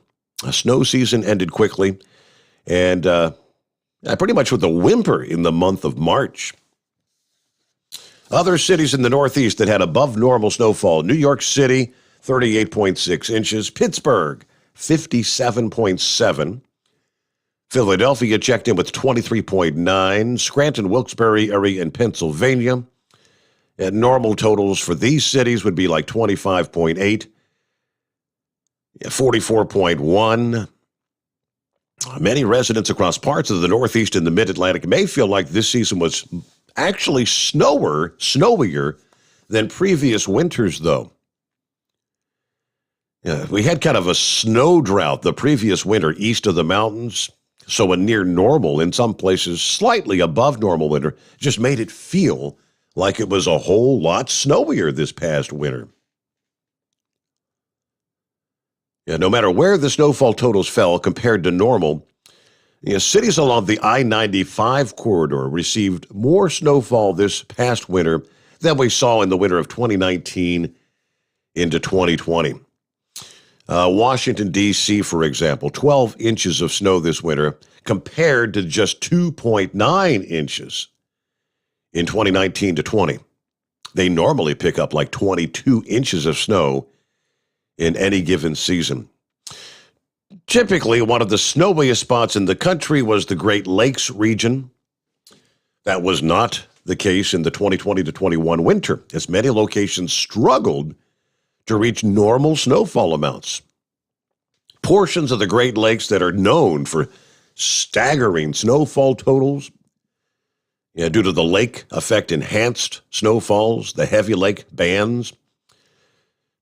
A snow season ended quickly and pretty much with a whimper in the month of March. Other cities in the Northeast that had above normal snowfall: New York City, 38.6 inches. Pittsburgh, 57.7. Philadelphia checked in with 23.9. Scranton, Wilkes-Barre area in Pennsylvania. And normal totals for these cities would be like 25.8, 44.1. Many residents across parts of the Northeast and the Mid-Atlantic may feel like this season was actually snowier than previous winters, though. Yeah, we had kind of a snow drought the previous winter east of the mountains, so a near normal, in some places slightly above normal winter, just made it feel like it was a whole lot snowier this past winter. Yeah, no matter where the snowfall totals fell compared to normal, cities along the I-95 corridor received more snowfall this past winter than we saw in the winter of 2019 into 2020. Washington, D.C., for example, 12 inches of snow this winter compared to just 2.9 inches in 2019 to 20. They normally pick up like 22 inches of snow in any given season. Typically, one of the snowiest spots in the country was the Great Lakes region. That was not the case in the 2020 to 21 winter, as many locations struggled to reach normal snowfall amounts. Portions of the Great Lakes that are known for staggering snowfall totals, due to the lake effect enhanced snowfalls, the heavy lake bands.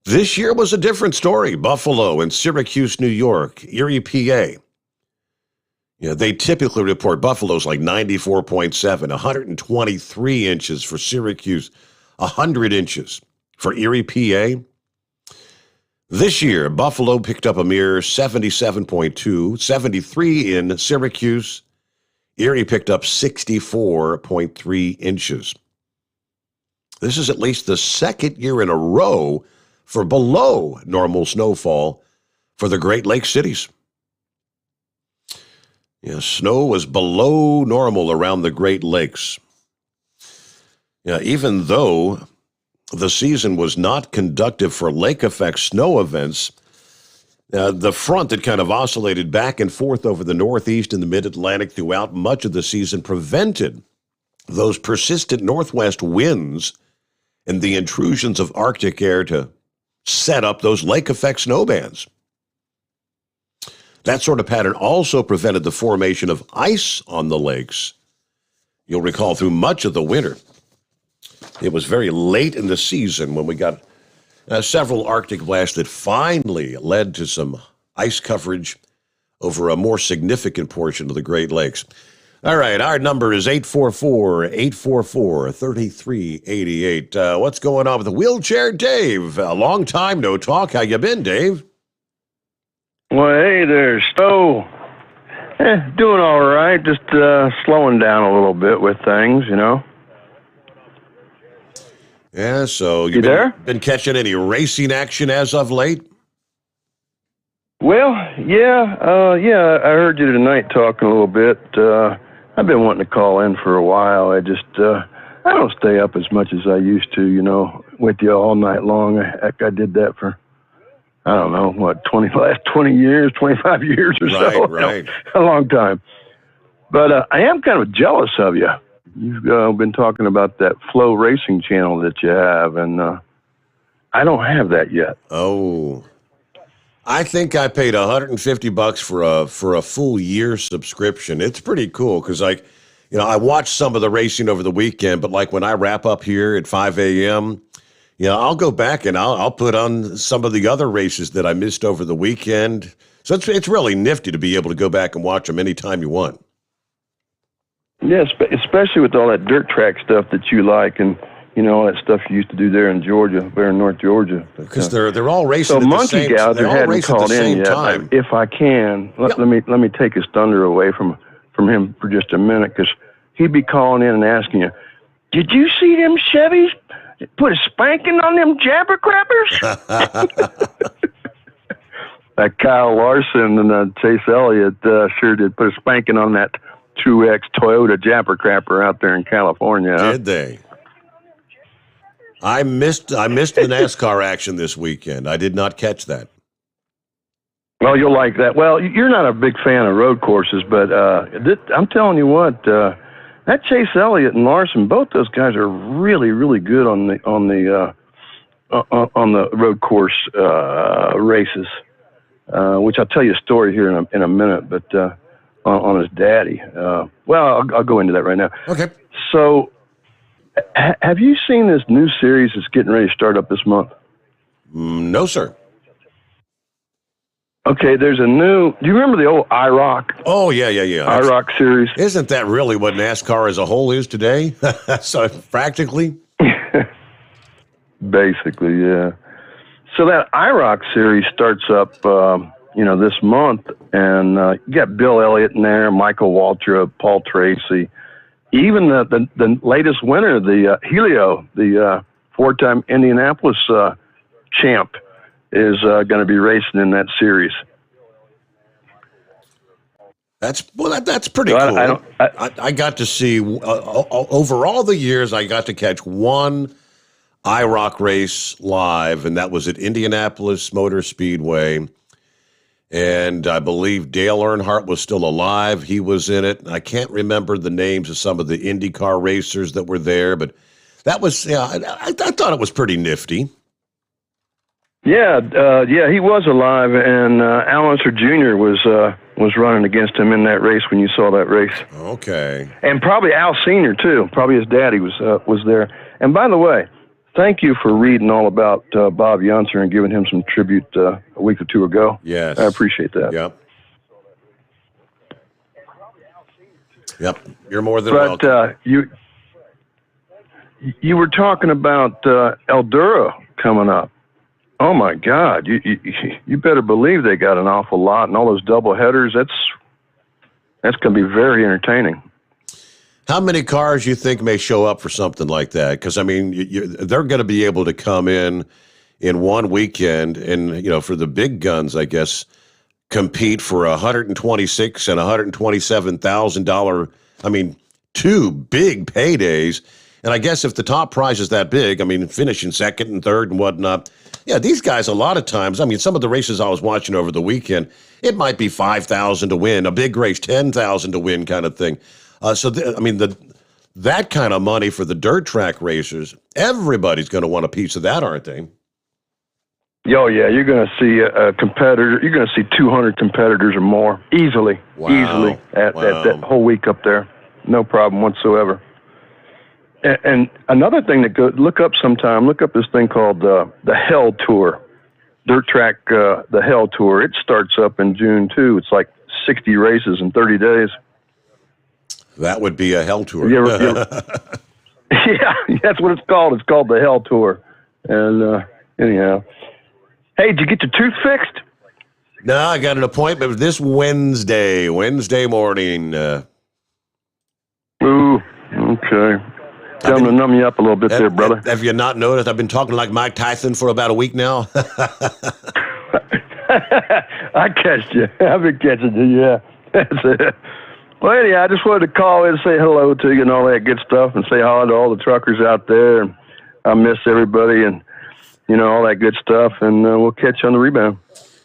This year was a different story. Buffalo and Syracuse, New York, Erie, PA. They typically report Buffalo's like 94.7, 123 inches for Syracuse, 100 inches for Erie, PA. This year, Buffalo picked up a mere 77.2, 73 in Syracuse. Erie picked up 64.3 inches. This is at least the second year in a row for below normal snowfall for the Great Lakes cities. Snow was below normal around the Great Lakes. Even though the season was not conductive for lake effect snow events. The front that kind of oscillated back and forth over the Northeast and the Mid-Atlantic throughout much of the season prevented those persistent northwest winds and the intrusions of Arctic air to set up those lake effect snow bands. That sort of pattern also prevented the formation of ice on the lakes. You'll recall through much of the winter, it was very late in the season when we got several Arctic blasts that finally led to some ice coverage over a more significant portion of the Great Lakes. All right, our number is 844-844-3388. What's going on with the wheelchair Dave? A long time no talk. How you been, Dave? Well, hey there, Stowe. Doing all right. Just slowing down a little bit with things, you know. Yeah, so you there? Been catching any racing action as of late? Well, yeah, I heard you tonight talking a little bit. I've been wanting to call in for a while. I just, I don't stay up as much as I used to, you know, with you all night long. I did that for, I don't know, last 20 years, 25 years or so. Right. A long time. But I am kind of jealous of you. You've been talking about that Flow Racing channel that you have, and I don't have that yet. Oh, I think I paid $150 for a full year subscription. It's pretty cool because, like, you know, I watched some of the racing over the weekend, but like when I wrap up here at 5 a.m., you know, I'll go back and I'll put on some of the other races that I missed over the weekend. So it's really nifty to be able to go back and watch them anytime you want. Yeah, especially with all that dirt track stuff that you like, and you know all that stuff you used to do there in Georgia, there in North Georgia. Because they're all racing. So at Monkey the same, Gouger hadn't called in yet. Time. If I can, let me take his thunder away from him for just a minute, because he'd be calling in and asking you, "Did you see them Chevys put a spanking on them jabbercrappers?" Like Kyle Larson and Chase Elliott sure did put a spanking on that 2X Toyota Jabbercrapper out there in California. Did they? I missed the NASCAR action this weekend. I did not catch that. Well, you'll like that. Well, you're not a big fan of road courses, but I'm telling you what, that Chase Elliott and Larson, both those guys are really, really good on the road course races. Which I'll tell you a story here in a minute, but. On his daddy. Well, I'll go into that right now. Okay. So, have you seen this new series that's getting ready to start up this month? No, sir. Okay, there's a new... Do you remember the old IROC? Oh, yeah. IROC series. Isn't that really what NASCAR as a whole is today? So, practically? Basically, yeah. So that IROC series starts up... this month, and you got Bill Elliott in there, Michael Waltrip, Paul Tracy, even the latest winner, the Helio, the four-time Indianapolis champ, is going to be racing in that series. That's pretty cool. I got to see over all the years. I got to catch one IROC race live, and that was at Indianapolis Motor Speedway. And I believe Dale Earnhardt was still alive. He was in it. I can't remember the names of some of the IndyCar racers that were there, but that was, I thought it was pretty nifty. Yeah, he was alive, and Al Unser Jr. was running against him in that race when you saw that race. Okay. And probably Al Sr. too. Probably his daddy was there. And by the way, thank you for reading all about Bob Unser and giving him some tribute a week or two ago. Yes. I appreciate that. Yep. You're more than welcome. But you were talking about Eldora coming up. Oh, my God. You better believe they got an awful lot, and all those double headers, that's going to be very entertaining. How many cars you think may show up for something like that? Because, I mean, they're going to be able to come in one weekend and, for the big guns, I guess, compete for $126,000 and $127,000. I mean, two big paydays. And I guess if the top prize is that big, I mean, finishing second and third and whatnot, yeah, these guys a lot of times, I mean, some of the races I was watching over the weekend, it might be $5,000 to win, a big race, $10,000 to win kind of thing. That kind of money for the dirt track racers, everybody's going to want a piece of that, aren't they? Oh, yeah, you're going to see a competitor. You're going to see 200 competitors or more easily at that whole week up there. No problem whatsoever. And another thing look up this thing called the Hell Tour, dirt track, the Hell Tour. It starts up in June, too. It's like 60 races in 30 days. That would be a Hell Tour. Yeah, that's what it's called. It's called the Hell Tour. And anyhow. Hey, did you get your tooth fixed? No, I got an appointment this Wednesday morning. Ooh, okay. Tell them to numb you up a little bit there, brother. Have you not noticed I've been talking like Mike Tyson for about a week now? I catch you. I've been catching you, yeah. That's it. Well, anyhow, I just wanted to call in and say hello to you and all that good stuff and say hello to all the truckers out there. And I miss everybody and, all that good stuff. And we'll catch you on the rebound.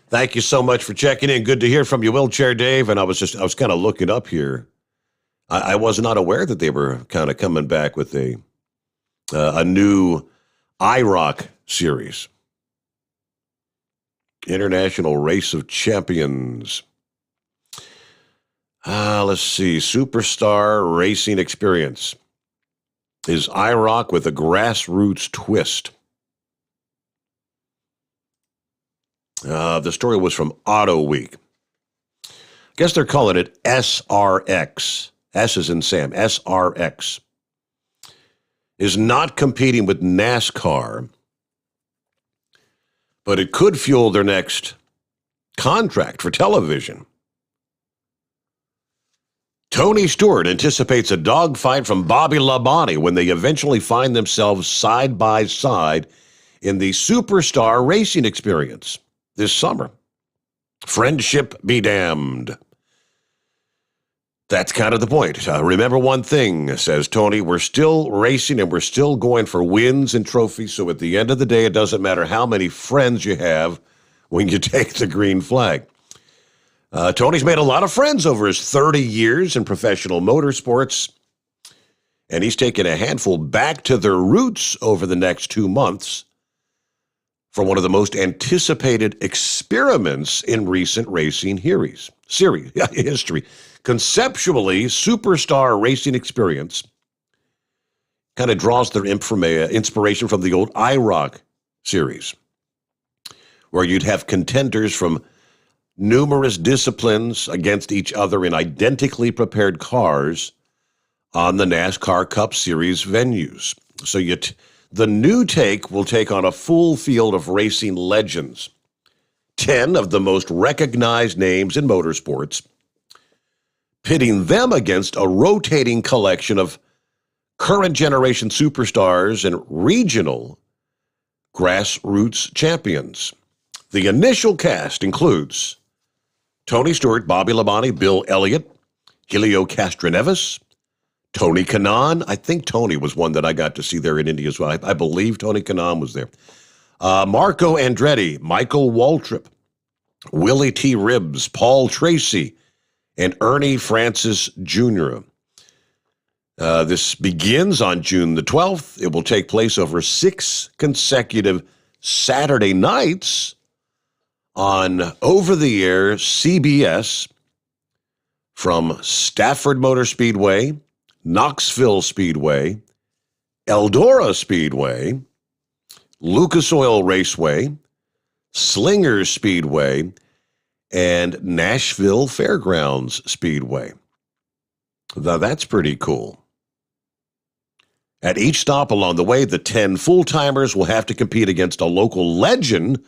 Thank you so much for checking in. Good to hear from you, Wheelchair Dave. And I was kind of looking up here. I was not aware that they were kind of coming back with a new IROC series. International Race of Champions. Let's see. Superstar Racing Experience is IROC with a grassroots twist. The story was from Auto Week. I guess they're calling it SRX. S is in Sam. SRX is not competing with NASCAR, but it could fuel their next contract for television. Tony Stewart anticipates a dogfight from Bobby Labonte when they eventually find themselves side by side in the Superstar Racing Experience this summer. Friendship be damned. That's kind of the point. Remember one thing, says Tony, we're still racing and we're still going for wins and trophies. So at the end of the day, it doesn't matter how many friends you have when you take the green flag. Tony's made a lot of friends over his 30 years in professional motorsports, and he's taken a handful back to their roots over the next 2 months for one of the most anticipated experiments in recent racing history. Conceptually, Superstar Racing Experience kind of draws their inspiration from the old IROC series, where you'd have contenders from numerous disciplines against each other in identically prepared cars on the NASCAR Cup Series venues. So the new take will take on a full field of racing legends, 10 of the most recognized names in motorsports, pitting them against a rotating collection of current generation superstars and regional grassroots champions. The initial cast includes Tony Stewart, Bobby Labonte, Bill Elliott, Helio Castroneves, Tony Kanaan. I think Tony was one that I got to see there in India as well. I believe Tony Kanaan was there. Marco Andretti, Michael Waltrip, Willie T. Ribbs, Paul Tracy, and Ernie Francis Jr. This begins on June the 12th. It will take place over 6 consecutive Saturday nights on over-the-air CBS from Stafford Motor Speedway, Knoxville Speedway, Eldora Speedway, Lucas Oil Raceway, Slingers Speedway, and Nashville Fairgrounds Speedway. Now, that's pretty cool. At each stop along the way, the 10 full-timers will have to compete against a local legend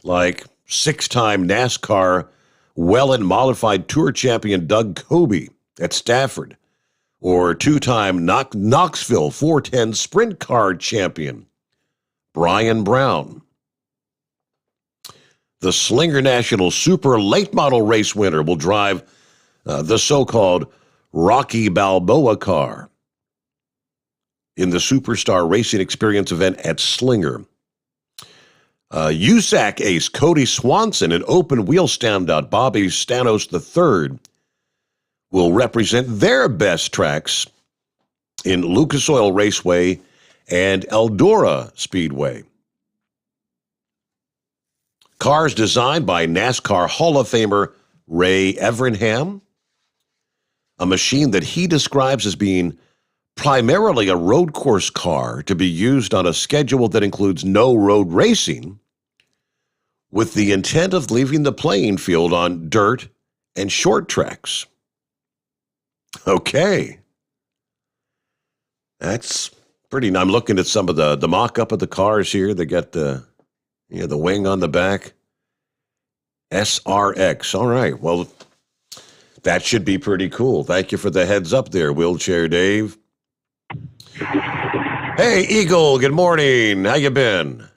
like 6-time NASCAR Welland Modified Tour champion Doug Coby at Stafford, or 2-time Knoxville 410 Sprint Car champion Brian Brown. The Slinger National Super Late Model Race winner will drive the so-called Rocky Balboa car. in the Superstar Racing Experience event at Slinger. USAC ace Cody Swanson and open wheel standout Bobby Stanos III will represent their best tracks in Lucas Oil Raceway and Eldora Speedway. Cars designed by NASCAR Hall of Famer Ray Evernham, a machine that he describes as being primarily a road course car to be used on a schedule that includes no road racing, with the intent of leaving the playing field on dirt and short tracks. Okay. That's pretty nice. I'm looking at some of the mock-up of the cars here. They got the wing on the back. SRX. All right. Well, that should be pretty cool. Thank you for the heads up there, Wheelchair Dave. Hey, Eagle, good morning. How you been?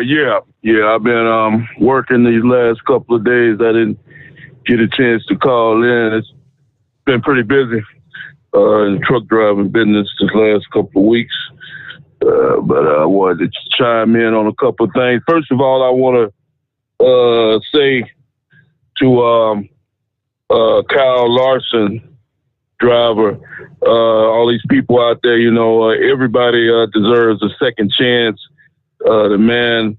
Yeah. I've been working these last couple of days. I didn't get a chance to call in. It's been pretty busy in the truck driving business this last couple of weeks. But I wanted to chime in on a couple of things. First of all, I want to say to Kyle Larson, driver, all these people out there, everybody deserves a second chance. The man,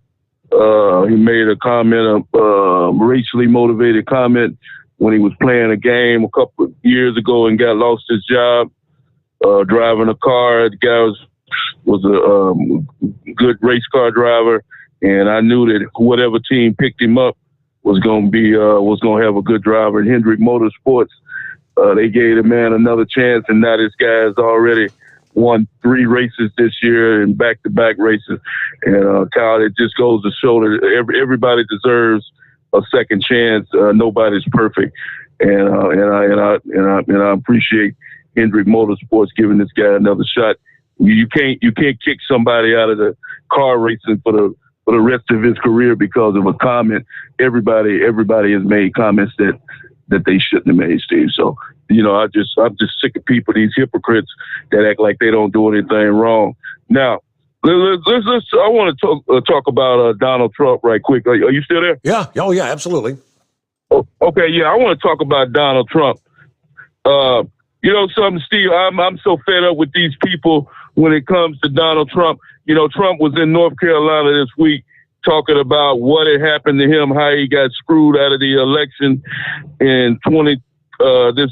he made a comment, a racially motivated comment when he was playing a game a couple of years ago and lost his job driving a car. The guy was a good race car driver, and I knew that whatever team picked him up was going to have a good driver. And Hendrick Motorsports, they gave the man another chance, and now this guy has already won 3 races this year and back-to-back races. And Kyle, it just goes to show that everybody deserves a second chance. Nobody's perfect, and I appreciate Hendrick Motorsports giving this guy another shot. You can't kick somebody out of the car racing for the rest of his career because of a comment. Everybody has made comments that they shouldn't have made, Steve. So, I'm just sick of people, these hypocrites that act like they don't do anything wrong. Now, let's I want to talk about Donald Trump right quick. Are you still there? Yeah. Oh, yeah, absolutely. Oh, okay, yeah, I want to talk about Donald Trump. Something, Steve, I'm so fed up with these people when it comes to Donald Trump. Trump was in North Carolina this week talking about what had happened to him, how he got screwed out of the election in this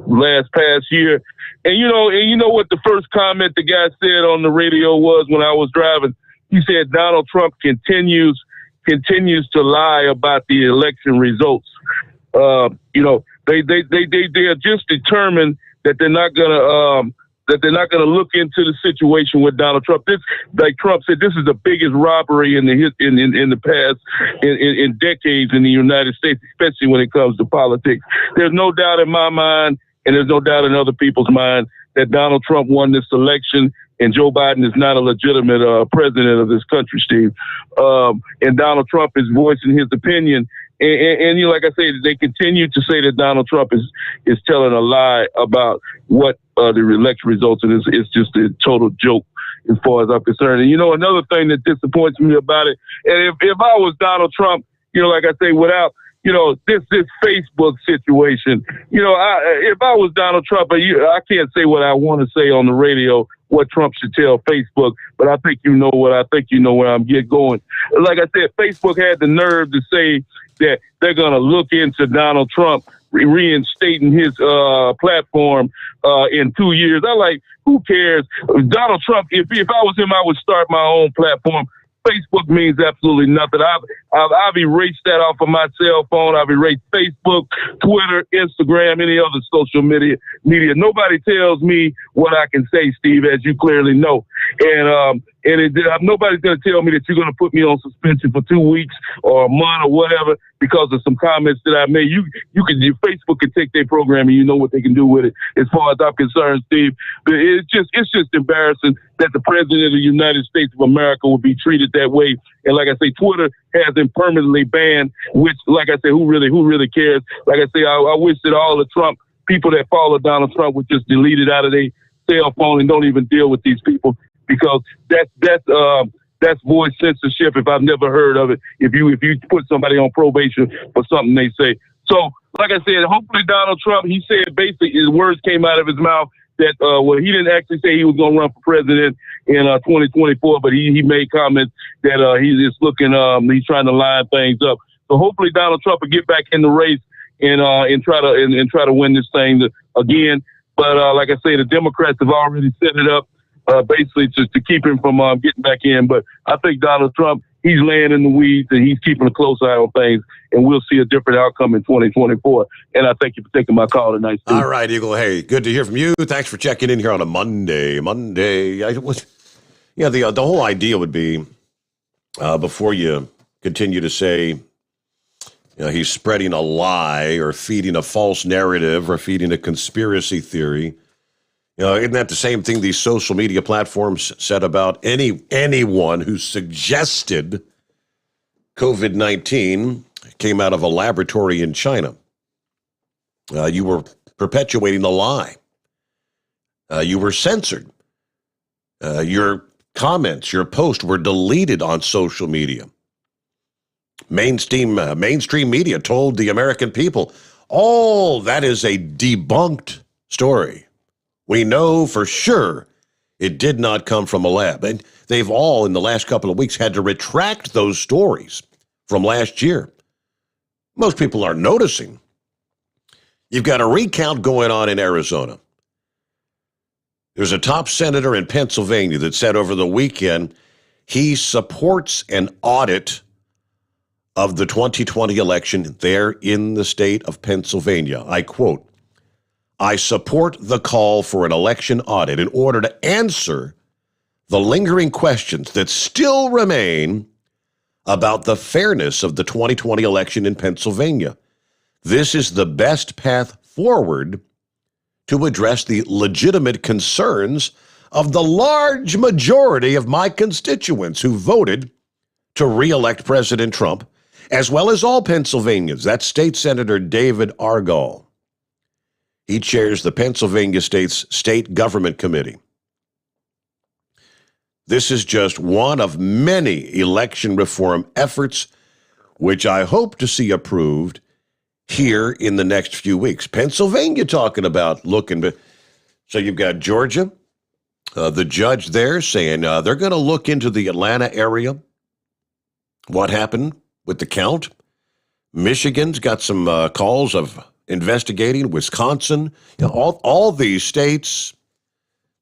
last past year. And you know what the first comment the guy said on the radio was when I was driving? He said Donald Trump continues to lie about the election results. They are just determined that they're not gonna look into the situation with Donald Trump. This, like Trump said, this is the biggest robbery in the past in decades in the United States, especially when it comes to politics. There's no doubt in my mind, and there's no doubt in other people's mind, that Donald Trump won this election, and Joe Biden is not a legitimate president of this country, Steve. And Donald Trump is voicing his opinion. And like I say, they continue to say that Donald Trump is telling a lie about what the election results, and it's just a total joke as far as I'm concerned. And another thing that disappoints me about it, and if I was Donald Trump, like I say, without this Facebook situation, if I was Donald Trump, I can't say what I want to say on the radio, what Trump should tell Facebook, but I think where I'm going. Like I said, Facebook had the nerve to say that they're going to look into Donald Trump reinstating his platform in 2 years. Who cares? Donald Trump, if I was him, I would start my own platform. Facebook means absolutely nothing. I've erased that off of my cell phone. I've erased Facebook, Twitter, Instagram, any other social media. Nobody tells me what I can say, Steve, as you clearly know. And nobody's going to tell me that you're going to put me on suspension for 2 weeks or a month or whatever because of some comments that I made. Facebook can take their program, and you know what they can do with it. As far as I'm concerned, Steve, it's just embarrassing that the president of the United States of America will be treated that way. And like I say, Twitter has him permanently banned, which, like I say, who really cares? Like I say, I wish that all the Trump people that follow Donald Trump would just delete it out of their cell phone and don't even deal with these people, because that's voice censorship if I've never heard of it. If you put somebody on probation for something they say. So, like I said, hopefully Donald Trump, he said basically his words came out of his mouth that, he didn't actually say he was going to run for president in 2024, but he made comments that he's just looking, he's trying to line things up. So hopefully Donald Trump will get back in the race and try to win this thing again. But like I say, the Democrats have already set it up basically to keep him from getting back in. But I think Donald Trump, he's laying in the weeds and he's keeping a close eye on things, and we'll see a different outcome in 2024. And I thank you for taking my call tonight, Steve. All right, Eagle. Hey, good to hear from you. Thanks for checking in here on a Monday. The whole idea would be before you continue to say, he's spreading a lie or feeding a false narrative or feeding a conspiracy theory. Isn't that the same thing these social media platforms said about anyone who suggested COVID-19 came out of a laboratory in China? You were perpetuating the lie. You were censored. Your comments, your posts were deleted on social media. Mainstream media told the American people, that is a debunked story. We know for sure it did not come from a lab. And they've all, in the last couple of weeks, had to retract those stories from last year. Most people aren't noticing. You've got a recount going on in Arizona. There's a top senator in Pennsylvania that said over the weekend he supports an audit of the 2020 election there in the state of Pennsylvania. I quote, "I support the call for an election audit in order to answer the lingering questions that still remain about the fairness of the 2020 election in Pennsylvania. This is the best path forward to address the legitimate concerns of the large majority of my constituents who voted to re-elect President Trump, as well as all Pennsylvanians." That's State Senator David Argall. He chairs the Pennsylvania State's State Government Committee. This is just one of many election reform efforts, which I hope to see approved here in the next few weeks. Pennsylvania talking about so you've got Georgia, the judge there saying they're going to look into the Atlanta area, what happened with the count. Michigan's got some calls of investigating. Wisconsin, all these states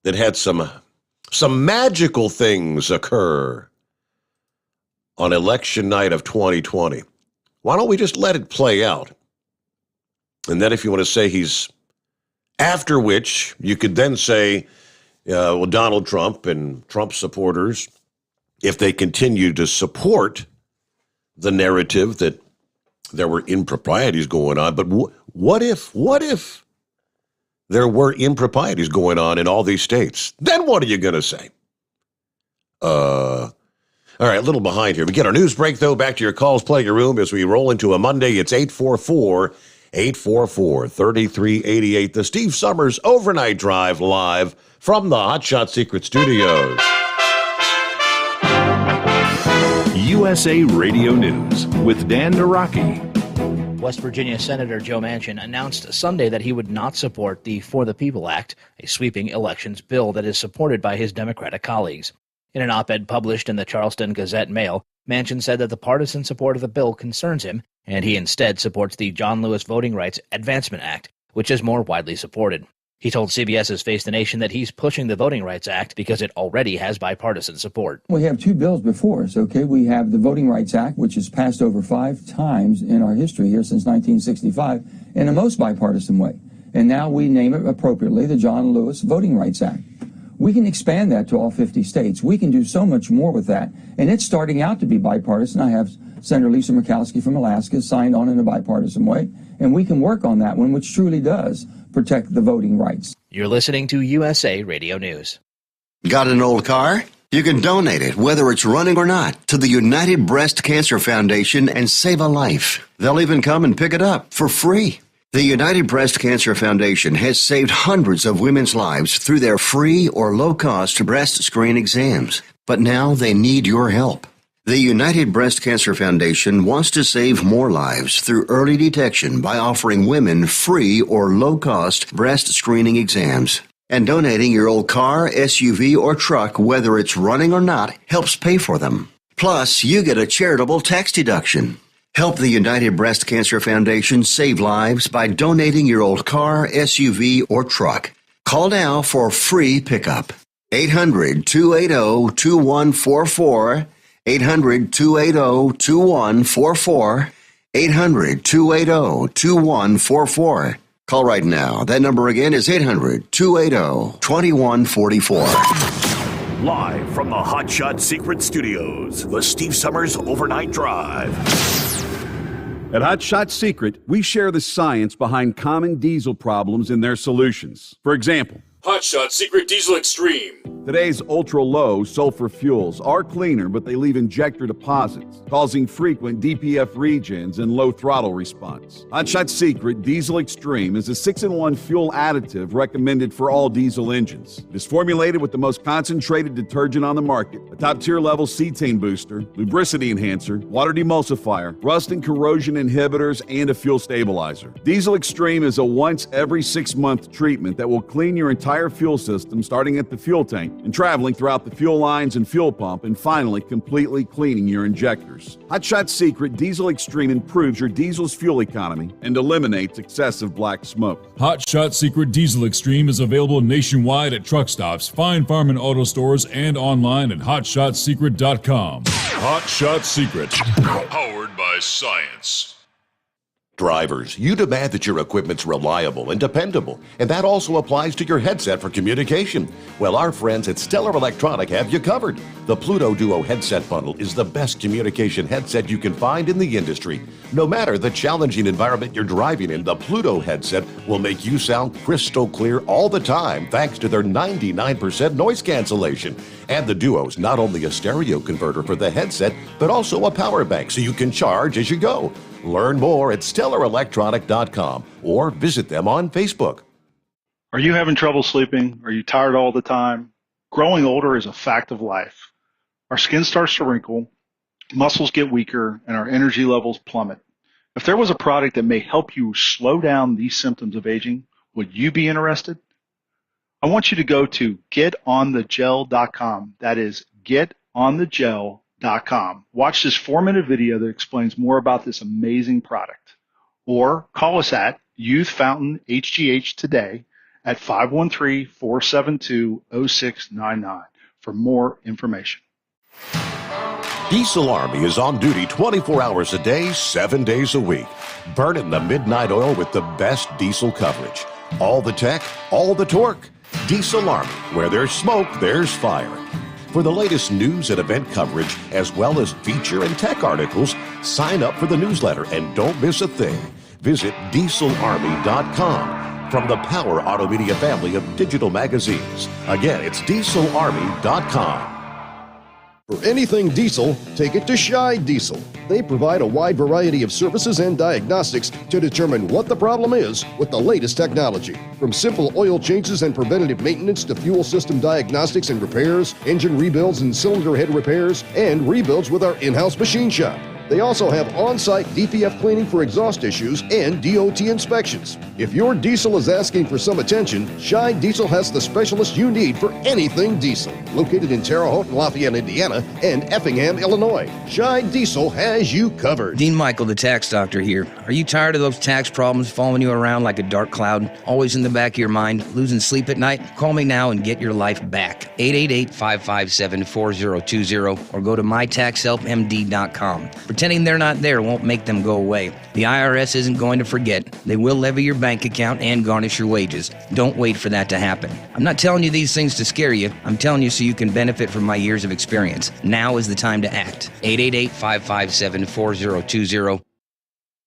that had some magical things occur on election night of 2020. Why don't we just let it play out? And then if you want to say after which, you could then say, Donald Trump and Trump supporters, if they continue to support the narrative that there were improprieties going on. But what if there were improprieties going on in all these states? Then what are you going to say? All right, a little behind here. We get our news break, though. Back to your calls, play your room as we roll into a Monday. It's 844-3388. The Steve Sommers Overnight Drive live from the Hot Shot Secret Studios. USA Radio News with Dan Naraki. West Virginia Senator Joe Manchin announced Sunday that he would not support the For the People Act, a sweeping elections bill that is supported by his Democratic colleagues. In an op-ed published in the Charleston Gazette-Mail, Manchin said that the partisan support of the bill concerns him, and he instead supports the John Lewis Voting Rights Advancement Act, which is more widely supported. He told CBS's Face the Nation that he's pushing the Voting Rights Act because it already has bipartisan support. We have two bills before us, okay? We have the Voting Rights Act, which has passed over 5 times in our history here since 1965 in a most bipartisan way. And now we name it appropriately the John Lewis Voting Rights Act. We can expand that to all 50 states. We can do so much more with that. And it's starting out to be bipartisan. I have Senator Lisa Murkowski from Alaska signed on in a bipartisan way. And we can work on that one, which truly does protect the voting rights. You're listening to USA Radio News. Got an old car? You can donate it, whether it's running or not, to the United Breast Cancer Foundation and save a life. They'll even come and pick it up for free. The United Breast Cancer Foundation has saved hundreds of women's lives through their free or low-cost breast screen exams. But now they need your help. The United Breast Cancer Foundation wants to save more lives through early detection by offering women free or low-cost breast screening exams. And donating your old car, SUV, or truck, whether it's running or not, helps pay for them. Plus, you get a charitable tax deduction. Help the United Breast Cancer Foundation save lives by donating your old car, SUV, or truck. Call now for free pickup. 800-280-2144. 800-280-2144. 800-280-2144. Call right now. That number again is 800-280-2144. Live from the Hot Shot Secret Studios, the Steve Summers Overnight Drive. At Hot Shot Secret, we share the science behind common diesel problems and their solutions. For example, Hot Shot Secret Diesel Extreme. Today's ultra-low sulfur fuels are cleaner, but they leave injector deposits, causing frequent DPF regens and low throttle response. Hot Shot Secret Diesel Extreme is a 6-in-1 fuel additive recommended for all diesel engines. It is formulated with the most concentrated detergent on the market, a top-tier level cetane booster, lubricity enhancer, water demulsifier, rust and corrosion inhibitors, and a fuel stabilizer. Diesel Extreme is a once every 6-month treatment that will clean your entire fuel system, starting at the fuel tank and traveling throughout the fuel lines and fuel pump, and finally completely cleaning your injectors. Hot Shot Secret Diesel Extreme improves your diesel's fuel economy and eliminates excessive black smoke. Hot Shot Secret Diesel Extreme is available nationwide at truck stops, fine farm and auto stores, and online at hotshotsecret.com. Hot Shot Secret, powered by science. Drivers, you demand that your equipment's reliable and dependable, and that also applies to your headset for communication. Well, our friends at Stellar Electronic have you covered. The Pluto Duo headset bundle is the best communication headset you can find in the industry. No matter the challenging environment you're driving in, the Pluto headset will make you sound crystal clear all the time thanks to their 99% noise cancellation. And the Duo's not only a stereo converter for the headset, but also a power bank so you can charge as you go. Learn more at StellarElectronic.com or visit them on Facebook. Are you having trouble sleeping? Are you tired all the time? Growing older is a fact of life. Our skin starts to wrinkle, muscles get weaker, and our energy levels plummet. If there was a product that may help you slow down these symptoms of aging, would you be interested? I want you to go to getonthegel.com. That is getonthegel.com. Watch this 4-minute video that explains more about this amazing product. Or call us at Youth Fountain HGH today at 513-472-0699 for more information. Diesel Army is on duty 24 hours a day, 7 days a week. Burning the midnight oil with the best diesel coverage. All the tech, all the torque. Diesel Army, where there's smoke, there's fire. For the latest news and event coverage, as well as feature and tech articles, sign up for the newsletter and don't miss a thing. Visit dieselarmy.com from the Power Auto Media family of digital magazines. Again, it's dieselarmy.com. For anything diesel, take it to Scheid Diesel. They provide a wide variety of services and diagnostics to determine what the problem is with the latest technology. From simple oil changes and preventative maintenance to fuel system diagnostics and repairs, engine rebuilds and cylinder head repairs, and rebuilds with our in-house machine shop. They also have on-site DPF cleaning for exhaust issues and DOT inspections. If your diesel is asking for some attention, Scheid Diesel has the specialist you need for anything diesel. Located in Terre Haute and Lafayette, Indiana, and Effingham, Illinois, Scheid Diesel has you covered. Dean Michael, the tax doctor here. Are you tired of those tax problems following you around like a dark cloud, always in the back of your mind, losing sleep at night? Call me now and get your life back. 888-557-4020 or go to mytaxhelpmd.com. Pretending they're not there won't make them go away. The IRS isn't going to forget. They will levy your bank account and garnish your wages. Don't wait for that to happen. I'm not telling you these things to scare you. I'm telling you so you can benefit from my years of experience. Now is the time to act. 888-557-4020.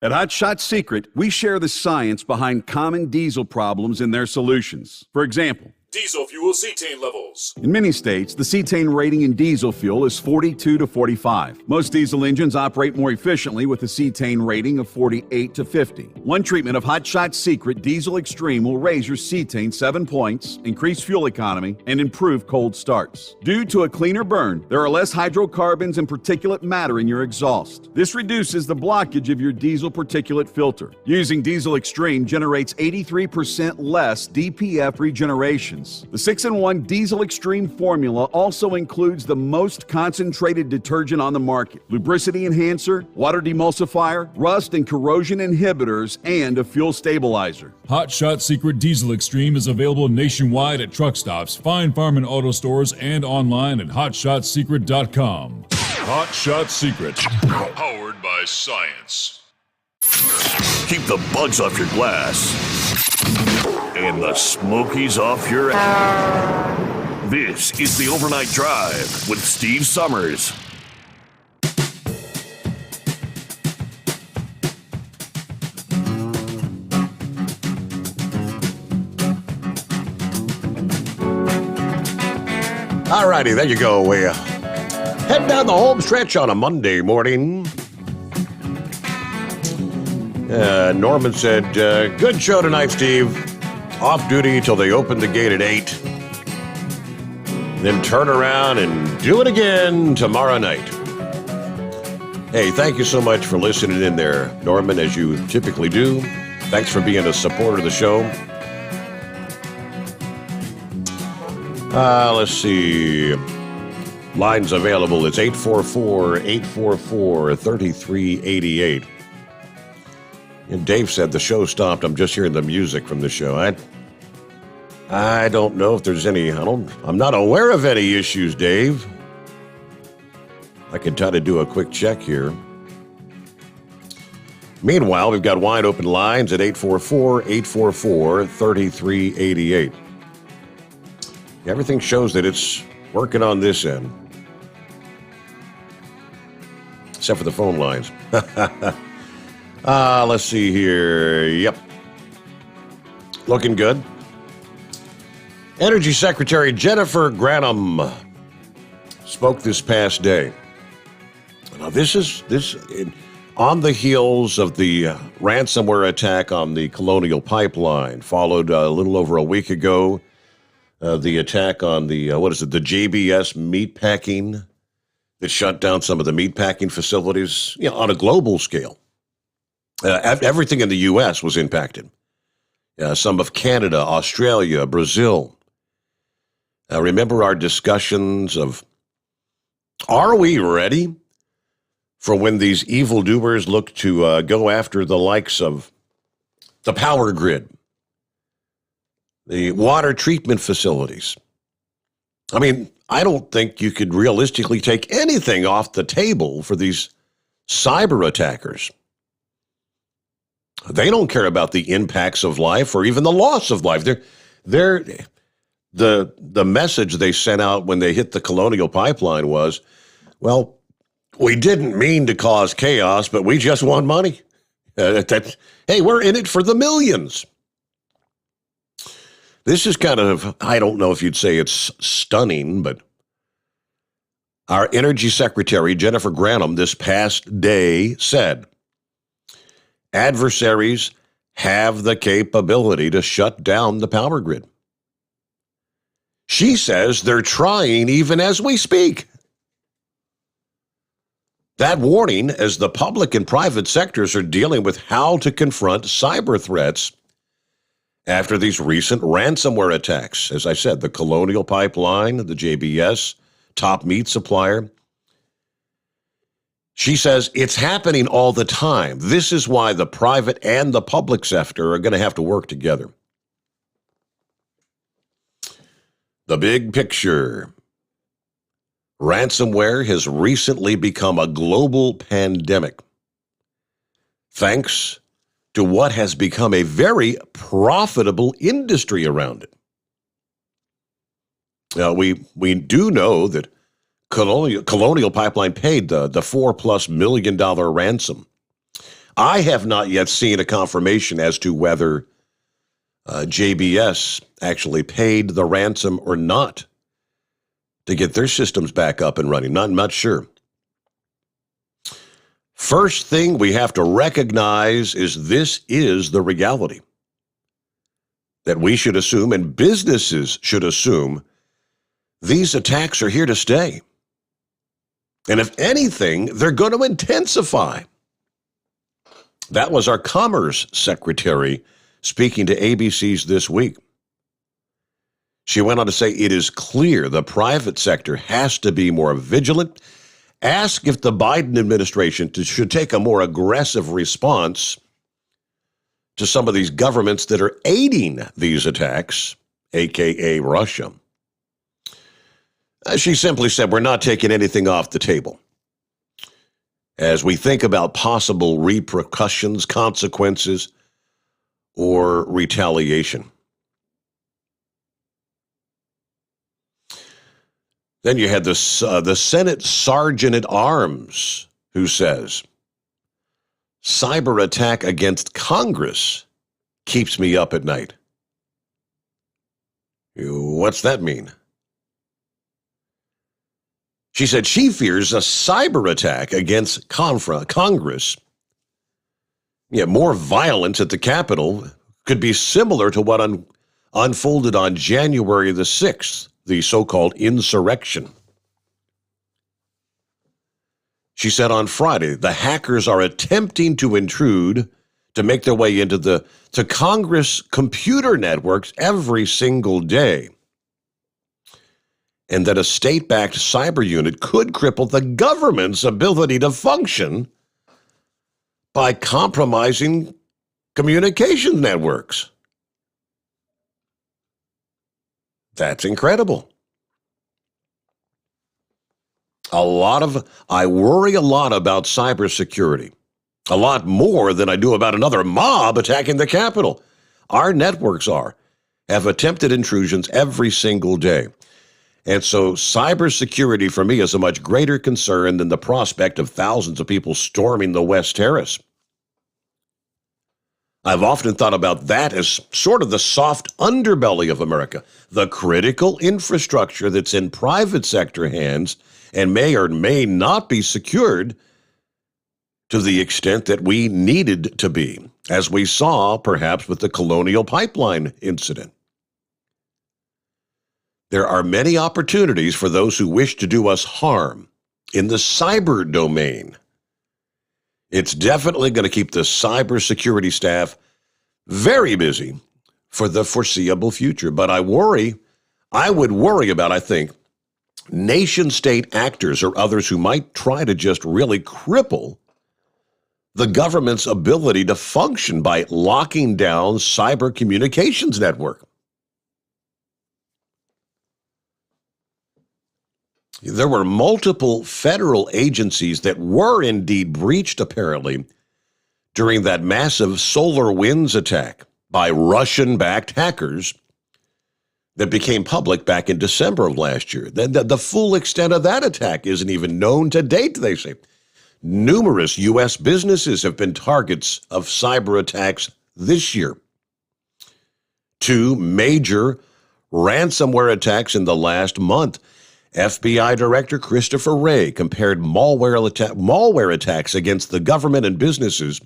At Hot Shot Secret, we share the science behind common diesel problems and their solutions. For example, Diesel fuel cetane levels. In many states, the cetane rating in diesel fuel is 42 to 45. Most diesel engines operate more efficiently with a cetane rating of 48 to 50. One treatment of Hot Shot Secret Diesel Extreme will raise your cetane 7 points, increase fuel economy, and improve cold starts. Due to a cleaner burn, there are less hydrocarbons and particulate matter in your exhaust. This reduces the blockage of your diesel particulate filter. Using Diesel Extreme generates 83% less DPF regeneration. The 6-in-1 Diesel Extreme formula also includes the most concentrated detergent on the market, lubricity enhancer, water demulsifier, rust and corrosion inhibitors, and a fuel stabilizer. Hot Shot Secret Diesel Extreme is available nationwide at truck stops, Fine Farm and auto stores, and online at hotshotsecret.com. Hot Shot Secret, powered by science. Keep the bugs off your glass and the Smokies off your ass. This is the Overnight Drive with Steve Sommers. All righty, there you go. We're heading down the home stretch on a Monday morning. Norman said, good show tonight, Steve. Off duty till they open the gate at 8. Then turn around and do it again tomorrow night. Hey, thank you so much for listening in there, Norman, as you typically do. Thanks for being a supporter of the show. Let's see. Lines available. It's 844-844-3388. And Dave said the show stopped. I'm just hearing the music from the show. I don't know if there's any. I'm not aware of any issues, Dave. I can try to do a quick check here. Meanwhile, we've got wide open lines at 844-844-3388. Everything shows that it's working on this end. Except for the phone lines. Let's see here. Yep. Looking good. Energy Secretary Jennifer Granholm spoke this past day. Now, this on the heels of the ransomware attack on the Colonial Pipeline, followed a little over a week ago, the attack on the, the JBS meatpacking that shut down some of the meatpacking facilities, on a global scale. Everything in the U.S. was impacted. Some of Canada, Australia, Brazil. Remember our discussions of, are we ready for when these evildoers look to go after the likes of the power grid, the water treatment facilities? I mean, I don't think you could realistically take anything off the table for these cyber attackers. They don't care about the impacts of life or even the loss of life. The message they sent out when they hit the Colonial Pipeline was, well, we didn't mean to cause chaos, but we just want money. Hey, we're in it for the millions. This is kind of, I don't know if you'd say it's stunning, but our Energy Secretary, Jennifer Granholm, this past day said, adversaries have the capability to shut down the power grid. She says they're trying even as we speak. That warning as the public and private sectors are dealing with how to confront cyber threats after these recent ransomware attacks. As I said, the Colonial Pipeline, the JBS, top meat supplier. She says it's happening all the time. This is why the private and the public sector are going to have to work together. The big picture. Ransomware has recently become a global pandemic, thanks to what has become a very profitable industry around it. Now, we do know that Colonial Pipeline paid the $4+ million ransom. I have not yet seen a confirmation as to whether JBS actually paid the ransom or not to get their systems back up and running. Not sure. First thing we have to recognize is this is the reality that we should assume, and businesses should assume, these attacks are here to stay. And if anything, they're going to intensify. That was our Commerce Secretary speaking to ABC's This Week. She went on to say it is clear the private sector has to be more vigilant. Ask if the Biden administration should take a more aggressive response to some of these governments that are aiding these attacks, a.k.a. Russia. She simply said, we're not taking anything off the table as we think about possible repercussions, consequences, or retaliation. Then you had the Senate Sergeant at Arms who says, cyber attack against Congress keeps me up at night. What's that mean? She said she fears a cyber attack against Congress. Yeah, more violence at the Capitol could be similar to what unfolded on January the 6th, the so-called insurrection. She said on Friday, the hackers are attempting to intrude to make their way into to Congress computer networks every single day. And that a state-backed cyber unit could cripple the government's ability to function by compromising communication networks. That's incredible. I worry a lot about cybersecurity, a lot more than I do about another mob attacking the Capitol. Our networks have attempted intrusions every single day. And so cybersecurity for me is a much greater concern than the prospect of thousands of people storming the West Terrace. I've often thought about that as sort of the soft underbelly of America, the critical infrastructure that's in private sector hands and may or may not be secured to the extent that we needed to be, as we saw perhaps with the Colonial Pipeline incident. There are many opportunities for those who wish to do us harm in the cyber domain. It's definitely going to keep the cybersecurity staff very busy for the foreseeable future. But I would worry about, I think, nation-state actors or others who might try to just really cripple the government's ability to function by locking down cyber communications network. There were multiple federal agencies that were indeed breached, apparently, during that massive SolarWinds attack by Russian-backed hackers that became public back in December of last year. The full extent of that attack isn't even known to date, they say. Numerous U.S. businesses have been targets of cyber attacks this year. 2 major ransomware attacks in the last month. FBI Director Christopher Wray compared malware attacks against the government and businesses.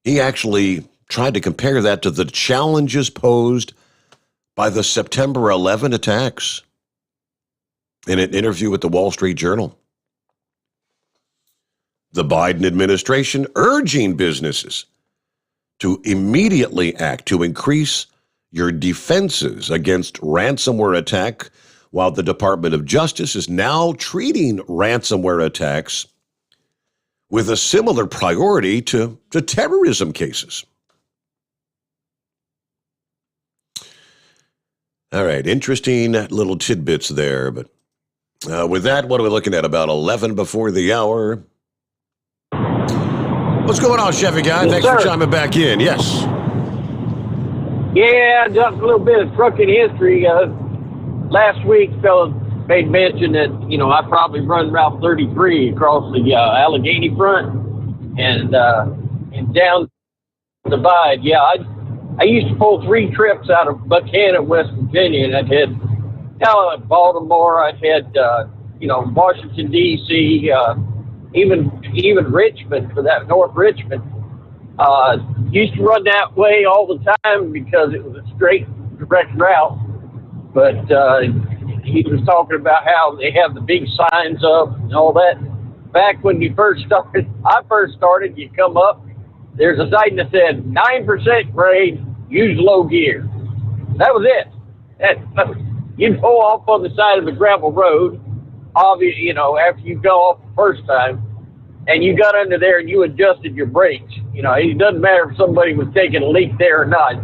He actually tried to compare that to the challenges posed by the September 11 attacks in an interview with the Wall Street Journal. The Biden administration urging businesses to immediately act to increase your defenses against ransomware attack, while the Department of Justice is now treating ransomware attacks with a similar priority to terrorism cases. All right, interesting little tidbits there. But with that, what are we looking at? About 11 before the hour. What's going on, Chevy Guy? Yes, Thanks sir. for chiming back in. Yes. Yeah, just a little bit of trucking history. Last week, fella made mention that, I probably run Route 33 across the Allegheny front and down the divide. Yeah, I used to pull 3 trips out of Buchanan, West Virginia, and I'd had Baltimore, I'd had, Washington, D.C., even Richmond, for that, North Richmond. Used to run that way all the time because it was a straight, direct route. But he was talking about how they have the big signs up and all that. Back when I first started, you come up, there's a sign that said 9% grade, use low gear. That was it. You'd go off on the side of the gravel road, obviously, after you go off the first time, and you got under there and you adjusted your brakes. It doesn't matter if somebody was taking a leak there or not.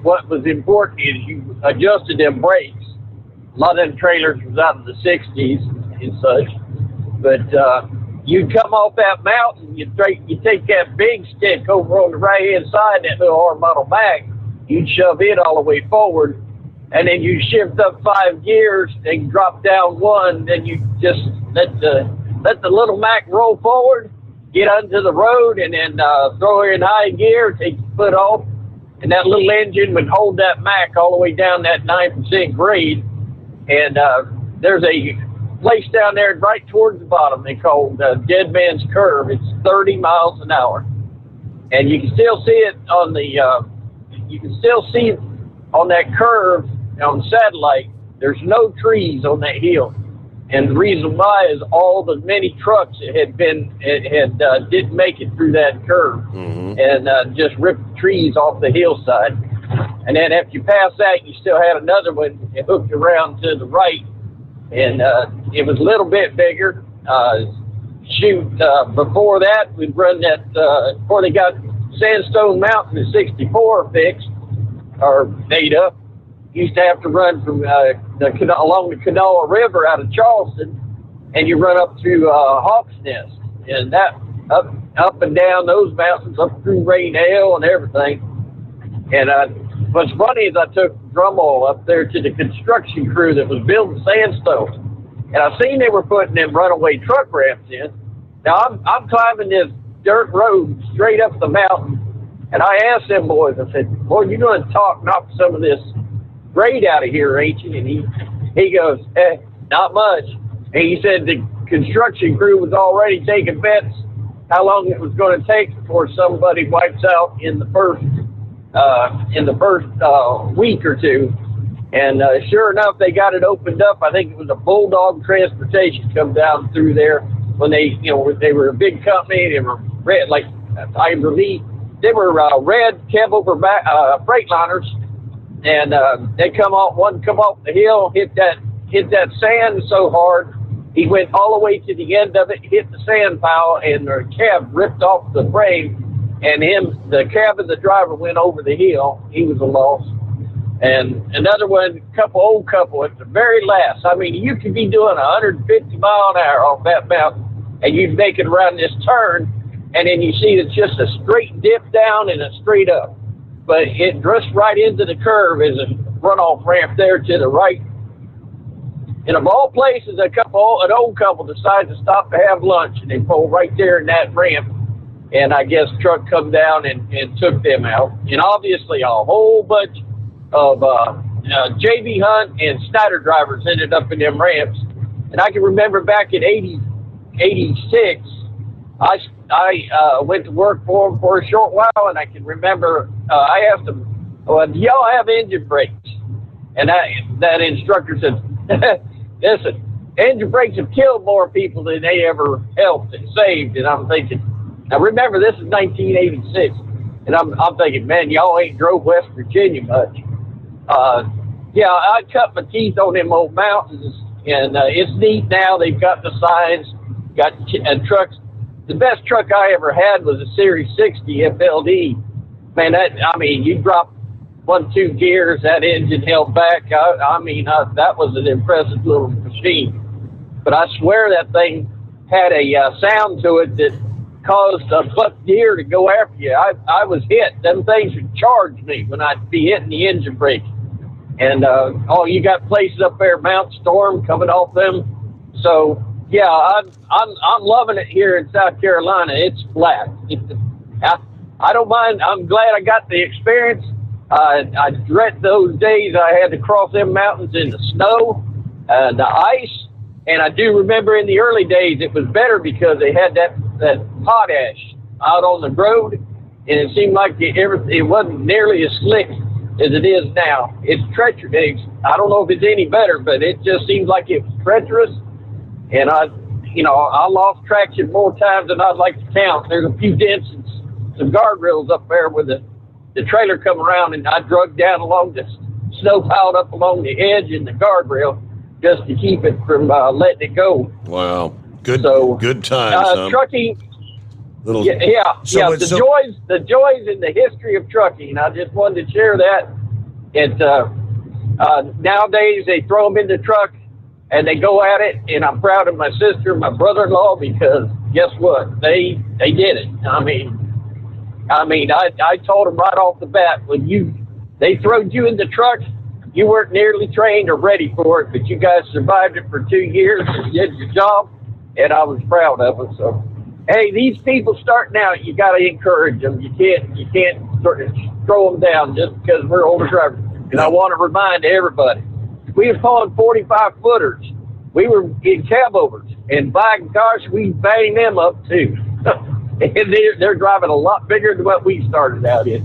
What was important is you adjusted them brakes. A lot of them trailers was out of the 60s and such. But you'd come off that mountain, you take that big stick over on the right-hand side, that little horizontal back, you'd shove it all the way forward, and then you shift up 5 gears and drop down 1, then you just let the little Mac roll forward, get onto the road, and then throw her in high gear, take your foot off, and that little engine would hold that Mac all the way down that 9% grade. And there's a place down there right towards the bottom they call Dead Man's Curve. It's 30 miles an hour. And you can still see it on on that curve on satellite. There's no trees on that hill. And the reason why is all the many trucks that didn't make it through that curve and just ripped the trees off the hillside. And then after you pass that, you still had another one that hooked around to the right, and it was a little bit bigger. Before that, we'd run that, before they got Sandstone Mountain in 64 fixed, or made up, used to have to run from along the Kanawha River out of Charleston, and you run up to Hawks Nest, and that up and down those mountains, up through Rainelle and everything. And what's funny is I took Drummall up there to the construction crew that was building sandstone, and I seen they were putting them runaway truck ramps in. Now I'm climbing this dirt road straight up the mountain, and I asked them boys, I said, "Boy, you're going to knock some of this grade out of here, ain't you?" And he goes, "Not much." And he said the construction crew was already taking bets how long it was going to take before somebody wipes out in the first week or two. And sure enough, they got it opened up. I think it was a Bulldog Transportation come down through there when they were a big company. They were red, like Tiger Lee. They were red cab over back Freightliners, and they come off the hill, hit that sand so hard, he went all the way to the end of it, hit the sand pile, and the cab ripped off the frame. And the cab of the driver went over the hill. He was a loss. And another one, old couple at the very last. I mean, you could be doing 150 mile an hour off that mountain, and you'd make it around this turn, and then you see it's just a straight dip down and a straight up. But it drifts right into the curve as a runoff ramp there to the right. And of all places, an old couple decides to stop to have lunch, and they pull right there in that ramp. And I guess truck come down and took them out. And obviously a whole bunch of J.B. Hunt and Snyder drivers ended up in them ramps. And I can remember back in 86, I went to work for them for a short while, and I can remember I asked them, "Do y'all have engine brakes?" And that instructor said, "Listen, engine brakes have killed more people than they ever helped and saved." And I'm thinking, now remember, this is 1986, and I'm thinking, man, y'all ain't drove West Virginia much. Yeah, I cut my teeth on them old mountains, and it's neat now. They've got the signs, got trucks. The best truck I ever had was a Series 60 FLD. Man, you drop 1-2 gears, that engine held back. That was an impressive little machine. But I swear that thing had a sound to it that caused a buck deer to go after you. I was hit. Them things would charge me when I'd be hitting the engine brake. And you got places up there, Mount Storm coming off them. So yeah, I'm loving it here in South Carolina. It's flat. I don't mind. I'm glad I got the experience. I dread those days I had to cross them mountains in the snow, the ice, and I do remember in the early days it was better because they had that potash out on the road, and it seemed like it wasn't nearly as slick as it is now. It's treacherous. I don't know if it's any better, but it just seems like it was treacherous, and I lost traction more times than I'd like to count. There's a few dents and some guardrails up there with the trailer come around, and I drug down along the snow piled up along the edge and the guardrail just to keep it from letting it go. Wow, good times. Huh? Trucking, Little, the joys in the history of trucking. I just wanted to share that. Nowadays they throw them in the truck and they go at it, and I'm proud of my sister and my brother-in-law because guess what? They did it. I mean, I told them right off the bat, when they throwed you in the truck, you weren't nearly trained or ready for it, but you guys survived it for 2 years and did your job, and I was proud of it. So, hey, these people starting out, you got to encourage them. You can't sort of throw them down just because we're older drivers. And I want to remind everybody, we were pulling 45-footers. We were in cab overs, and by gosh, we banged them up too. And they're driving a lot bigger than what we started out in.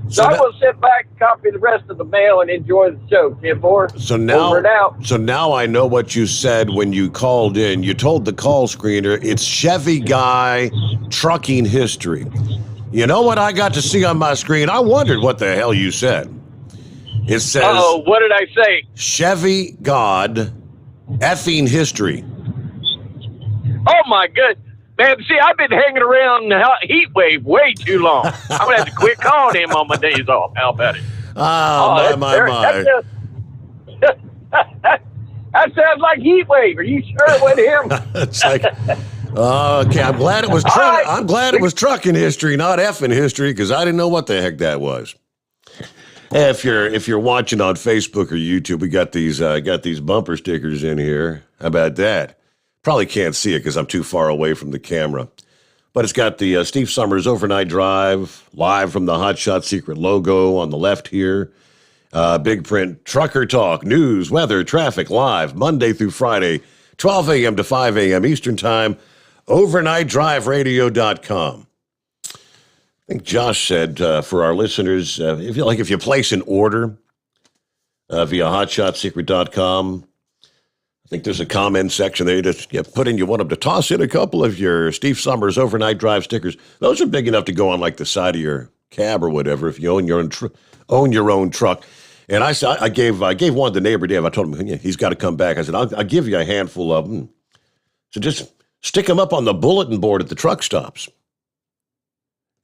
So I will sit back, copy the rest of the mail, and enjoy the show, Tim Moore. So now I know what you said when you called in. You told the call screener it's Chevy Guy Trucking History. You know what I got to see on my screen? I wondered what the hell you said. It says, what did I say? Chevy God effing History. Oh, my goodness. Man, see, I've been hanging around the heat wave way too long. I'm going to have to quit calling him on my days off. How about it? My. That sounds like heat wave. Are you sure it wasn't him? It's like, okay, I'm glad it was I'm glad it was trucking history, not effing history, because I didn't know what the heck that was. If you're watching on Facebook or YouTube, we got these bumper stickers in here. How about that? Probably can't see it because I'm too far away from the camera. But it's got the Steve Sommers Overnight Drive, live from the Hot Shot Secret logo on the left here. Big print, Trucker Talk, news, weather, traffic, live, Monday through Friday, 12 a.m. to 5 a.m. Eastern Time, overnightdriveradio.com. I think Josh said for our listeners, if you place an order via hotshotsecret.com, I think there's a comment section there. You just put in you want them to toss in a couple of your Steve Sommers Overnight Drive stickers. Those are big enough to go on like the side of your cab or whatever if you own your own truck. And I gave one to the neighbor Dave. I told him he's got to come back. I said I'll give you a handful of them. So just stick them up on the bulletin board at the truck stops.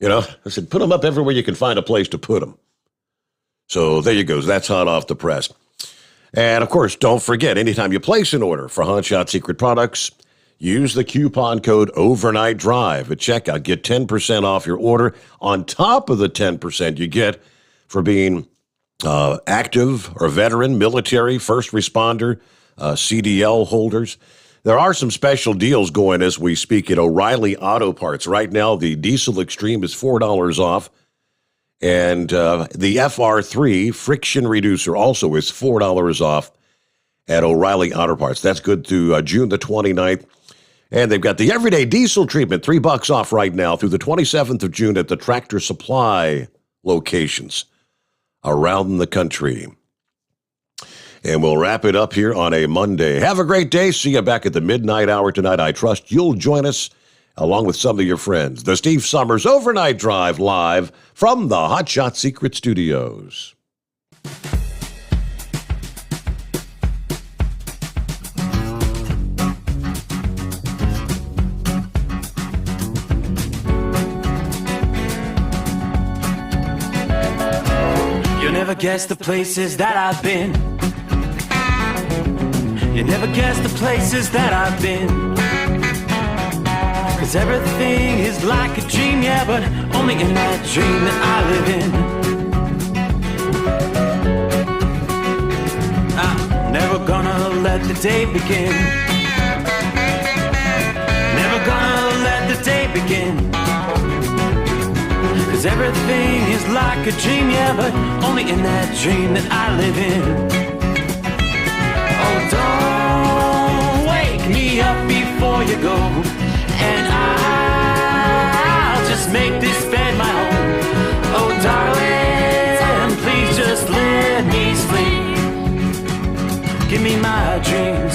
I said put them up everywhere you can find a place to put them. So there you go. That's hot off the press. And, of course, don't forget, anytime you place an order for Hot Shot Secret products, use the coupon code Overnight Drive at checkout. Get 10% off your order on top of the 10% you get for being active or veteran, military, first responder, CDL holders. There are some special deals going as we speak at O'Reilly Auto Parts. Right now, the Diesel Extreme is $4 off. And the FR3 friction reducer also is $4 off at O'Reilly Auto Parts. That's good through June the 29th. And they've got the everyday diesel treatment, $3 off right now through the 27th of June at the Tractor Supply locations around the country. And we'll wrap it up here on a Monday. Have a great day. See you back at the midnight hour tonight. I trust you'll join us along with some of your friends. The Steve Sommers Overnight Drive live from the Hot Shot Secret Studios. You'll never guess the places that I've been. You never guess the places that I've been. 'Cause everything is like a dream, yeah, but only in that dream that I live in. I'm never gonna let the day begin. Never gonna let the day begin. 'Cause 'Cause everything is like a dream, yeah, but only in that dream that I live in. Oh, don't wake me up before you go, and I'll just make this bed my home. Oh, darling, please just let me sleep. Give me my dreams.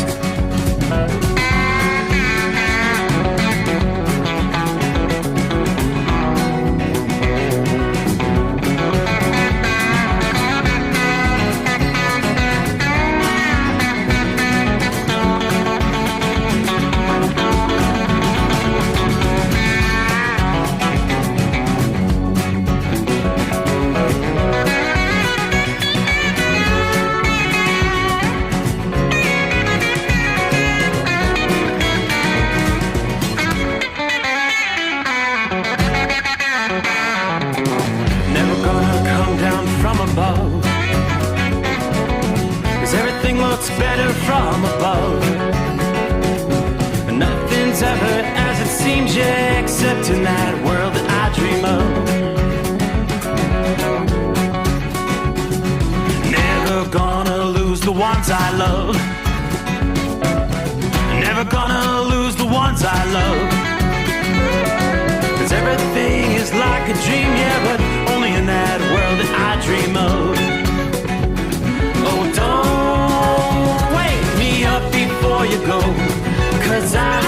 Better from above. Nothing's ever as it seems, yeah, except in that world that I dream of. Never gonna lose the ones I love. Never gonna lose the ones I love. 'Cause everything is like a dream, yeah, but only in that world that I dream of. Oh, don't before you go, 'cause I